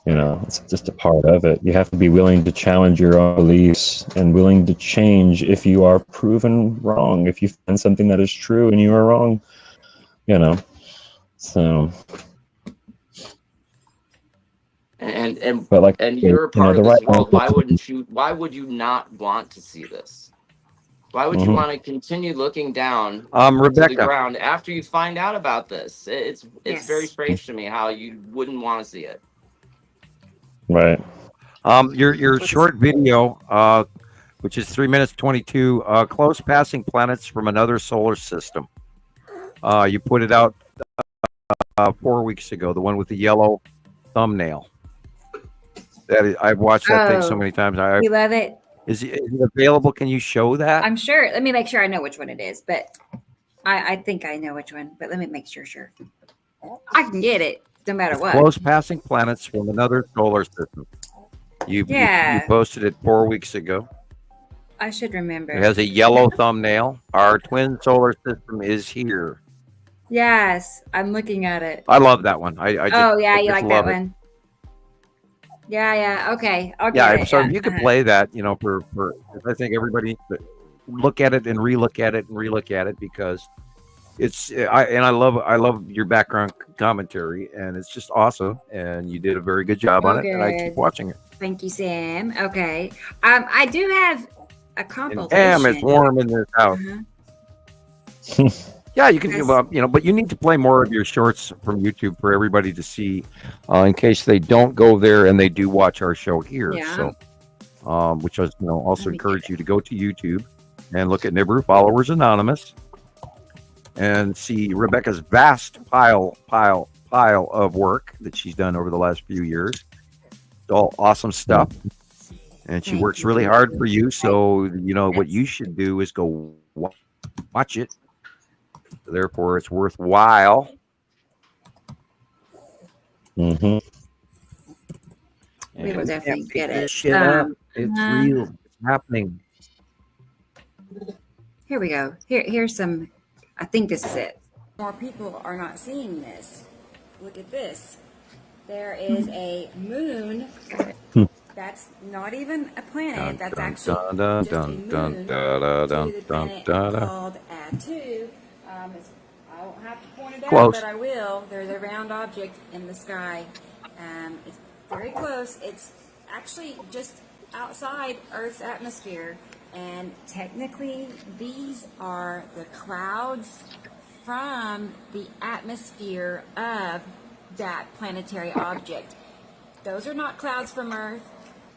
You know, it's just a part of it. You have to be willing to challenge your own beliefs and willing to change if you are proven wrong. If you find something that is true and you are wrong, you know. So. But like, and you're a part of the this right world. Why would you not want to see this? Why would you want to continue looking down to the ground after you find out about this? It's very strange to me how you wouldn't want to see it. Right. Your short video, which is 3 minutes 22, close passing planets from another solar system. You put it out 4 weeks ago. The one with the yellow thumbnail. I've watched that thing so many times. We love it. Is it available? Can you show that? I'm sure. Let me make sure I know which one it is, but I think I know which one. But let me make sure. I can get it no matter what. Close passing planets from another solar system. You posted it 4 weeks ago. I should remember. It has a yellow thumbnail. Our twin solar system is here. Yes, I'm looking at it. I love that one. You like that one? Yeah. Okay. I'll get it. So if you could play that, you know, for I think everybody look at it and relook at it because it's I love your background commentary and it's just awesome and you did a very good job on it and I keep watching it. Thank you, Sam. Okay. I do have a compilation. Damn, it's warm in this house. Yeah, you can give up, you know, but you need to play more of your shorts from YouTube for everybody to see, in case they don't go there and they do watch our show here. Yeah. So, which is, you know, also encourage you to go to YouTube and look at Nibiru Followers Anonymous and see Rebecca's vast pile of work that she's done over the last few years. It's all awesome stuff, and she works really hard for you. So, you know, what you should do is go watch it. Therefore, it's worthwhile. We will definitely get it. It's real. It's happening. Here we go. Here's some. I think this is it. More people are not seeing this. Look at this. There is a moon. That's not even a planet. That's actually just a moon to the planet called Atu. I won't have to point it out, but I will. There's a round object in the sky. It's very close. It's actually just outside Earth's atmosphere. And technically, these are the clouds from the atmosphere of that planetary object. Those are not clouds from Earth.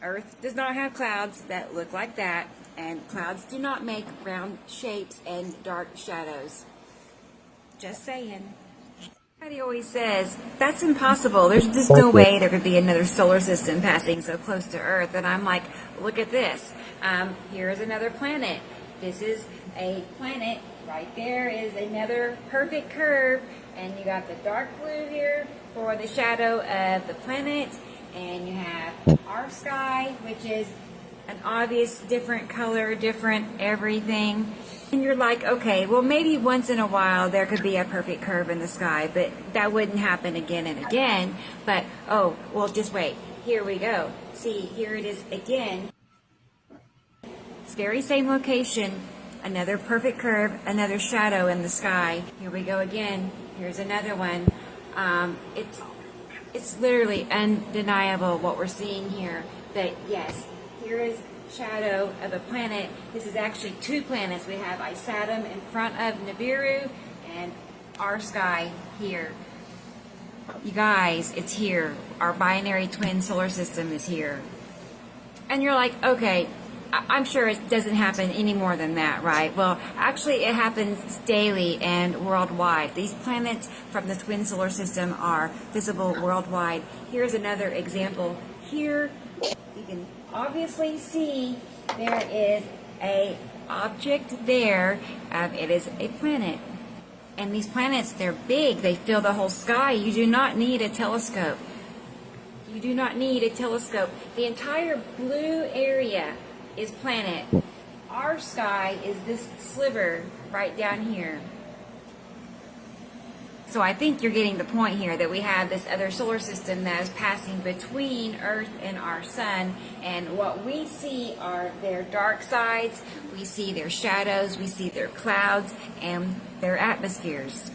Earth does not have clouds that look like that. And clouds do not make round shapes and dark shadows. Just saying. Everybody always says, that's impossible. There's just no way there could be another solar system passing so close to Earth. And I'm like, look at this. Here's another planet. This is a planet. Right there is another perfect curve. And you got the dark blue here for the shadow of the planet. And you have our sky, which is an obvious different color, different everything. And you're like, okay, well, maybe once in a while there could be a perfect curve in the sky, but that wouldn't happen again and again. But, oh, well, just wait. Here we go. See, here it is again. It's very same location. Another perfect curve, another shadow in the sky. Here we go again. Here's another one. It's literally undeniable what we're seeing here. But, yes, here is shadow of a planet. This is actually two planets. We have Isatum in front of Nibiru and our sky here. You guys, it's here. Our binary twin solar system is here. And you're like, okay, I'm sure it doesn't happen any more than that, right? Well, actually it happens daily and worldwide. These planets from the twin solar system are visible worldwide. Here's another example. Here you can obviously see there is a object there. It is a planet. And these planets, they're big. They fill the whole sky. You do not need a telescope. You do not need a telescope. The entire blue area is planet. Our sky is this sliver right down here. So I think you're getting the point here that we have this other solar system that is passing between Earth and our sun, and what we see are their dark sides, we see their shadows, we see their clouds, and their atmospheres.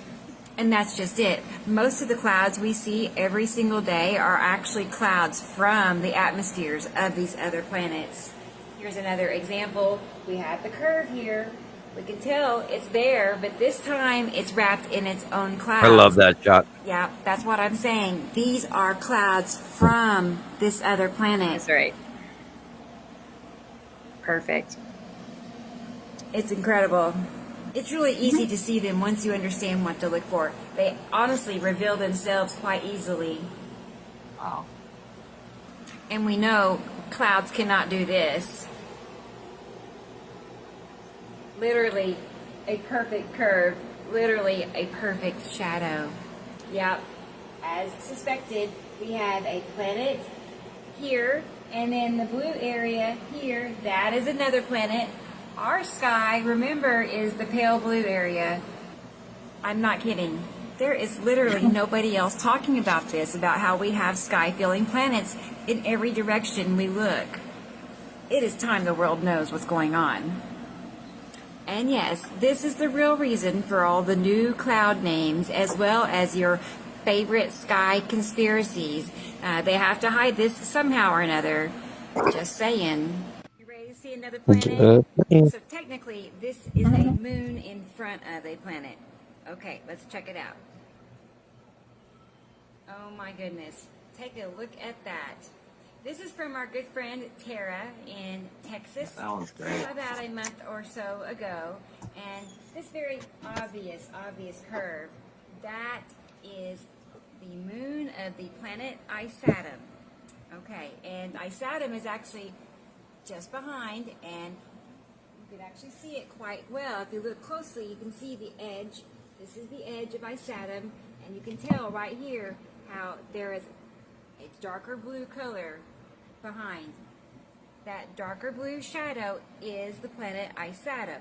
And that's just it. Most of the clouds we see every single day are actually clouds from the atmospheres of these other planets. Here's another example. We have the curve here. We can tell it's there, but this time it's wrapped in its own clouds. I love that shot. Yeah, that's what I'm saying. These are clouds from this other planet. That's right. Perfect. It's incredible. It's really easy to see them once you understand what to look for. They honestly reveal themselves quite easily. Wow. And we know clouds cannot do this. Literally a perfect curve, literally a perfect shadow. Yep, as suspected, we have a planet here, and then the blue area here, that is another planet. Our sky, remember, is the pale blue area. I'm not kidding. There is literally nobody else talking about this, about how we have sky-filling planets in every direction we look. It is time the world knows what's going on. And yes, this is the real reason for all the new cloud names, as well as your favorite sky conspiracies. They have to hide this somehow or another. Just saying. You ready to see another planet? So technically, this is a moon in front of a planet. Okay, let's check it out. Oh my goodness. Take a look at that. This is from our good friend Tara in Texas. That one's great. About a month or so ago. And this very obvious curve, that is the moon of the planet Isatum. Okay, and Isatum is actually just behind, and you can actually see it quite well. If you look closely, you can see the edge. This is the edge of Isatum, and you can tell right here how there is a darker blue color behind. That darker blue shadow is the planet Isatum.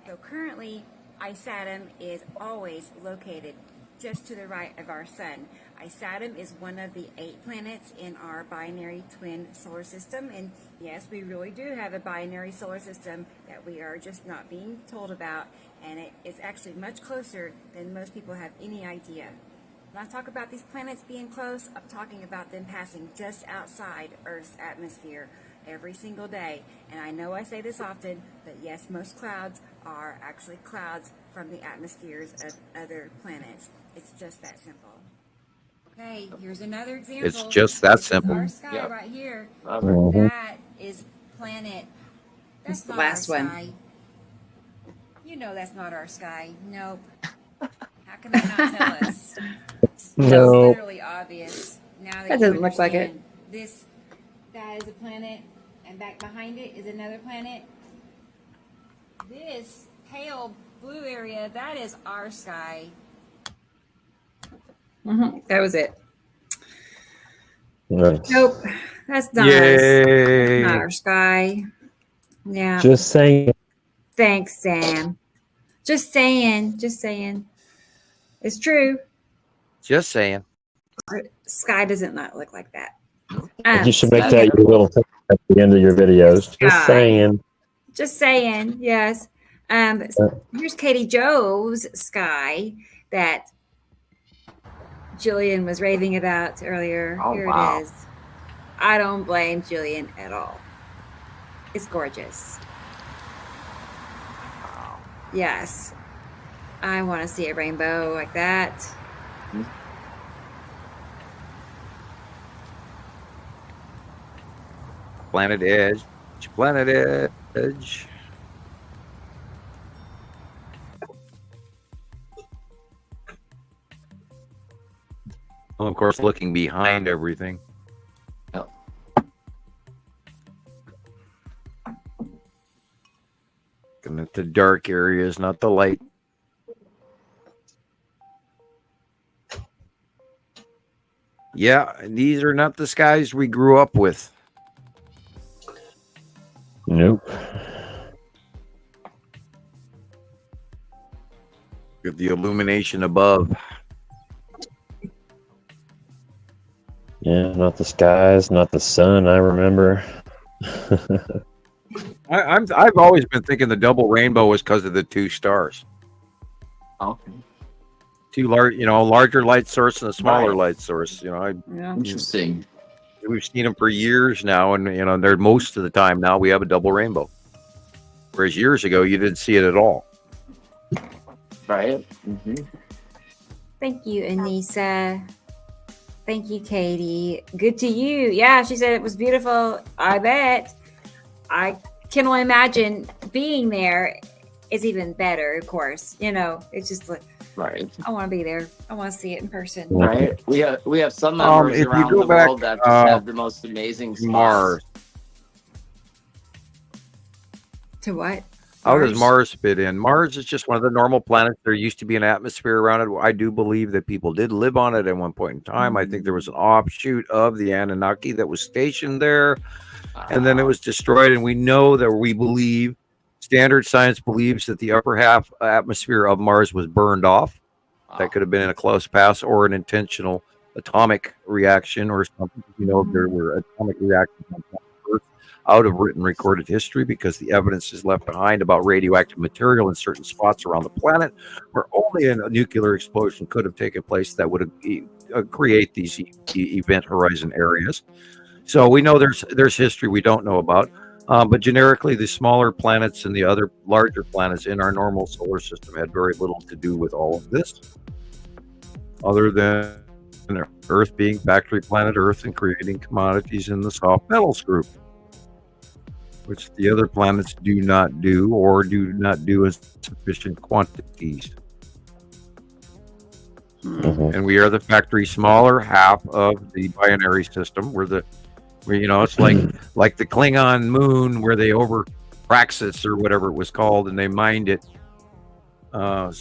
So currently, Isatum is always located just to the right of our sun. Isatum is one of the 8 planets in our binary twin solar system, and yes, we really do have a binary solar system that we are just not being told about, and it is actually much closer than most people have any idea. When I talk about these planets being close, I'm talking about them passing just outside Earth's atmosphere every single day. And I know I say this often, but yes, most clouds are actually clouds from the atmospheres of other planets. It's just that simple. Okay, here's another example. It's just that simple. Our sky right here. That is planet. That's the not last our one. sky. You know that's not our sky. Nope. How can they not tell us? No. It's literally obvious. Now That doesn't look like it. That is a planet, and back behind it is another planet. This pale blue area, that is our sky. That was it. Nice. Nope, that's not Yay. not our sky. Yeah. Just saying. Thanks, Sam. Just saying. Just saying. It's true. Just saying. Our sky doesn't not look like that. You should make that your little thing at the end of your videos. Just saying. Just saying. Yes. Here's Katie Joe's sky that Jillian was raving about earlier. Oh, Here wow. it is. I don't blame Jillian at all. It's gorgeous. Yes. I want to see a rainbow like that. Planet Edge. Planet Edge. Well, of course, looking behind everything. Yep. Looking at the dark areas, not the light. Yeah, these are not the skies we grew up with. Nope. With the illumination above. Yeah, not the skies, not the sun. I remember. I've always been thinking the double rainbow was because of the two stars. Okay. Two larger light source and a smaller light source. Interesting. We've seen them for years now, and they're most of the time now we have a double rainbow. Whereas years ago you didn't see it at all. Right. Mm-hmm. Thank you, Anissa. Thank you, Katie. Good to you. Yeah, she said it was beautiful. I bet. I can only imagine being there is even better, of course. It's just like, right. I want to be there. I want to see it in person. Right. We have some members around the world that just have the most amazing spots. Mars. To what? How does Mars fit in? Mars is just one of the normal planets. There used to be an atmosphere around it. I do believe that people did live on it at one point in time. I think there was an offshoot of the Anunnaki that was stationed there, and then it was destroyed. And we know that standard science believes that the upper half atmosphere of Mars was burned off. That could have been in a close pass or an intentional atomic reaction or something. There were atomic reactions on top of Earth out of written recorded history because the evidence is left behind about radioactive material in certain spots around the planet where only a nuclear explosion could have taken place that would create these event horizon areas. So we know there's history we don't know about. But generically, the smaller planets and the other larger planets in our normal solar system had very little to do with all of this, other than Earth being factory planet Earth and creating commodities in the soft metals group, which the other planets do not do or do not do in sufficient quantities. Mm-hmm. And we are the factory smaller half of the binary system. Where it's like the Klingon moon where they over Praxis or whatever it was called and they mined it. And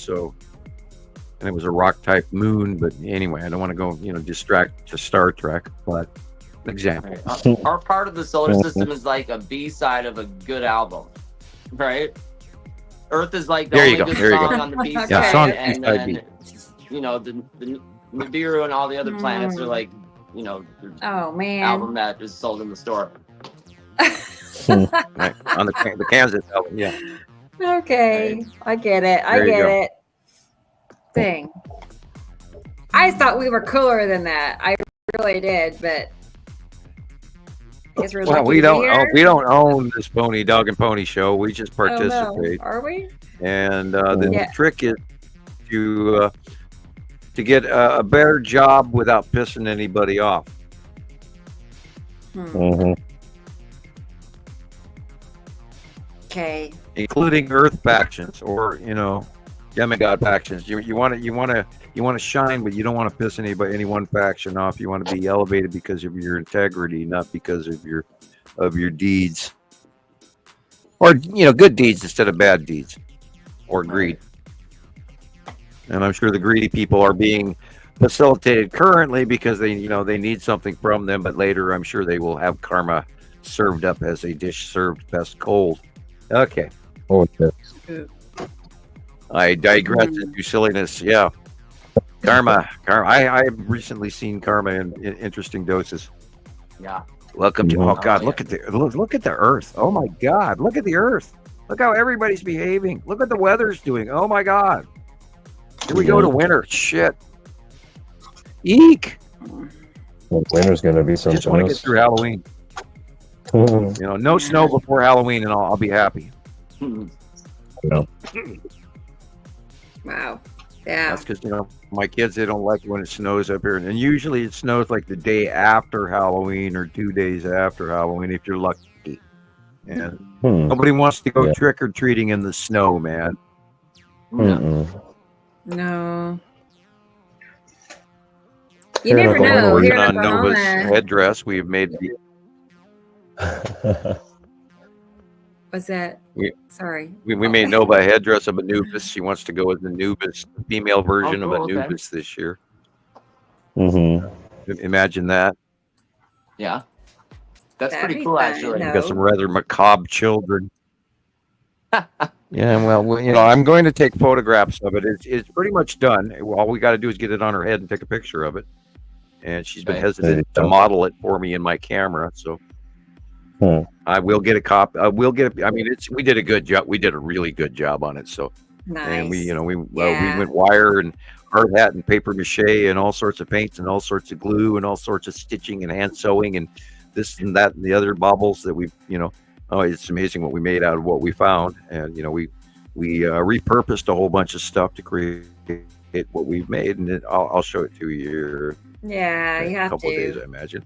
it was a rock type moon, but anyway, I don't want to go distract to Star Trek, but example. Right. Our part of the solar system is like a B-side of a good album, right? Earth is like the only good song on the B-side, and then the Nibiru and all the other planets are like oh man, album that is sold in the store. Right. On the Kansas album, yeah. Okay, right. I get it. I get it. Dang, I thought we were cooler than that. I really did, but. Well, we don't own this Pony Dog and Pony show. We just participate. Oh, no. Are we? And the trick is to get a better job without pissing anybody off. Mm-hmm. Okay. Including Earth factions or demigod factions. You want to shine, but you don't want to piss any one faction off. You want to be elevated because of your integrity, not because of your deeds, or good deeds instead of bad deeds, or greed. And I'm sure the greedy people are being facilitated currently because they need something from them, but later I'm sure they will have karma served up as a dish served best cold. Okay. Okay. I digress into silliness. Yeah. Karma. I've recently seen karma in interesting doses. Yeah. Welcome to. Oh God! Look at the Earth. Oh my God! Look at the Earth. Look how everybody's behaving. Look what the weather's doing. Oh my God! Here we go to winter. Shit. Eek. Well, winter's gonna be something. Just want to get through Halloween. No snow before Halloween, and I'll be happy. Yeah. Wow. Yeah. That's because my kids, they don't like when it snows up here, and usually it snows like the day after Halloween or 2 days after Halloween if you're lucky. And nobody wants to go trick or treating in the snow, man. No. You never know. Working on Nova's headdress, we have made. What's that? Sorry. We made Nova a headdress of Anubis. She wants to go with Anubis, the female version of Anubis this year. Mm-hmm. Imagine that. Yeah. That's That'd pretty be cool, fun, actually. We've got some rather macabre children. Yeah, well, I'm going to take photographs of it. It's pretty much done. All we got to do is get it on her head and take a picture of it. And she's been hesitant to model it for me in my camera, so I will get a copy. We'll get. I mean, we did a good job. We did a really good job on it. So, and we went wire and hard hat and paper mache and all sorts of paints and all sorts of glue and all sorts of stitching and hand sewing and this and that and the other baubles that we've it's amazing what we made out of what we found. And we repurposed a whole bunch of stuff to create what we've made, and I'll show it to you here. Yeah, you have a couple to. of days, I imagine.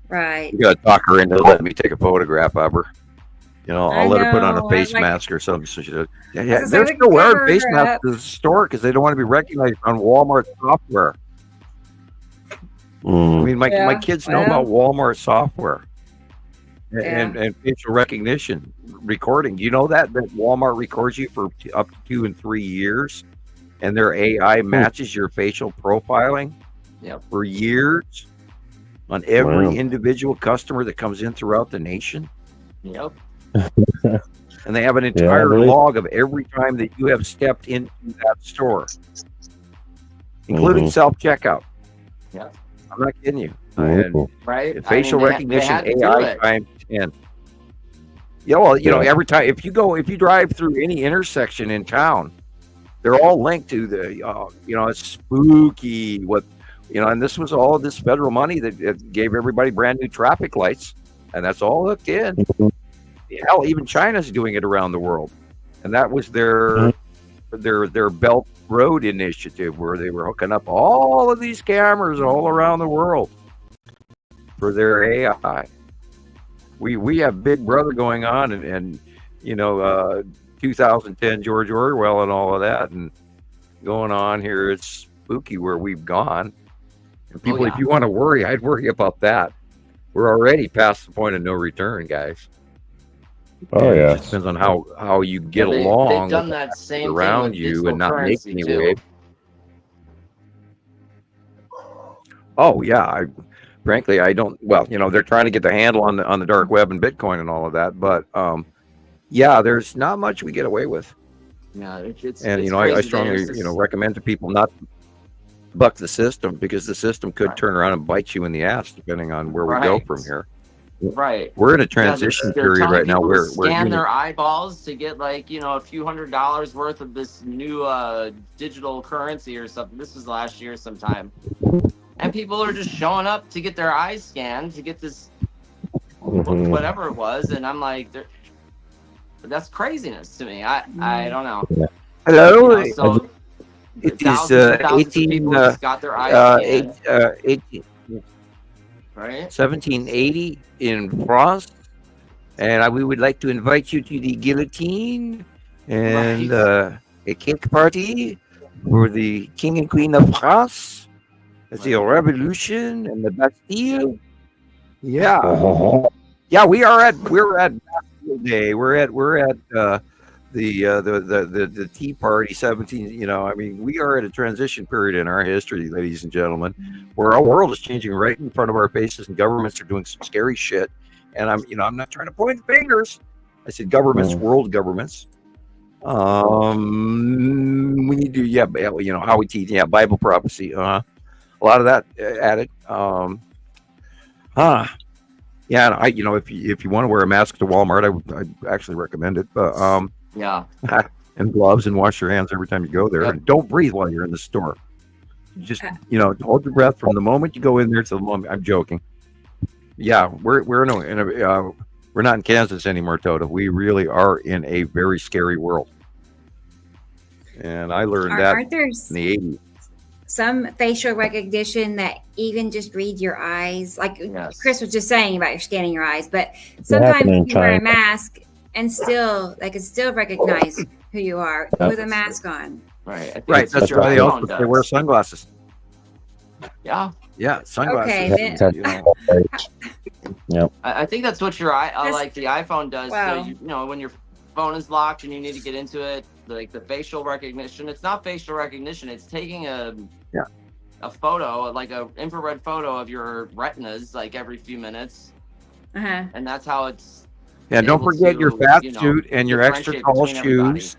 Right. You gotta talk her into letting me take a photograph of her. I'll let her put on a face mask or something. So she does. Yeah, they're still wearing face masks at the store because they don't want to be recognized on Walmart software. I mean, my kids know about Walmart software and facial recognition recording. Do you know that Walmart records you for up to 2 and 3 years, and their AI matches your facial profiling for years on every individual customer that comes in throughout the nation? Yep. And they have an entire log of every time that you have stepped into that store, including self-checkout. Yeah. I'm not kidding you. And facial recognition AI times 10. Yeah, well, every time if you drive through any intersection in town, they're all linked to the it's spooky and this was all this federal money that gave everybody brand new traffic lights, and that's all hooked in. Hell, even China's doing it around the world, and that was their Belt Road initiative, where they were hooking up all of these cameras all around the world for their AI. We have Big Brother going on, and 2010 George Orwell and all of that, and going on here. It's spooky where we've gone. And people, if you want to worry, I'd worry about that. We're already past the point of no return, guys. Oh, and yeah. It just depends on how you get along they've done that same around thing you and not make any too. wave. Oh, yeah. Frankly, I don't. Well, they're trying to get the handle on the dark web and Bitcoin and all of that. But there's not much we get away with. Yeah, it's I strongly recommend to people not to buck the system, because the system could turn around and bite you in the ass depending on where we go from here. Right. We're in a transition period right now where scan their eyeballs to get a few $100s worth of this new digital currency or something. This was last year sometime. And people are just showing up to get their eyes scanned to get this whatever it was, and I'm like, that's craziness to me. I don't know. Hello. So it is 18. Got their eyes scanned. 18. Right. 1780 in France, and we would like to invite you to the guillotine and a cake party for the King and Queen of France. It's the Revolution and the Bastille. Yeah, yeah. We're at Bastille Day. We're at the Tea Party 17. I mean, we are at a transition period in our history, ladies and gentlemen, where our world is changing right in front of our faces, and governments are doing some scary shit. And I'm not trying to point fingers. I said governments, world governments. We need to, how we teach, Bible prophecy. A lot of that added. And if you want to wear a mask to Walmart, I actually recommend it. But and gloves, and wash your hands every time you go there, and don't breathe while you're in the store. Just hold your breath from the moment you go in there to the moment. I'm joking. Yeah, we're not in Kansas anymore, Toto. We really are in a very scary world, and I learned that in the 80s. Some facial recognition that even just read your eyes, like Chris was just saying about scanning your eyes, but sometimes you wear a mask and they can still recognize who you are with a mask on. Right. Right. That's why they wear sunglasses. Yeah. Yeah. Sunglasses. Okay. Yep. I think that's what like the iPhone does. Wow. So, when your phone is locked and you need to get into it, like the facial recognition, it's not facial recognition. It's taking a a photo, like a infrared photo of your retinas, like every few minutes, and that's how it's. Yeah, don't forget your fat suit and your extra tall shoes,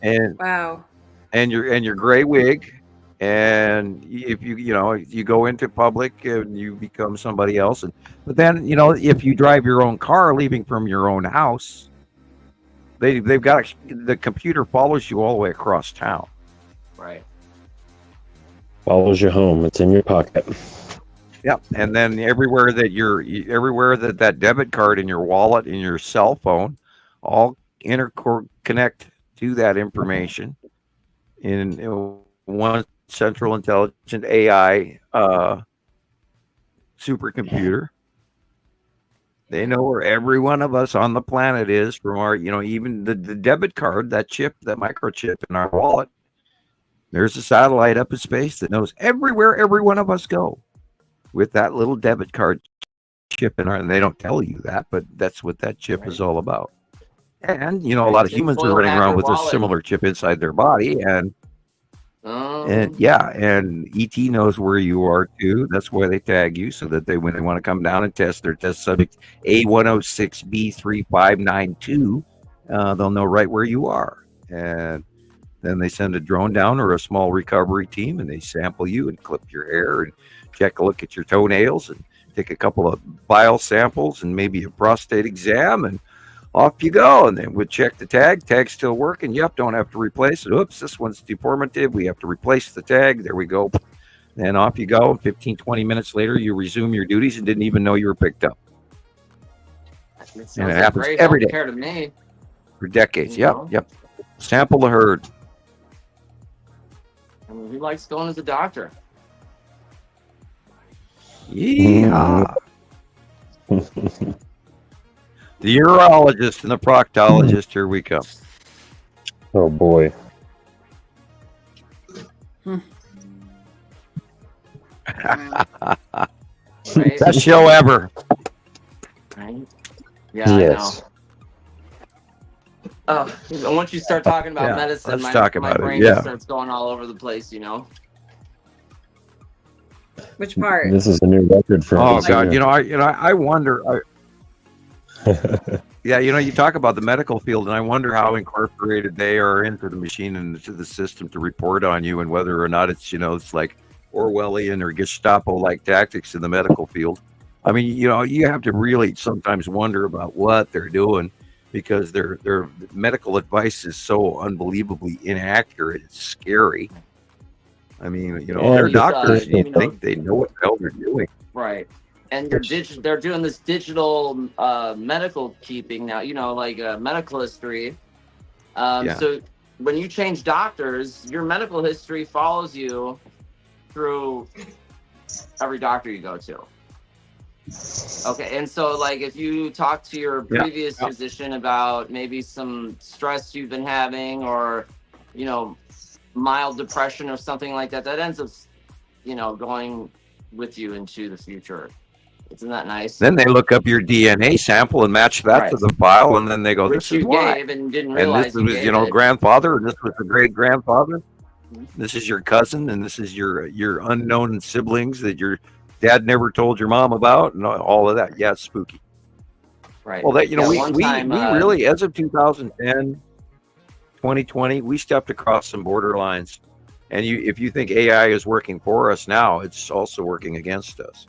and your gray wig. And if you go into public and you become somebody else, but then if you drive your own car, leaving from your own house, they've got the computer follows you all the way across town. Right. Follows you home. It's in your pocket. Yep. And then everywhere that that debit card in your wallet, in your cell phone, all interconnect to that information in one central intelligent AI supercomputer. They know where every one of us on the planet is from our, even the debit card, that microchip in our wallet. There's a satellite up in space that knows everywhere every one of us go with that little debit card chip in our, and they don't tell you that, but that's what that chip is all about. And, a lot of humans are running around with a similar chip inside their body, and ET knows where you are too. That's why they tag you, so that when they want to come down and test their test subject A106B3592, they'll know right where you are. And then they send a drone down or a small recovery team, and they sample you and clip your hair and check a look at your toenails and take a couple of bile samples and maybe a prostate exam, and off you go. And then we'd check the tag. Tag's still working. Yep, don't have to replace it. Oops, this one's deformative. We have to replace the tag. There we go. And off you go. 15, 20 minutes later, you resume your duties and didn't even know you were picked up. And it happens every day. To me. For decades. Yep. Sample the herd. I mean, who likes going to the doctor? Yeah. The urologist and the proctologist, here we come. Oh boy. Best show ever. Right? Yeah, yes. I know. Once you start talking about medicine, my brain just starts going all over the place, Which part? This is a new record for me. Oh God, I wonder. You talk about the medical field, and I wonder how incorporated they are into the machine and into the system to report on you, and whether or not it's it's like Orwellian or Gestapo-like tactics in the medical field. I mean, you have to really sometimes wonder about what they're doing, because their medical advice is so unbelievably inaccurate. It's scary. I mean, they're doctors. You think they know what the hell they're doing, right? And they're doing this digital medical keeping now, like medical history. So when you change doctors, your medical history follows you through every doctor you go to. Okay, and so like if you talk to your previous physician about maybe some stress you've been having, or mild depression or something like that, that ends up going with you into the future. Isn't that nice? Then they look up your DNA sample and match that to the file, and then they go, "This is why." And didn't realize and this was, grandfather, and this was the great grandfather. This is your cousin, and this is your unknown siblings that your dad never told your mom about, and all of that. Yeah, it's spooky. Right. Well, that we really, as of 2010, 2020, we stepped across some borderlines. And if you think AI is working for us now, it's also working against us.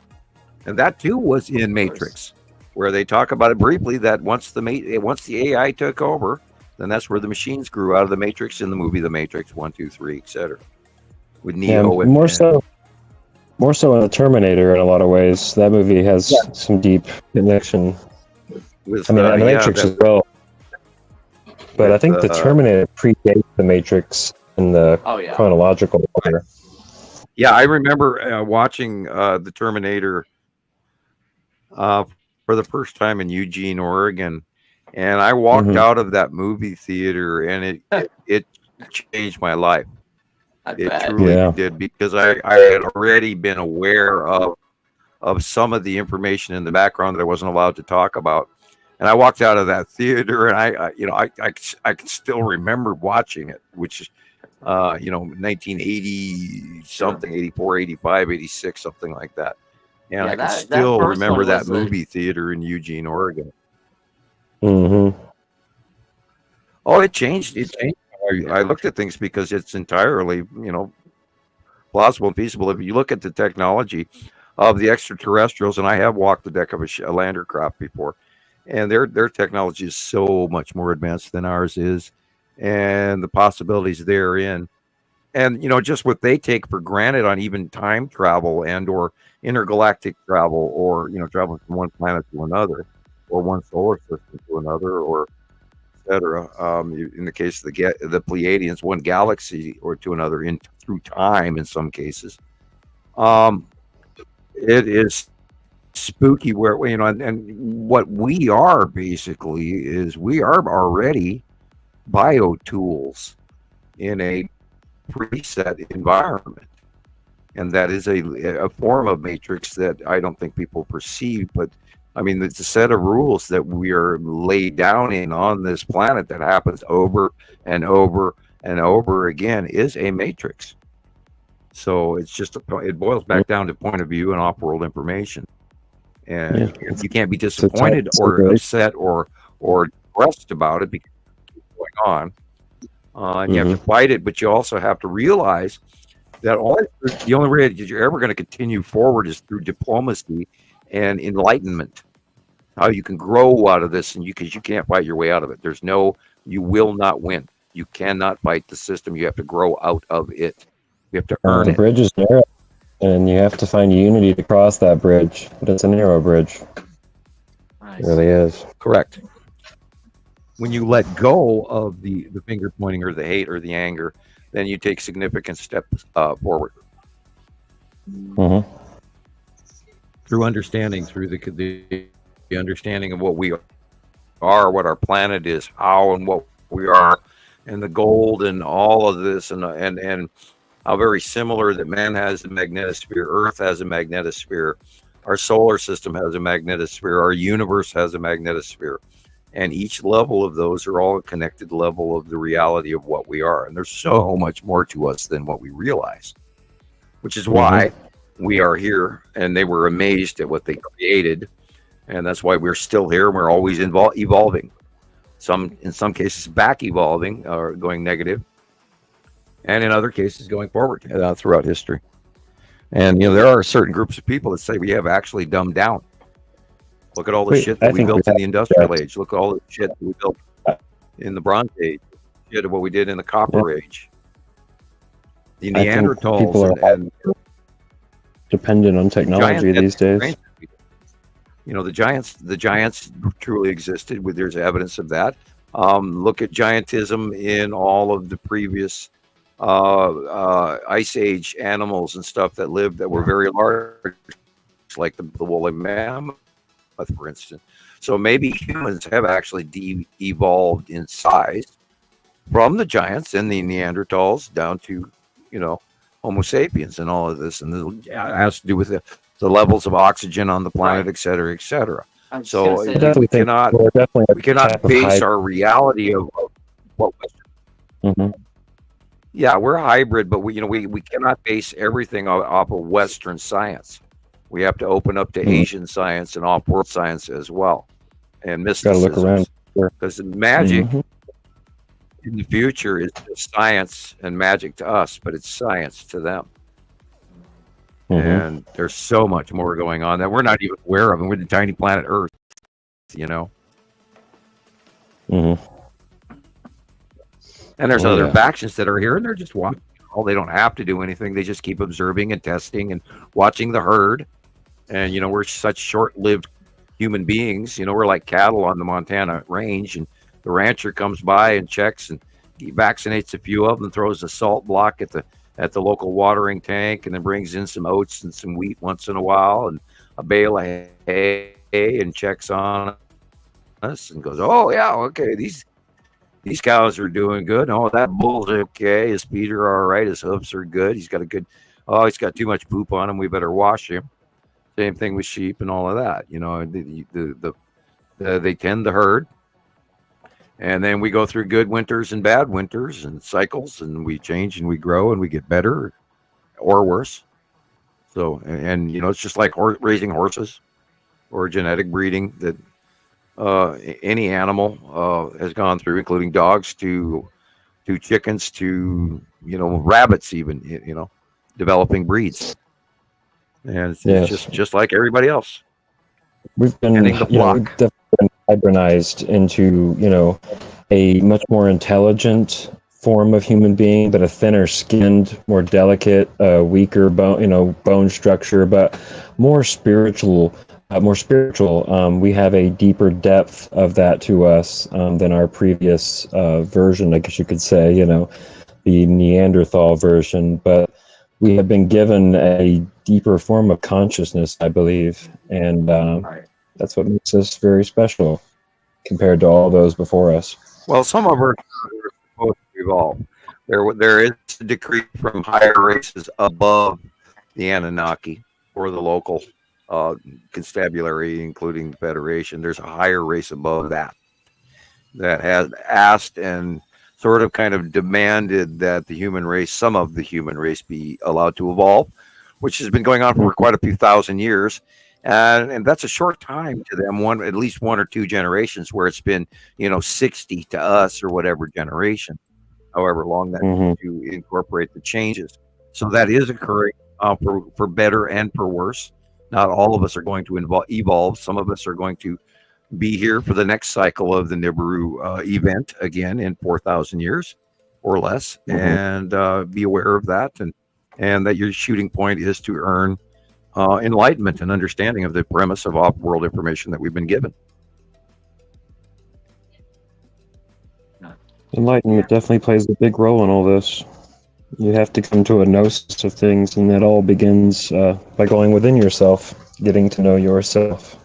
And that too was in Matrix, where they talk about it briefly, that once the AI took over, then that's where the machines grew out of the Matrix in the movie The Matrix 1, 2, 3, etc. With Neo. Yeah, more so in the Terminator in a lot of ways. That movie has some deep connection. With, the Matrix as well. But I think the Terminator predates the Matrix in the chronological order. Yeah, I remember watching the Terminator for the first time in Eugene, Oregon, and I walked out of that movie theater, and it changed my life. It truly did, because I had already been aware of some of the information in the background that I wasn't allowed to talk about. And I walked out of that theater, and I can still remember watching it, which 1980 something, 84, 85, 86, something like that. And Yeah, I can that still first remember one that was movie theater in Eugene, Oregon. Mm-hmm. Oh, it changed. It changed. I looked at things because it's entirely, plausible and feasible. If you look at the technology of the extraterrestrials, and I have walked the deck of a lander craft before, and their technology is so much more advanced than ours is, and the possibilities therein, and just what they take for granted on even time travel and or intergalactic travel, or traveling from one planet to another, or one solar system to another, or etc. In the case of the Pleiadians, one galaxy or to another through time in some cases. It is spooky where and what we are basically is we are already bio tools in a preset environment, and that is a form of matrix that I don't think people perceive, but I mean, it's a set of rules that we are laid down in on this planet that happens over and over and over again is a matrix. So it's just it boils back down to point of view and off-world information, and you can't be disappointed or upset or depressed about it because it's going on, and you have to fight it. But you also have to realize that the only way that you're ever going to continue forward is through diplomacy and enlightenment. How you can grow out of this, and because you can't fight your way out of it. You will not win. You cannot fight the system. You have to grow out of it. You have to earn it. The bridge is narrow, and you have to find unity to cross that bridge. But it's a narrow bridge. Nice. It really is. Correct. When you let go of the finger pointing or the hate or the anger, then you take significant steps forward. Mm-hmm. Through understanding, through the understanding of what we are, what our planet is, how and what we are, and the gold and all of this, and how very similar that man has a magnetosphere, Earth has a magnetosphere, our solar system has a magnetosphere, our universe has a magnetosphere, and each level of those are all a connected level of the reality of what we are. And there's so much more to us than what we realize, which is why we are here, and they were amazed at what they created. And that's why we're still here, and we're always evolving. In some cases, back evolving or going negative, and in other cases, going forward throughout history. And there are certain groups of people that say we have actually dumbed down. Look at all the shit that we built in the Industrial Age. Look at all the shit that we built in the Bronze Age. Shit of what we did in the Copper Age. The Neanderthals and dependent on technology these days. The giants truly existed. There's evidence of that. Look at giantism in all of the previous ice age animals and stuff that lived that were very large, like the woolly mammoth, for instance. So maybe humans have actually evolved in size from the giants and the Neanderthals down to Homo sapiens and all of this, and it has to do with the levels of oxygen on the planet, et cetera, et cetera. So we cannot base our reality of what. Yeah, we're a hybrid, but we cannot base everything off of Western science. We have to open up to Asian science and off-world science as well, and mysticism. Because magic in the future is just science and magic to us, but it's science to them. And there's so much more going on that we're not even aware of, and we're the tiny planet Earth, And there's other factions that are here, and they're just watching. They don't have to do anything. They just keep observing and testing and watching the herd. And, we're such short-lived human beings. We're like cattle on the Montana range, and the rancher comes by and checks, and he vaccinates a few of them, throws a salt block at the local watering tank, and then brings in some oats and some wheat once in a while and a bale of hay, and checks on us and goes, oh, yeah, okay, these cows are doing good. Oh, that bull's okay. His feet are all right. His hoofs are good. He's got he's got too much poop on him. We better wash him. Same thing with sheep and all of that. They tend the herd. And then we go through good winters and bad winters and cycles, and we change and we grow and we get better or worse. So, and you know, it's just like raising horses or genetic breeding that any animal has gone through, including dogs to chickens to, you know, rabbits, even, you know, developing breeds. And it's just like everybody else. We've been, we've definitely been hybridized into, you know, a much more intelligent form of human being, but a thinner skinned, more delicate, weaker bone structure, but more spiritual. We have a deeper depth of that to us than our previous version, I guess you could say, you know, the Neanderthal version. But we have been given a deeper form of consciousness, I believe, and that's what makes us very special compared to all those before us. Well, some of our are supposed to evolve. There is a decree from higher races above the Anunnaki or the local constabulary, including the Federation. There's a higher race above that has asked and sort of kind of demanded that the human race, some of the human race, be allowed to evolve, which has been going on for quite a few thousand years. And that's a short time to them, at least one or two generations, where it's been, you know, 60 to us or whatever generation, however long that to incorporate the changes. So that is occurring for better and for worse. Not all of us are going to evolve. Some of us are going to be here for the next cycle of the Nibiru event again in 4,000 years or less, and be aware of that, and that your shooting point is to earn enlightenment and understanding of the premise of off-world information that we've been given. Enlightenment definitely plays a big role in all this. You have to come to a gnosis of things, and that all begins by going within yourself, getting to know yourself.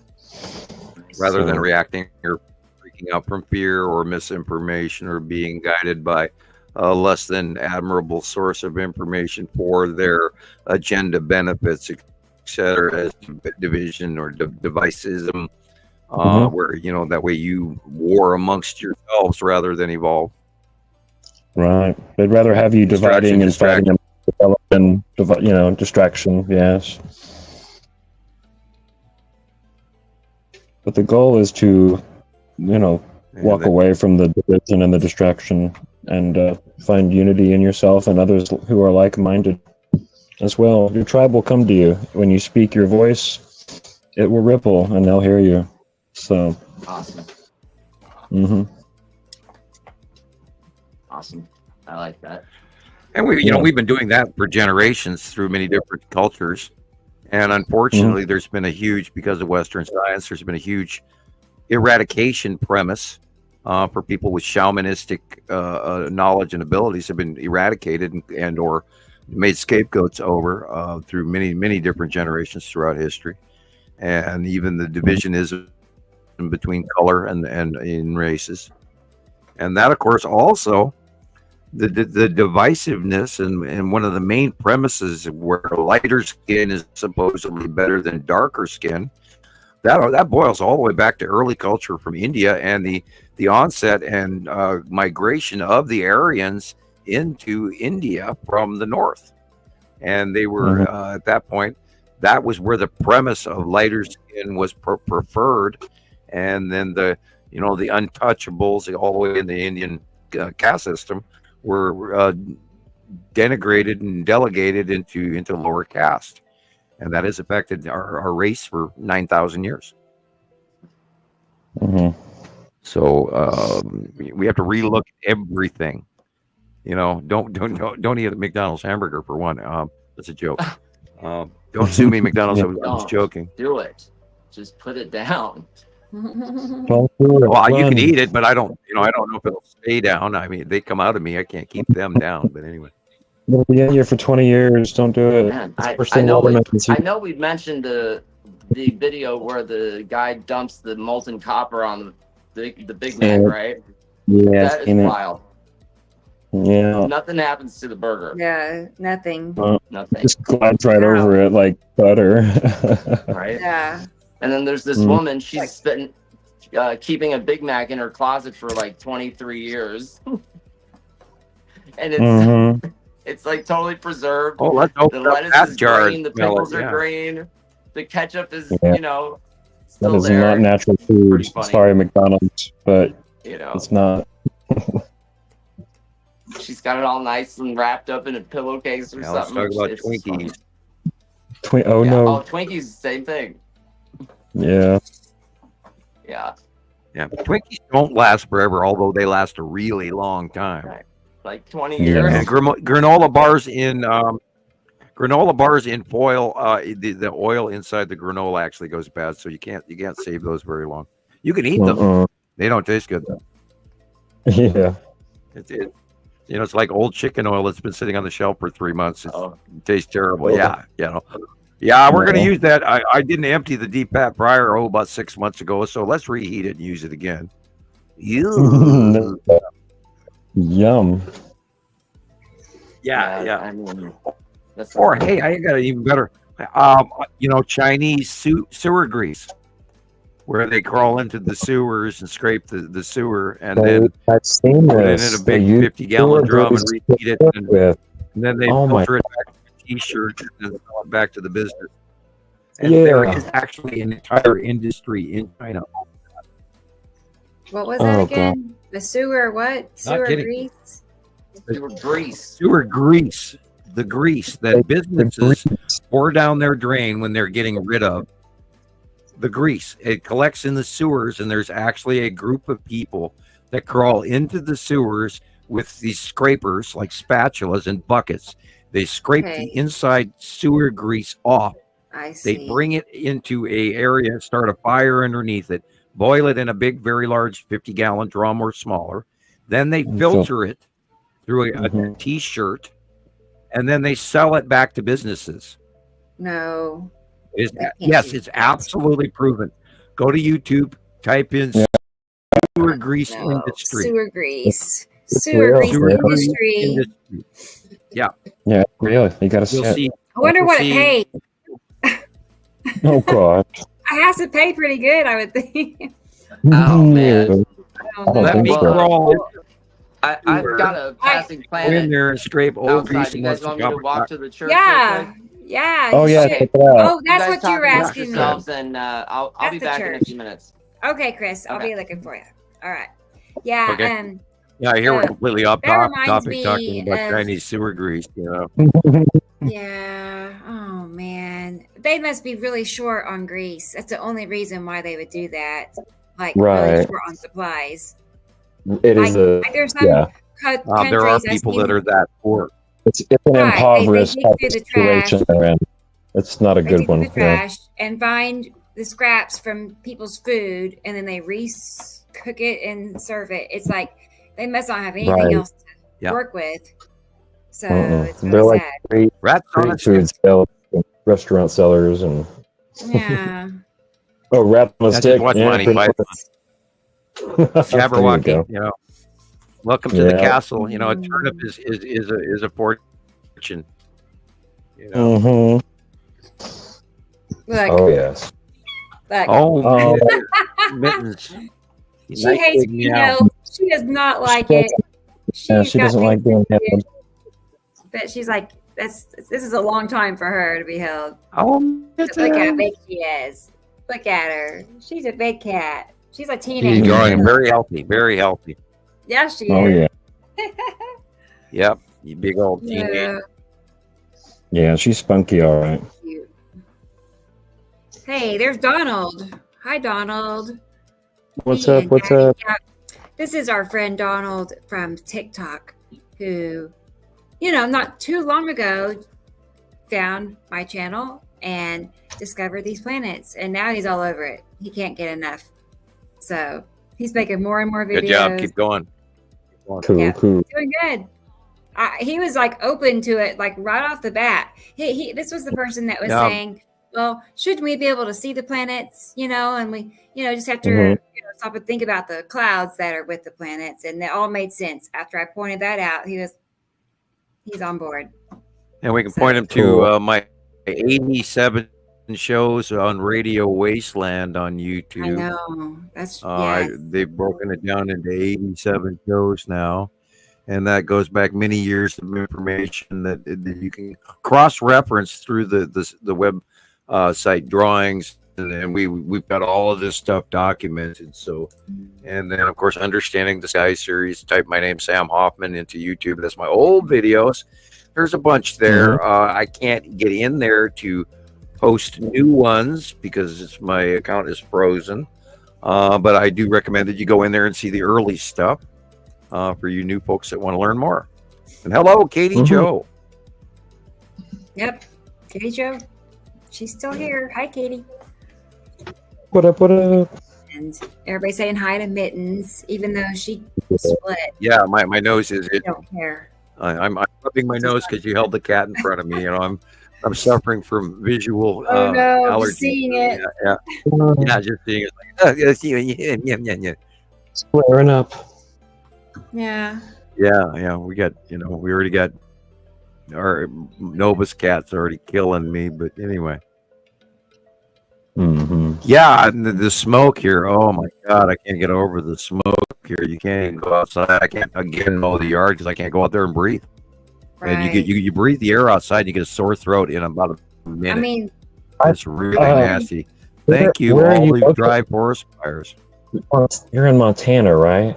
Rather than reacting or freaking out from fear or misinformation or being guided by a less than admirable source of information for their agenda benefits, etc., as division or devicism, where, you know, that way you war amongst yourselves rather than evolve. Right. They'd rather have you dividing and fighting and developing, you know, distraction. Yes. But the goal is to, you know, walk away from the division and the distraction and find unity in yourself and others who are like-minded as well. Your tribe will come to you. When you speak your voice, it will ripple and they'll hear you. So. Awesome. Awesome. I like that. And we've been doing that for generations through many different cultures. And unfortunately, there's been a huge, because of Western science, there's been a huge eradication premise for people with shamanistic knowledge and abilities have been eradicated and or made scapegoats over through many different generations throughout history. And even the divisionism between color and in races. And that, of course, also the divisiveness and one of the main premises where lighter skin is supposedly better than darker skin, that boils all the way back to early culture from India and the onset and migration of the Aryans into India from the north. And they were at that point, that was where the premise of lighter skin was preferred. And then the untouchables all the way in the Indian caste system were denigrated and delegated into lower caste, and that has affected our race for 9,000 years. So we have to relook everything. You know, don't eat a McDonald's hamburger for one. That's a joke. Don't sue me, McDonald's. I was joking. Do it. Just put it down. Well, you can eat it, but I don't know if it'll stay down. I mean, they come out of me. I can't keep them down. But anyway, it'll be in here for 20 years. Don't do it. Man, I know we mentioned the video where the guy dumps the molten copper on the Big Mac, right? Yeah, that is wild. Yeah. Nothing happens to the burger. Yeah, nothing. Nothing. Just glides right over it like butter. Right. Yeah. And then there's this woman, she's spitting keeping a Big Mac in her closet for like 23 years. And it's like totally preserved. Oh, let's The open up lettuce that is jar. green, the pickles are green, the ketchup is, That still is there. not natural food. Sorry, McDonald's, but it's not. She's got it all nice and wrapped up in a pillowcase or something. Let's talk about Twinkies. No. Oh, Twinkies, same thing. Yeah. Yeah. Yeah, but Twinkies don't last forever, although they last a really long time. Right. Like 20 years. And granola bars in foil. The oil inside the granola actually goes bad, so you can't save those very long. You can eat them; they don't taste good though. Yeah, it's like old chicken oil that's been sitting on the shelf for 3 months. It tastes terrible. Yeah, we're gonna use that. I didn't empty the deep pat fryer about 6 months ago, so let's reheat it and use it again. Yum. Yeah. I mean, Or hey, I got it even better. Chinese sewer grease, where they crawl into the sewers and scrape the sewer, and then I've seen put it this. in a big 50-gallon drum and reheat it, and then they filter it back to a T-shirt and then sell it back to the business. And there is actually an entire industry in China. What was that again? The sewer what? Sewer grease? Sewer grease. The grease that businesses pour down their drain when they're getting rid of the grease. It collects in the sewers, and there's actually a group of people that crawl into the sewers with these scrapers like spatulas and buckets. They scrape the inside sewer grease off. I see. They bring it into a area, start a fire underneath it, boil it in a big, very large 50-gallon drum or smaller. Then they filter it through a T-shirt, and then they sell it back to businesses. No. Yes, it's absolutely proven. Go to YouTube, type in sewer grease industry. Sewer grease. Sewer grease industry. Yeah. Yeah, really. You got to see. I wonder what it pays. Oh, God. I have to pay pretty good, I would think. Oh, man. Let me crawl. I've got a passing planet. Go in there and scrape old grease. You guys want me to walk to the church? Yeah. Yeah. Oh, yeah. Check it out. Oh, that's what you were asking me. And I'll be back in a few minutes. Okay, Chris. I'll be looking for you. All right. Yeah. Okay. Yeah, here we're completely off topic talking about Chinese sewer grease. Yeah. Oh man, they must be really short on grease. That's the only reason why they would do that. Like really short on supplies. It is there's some there are people that are that poor. It's an impoverished situation they're in. It's not a good one. They dig the trash and find the scraps from people's food, and then they cook it and serve it. It's like they must not have anything else to work with. So it's really they're like sad. street food sellers, restaurant sellers, and rat on a stick. Jabberwocky, welcome to the castle. A turnip is a fortune. Look, oh yes. Look. Mittens. She hates me. She does not like it. She doesn't like being held. But she's like, this is a long time for her to be held. Oh, look how big she is. Look at her. She's a big cat. She's a teenager. She's growing very healthy, very healthy. Yeah, she is. Oh yeah. Yep, you big old teenager. Yeah, she's spunky, all right. Hey, there's Donald. Hi, Donald. What's up? What's up? This is our friend Donald from TikTok, who, not too long ago found my channel and discovered these planets, and now he's all over it. He can't get enough. So he's making more and more videos. Good job. Keep going. Cool. Doing good. He was like open to it, like right off the bat. This was the person that was saying, well, shouldn't we be able to see the planets, and we, just have to stop and think about the clouds that are with the planets. And it all made sense. After I pointed that out, he's on board. And we can point him to my 87 shows on Radio Wasteland on YouTube. I know. That's yes. They've broken it down into 87 shows now, and that goes back many years of information that you can cross-reference through the web site drawings, and we've got all of this stuff documented. So, and then of course, Understanding the Sky series. Type my name, Sam Hofman, into YouTube. That's my old videos. There's a bunch there. I can't get in there to post new ones because my account is frozen. But I do recommend that you go in there and see the early stuff for you new folks that want to learn more. And hello, Katie Joe. Yep, Katie Joe. She's still here. Hi, Katie. What up? What up? And everybody saying hi to Mittens, even though she split. Yeah, my nose is. I don't care. I'm rubbing my nose because you held the cat in front of me. You know, I'm suffering from visual allergy. Seeing it. Yeah, just seeing it. Yeah. Squaring up. Yeah. Yeah. We already got our Nova's cat's already killing me. But anyway. Yeah, and the smoke here. Oh my God, I can't get over the smoke here. You can't even go outside. I can't again mow the yard because I can't go out there and breathe. Right. And you breathe the air outside, you get a sore throat in about a minute. I mean, it's really nasty. Thank you, all you dry forest fires. You're in Montana, right?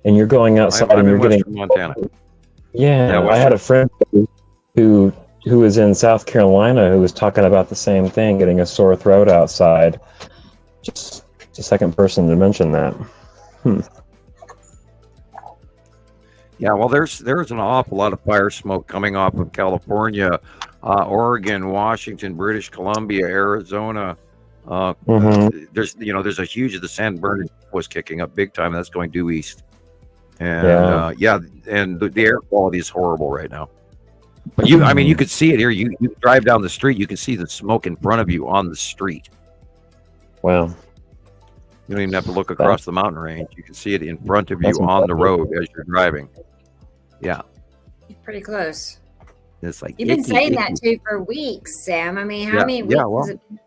And you're going outside and you're getting Montana. Yeah, I had a friend who was in South Carolina who was talking about the same thing, getting a sore throat outside. Just the second person to mention that. Yeah, well, there's an awful lot of fire smoke coming off of California, Oregon, Washington, British Columbia, Arizona. There's the San Bernardino was kicking up big time. That's going due east, and and the air quality is horrible right now. But you could see it here. You drive down the street, you can see the smoke in front of you on the street. Wow. You don't even have to look across the mountain range. You can see it in front of you on the road as you're driving. Yeah. Pretty close. It's like you've been saying that too for weeks, Sam. I mean, how many weeks has it been?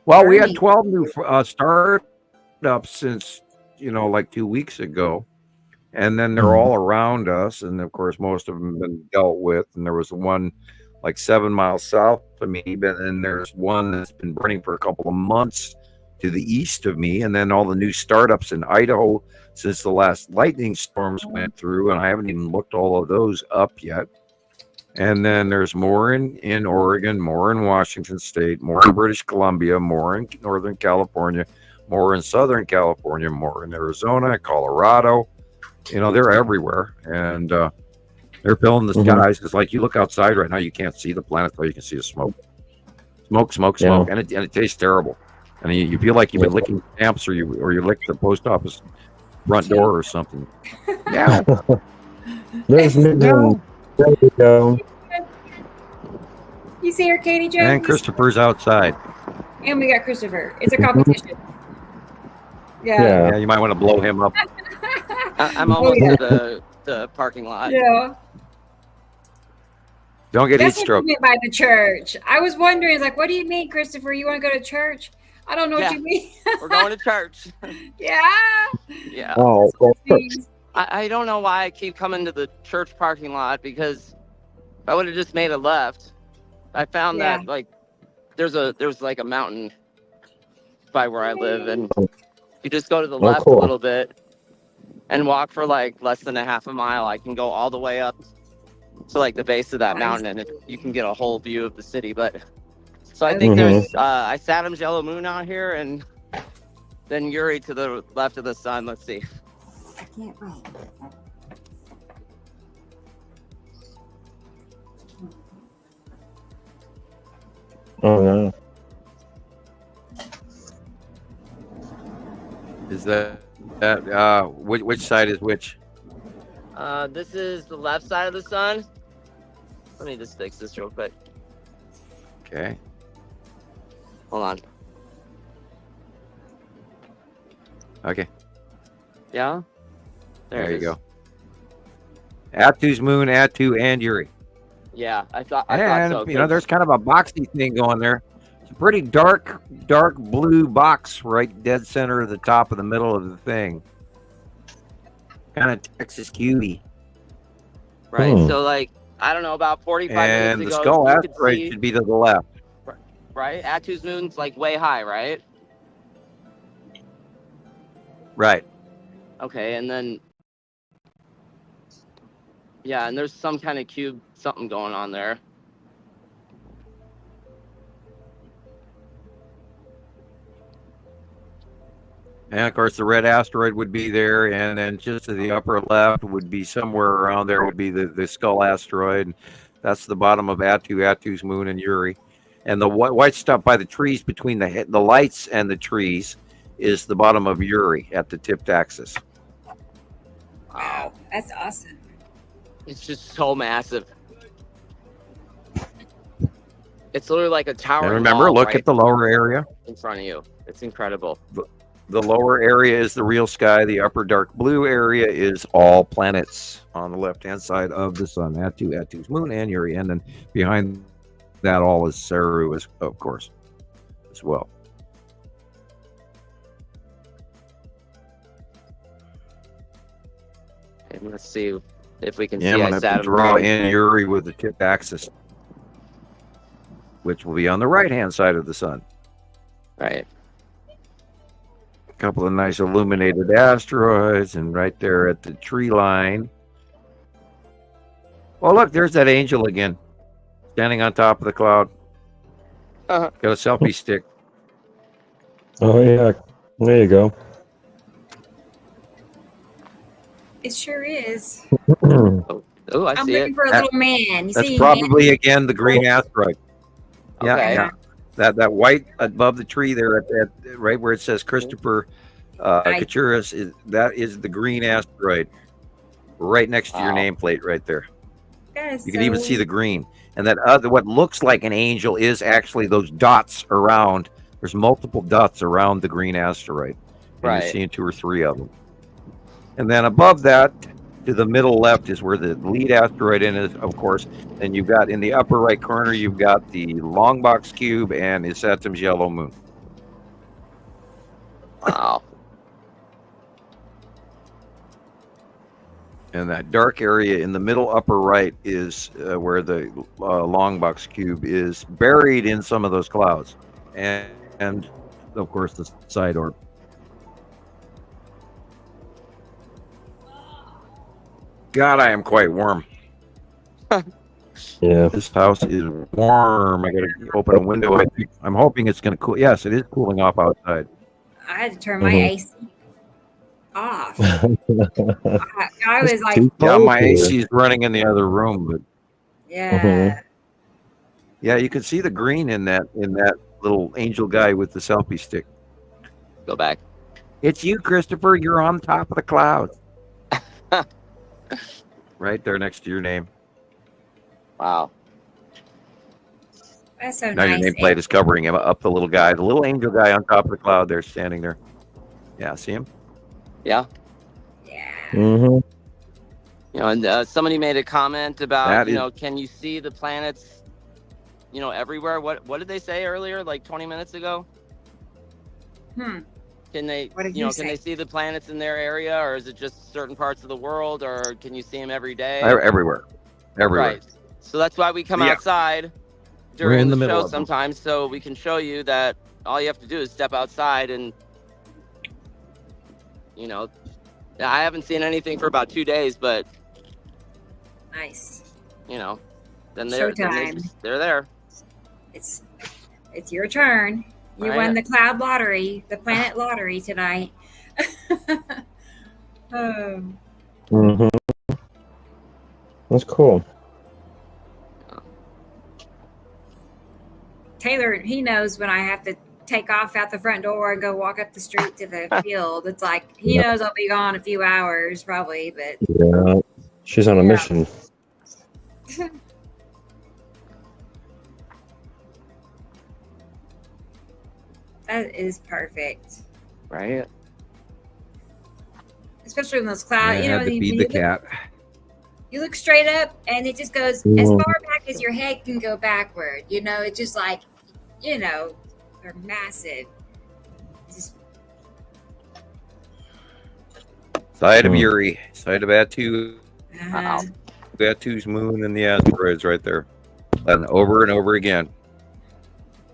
Well, we had 12 new startups since, like 2 weeks ago. And then they're all around us. And of course, most of them have been dealt with. And there was one like 7 miles south of me. But then there's one that's been burning for a couple of months to the east of me. And then all the new startups in Idaho since the last lightning storms went through. And I haven't even looked all of those up yet. And then there's more in Oregon, more in Washington State, more in British Columbia, more in Northern California, more in Southern California, more in Arizona, Colorado. They're everywhere, and they're filling the skies. It's like you look outside right now, you can't see the planet, but you can see the smoke, and it tastes terrible. And you feel like you've been licking stamps, or you licked the post office front door or something. Yeah. There's no. There we go. You see her, Katie Joe? And Christopher's outside. And we got Christopher. It's a competition. Yeah, you might want to blow him up. I'm almost to the parking lot. Yeah. Don't get heat That's stroke. What you meant by the church. I was wondering, it's like, what do you mean, Christopher? You want to go to church? I don't know what you mean. We're going to church. Yeah. Oh, I don't know why I keep coming to the church parking lot, because if I would have just made a left, I found that there's like a mountain by where I live, and you just go to the left a little bit and walk for like less than a half a mile. I can go all the way up to like the base of that mountain, and you can get a whole view of the city. But so I think there's Saddam's yellow moon out here, and then Uri to the left of the sun. Let's see. I can't wait. Oh no. Is that which side is which? This is the left side of the sun. Let me just fix this real quick. Okay. Hold on. Okay. Yeah? There you go. Atu's moon, Atu, and Uri. Yeah, I thought so. There's kind of a boxy thing going there. pretty dark blue box right dead center of the top of the middle of the thing. Kind of Texas cutie. Right. So like, I don't know, about 45 and minutes the ago, skull you could asteroid see, should be to the left. right? Atu's moon's like way high, right? Right. Okay, and then yeah, and there's some kind of cube, something going on there. And of course, the red asteroid would be there, and then just to the upper left would be somewhere around there would be the skull asteroid. That's the bottom of Atu's moon, and Uri. And the white stuff by the trees between the lights and the trees is the bottom of Uri at the tipped axis. Wow, that's awesome. It's just so massive. It's literally like a tower. And remember, look at the lower area in front of you. It's incredible. The lower area is the real sky. The upper dark blue area is all planets on the left-hand side of the sun. Atu's moon, and Uri. And then behind that all is Saru, of course, as well. And let's see if we can see. I'm going to draw in Uri with the tip axis, which will be on the right-hand side of the sun. Right. A couple of nice illuminated asteroids, and right there at the tree line. Oh, look, there's that angel again, standing on top of the cloud. Got a selfie stick. Oh, yeah. There you go. It sure is. Oh, I I'm see looking it. for a little man. You That's see probably, again, the green asteroid. Yeah, Okay. yeah. That white above the tree there, at right where it says Christoper Kuchuris, that is the green asteroid, right next to your nameplate, right there. You can even see the green, and that what looks like an angel is actually those dots around. There's multiple dots around the green asteroid, and you're seeing 2 or 3 of them. And then above that, to the middle left, is where the lead asteroid is, of course. And you've got in the upper right corner, you've got the long box cube and Saturn's yellow moon. Wow. And that dark area in the middle upper right is where the long box cube is buried in some of those clouds. And of course, the side orb. God, I am quite warm. Yeah. This house is warm. I gotta open a window. I'm hoping it's gonna cool. Yes, it is cooling off outside. I had to turn my AC off. I was like, yeah, my AC is running in the other room, but yeah. Yeah, you can see the green in that little angel guy with the selfie stick. Go back. It's you, Christopher. You're on top of the clouds. Right there next to your name. Wow. That's so now nice. Your nameplate is covering him up, the little guy, the little angel guy on top of the cloud there, standing there. Yeah, see him? Yeah. Yeah. You know, and somebody made a comment about, can you see the planets, everywhere? What did they say earlier, like 20 minutes ago? Can they, can they see the planets in their area, or is it just certain parts of the world, or can you see them every day? Everywhere. Right. So that's why we come outside during the show sometimes, so we can show you that all you have to do is step outside and, I haven't seen anything for about 2 days, but nice. Then they're there. It's your turn. You won the cloud lottery, the planet lottery tonight. That's cool. Taylor, he knows when I have to take off out the front door and go walk up the street to the field. It's like he knows I'll be gone a few hours probably, but yeah, she's on a mission. That is perfect. Right. Especially when those clouds, I had to feed the cat. You look straight up and it just goes as far back as your head can go backward. It's just like, They're massive. Just Side of Uri, side of Batu, uh-huh. Batu's moon and the asteroids right there. And over again.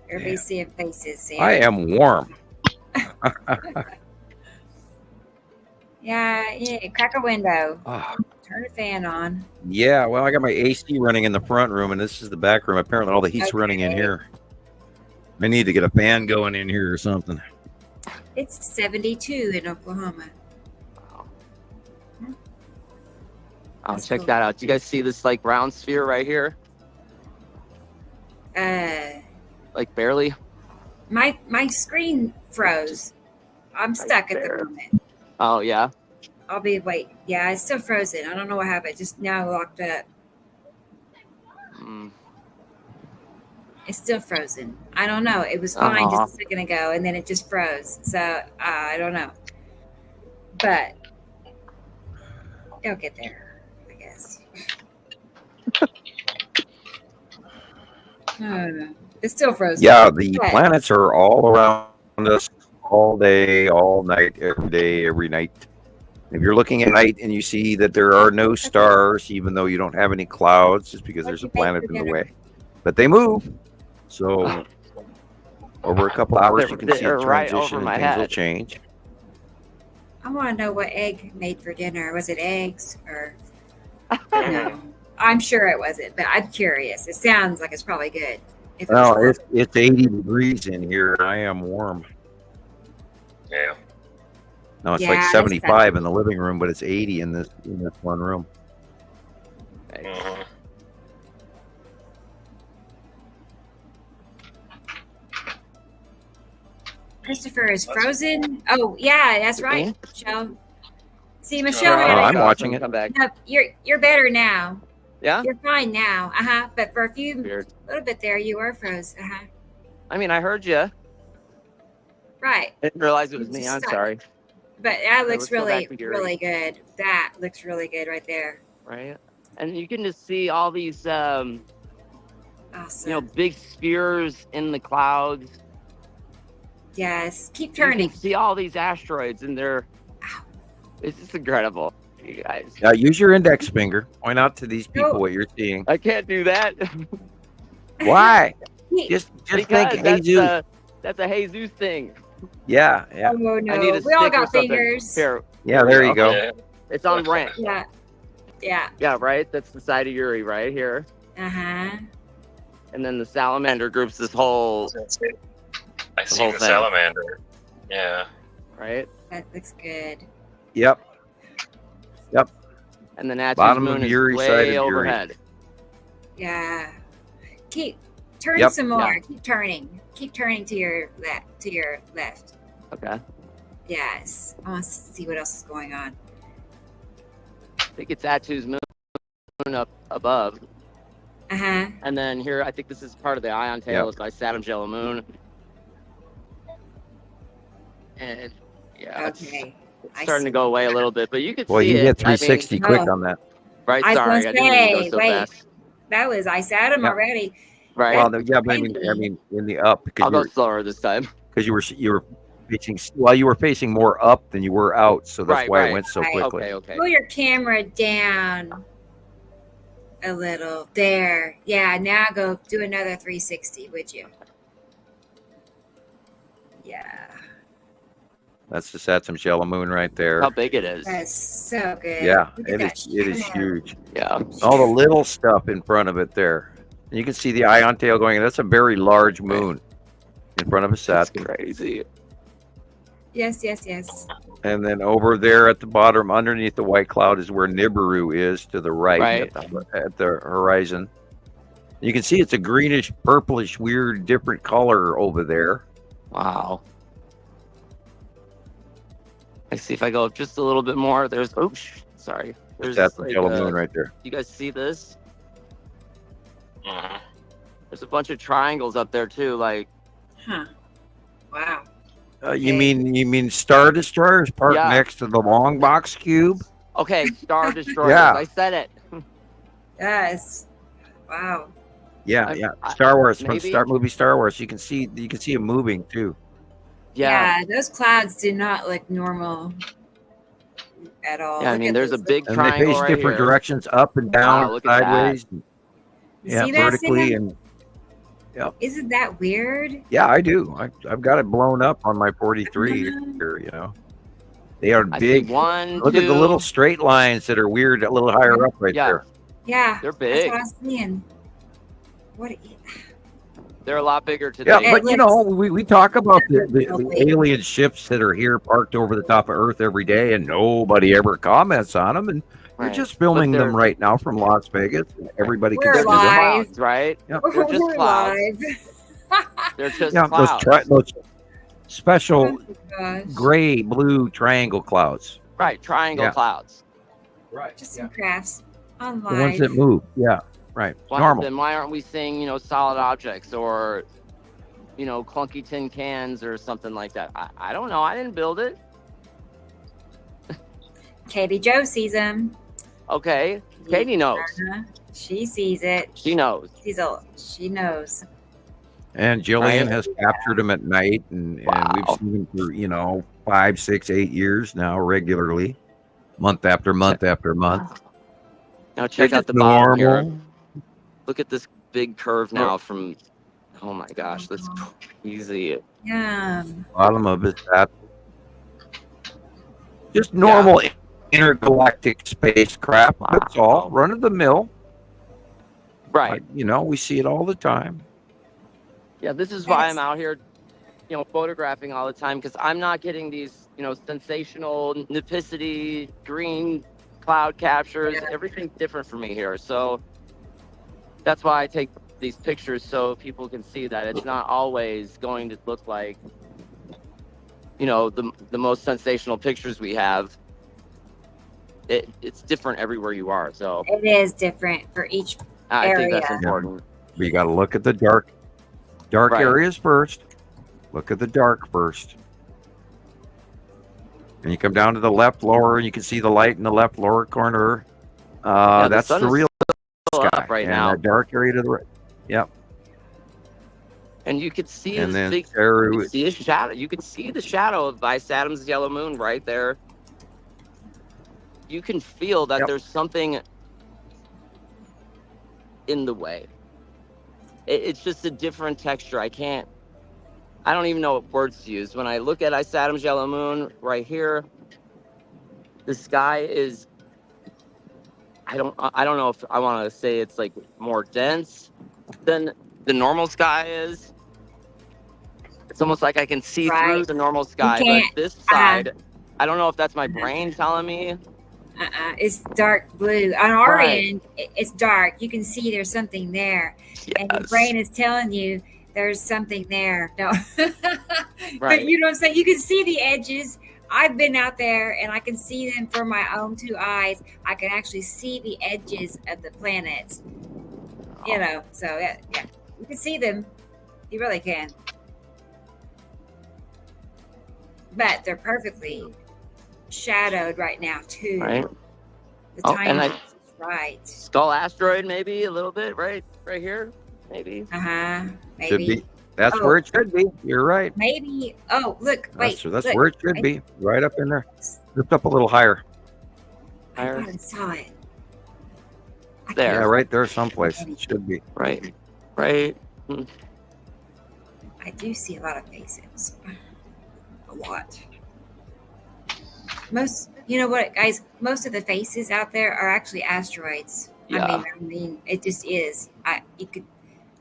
Everybody's seeing faces. See? I am warm. Yeah, crack a window. Oh. Turn a fan on. Yeah, well, I got my AC running in the front room, and this is the back room. Apparently, all the heat's running in here. I need to get a fan going in here or something. It's 72 in Oklahoma. Oh, check that out. Do you guys see this like round sphere right here? Like barely. My screen froze. I'm stuck at the moment. Oh yeah. Yeah, it's still frozen. I don't know what happened. Just now locked up. It's still frozen. I don't know. It was fine just a second ago, and then it just froze. So I don't know. But it'll get there, I guess. I don't know. It's still frozen. Yeah, the planets are all around us all day, all night, every day, every night. If you're looking at night and you see that there are no stars, even though you don't have any clouds, just because there's a planet in the way. But they move. So over a couple hours, you can see a transition and things will change. I want to know what egg made for dinner. Was it eggs or no? I'm sure it wasn't, but I'm curious. It sounds like it's probably good. It's 80 degrees in here, and I am warm. Yeah. No, it's like 75 in the living room, but it's 80 in this one room. Christopher is frozen. Oh yeah, that's right, Michelle. See, Michelle. I'm watching it. Come back. No, you're better now. Yeah. You're fine now. But for a little bit there, you were froze. I mean, I heard you. Right. I didn't realize it was me. I'm sorry. But that looks really good. That looks really good right there. Right. And you can just see all these, awesome. big spheres in the clouds. Yes. Keep turning. You can see all these asteroids, and it's just incredible. You guys. Use your index finger. Point out to these people what you're seeing. I can't do that. Why? Just think Jesus. That's a Jesus thing. Yeah. Oh no, we all got fingers. Here. Yeah, there you go. It's on rent. Yeah. Yeah, right? That's the side of Uri right here. And then the salamander group's this whole I see the salamander. Yeah. Right? That looks good. Yep. And the natural bottom moon of is Uri way side of overhead. Yeah. Keep turning some more. Yeah. Keep turning to your left. Okay. Yes. I want to see what else is going on. I think it's Atu's moon up above. And then here, I think this is part of the ion tail. It's by Saturn's yellow moon. And it's starting to go away a little bit, but you can see it. Well, you get 360 quick on that. Right, sorry, I didn't mean to go so fast. That was I him already. Right. Well, I mean, in the up. I'll go slower this time. Because you were facing. Well, you were facing more up than you were out, so that's why it went so quickly. Okay. Pull your camera down a little. There. Yeah. Now go do another 360, would you? Yeah. That's the Saturn's yellow moon right there. How big it is. That's so good. Yeah, it is huge. Yeah. All the little stuff in front of it there. And you can see the ion tail going. That's a very large moon in front of a Saturn. That's crazy. Yes. And then over there at the bottom, underneath the white cloud, is where Nibiru is to the right. At the horizon. You can see it's a greenish, purplish, weird, different color over there. Wow. I see if I go up just a little bit more. There's sorry. That's the yellow moon right there. You guys see this? There's a bunch of triangles up there too, like. Wow. You mean Star Destroyers parked next to the long box cube? Okay, Star Destroyers. Yeah. I said it. Yes. Wow. Yeah, Star Wars from maybe? movie Star Wars. You can see it moving too. Yeah. Those clouds do not look normal at all. Yeah, I Look mean, at there's a those. big And they triangle face right different here. directions, up and down, Wow, look at that. sideways. You see that, vertically, Sam? and Isn't that weird? yeah, I do. I've got it blown up on my 43 Uh-huh. here. They are I see big. one, Look at the little straight lines that are weird, a little higher up right there. Yeah, They're that's big. what I was seeing. What? They're a lot bigger today. Yeah, but we talk about the alien ships that are here parked over the top of Earth every day, and nobody ever comments on them. And they're just filming them right now from Las Vegas. And everybody can We're see them. live. Clouds, right? Yeah. They're just We're clouds. live. They're just Yeah, clouds. those special Oh my gosh. gray blue triangle clouds. Right, triangle Yeah. clouds. Right. Just some crafts on The ones live. that move. Yeah. Right. Normal. Then why aren't we seeing, solid objects or, clunky tin cans or something like that? I don't know. I didn't build it. Katie Jo sees them. Okay. Katie knows. She sees it. She knows. She knows. And Jillian Right. has captured them at night, and we've seen them for 5, 6, 8 years now, regularly, month after month after month. Now check They're out the just bottom here. normal. Look at this big curve now from. Oh my gosh, that's crazy. Yeah. Bottom of it, that just normal intergalactic spacecraft. That's all. Run of the mill. Right. We see it all the time. Yeah, this is why I'm out here, photographing all the time, because I'm not getting these, sensational nipicity, green cloud captures. Everything's different for me here. So that's why I take these pictures, so people can see that it's not always going to look like, the most sensational pictures we have. It's different everywhere you are. So It is different for each I area. think that's important. But you got to look at the dark Right. areas first. Look at the dark first. And you come down to the left lower, and you can see the light in the left lower corner. That's the real sky up right and now. that dark area to the right. Yep. And you could see And this then big, Saru- you could see a shadow. You could see the shadow of Vice Adams' yellow moon right there. You can feel that there's something in the way. It's just a different texture. I don't even know what words to use. When I look at Vice Adams' yellow moon right here, the sky is, I don't know if I want to say it's like more dense than the normal sky is. It's almost like I can see through the normal sky, but this side, I don't know if that's my brain telling me. It's dark blue. On our Right. end, it's dark. You can see there's something there. And your Yes. brain is telling you there's something there. No. Right. But you know what I'm saying? You can see the edges. I've been out there and I can see them from my own two eyes. I can actually see the edges of the planets. So yeah. You can see them. You really can. But they're perfectly shadowed right now too. Right. The Oh, time and I- is right. Skull asteroid, maybe a little bit, right here, maybe. Maybe. Should be. That's where it should be. You're right. Maybe. Oh, look. Wait. That's look. where it should be. Right up in there. Lift up a little higher. I thought I saw it. There. Yeah, right there someplace. It should be. Right. I do see a lot of faces. A lot. You know what, guys? Most of the faces out there are actually asteroids. Yeah. I mean, it just is. I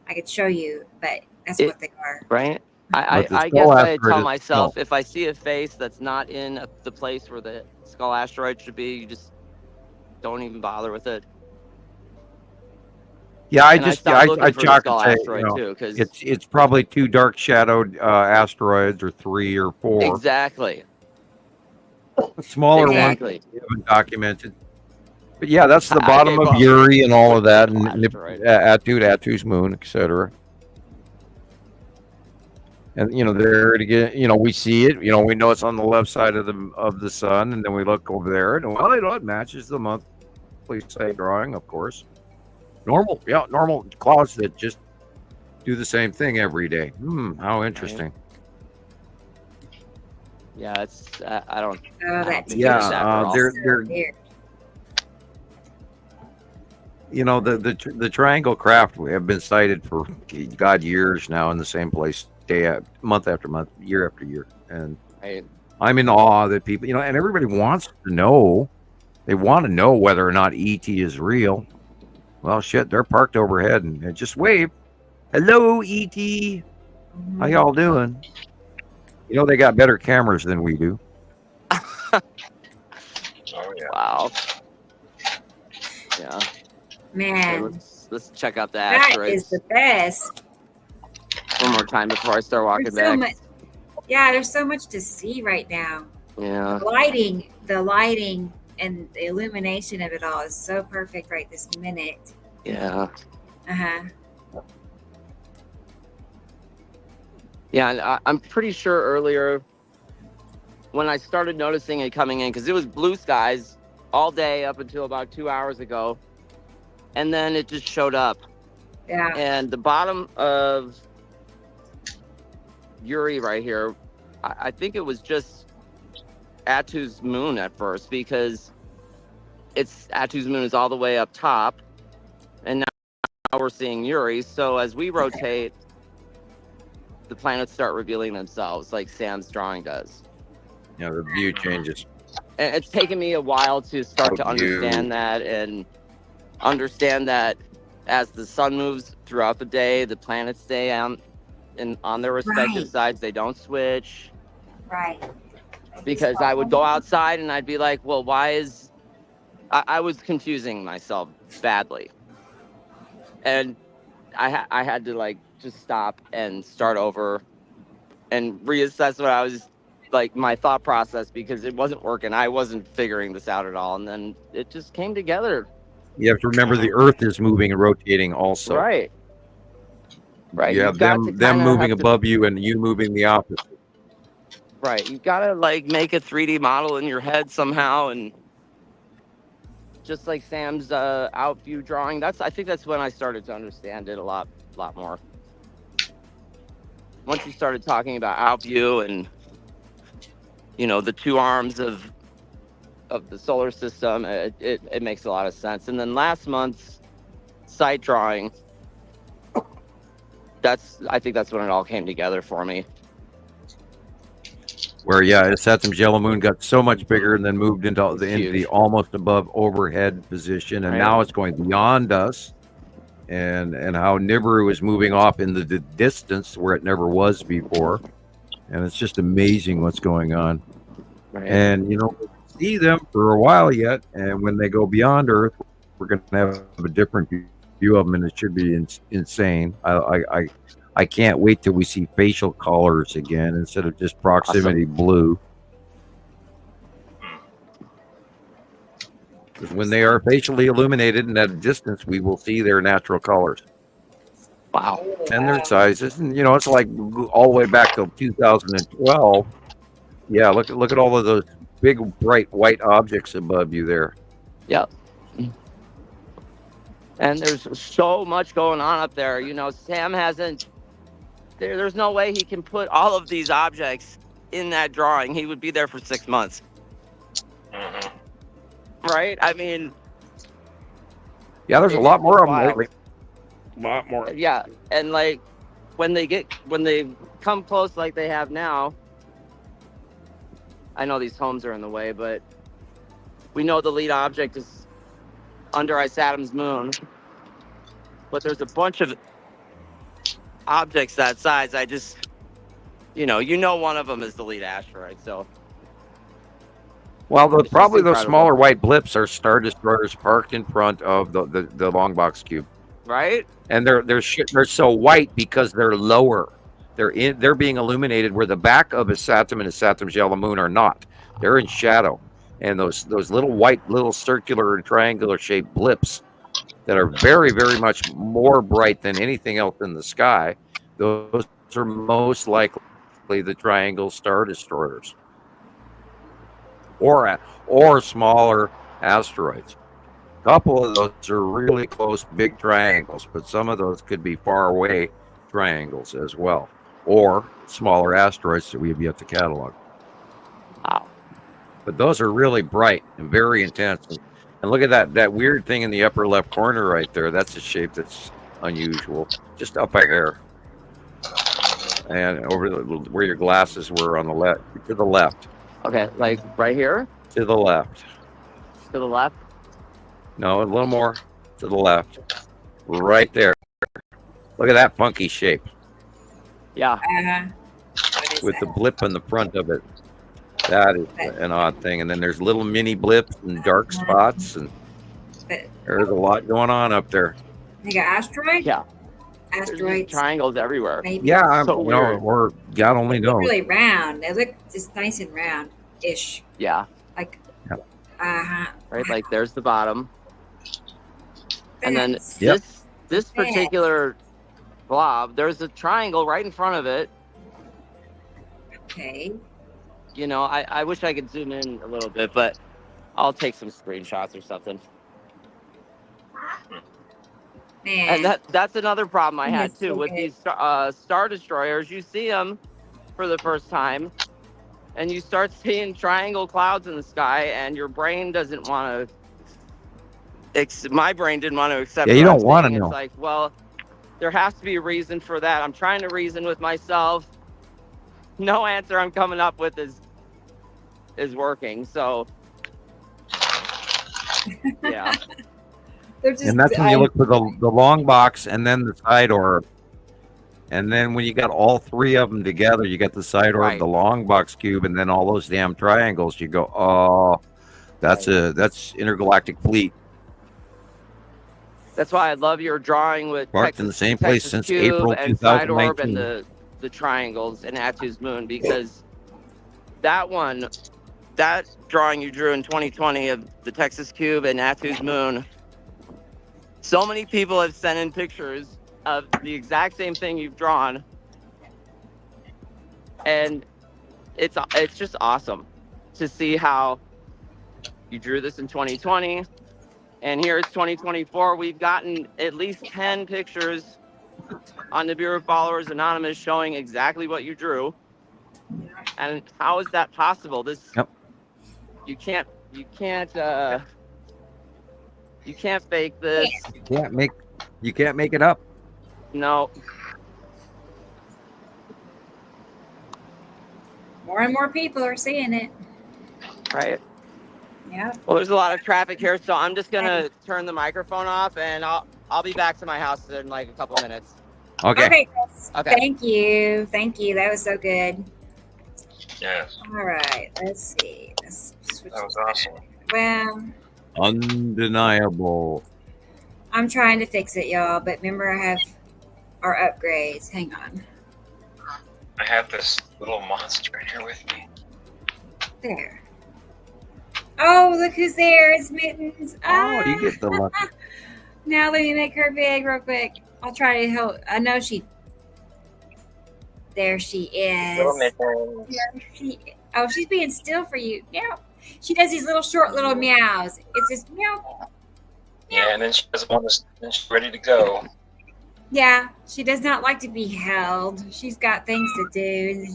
could show you, but that's what they are. Right. But I the guess skull I asteroid tell is myself small. if I see a face that's not in the place where the skull asteroid should be, you just don't even bother with it. Yeah, I And just stopped I looking for the chalk skull and say asteroid too, 'cause- it's probably 2 dark shadowed asteroids, or 3 or 4. Exactly. Smaller Exactly. ones we haven't documented. But yeah, that's the I bottom gave of up. Uri and all of that, and Asteroid. Atu's moon, etc. And there to get, we see it. We know it's on the left side of the sun, and then we look over there, and it matches the monthly site drawing, of course. normal clouds that just do the same thing every day. How interesting. Yeah, it's I don't. Oh, that's they're you know, the triangle craft have been sighted for years now in the same place, month after month, year after year, and I'm in awe that people, and everybody wants to know. They want to know whether or not ET is real. Well, shit, they're parked overhead and just wave. Hello, ET. How y'all doing? They got better cameras than we do. Oh, yeah. Wow. Yeah. Man. Okay, let's check out the asteroids. That is the best. One more time before I start walking back. There's so much to see right now. Yeah. The lighting and the illumination of it all is so perfect right this minute. Yeah. Uh-huh. Yeah, I'm pretty sure earlier when I started noticing it coming in, because it was blue skies all day up until about 2 hours ago, and then it just showed up. Yeah. And the bottom of Uri right here, I think it was just Attu's moon at first, because Attu's moon is all the way up top, and now we're seeing Uri. So as we rotate, the planets start revealing themselves like Sam's drawing does. Yeah, the view changes. And it's taken me a while to start to understand that, and understand that as the sun moves throughout the day, the planets stay on their respective sides. They don't switch. Right. Because I would go outside and I'd be like, well, why is... I was confusing myself badly. And I had to just stop and start over and reassess what I was my thought process, because it wasn't working. I wasn't figuring this out at all. And then it just came together. You have to remember the Earth is moving and rotating also. Right. You have them moving above you and you moving the opposite. Right. You've got to make a 3D model in your head somehow. And just like Sam's out view drawing, I think that's when I started to understand it a lot more. Once you started talking about out view and the two arms of the solar system, it makes a lot of sense. And then last month's sight drawing, I think that's when it all came together for me. Where Saturn's yellow moon got so much bigger and then moved into the almost above overhead position, and now it's going beyond us. And how Nibiru is moving off in the distance where it never was before. And it's just amazing what's going on. Right. And, we see them for a while yet. And when they go beyond Earth, we're going to have a different view of them, and it should be insane. I can't wait till we see facial colors again instead of just proximity blue. Because when they are facially illuminated and at a distance, we will see their natural colors. Wow. And their sizes. And, it's like all the way back to 2012. Yeah, look at all of those big, bright white objects above you there. Yep. And there's so much going on up there. Sam hasn't... There's no way he can put all of these objects in that drawing. He would be there for 6 months. Right? I mean... Yeah, there's a lot more of them lately. A lot more. Yeah, and when they come close like they have now, I know these homes are in the way, but we know the lead object is under Saturn's moon. But there's a bunch of objects that size. I just, one of them is the lead asteroid. So, well, probably the smaller white blips are Star Destroyers parked in front of the long box cube. Right. And they're so white because they're lower. They're being illuminated where the back of a Saturn and a Saturn's yellow moon are not. They're in shadow. And those little white, little circular and triangular shaped blips that are very, very much more bright than anything else in the sky, those are most likely the triangle Star Destroyers or smaller asteroids. couple of those are really close, big triangles, but some of those could be far away triangles as well, or smaller asteroids that we have yet to catalog. Wow. But those are really bright and very intense. And look at that weird thing in the upper left corner right there. That's a shape that's unusual, just up a hair. And over where your glasses were on the left, to the left. Okay, like right here? To the left. To the left? No, a little more to the left. Right there. Look at that funky shape. Yeah. With the blip in the front of it. That is an odd thing. And then there's little mini blips and dark spots, and there's a lot going on up there. Like an asteroid? Yeah. Asteroids. Triangles everywhere. Maybe. Yeah, So weird. or God only knows. Really round. They look just nice and round-ish. Yeah. Like, Right, like there's the bottom. And then Yep. this particular blob, there's a triangle right in front of it. Okay. You know, I wish I could zoom in a little bit, but I'll take some screenshots or something. Man. And that's another problem I had That's too so with good. these star destroyers. You see them for the first time, and you start seeing triangle clouds in the sky, and your brain doesn't want to. My brain didn't want to accept. Yeah, you what I'm don't want to saying. know. It's like, well, there has to be a reason for that. I'm trying to reason with myself. No answer I'm coming up with is working. So, yeah. And that's when you look for the long box and then the side orb. And then when you got all three of them together, you got the side orb, Right. the long box cube, and then all those damn triangles. You go, oh, that's intergalactic fleet. That's why I love your drawing with Parked in the same place Texas since Cube April and side orb 2019. and the triangles and Atu's moon, because that drawing you drew in 2020 of the Texas Cube and Atu's moon, so many people have sent in pictures of the exact same thing you've drawn, and it's just awesome to see how you drew this in 2020. And here it's 2024. We've gotten at least 10 pictures on the Bureau of Followers Anonymous showing exactly what you drew. And how is that possible? Yep. You can't fake this. You can't make it up. No. More and more people are seeing it. Right. Yeah. Well, there's a lot of traffic here, so I'm just gonna turn the microphone off, and I'll be back to my house in like a couple minutes. Okay. Chris. Okay. Thank you. That was so good. Yes. All right. Let's see. Let's switch. That was awesome. Well, Undeniable. I'm trying to fix it, y'all. But remember, I have our upgrades. Hang on. I have this little monster in here with me. There. Oh, look who's there. It's Mittens. Oh, you get the luck. Now let me make her big real quick. I'll try to help. I know she. There she is. Little Mittens. Oh, she's being still for you. Meow. She does these little short little meows. It's just meow. Yeah, and then she doesn't want to. Then she's ready to go. Yeah, she does not like to be held. She's got things to do.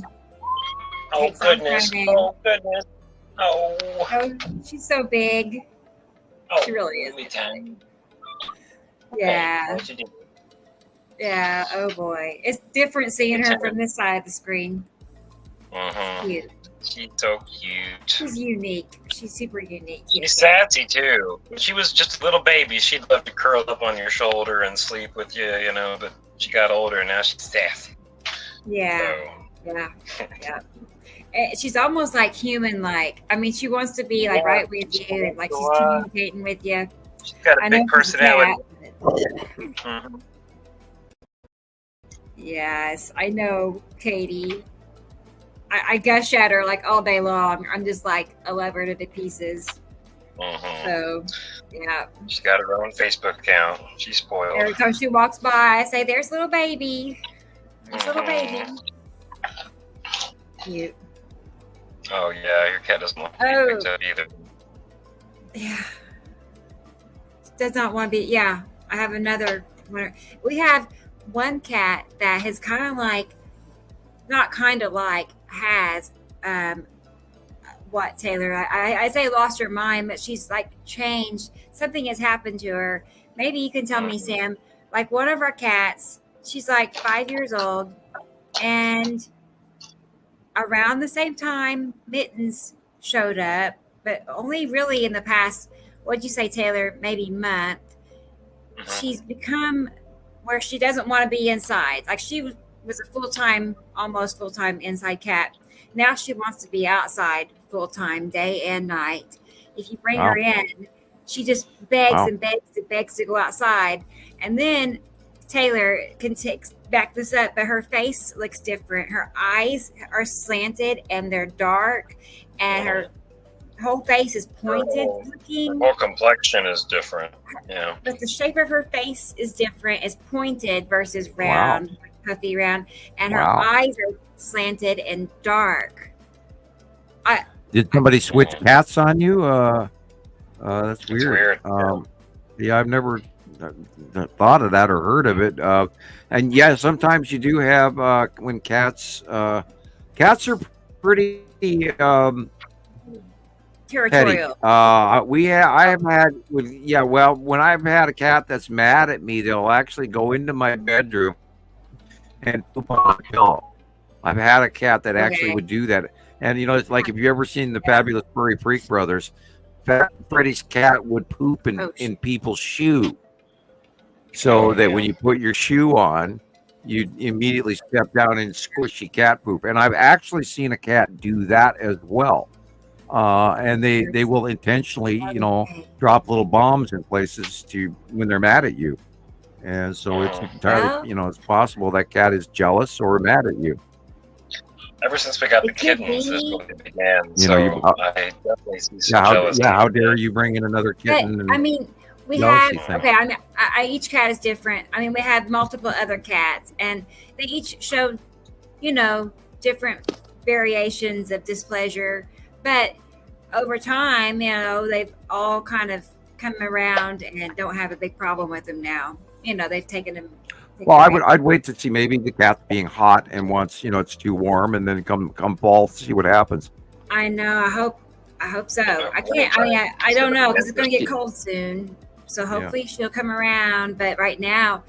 Oh Takes on goodness! time. Oh goodness! Oh. Oh, she's so big. Oh, She really is. movie time. Yeah. What'd you do? Yeah. Oh boy, it's different seeing her from this side of the screen. Mm-hmm. Cute. She's so cute. She's unique. She's super unique. She's sassy too. When she was just a little baby, she'd love to curl up on your shoulder and sleep with you, you know. But she got older, and now she's sassy. Yeah. Yeah. Yeah. She's almost like human-like. I mean, she wants to be like right with you, and like she's communicating with you. She's got a I know big personality. Mm-hmm. Yes, I know, Katie. I gush at her like all day long. I'm just like, I love her to pieces. Mm-hmm. So, yeah. She's got her own Facebook account. She's spoiled. Every time she walks by, I say, "There's little baby. There's little baby." Cute. Oh yeah, your cat doesn't want to be picked up either. Yeah. does not want to be. Yeah, I have another one. We have one cat that has kind of like, not kind of like, has what, Taylor? I say lost her mind, but she's like changed. Something has happened to her. Maybe you can tell me, Sam. Like one of our cats, she's like 5 years old, and around the same time, Mittens showed up, but only really in the past, what'd you say, Taylor? Maybe month. She's become where she doesn't want to be inside. Like she was a almost full-time inside cat. Now she wants to be outside full-time, day and night. If you bring her in, she just begs and begs and begs to go outside. And then Taylor can back this up, but her face looks different. Her eyes are slanted and they're dark, and her whole face is pointed looking. Her whole complexion is different. Yeah. But the shape of her face is different. It's pointed versus round, puffy round. And her eyes are slanted and dark. Did somebody switch cats on you? That's weird. Yeah, I've never thought of that or heard of it. And yeah, sometimes you do have when cats are pretty territorial. I have had when I've had a cat that's mad at me, they'll actually go into my bedroom and poop on the pillow. I've had a cat that actually would do that. And it's like, if you've ever seen the Fabulous Furry Freak Brothers, Freddy's cat would poop in people's shoe, so that when you put your shoe on, you immediately step down and squishy cat poop. And I've actually seen a cat do that as well. And they will intentionally, drop little bombs in places when they're mad at you. And so it's entirely, it's possible that cat is jealous or mad at you. Ever since we got the kittens, this really began. I definitely see some jealousy. Yeah, how dare you bring in another kitten? But, I mean, we have each cat is different. I mean, we have multiple other cats, and they each show, different variations of displeasure. But over time, they've all kind of come around and don't have a big problem with them now. They've taken them. Well, I'd wait to see maybe the cat's being hot, and once it's too warm, and then come fall, see what happens. I know. I hope so. I can't. I mean, I don't know, because it's going to get cold soon. So hopefully she'll come around. But right now,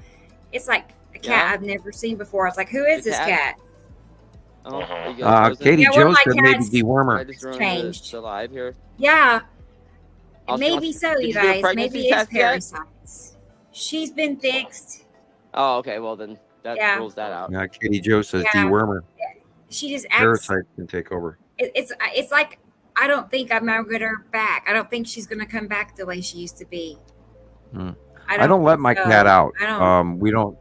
it's like a cat I've never seen before. It's like, who is this cat? Katie Joe said maybe dewormer. It's changed. Alive here. Yeah. Maybe so, you guys. Maybe it's parasites. She's been fixed. Oh, okay. Well, then that rules that out. Yeah, Katie Joe says dewormer. She just acts. Parasites can take over. It's like, I don't think I'm ever going to her back. I don't think she's going to come back the way she used to be. I don't let my cat out. We don't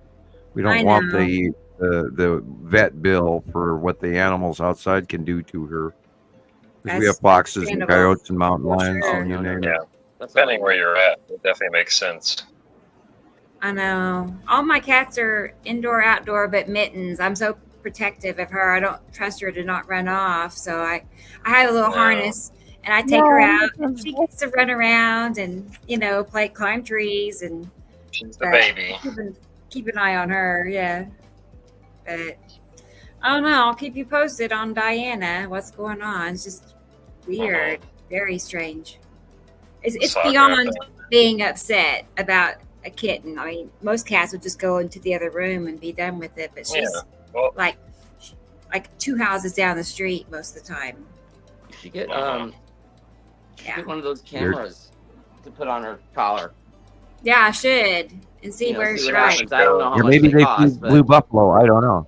want the vet bill for what the animals outside can do to her. We have foxes and coyotes and mountain lions, and you name it. Depending where you're at, it definitely makes sense. I know. All my cats are indoor, outdoor, but Mittens. I'm so protective of her. I don't trust her to not run off. So I have a little harness, and I take her out. And she gets to run around and climb trees, and she's the baby. Keep an eye on her, But I don't know. I'll keep you posted on Diana. What's going on? It's just weird, very strange. It's beyond being upset about a kitten. I mean, most cats would just go into the other room and be done with it, but she's like 2 houses down the street most of the time. You should get get one of those cameras to put on her collar. Yeah, I should, and see where see she's what happens. I don't know how much maybe they cost, blue buffalo. I don't know.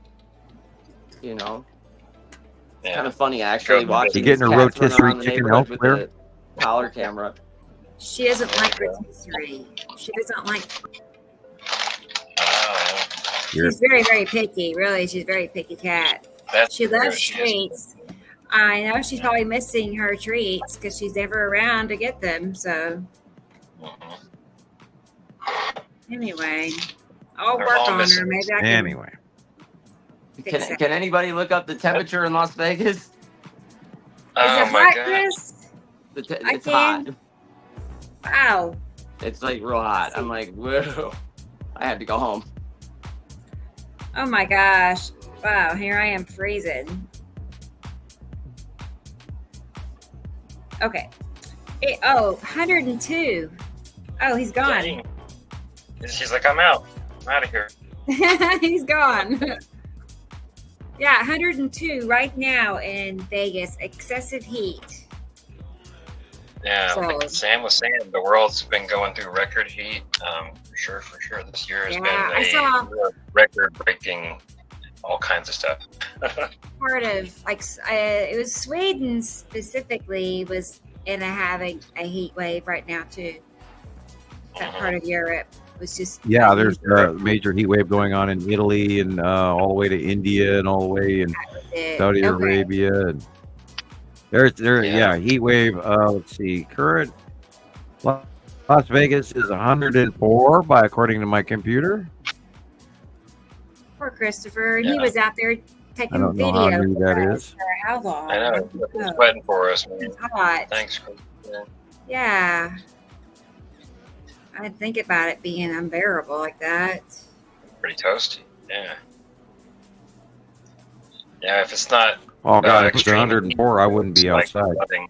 It's kind of funny actually watching. You getting a rotisserie chicken elsewhere? Collar camera. She doesn't like rotisserie. She doesn't like. She's very, very picky. Really, she's a very picky cat. She loves treats. I know she's probably missing her treats because she's never around to get them. So, anyway, I'll work on her. Maybe I can. Anyway, can anybody look up the temperature in Las Vegas? Is it hot, Chris? It's hot. Wow. It's like real hot. I'm like, whoa. I had to go home. Oh my gosh. Wow, here I am freezing. Okay. 102. Oh, he's gone. Dang. She's like, I'm out. I'm out of here. He's gone. Yeah, 102 right now in Vegas. Excessive heat. Yeah, So- like Sam was saying, the world's been going through record heat. For sure. This year has I been saw- a record-breaking, all kinds of stuff. Part of it was Sweden specifically was having a heat wave right now too. That part of Europe was just There's a major heat wave going on in Italy and all the way to India and all the way in Saudi Arabia. And heat wave. Let's see, current Las Vegas is 104 according to my computer. Poor Christopher, and he was out there taking I don't know video. how many that is. For how long? I know. It's sweating for us, man. It's hot. Thanks, Chris. Yeah. I didn't think about it being unbearable like that. Pretty toasty. Yeah. Yeah, if it's not. Oh God, if it's extreme 104, I wouldn't be heat, like outside. flooding.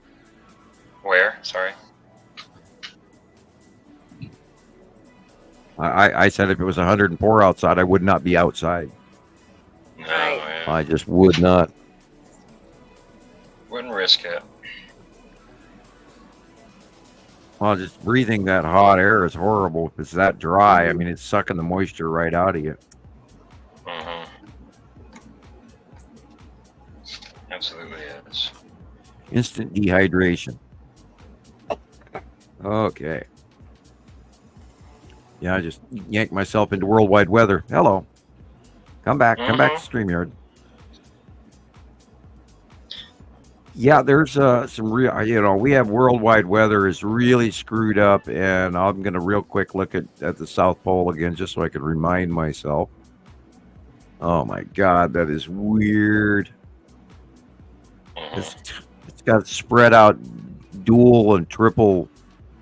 Where? Sorry. I said if it was 104 outside, I would not be outside. No, Right. man. I just would not. Wouldn't risk it. Well, just breathing that hot air is horrible if it's that dry. I mean, it's sucking the moisture right out of you. Mm-hmm. Absolutely is. Instant dehydration. Okay. Yeah, I just yanked myself into worldwide weather. Hello. Come back to StreamYard. Yeah, there's some real, we have worldwide weather is really screwed up, and I'm going to real quick look at the South Pole again just so I can remind myself. Oh my God, that is weird. It's got spread out dual and triple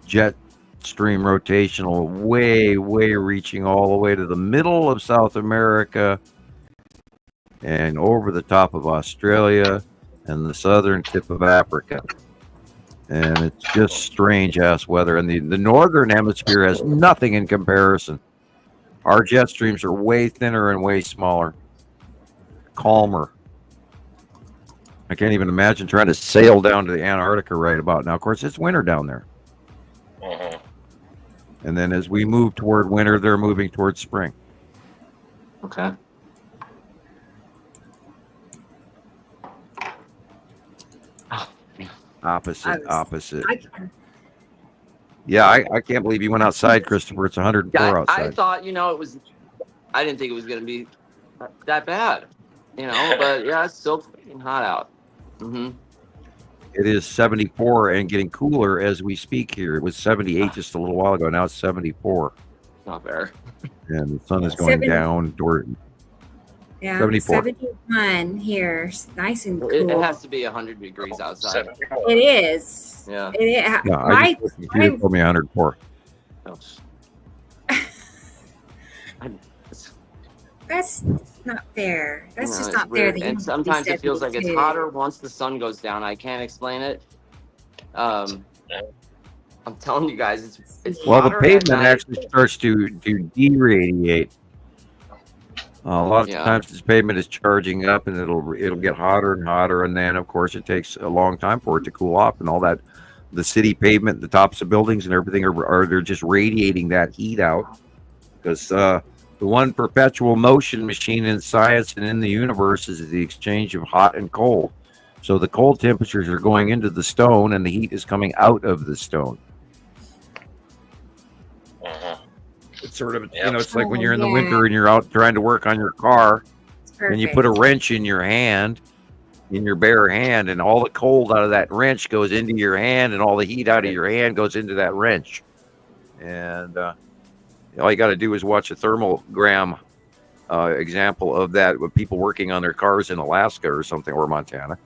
jet stream rotational, way reaching all the way to the middle of South America and over the top of Australia and the southern tip of Africa. And it's just strange ass weather. And the northern hemisphere has nothing in comparison. Our jet streams are way thinner and way smaller, calmer. I can't even imagine trying to sail down to the Antarctica right about now. Of course, it's winter down there. And then as we move toward winter, they're moving towards spring. Okay. Opposite. Yeah, I can't believe you went outside, Christopher. It's 104 outside. I thought, I didn't think it was going to be that bad, but yeah, it's still freaking hot out. Mm-hmm. It is 74 and getting cooler as we speak here. It was 78 just a little while ago. Now it's 74. Not fair. And the sun is going down toward 74. 71 here. It's nice and cool. It has to be 100 degrees outside. It is. Yeah. It is. I just you told me 104. That's not fair. That's just not weird. fair. And sometimes it feels like it's hotter once the sun goes down. I can't explain it. I'm telling you guys, it's well, the hotter pavement actually starts to deradiate. A lot of times this pavement is charging up, and it'll get hotter and hotter, and then of course it takes a long time for it to cool off, and all that. The city pavement, the tops of buildings, and everything are they're just radiating that heat out because the one perpetual motion machine in science and in the universe is the exchange of hot and cold. So the cold temperatures are going into the stone, and the heat is coming out of the stone. It's sort of, it's like when you're in the winter and you're out trying to work on your car, and you put a wrench in your hand, in your bare hand, and all the cold out of that wrench goes into your hand, and all the heat out of your hand goes into that wrench. And all you got to do is watch a thermogram example of that with people working on their cars in Alaska or something, or Montana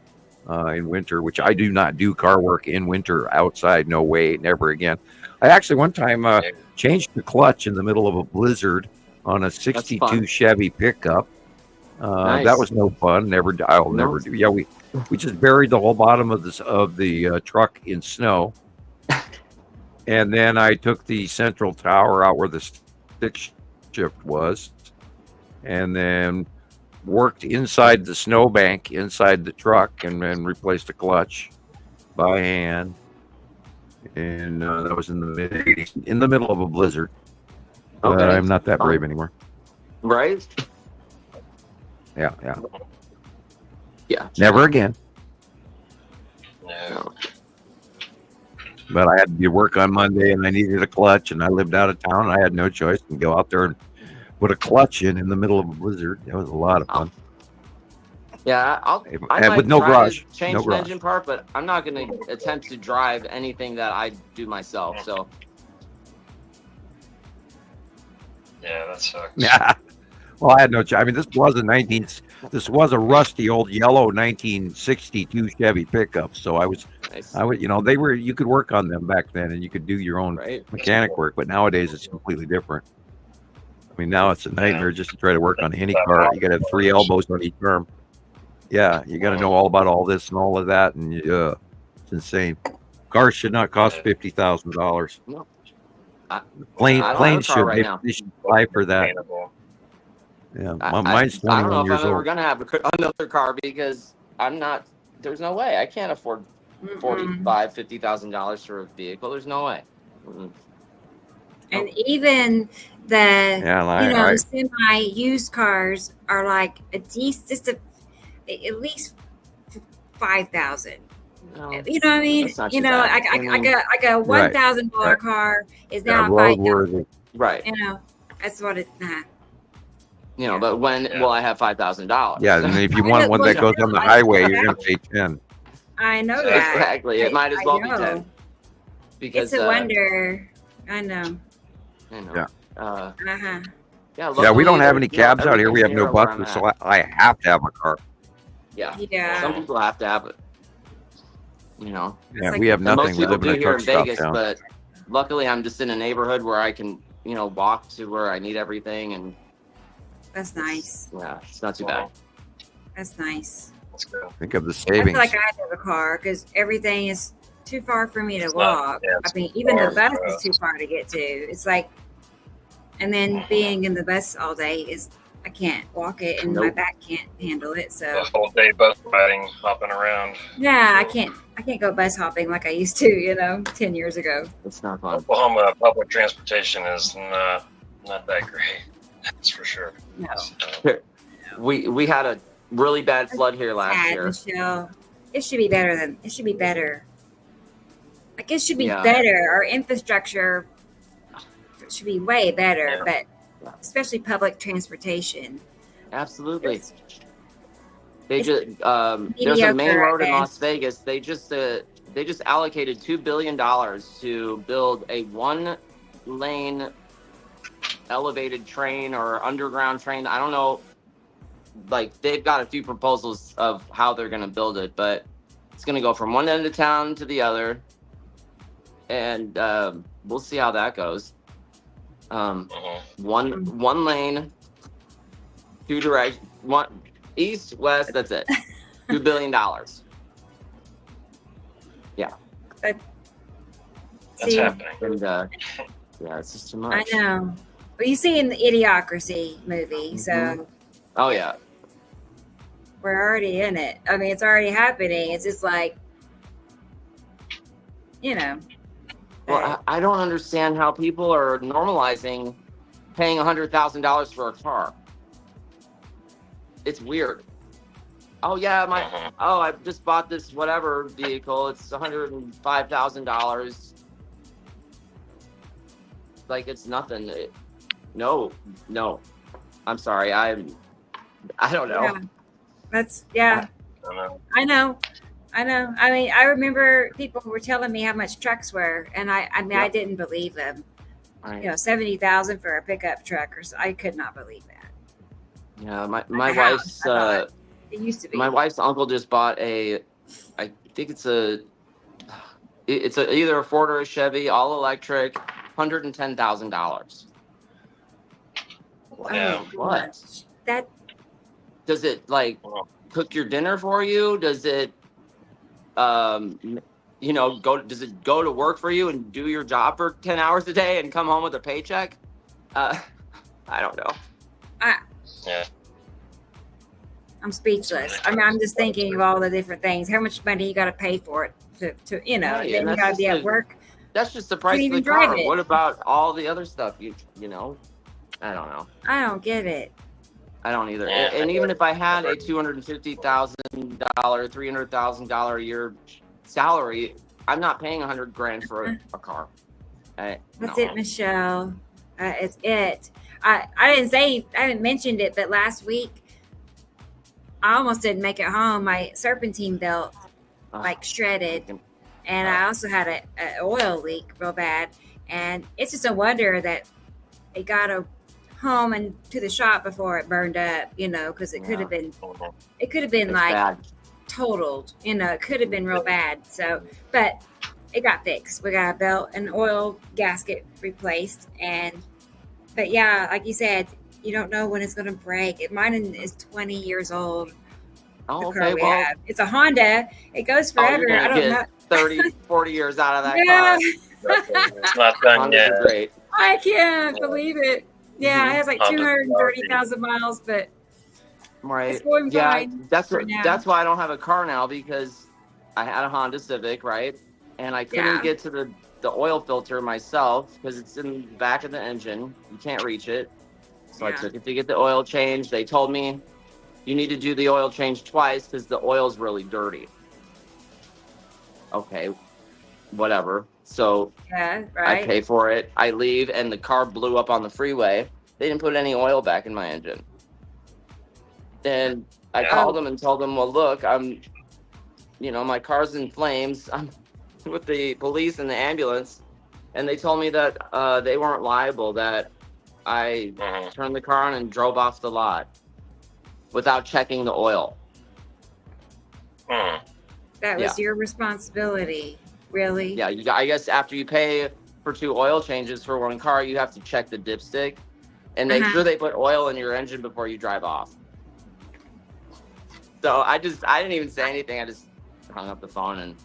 in winter, which I do not do car work in winter outside. No way, never again. I actually one time changed the clutch in the middle of a blizzard on a '62 Chevy pickup. Nice. That was no fun. I'll never do. Yeah, we just buried the whole bottom of the truck in snow, and then I took the central tower out where the stick shift was, and then worked inside the snowbank inside the truck, and then replaced the clutch by hand. And that was in the mid-'80s, in the middle of a blizzard. Okay. I'm not that brave anymore. Right? Yeah. Yeah. Never again. No. But I had to do work on Monday, and I needed a clutch, and I lived out of town, and I had no choice and go out there and put a clutch in the middle of a blizzard. That was a lot of fun. Yeah, I And might with no try garage. to change No the garage. engine part, but I'm not going to attempt to drive anything that I do myself. So Yeah, that sucks. Yeah. Well, I had no choice. I mean, this was a rusty old yellow 1962 Chevy pickup. So I would, you could work on them back then, and you could do your own mechanic work. But nowadays, it's completely different. I mean, now it's a nightmare just to try to work on any car. You got to have 3 elbows on each arm. Yeah, you got to know all about all this and all of that, and it's insane. Cars should not cost $50,000. No. Planes should. They should buy for that. Yeah, mine's 21 I don't know if years I'm ever old. going to have another car because I'm not. There's no way I can't afford $50,000 for a vehicle. There's no way. And even the semi used cars are like at least $5,000. No, you know what I mean? That's You not know, too bad. I got $1,000 car is now $5,000. Right. You know, that's what it's not. You know, but when will I have $5,000? Yeah, and if you want one that goes on the highway, you're going to pay 10. I know that. Exactly. It might as well be 10. Because it's a wonder. I know. Yeah. Yeah, we don't have any cabs out here. We have no buses, so I have to have a car. Yeah. Some people have to have it. You know. Yeah, we have nothing. Most We people live in a do here truck in stop Vegas, town. but luckily I'm just in a neighborhood where I can, walk to where I need everything, and that's nice. Yeah, it's not too bad. That's nice. Let's go. Think of the I savings. feel like I have to have a car because everything is too far for me to walk. I mean, even the bus is too far to get to. It's like, and then being in the bus all day is, I can't walk it, and my back can't handle it. So The whole day bus riding, hopping around. yeah, I can't go bus hopping like I used to, 10 years ago. It's not fun. Oklahoma public transportation is not that great. That's for sure. No. So, We had a really bad flood here last year. Michelle. It should be better. Like it should be better. Our infrastructure should be way better, but especially public transportation. Absolutely. There's a main road in Las Vegas. They just allocated $2 billion to build a 1-lane elevated train or underground train. I don't know. Like, they've got a few proposals of how they're going to build it, but it's going to go from one end of town to the other, and we'll see how that goes. One lane, 2 directions, one east, west. That's it. $2 billion. Yeah. That's happening. And yeah, it's just too much. I know. But you see in the Idiocracy movie, so. Oh yeah. We're already in it. I mean, it's already happening. It's just like, Well, I don't understand how people are normalizing paying $100,000 for a car. It's weird. Oh yeah, I just bought this whatever vehicle. It's $105,000. Like it's nothing. No. I'm sorry. I don't know. Yeah. That's I know. I mean, I remember people were telling me how much trucks were, and I didn't believe them. Right. $70,000 for a pickup truck, or so. I could not believe that. Yeah, my wife's it used to be. My wife's uncle just bought I think it's a It's either a Ford or a Chevy, all electric, $110,000. Yeah. What? That Does it like cook your dinner for you? Does it, does it go to work for you and do your job for 10 hours a day and come home with a paycheck? I don't know. Yeah. I'm speechless. I mean, I'm just thinking of all the different things. How much money you got to pay for it to Right, then you got to be at work. That's just the price of the car. What about all the other stuff? I don't know. I don't get it. I don't either. And even if I had a $250,000, $300,000 a year salary, I'm not paying $100,000 for a car. That's it, Michelle. It's it. I didn't mention it, but last week I almost didn't make it home. My serpentine belt shredded, and I also had an oil leak real bad. And it's just a wonder that it got home and to the shop before it burned up, because it could have been bad. Totaled, it could have been real bad. So, but it got fixed. We got a belt and oil gasket replaced. But yeah, like you said, you don't know when it's going to break. Mine is 20 years old. Oh, okay. Well, it's a Honda. It goes forever. I don't know. 30, 40 years out of that car. It's not done yet. Great. I can't believe it. Yeah, it has like 230,000 miles, but right. It's going fine. That's why I don't have a car now, because I had a Honda Civic, right? And I couldn't get to the oil filter myself because it's in the back of the engine. You can't reach it. So I took it to get the oil changed. They told me you need to do the oil change twice because the oil's really dirty. Okay, whatever. So I pay for it. I leave, and the car blew up on the freeway. They didn't put any oil back in my engine. Then I called them and told them, well, look, my car's in flames. I'm with the police and the ambulance. And they told me that they weren't liable, that I turned the car on and drove off the lot without checking the oil. That was your responsibility, really? Yeah, I guess after you pay for 2 oil changes for one car, you have to check the dipstick and make sure they put oil in your engine before you drive off. So I didn't even say anything. I just hung up the phone, and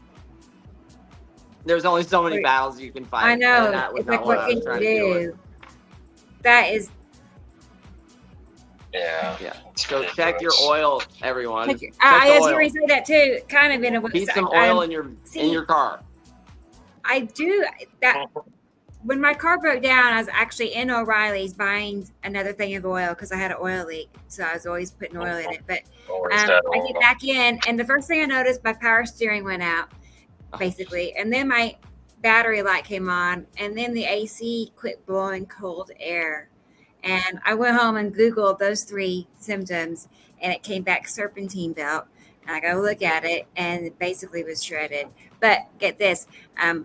there's only so many battles you can fight. I know. It's like, what can you do? That is. Yeah. So check your oil, everyone. I was going to say that too. Kind of in a way. Keep some oil in your car. I do that. When my car broke down, I was actually in O'Reilly's buying another thing of oil because I had an oil leak. So I was always putting oil in it. But I get back in, and the first thing I noticed, my power steering went out, basically. And then my battery light came on, and then the AC quit blowing cold air. And I went home and Googled those 3 symptoms, and it came back serpentine belt. And I go look at it, and it basically was shredded. But get this,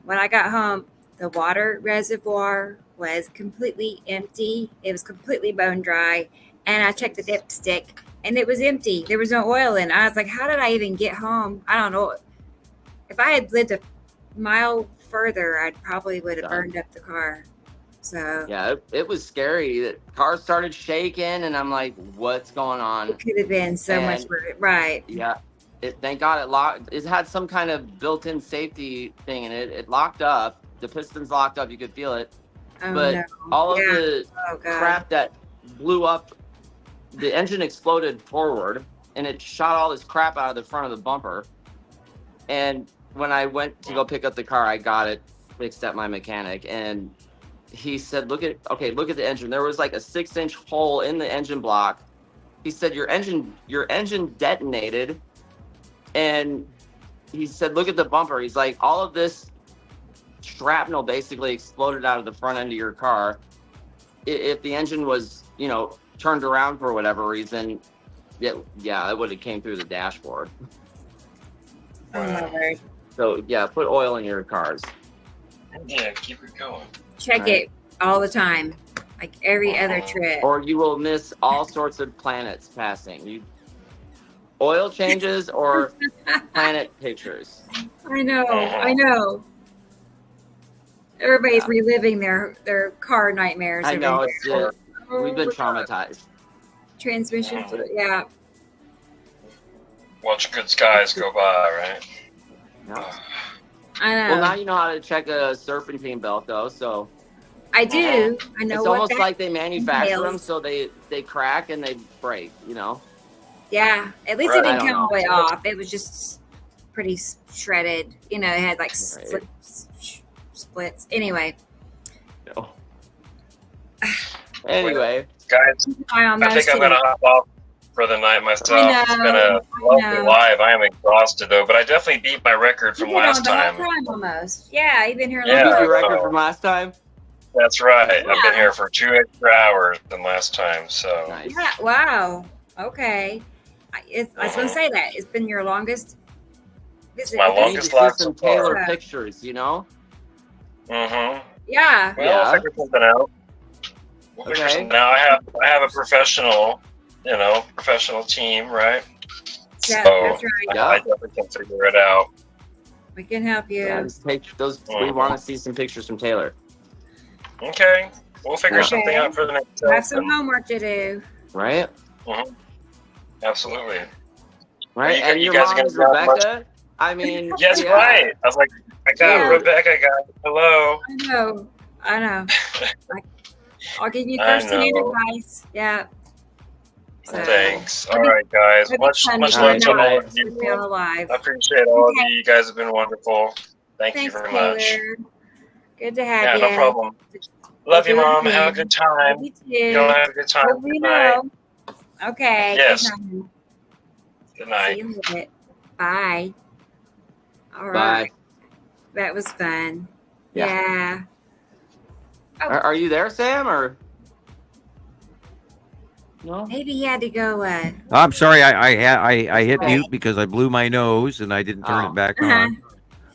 when I got home, the water reservoir was completely empty. It was completely bone dry. And I checked the dipstick, and it was empty. There was no oil in it. I was like, how did I even get home? I don't know. If I had lived a mile further, I probably would have burned up the car. So yeah, it was scary. The car started shaking, and I'm like, what's going on? It could have been so much worse. Right. Yeah. Thank God it locked. It had some kind of built-in safety thing in it. It locked up. The pistons locked up. You could feel it. But all of the crap that blew up, the engine exploded forward, and it shot all this crap out of the front of the bumper. And when I went to go pick up the car, I got it fixed at my mechanic, and he said, look at the engine. There was like a 6-inch hole in the engine block. He said, your engine detonated. And he said, look at the bumper. He's like, all of this shrapnel basically exploded out of the front end of your car. If the engine was, turned around for whatever reason, it would have came through the dashboard. So put oil in your cars. Yeah, keep it going. Check it all the time, like every other trip. Or you will miss all sorts of planets passing. Oil changes or planet pictures. I know. Everybody's reliving their car nightmares. I know we've been traumatized. Transmission fluid, yeah. Watch good skies go by, right? Yeah. I know. Well, now you know how to check a serpentine belt, though. So I do. I know. It's almost like they manufacture them so they crack and they break. You know. Yeah. At least it didn't come all the way off. It was just pretty shredded. You know, it had like splits. Anyway. No. Anyway, guys, I think I'm gonna hop off for the night myself. It's been a lovely live. I am exhausted though, but I definitely beat my record from last time. Almost. Yeah, you've been here. Your record from last time. That's right. Yeah. I've been here for 2 extra hours than last time. So. Nice. Yeah. Wow. Okay. I was gonna say that it's been your longest visit. My longest live so far. Taylor pictures, you know. Mm-hmm. Yeah. Well, I'll figure something out. Now I have a professional team, right? Yeah, so that's right. I definitely can figure it out. We can help you. Yeah, we want to see some pictures from Taylor. Okay, we'll figure something out for the next. Have some homework to do. Right. Mm-hmm. Absolutely. Right, and your mom is Rebecca. I mean, yes, right. I was like, I got Rebecca. Hello. I know. I'll give you first-hand advice. Yeah. So, thanks. All right, guys. Much love to all of you. I appreciate all of you. You guys have been wonderful. Thanks you very much. Good to have you. Yeah, no problem. Love you, Mom. Have a good time. You too. You'll have a good time. Good night. Okay. Yes. Good night. See you later. Bye. All right. Bye. That was fun. Yeah. Oh. Are you there, Sam, or no? Maybe he had to go. I'm sorry, I hit mute because I blew my nose and I didn't turn it back on.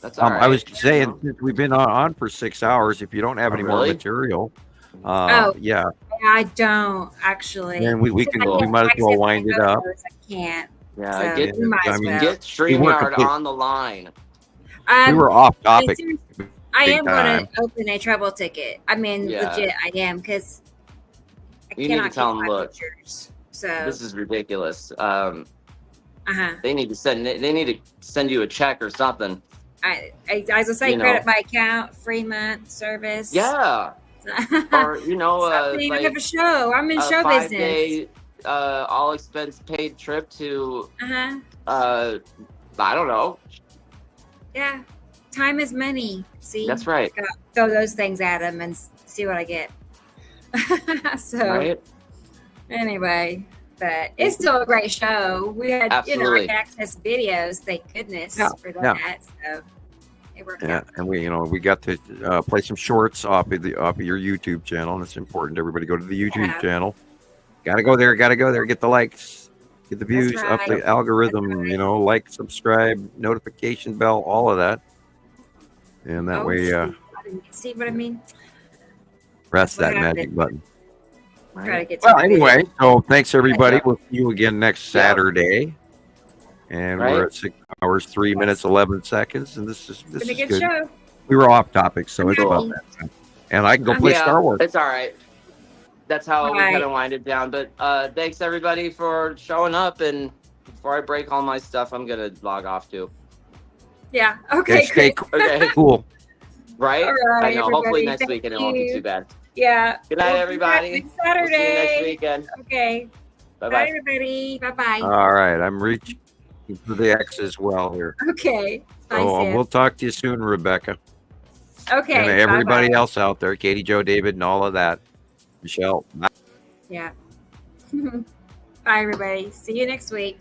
That's all right. I was saying, since we've been on for 6 hours, if you don't have any more material, yeah. I don't actually. And we might as well wind it up. I can't. Yeah, so get StreamYard on the line. We were off topic. I am going to open a trouble ticket. I mean, legit, I am, because you need to tell them, look, pictures, so this is ridiculous. They need to send you a check or something. I was gonna say credit by account, free month, service. Yeah. Or like have a show. I'm in show business. 5-day, all expense paid trip to. I don't know. Yeah. Time is money. See, that's right. Throw those things at them and see what I get. Anyway, but it's still a great show. We had access videos. Thank goodness for that. So it worked out. And we got to play some shorts off of your YouTube channel, and it's important. Everybody go to the YouTube channel. Gotta go there. Get the likes. Get the views up the algorithm. Like, subscribe, notification bell, all of that. And that way, see what I mean? Press that magic button. Well, anyway, so thanks everybody. We'll see you again next Saturday. And we're at 6 hours, 3 minutes, 11 seconds. And this is a good show. We were off topic, so it's about that time. And I can go play Star Wars. It's all right. That's how we kind of wind it down. But thanks everybody for showing up. And before I break all my stuff, I'm gonna log off too. Yeah. Okay. Okay. Cool. Right? All right. I know. Hopefully next weekend it won't be too bad. Yeah. Good night, everybody. Next Saturday. We'll see you next weekend. Okay. Bye, bye, everybody. Bye. All right. I'm reaching for the X as well here. Okay. Bye, so we'll talk to you soon, Rebecca. Okay. And everybody else out there, Katie, Joe, David, and all of that. Michelle. Bye. Yeah. Bye, everybody. See you next week.